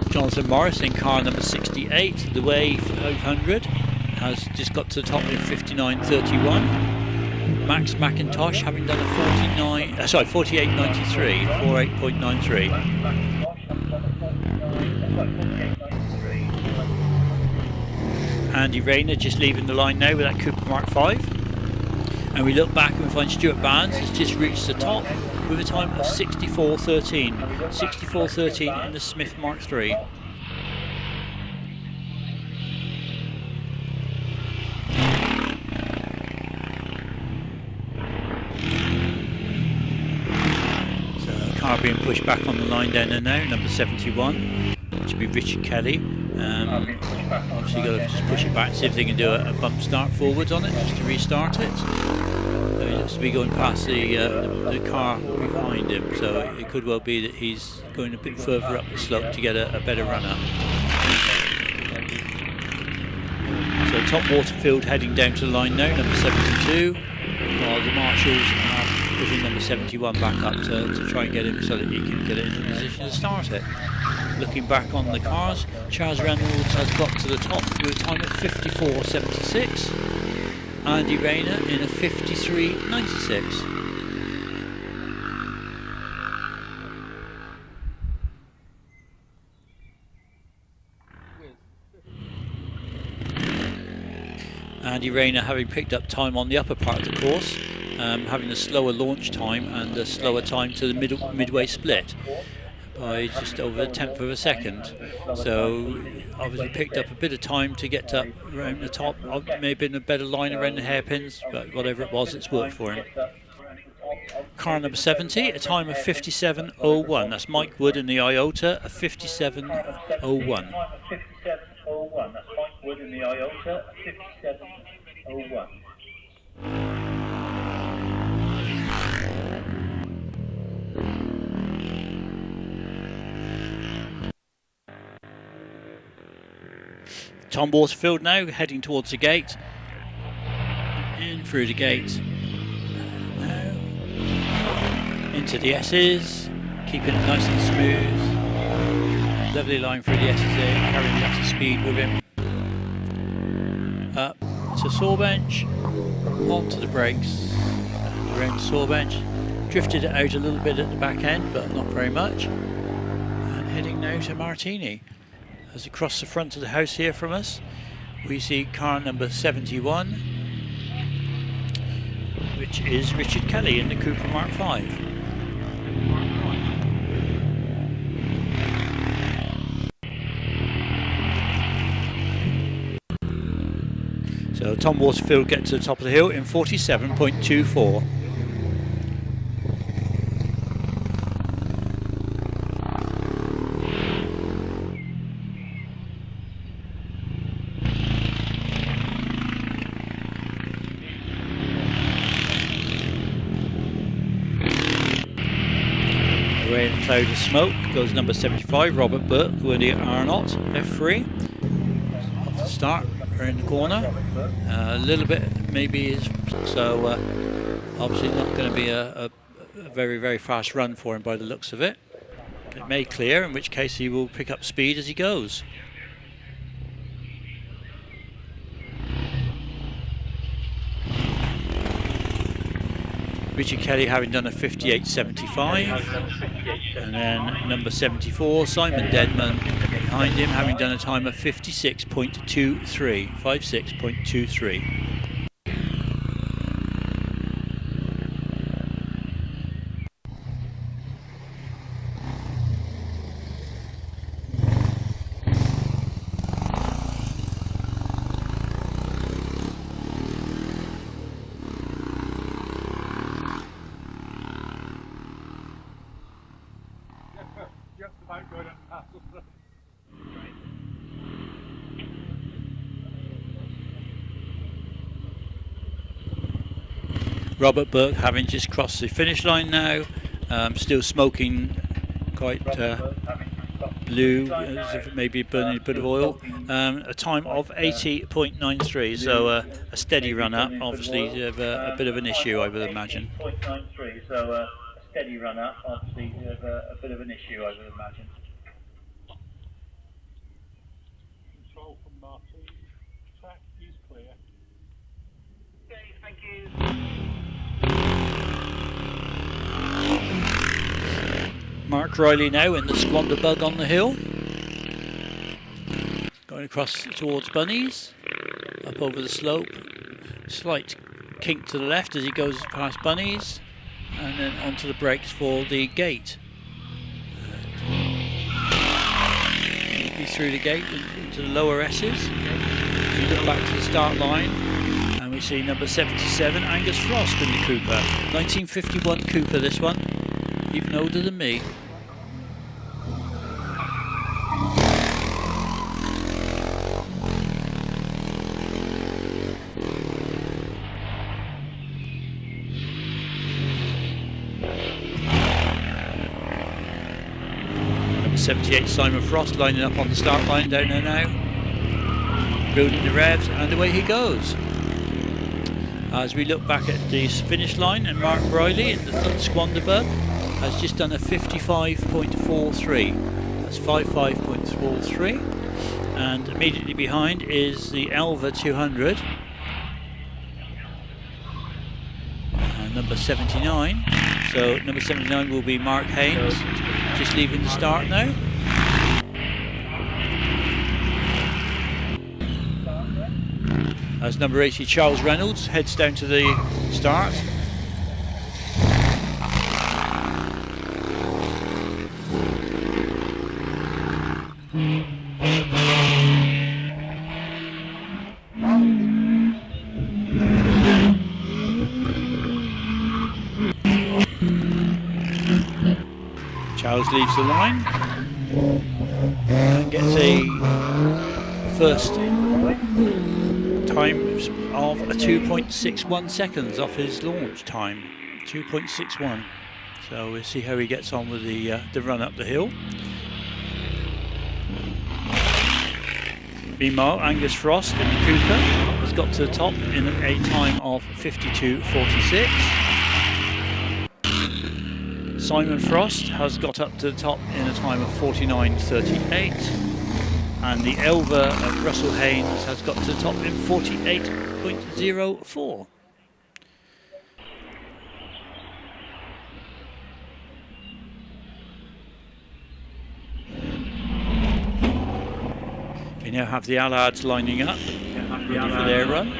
Jonathan Morris in car number 68, the Way 500, has just got to the top in 59.31. Max McIntosh having done a 48.93, 48.93. Andy Rayner just leaving the line now with that Cooper Mark V. And we look back and we find Stuart Barnes has just reached the top with a time of 64.13. 64.13 in the Smith Mark III. So car being pushed back on the line down there now, number 71, which will be Richard Kelly. Obviously got to just push it back, see if they can do a bump start forwards on it, just to restart it. So he looks to be going past the car behind him, so it could well be that he's going a bit further up the slope to get a better run up. So Tom Waterfield heading down to the line now, number 72, while the marshals are pushing number 71 back up to try and get him so that he can get it into position to start it. Looking back on the cars, Charles Reynolds has got to the top with a time of 54.76. Andy Rayner in a 53.96. Andy Rayner having picked up time on the upper part of the course, having a slower launch time and a slower time to the midway split by just over a tenth of a second. So obviously picked up a bit of time to get up around the top. May have been a better line around the hairpins, but whatever it was, it's worked for him. Car number 70, a time of 57.01. That's Mike Wood in the Iota, a 57.01. That's Mike Wood in the Iota, 57.01. Tom Waterfield now heading towards the gate. In through the gate. Now into the S's, keeping it nice and smooth. Lovely line through the S's there, carrying lots of speed with him. Up to saw bench, onto the brakes, and around the saw bench. Drifted it out a little bit at the back end, but not very much. And heading now to Martini. As across the front of the house here from us, we see car number 71, which is Richard Kelly in the Cooper Mark V. So Tom Waterfield gets to the top of the hill in 47.24. away in a cloud of smoke goes number 75, Robert Burke, Woody Arnott, F3. Off the start, we're in the corner. A little bit maybe is, so obviously not going to be a very, very fast run for him by the looks of it. It may clear, in which case he will pick up speed as he goes. Richie Kelly having done a 58.75, and then number 74, Simon Deadman, behind him having done a time of 56.23, 56.23. Just about going up Castleford. Robert Burke having just crossed the finish line now, still smoking quite blue, as if it may be burning a bit of oil. A time of 80.93, so a steady run up. Obviously, a bit of an issue, I would imagine. 80.93, so a steady run up. Obviously, a bit of an issue, I would imagine. Control from Martin. Track is clear. Okay, thank you. Mark Riley now in the Squander Bug on the hill. Going across towards Bunnies, up over the slope. Slight kink to the left as he goes past Bunnies, and then onto the brakes for the gate. He's through the gate into the lower S's. As we look back to the start line, and we see number 77, Angus Frost in the Cooper. 1951 Cooper, this one, even older than me. Number 78, Simon Frost, lining up on the start line down there now. Building the revs, and away he goes. As we look back at the finish line, and Mark Riley in the Squanderbug has just done a 55.43. That's 55.43. And immediately behind is the Elva 200. And number 79. So number 79 will be Mark Haynes, just leaving the start now. As number 80, Charles Reynolds, heads down to the start. Charles leaves the line and gets a first time of a 2.61 seconds off his launch time. 2.61. So we'll see how he gets on with the run up the hill. Meanwhile, Angus Frost in the Cooper has got to the top in a time of 52.46. Simon Frost has got up to the top in a time of 49.38. And the Elva of Russell Haynes has got to the top in 48.04. We now have the Allards lining up, ready for their run.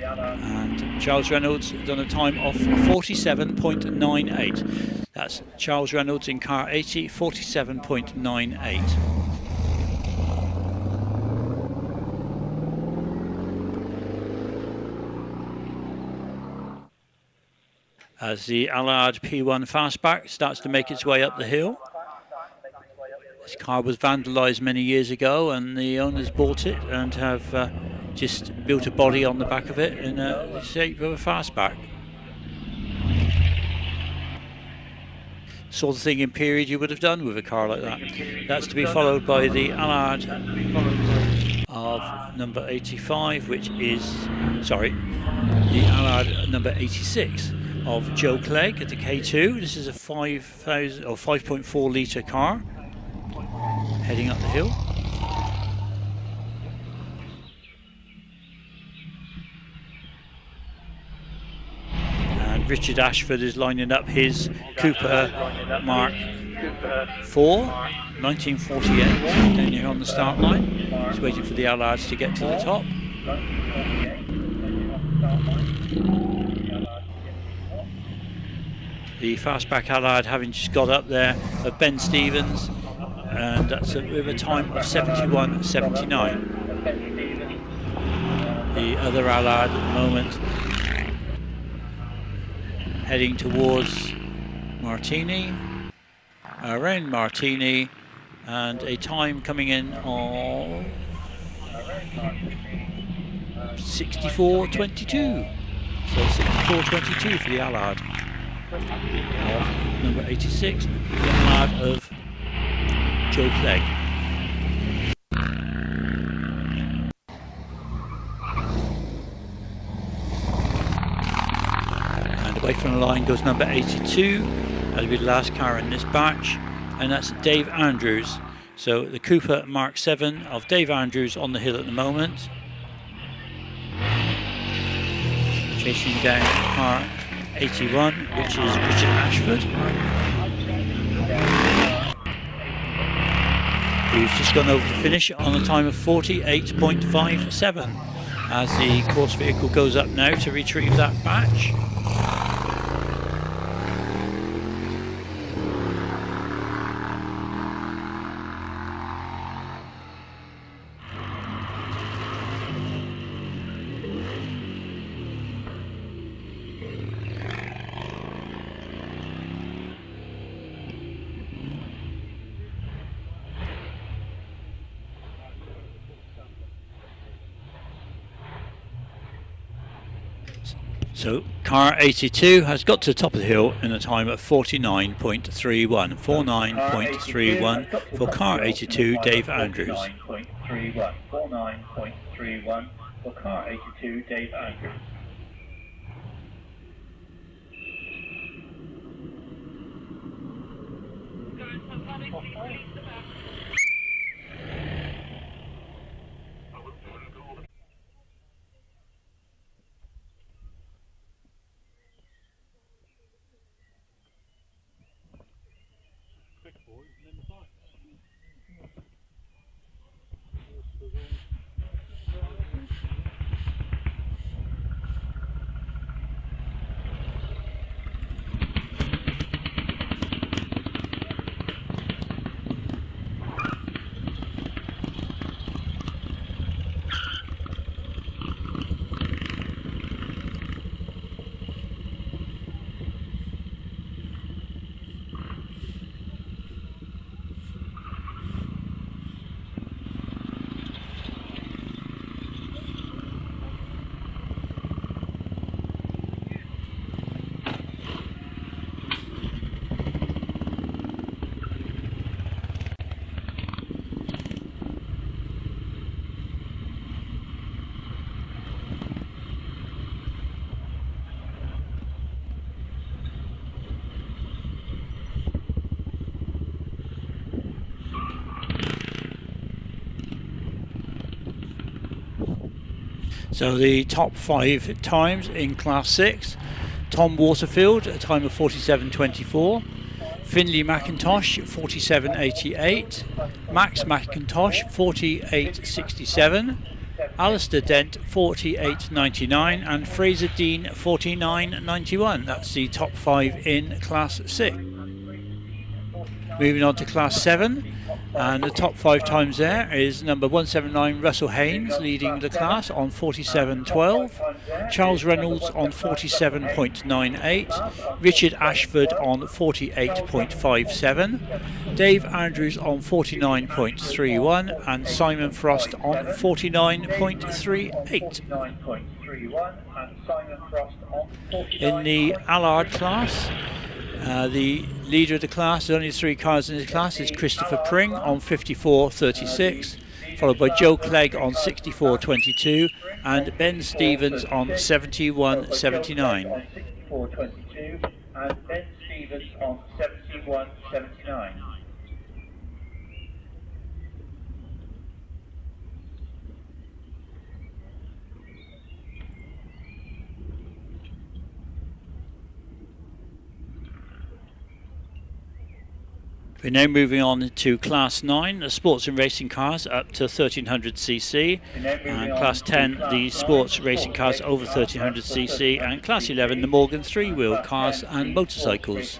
And Charles Reynolds has done a time of 47.98. That's Charles Reynolds in car 80, 47.98. As the Allard P1 Fastback starts to make its way up the hill. This car was vandalised many years ago, and the owners bought it and have just built a body on the back of it in the shape of a fastback. sort of thing in period you would have done with a car like that. That's to be followed by the Allard of number 85, which is, sorry, the Allard number 86 of Joe Clegg at the K2. This is a 5,000 or 5.4 litre car heading up the hill. And Richard Ashford is lining up his Cooper Mark IV, 1948, down here on the start line. He's waiting for the Allards to get to the top. The fastback Allard having just got up there of Ben Stevens, and that's with a time of 71.79. The other Allard at the moment heading towards Martini, around Martini, and a time coming in of 64.22. So 64.22 for the Allard of number 86, the Allard of Joe Clegg. And away from the line goes number 82. That'll be the last car in this batch, and that's Dave Andrews. So the Cooper Mark 7 of Dave Andrews on the hill at the moment, chasing down car 81, which is Richard Ashford, who's just gone over the finish on a time of 48.57 as the course vehicle goes up now to retrieve that batch. So car 82 has got to the top of the hill in a time of 49.31. 49.31 for car 82, Dave Andrews. 49.31 for car 82, Dave Andrews. So the top 5 times in Class 6, Tom Waterfield, a time of 47.24, Finley McIntosh, 47.88, Max McIntosh, 48.67, Alistair Dent, 48.99, and Fraser Dean, 49.91. That's the top 5 in Class 6. Moving on to Class 7. And the top 5 times there is number 179 Russell Haynes leading the class on 47.12, Charles Reynolds on 47.98, Richard Ashford on 48.57, Dave Andrews on 49.31, and Simon Frost on 49.38. In the Allard class, the Leader of the class, there's only 3 cars in this class, is Christopher Pring on 54.36, followed by Joe Clegg on 64.22 and Ben Stevens on 71.79. 64.22 and Ben Stevens on 71.79. We're now moving on to Class 9, the sports and racing cars up to 1300cc, and Class 10, the sports racing cars over 1300cc, and Class 11, the Morgan 3-wheel cars and motorcycles,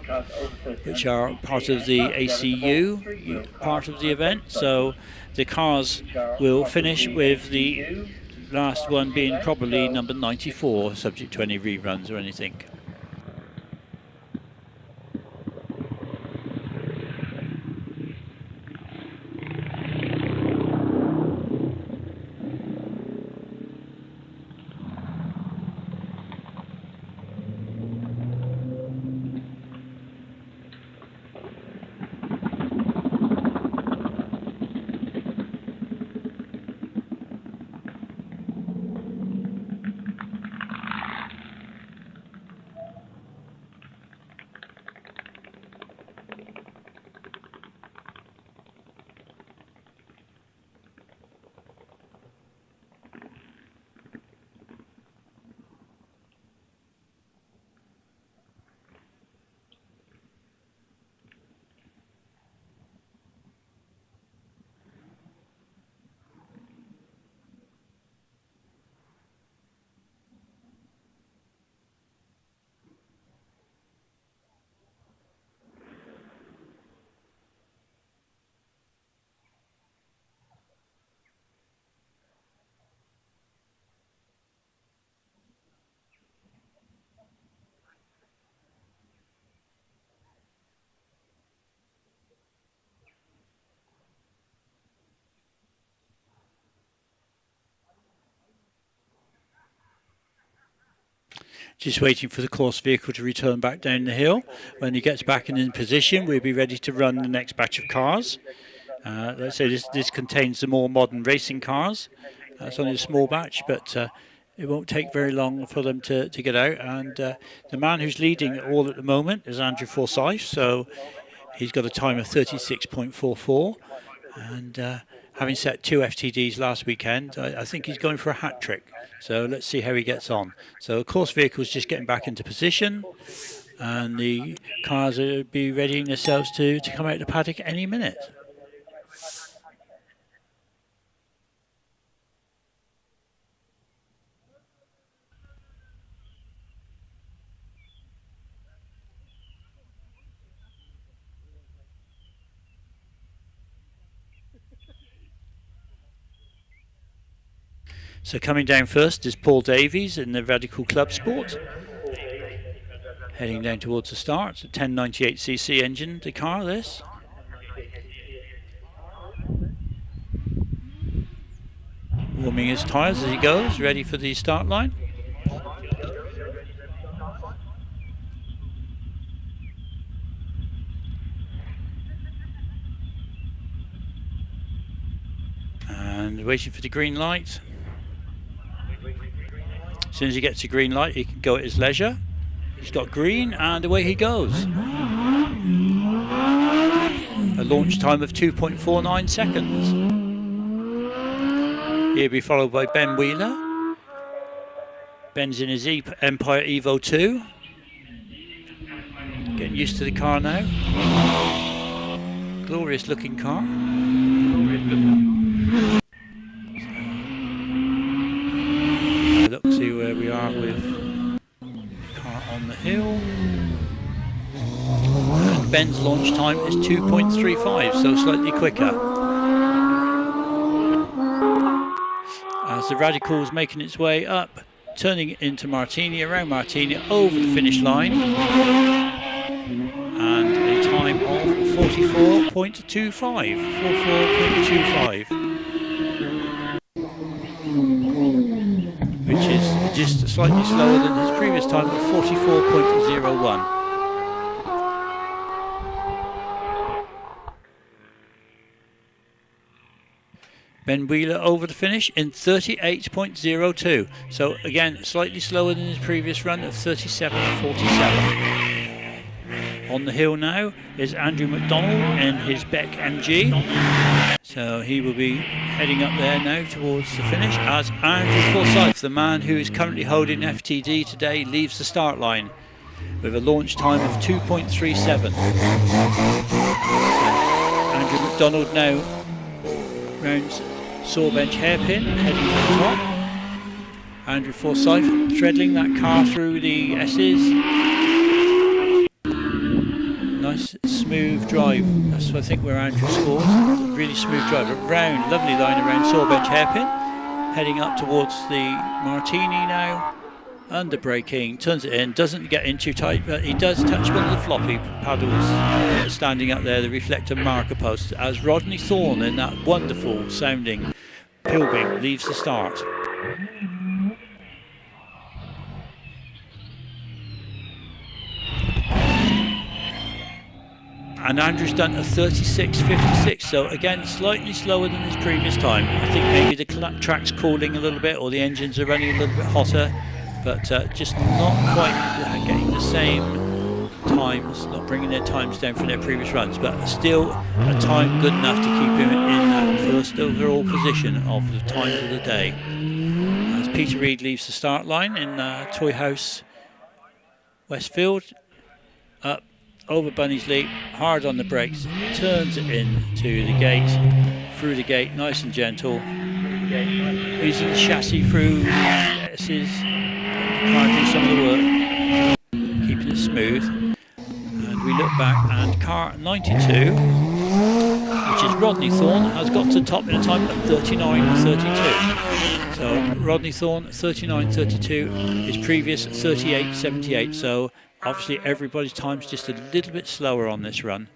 which are part of the ACU part of the event. So the cars will finish with the last one being probably number 94, subject to any reruns or anything. Just waiting for the course vehicle to return back down the hill. When he gets back in position, we'll be ready to run the next batch of cars. Let's say this contains the more modern racing cars. It's only a small batch, but it won't take very long for them to get out. And the man who's leading it all at the moment is Andrew Forsyth. So he's got a time of 36.44. And having set 2 FTDs last weekend, I think he's going for a hat trick. So let's see how he gets on. So the course vehicle's just getting back into position, and the cars will be readying themselves to come out of the paddock any minute. So coming down first is Paul Davies in the Radical Club Sport. Heading down towards the start. It's a 1098cc engine, the car, this. Warming his tyres as he goes, ready for the start line. And waiting for the green light. As soon as he gets a green light, he can go at his leisure. He's got green, and away he goes. A launch time of 2.49 seconds. He'll be followed by Ben Wheeler. Ben's in his Empire Evo 2. Getting used to the car now. Glorious looking car. Look, see where we are with the car on the hill. And Ben's launch time is 2.35, so slightly quicker. As the Radical's making its way up, turning into Martini, around Martini, over the finish line. And a time of 44.25. 44.25. Which is just slightly slower than his previous time of 44.01. Ben Wheeler over the finish in 38.02. So again, slightly slower than his previous run of 37.47. On the hill now is Andrew McDonald in his Beck MG. So he will be heading up there now towards the finish as Andrew Forsyth, the man who is currently holding FTD today, leaves the start line with a launch time of 2.37. Andrew McDonald now rounds Sawbench hairpin, heading to the top. Andrew Forsyth treadling that car through the S's. Nice smooth drive. That's I think where Andrew scores. Really smooth drive. A round, lovely line around Sawbench hairpin. Heading up towards the Martini now. Under braking, turns it in, doesn't get in too tight, but he does touch one of the floppy paddles standing up there, the reflector marker post, as Rodney Thorne in that wonderful sounding Pilbeam leaves the start. And Andrew's done a 36.56, so again slightly slower than his previous time. I think maybe the track's cooling a little bit, or the engines are running a little bit hotter, but just not quite getting the same times, not bringing their times down from their previous runs, but still a time good enough to keep him in that first overall position of the times of the day. As Peter Reid leaves the start line in Toy House, Westfield, up over Bunny's Leap, hard on the brakes, turns it in to the gate, through the gate, nice and gentle, using the chassis through S's, car do some of the work, keeping it smooth. And we look back, and car 92, which is Rodney Thorne, has got to the top in a time of 39.32. So Rodney Thorne 39.32, his previous 38.78. So obviously everybody's time's just a little bit slower on this run.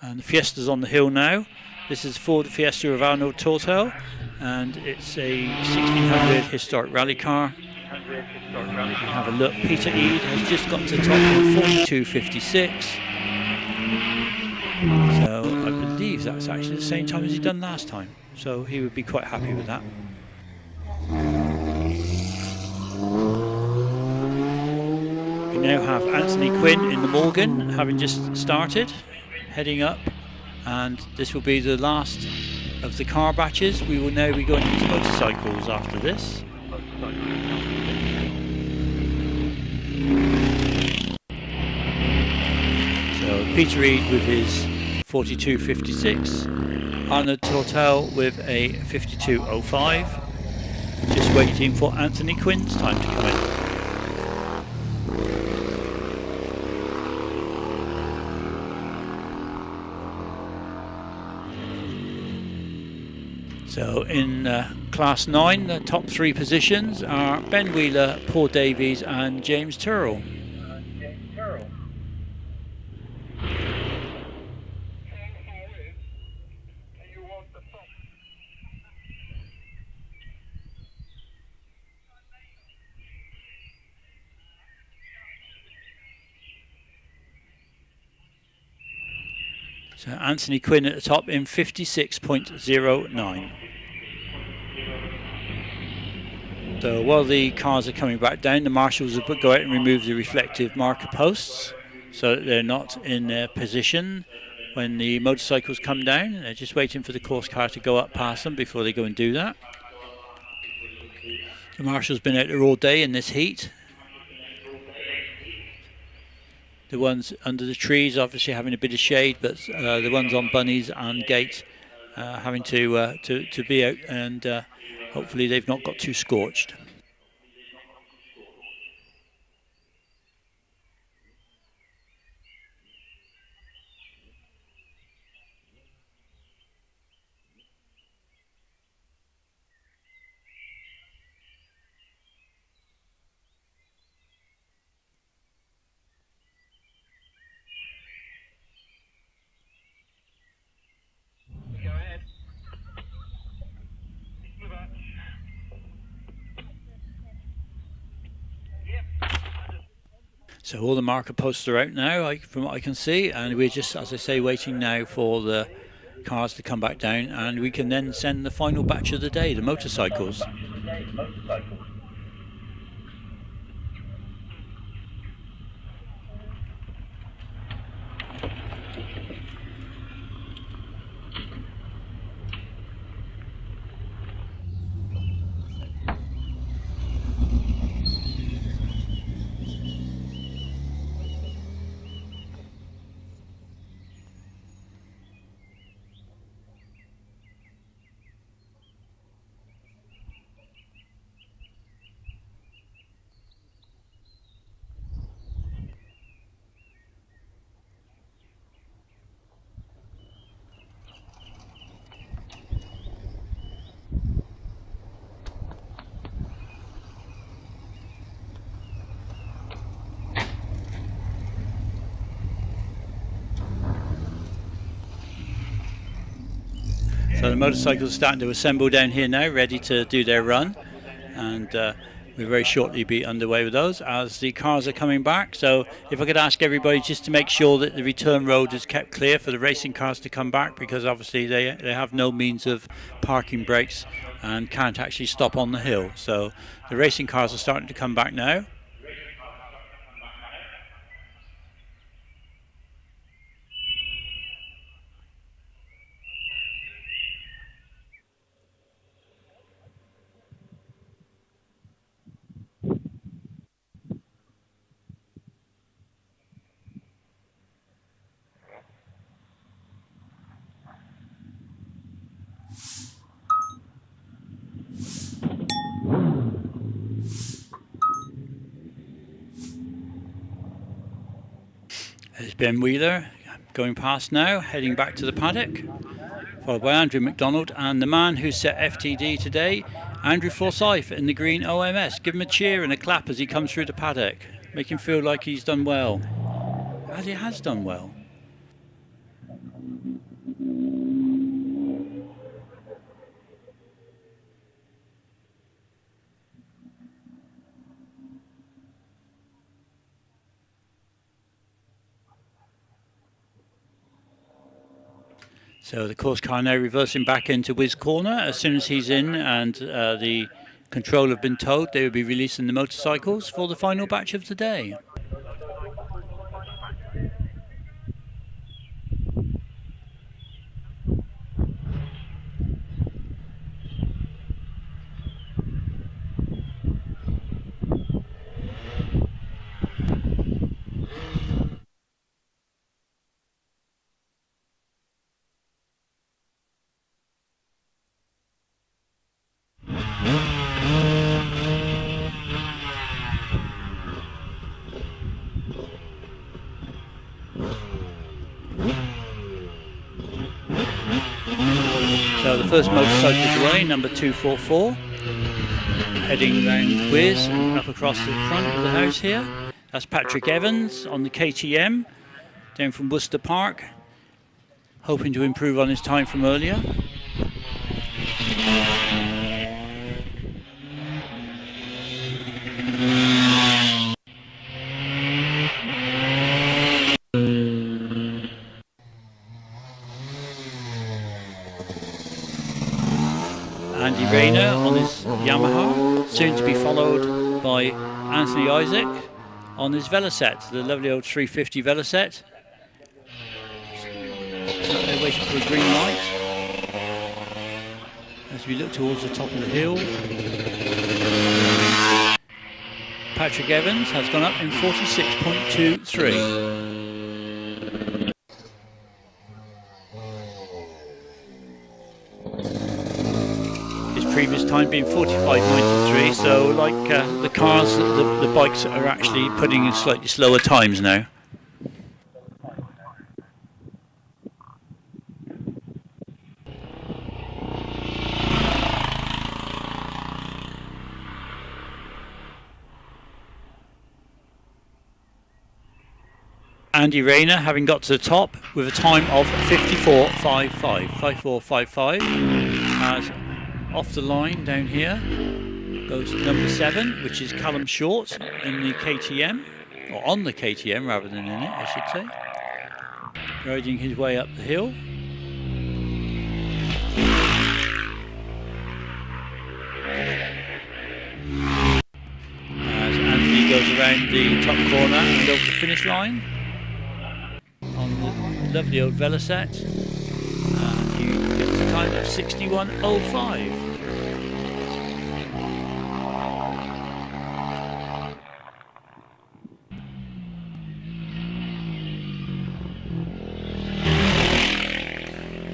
And the Fiesta's on the hill now. This is Ford Fiesta of Arnold Tortel, and it's a 1600 historic rally car. Have a look. Peter Eade has just got to the top of 42.56. So I believe that's actually the same time as he done last time. So he would be quite happy with that. We now have Anthony Quinn in the Morgan, having just started, heading up. And this will be the last of the car batches. We will now be going into motorcycles after this. So Peter Reid with his 42.56, Arnold Tortel with a 52.05. Just waiting for Anthony Quinn's time to come in. So in Class 9, the top three positions are Ben Wheeler, Paul Davies and James Turrell. So Anthony Quinn at the top in 56.09. So while the cars are coming back down, the marshals will go out and remove the reflective marker posts so that they're not in their position when the motorcycles come down. They're just waiting for the course car to go up past them before they go and do that. The marshal's been out there all day in this heat. The ones under the trees obviously having a bit of shade, but the ones on Bunnies and Gate having to be out, and hopefully they've not got too scorched. So all the marker posts are out now, from what I can see, and we're just, as I say, waiting now for the cars to come back down, and we can then send the final batch of the day, the motorcycles. So the motorcycles are starting to assemble down here now, ready to do their run, and we'll very shortly be underway with those as the cars are coming back. So if I could ask everybody just to make sure that the return road is kept clear for the racing cars to come back, because obviously they have no means of parking brakes and can't actually stop on the hill. So the racing cars are starting to come back now. There's Ben Wheeler going past now, heading back to the paddock, followed by Andrew McDonald and the man who set FTD today, Andrew Forsyth in the green OMS. Give him a cheer and a clap as he comes through the paddock. Make him feel like he's done well, as he has done well. So the course car now reversing back into Wiz Corner as soon as he's in, and the control have been told they will be releasing the motorcycles for the final batch of the day. So the first motorcycle is away, number 244, heading round Wiz and up across the front of the house here. That's Patrick Evans on the KTM, down from Worcester Park, hoping to improve on his time from earlier. Andy Rayner on his Yamaha, soon to be followed by Anthony Isaac on his Velocette, the lovely old 350 Velocette. So they're waiting for a green light as we look towards the top of the hill. Patrick Evans has gone up in 46.23. Previous time being 45.93, so like the cars, the bikes are actually putting in slightly slower times now. Andy Rayner having got to the top with a time of 54.55, as off the line down here goes number 7, which is Callum Short in the KTM, or on the KTM rather than in it, I should say, riding his way up the hill. around the top corner and over the finish line on the lovely old Velocet. And he gets a time of 61.05.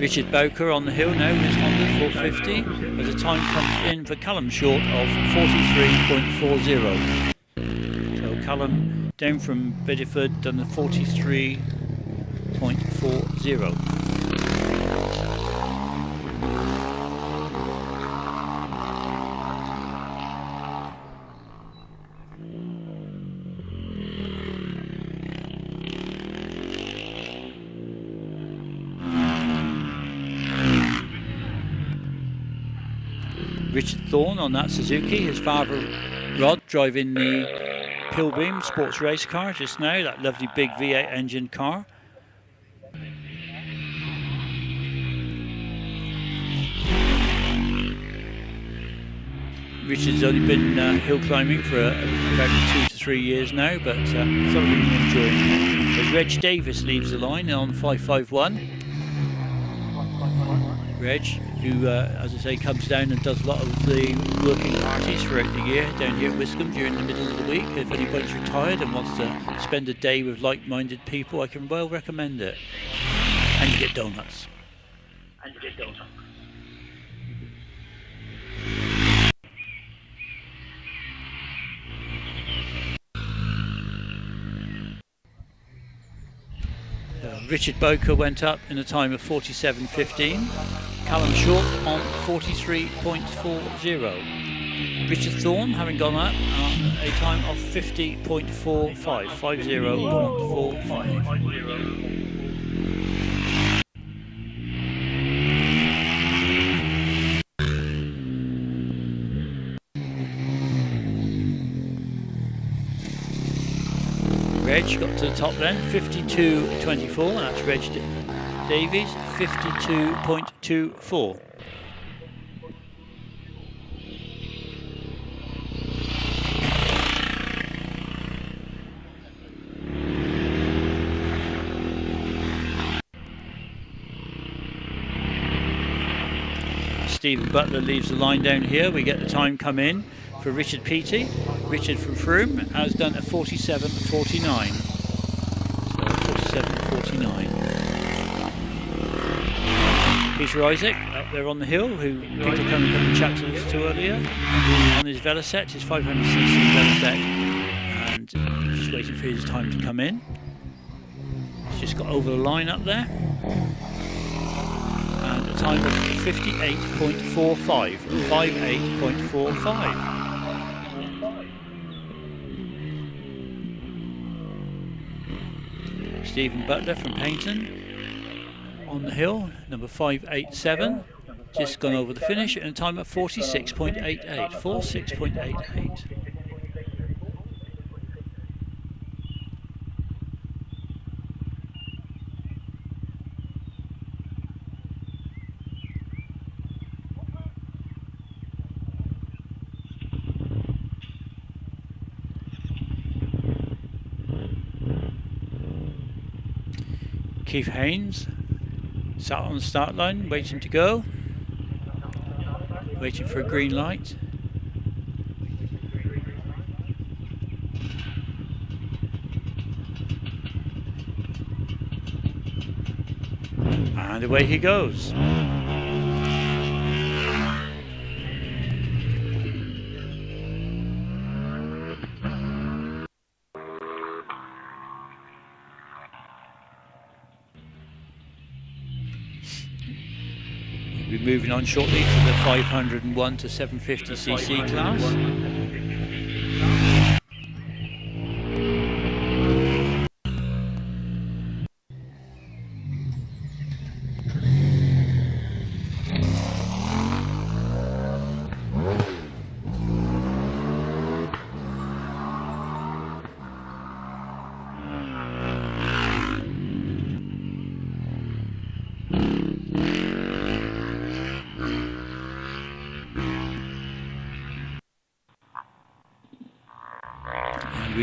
Richard Bowker on the hill now with his Honda 450 as the time comes in for Callum Short of 43.40. So Callum down from Bedford done the 43.40. Richard Thorne on that Suzuki, his father Rod driving the Pilbeam sports race car just now, that lovely big V8 engine car. Richard's only been hill climbing for about 2 to 3 years now, but thoroughly enjoying it. As Reg Davis leaves the line on 551. Reg, who, as I say, comes down and does a lot of the working parties throughout the year down here at Wiscombe during the middle of the week. If anybody's retired and wants to spend a day with like-minded people, I can well recommend it. And you get donuts. Richard Bowker went up in a time of 47.15. Callum Short on 43.40. Richard Thorne having gone up on a time of 50.45. 50.45. Reg got to the top then, 52.24, that's Reg Davies, 52.24. Stephen Butler leaves the line down here. We get the time come in for Richard Peaty. Richard from Froome has done a 47.49. So 47.49. Peter Isaac up there on the hill, who Peter come and chat to us to earlier, on his Velocet, his 500cc Velocet, and just waiting for his time to come in. He's just got over the line up there. And a time of 58.45. 58.45. Stephen Butler from Paynton on the hill, number 587, just gone over the finish, and a time of 46.88. 46.88. Keith Haynes sat on the start line waiting to go, waiting for a green light. And away he goes. We'll be moving on shortly to the 501 to 750cc class.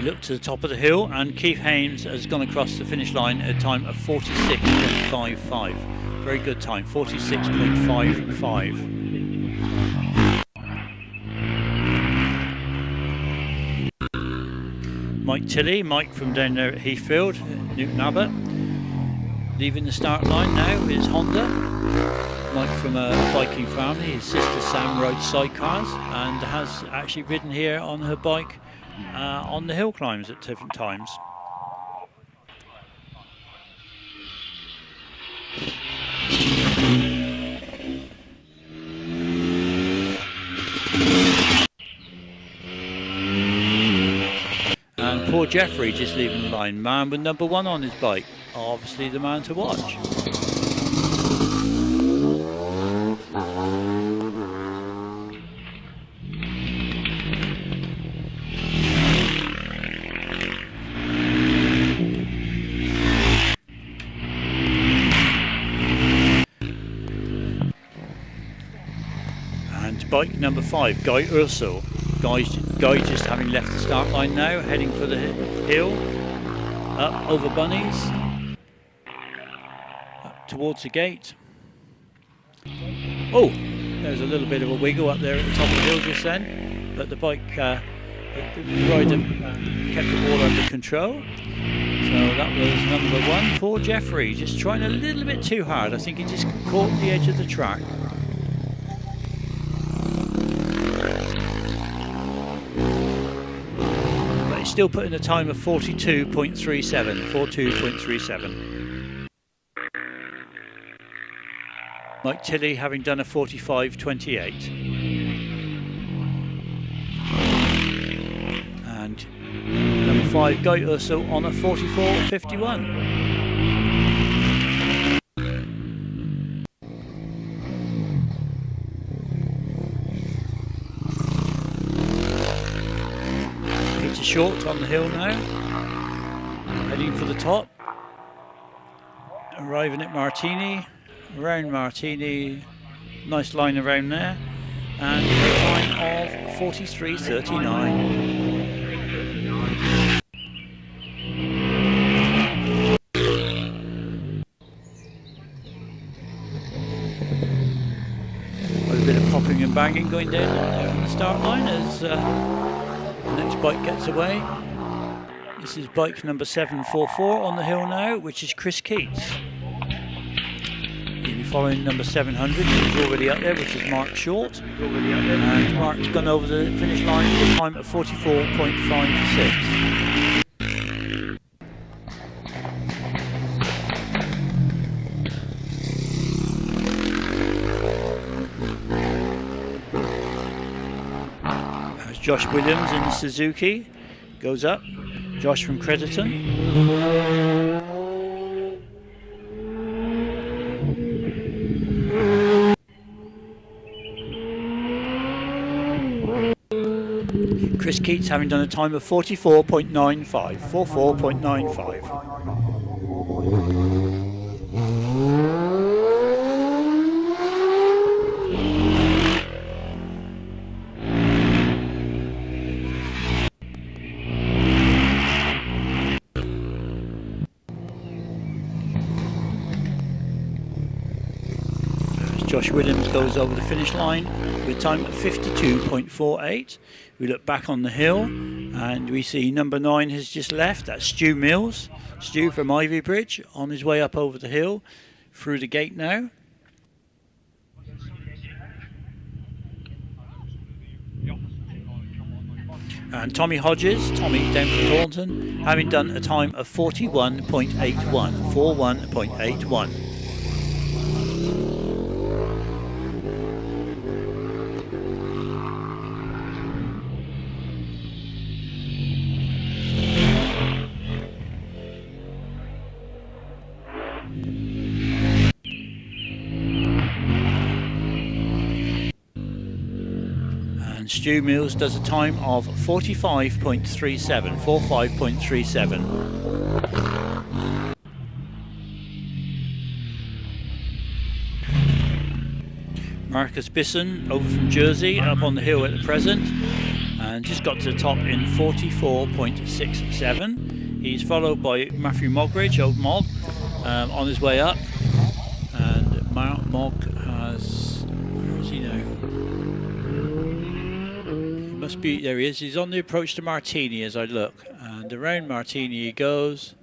look to the top of the hill, and Keith Haynes has gone across the finish line at a time of 46.55. Very good time, 46.55. Mike Tilley, Mike from down there at Heathfield, Newton Abbot. Leaving the start line now is Honda. Mike from a biking family. His sister Sam rides sidecars and has actually ridden here on her bike on the hill climbs at different times. And poor Jeffrey just leaving the line. Man with number 1 on his bike. Obviously the man to watch. And bike number 5, Guy Urso. Guy just having left the start line now, heading for the hill, up over Bunnies, up towards the gate. Oh, there's a little bit of a wiggle up there at the top of the hill just then, but the bike, the rider kept it all under control. So that was number 1, poor Jeffrey, just trying a little bit too hard. I think he just caught the edge of the track. Still putting a time of 42.37. Mike Tilley having done a 45.28. And number 5, Guy Urso on a 44.51. Short on the hill now, heading for the top, arriving at Martini, around Martini, nice line around there, and a time of 43.39. Quite a bit of popping and banging going down there on the start line as the next bike gets away. This is bike number 744 on the hill now, which is Chris Keats. He'll be following number 700, who's already up there, which is Mark Short. And Mark's gone over the finish line with a time of 44.56. Josh Williams in the Suzuki goes up. Josh from Crediton. Chris Keats having done a time of 44.95. 44.95. Josh Williams goes over the finish line with time of 52.48. We look back on the hill and we see number 9 has just left. That's Stu Mills. Stu from Ivy Bridge on his way up over the hill through the gate now. And Tommy Hodges, Tommy down from Taunton, having done a time of 41.81. 41.81. Stu Mills does a time of 45.37, 45.37. Marcus Bisson over from Jersey, up on the hill at the present, and just got to the top in 44.67. He's followed by Matthew Mogridge, old Mog, on his way up, and Mog has, where is he now? He must be, there he is, he's on the approach to Martini as I look, and around Martini he goes,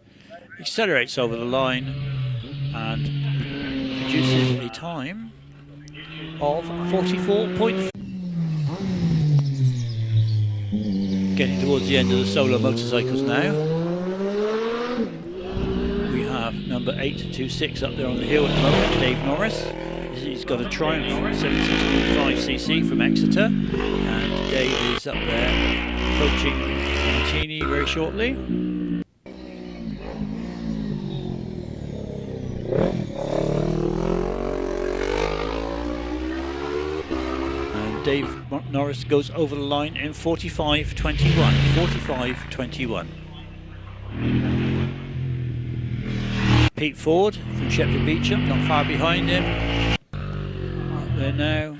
accelerates over the line and produces a time of 44.4. Getting towards the end of the solo motorcycles now. We have number 826 up there on the hill at the moment, Dave Norris. He's got a Triumph 76.5cc from Exeter, and Dave is up there approaching Martini very shortly. Dave Norris goes over the line in 45.21. 45.21. Pete Ford from Shepherd Beecham, not far behind him. Up there now.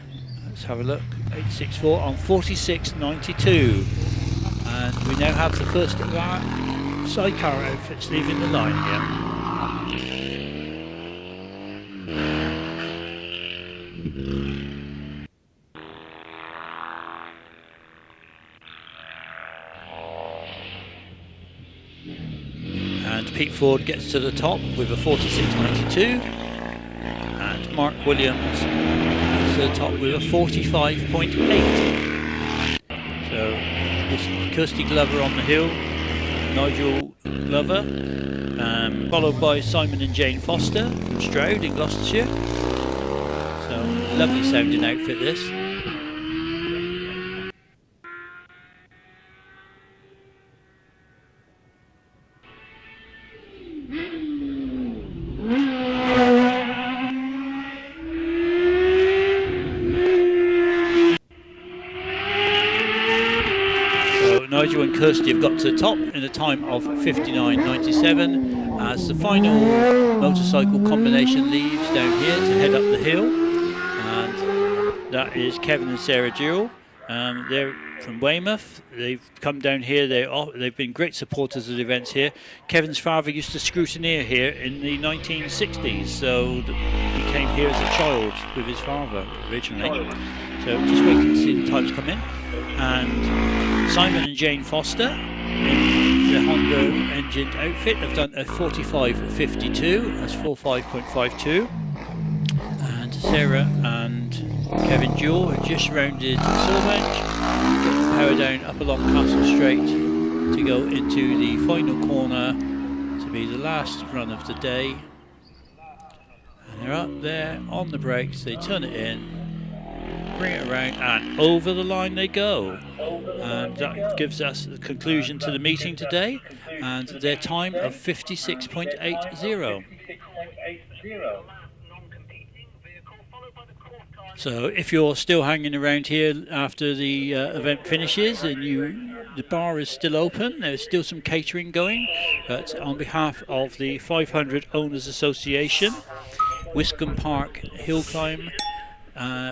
Let's have a look. 864 on 46.92. And we now have the first of our sidecar outfits leaving the line here. Pete Ford gets to the top with a 46.92, and Mark Williams gets to the top with a 45.8. So this Kirsty Glover on the hill, Nigel Glover, followed by Simon and Jane Foster from Stroud in Gloucestershire. So lovely sounding outfit this. Nigel and Kirsty have got to the top in a time of 59.97 as the final motorcycle combination leaves down here to head up the hill, and that is Kevin and Sarah Jewell. They're from Weymouth. They've come down here. They've been great supporters of the events here. Kevin's father used to scrutineer here in the 1960s, so he came here as a child with his father originally. So just waiting to see the times come in. And Simon and Jane Foster in the Honda engined outfit have done a 45.52, that's 45.52. And Sarah and Kevin Jewell have just rounded Silverbench, get the power down up along Castle Straight to go into the final corner to be the last run of the day. And they're up there on the brakes, they turn it in, bring it around, and over the line they go. And that gives us the conclusion to the meeting today, and their time of 56.80. So if you're still hanging around here after the event finishes and the bar is still open, there's still some catering going, but on behalf of the 500 Owners Association, Wiscombe Park Hillclimb,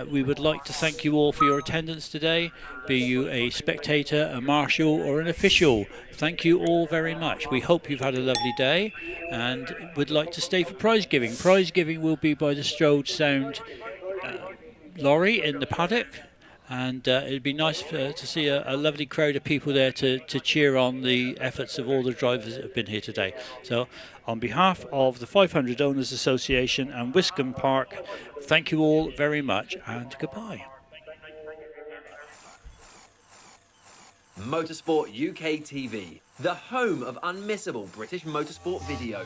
we would like to thank you all for your attendance today, be you a spectator, a marshal or an official. Thank you all very much. We hope you've had a lovely day and would like to stay for prize giving. Prize giving will be by the Strode Sound lorry in the paddock, and it'd be nice to see a lovely crowd of people there to cheer on the efforts of all the drivers that have been here today. So on behalf of the 500 Owners Association and Wiscombe Park, thank you all very much and goodbye. Motorsport UK TV, the home of unmissable British motorsport video.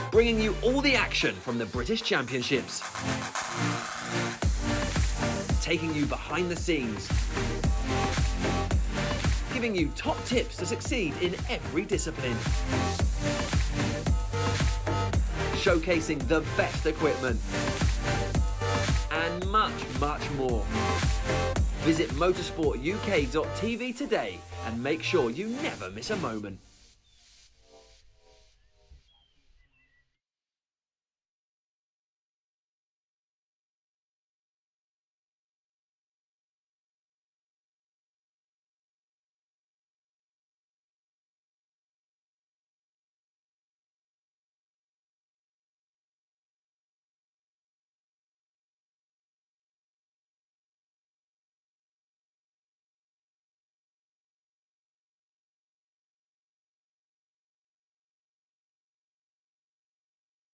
Bringing you all the action from the British Championships. Taking you behind the scenes. Giving you top tips to succeed in every discipline. Showcasing the best equipment. And much, much more. Visit motorsportuk.tv today and make sure you never miss a moment.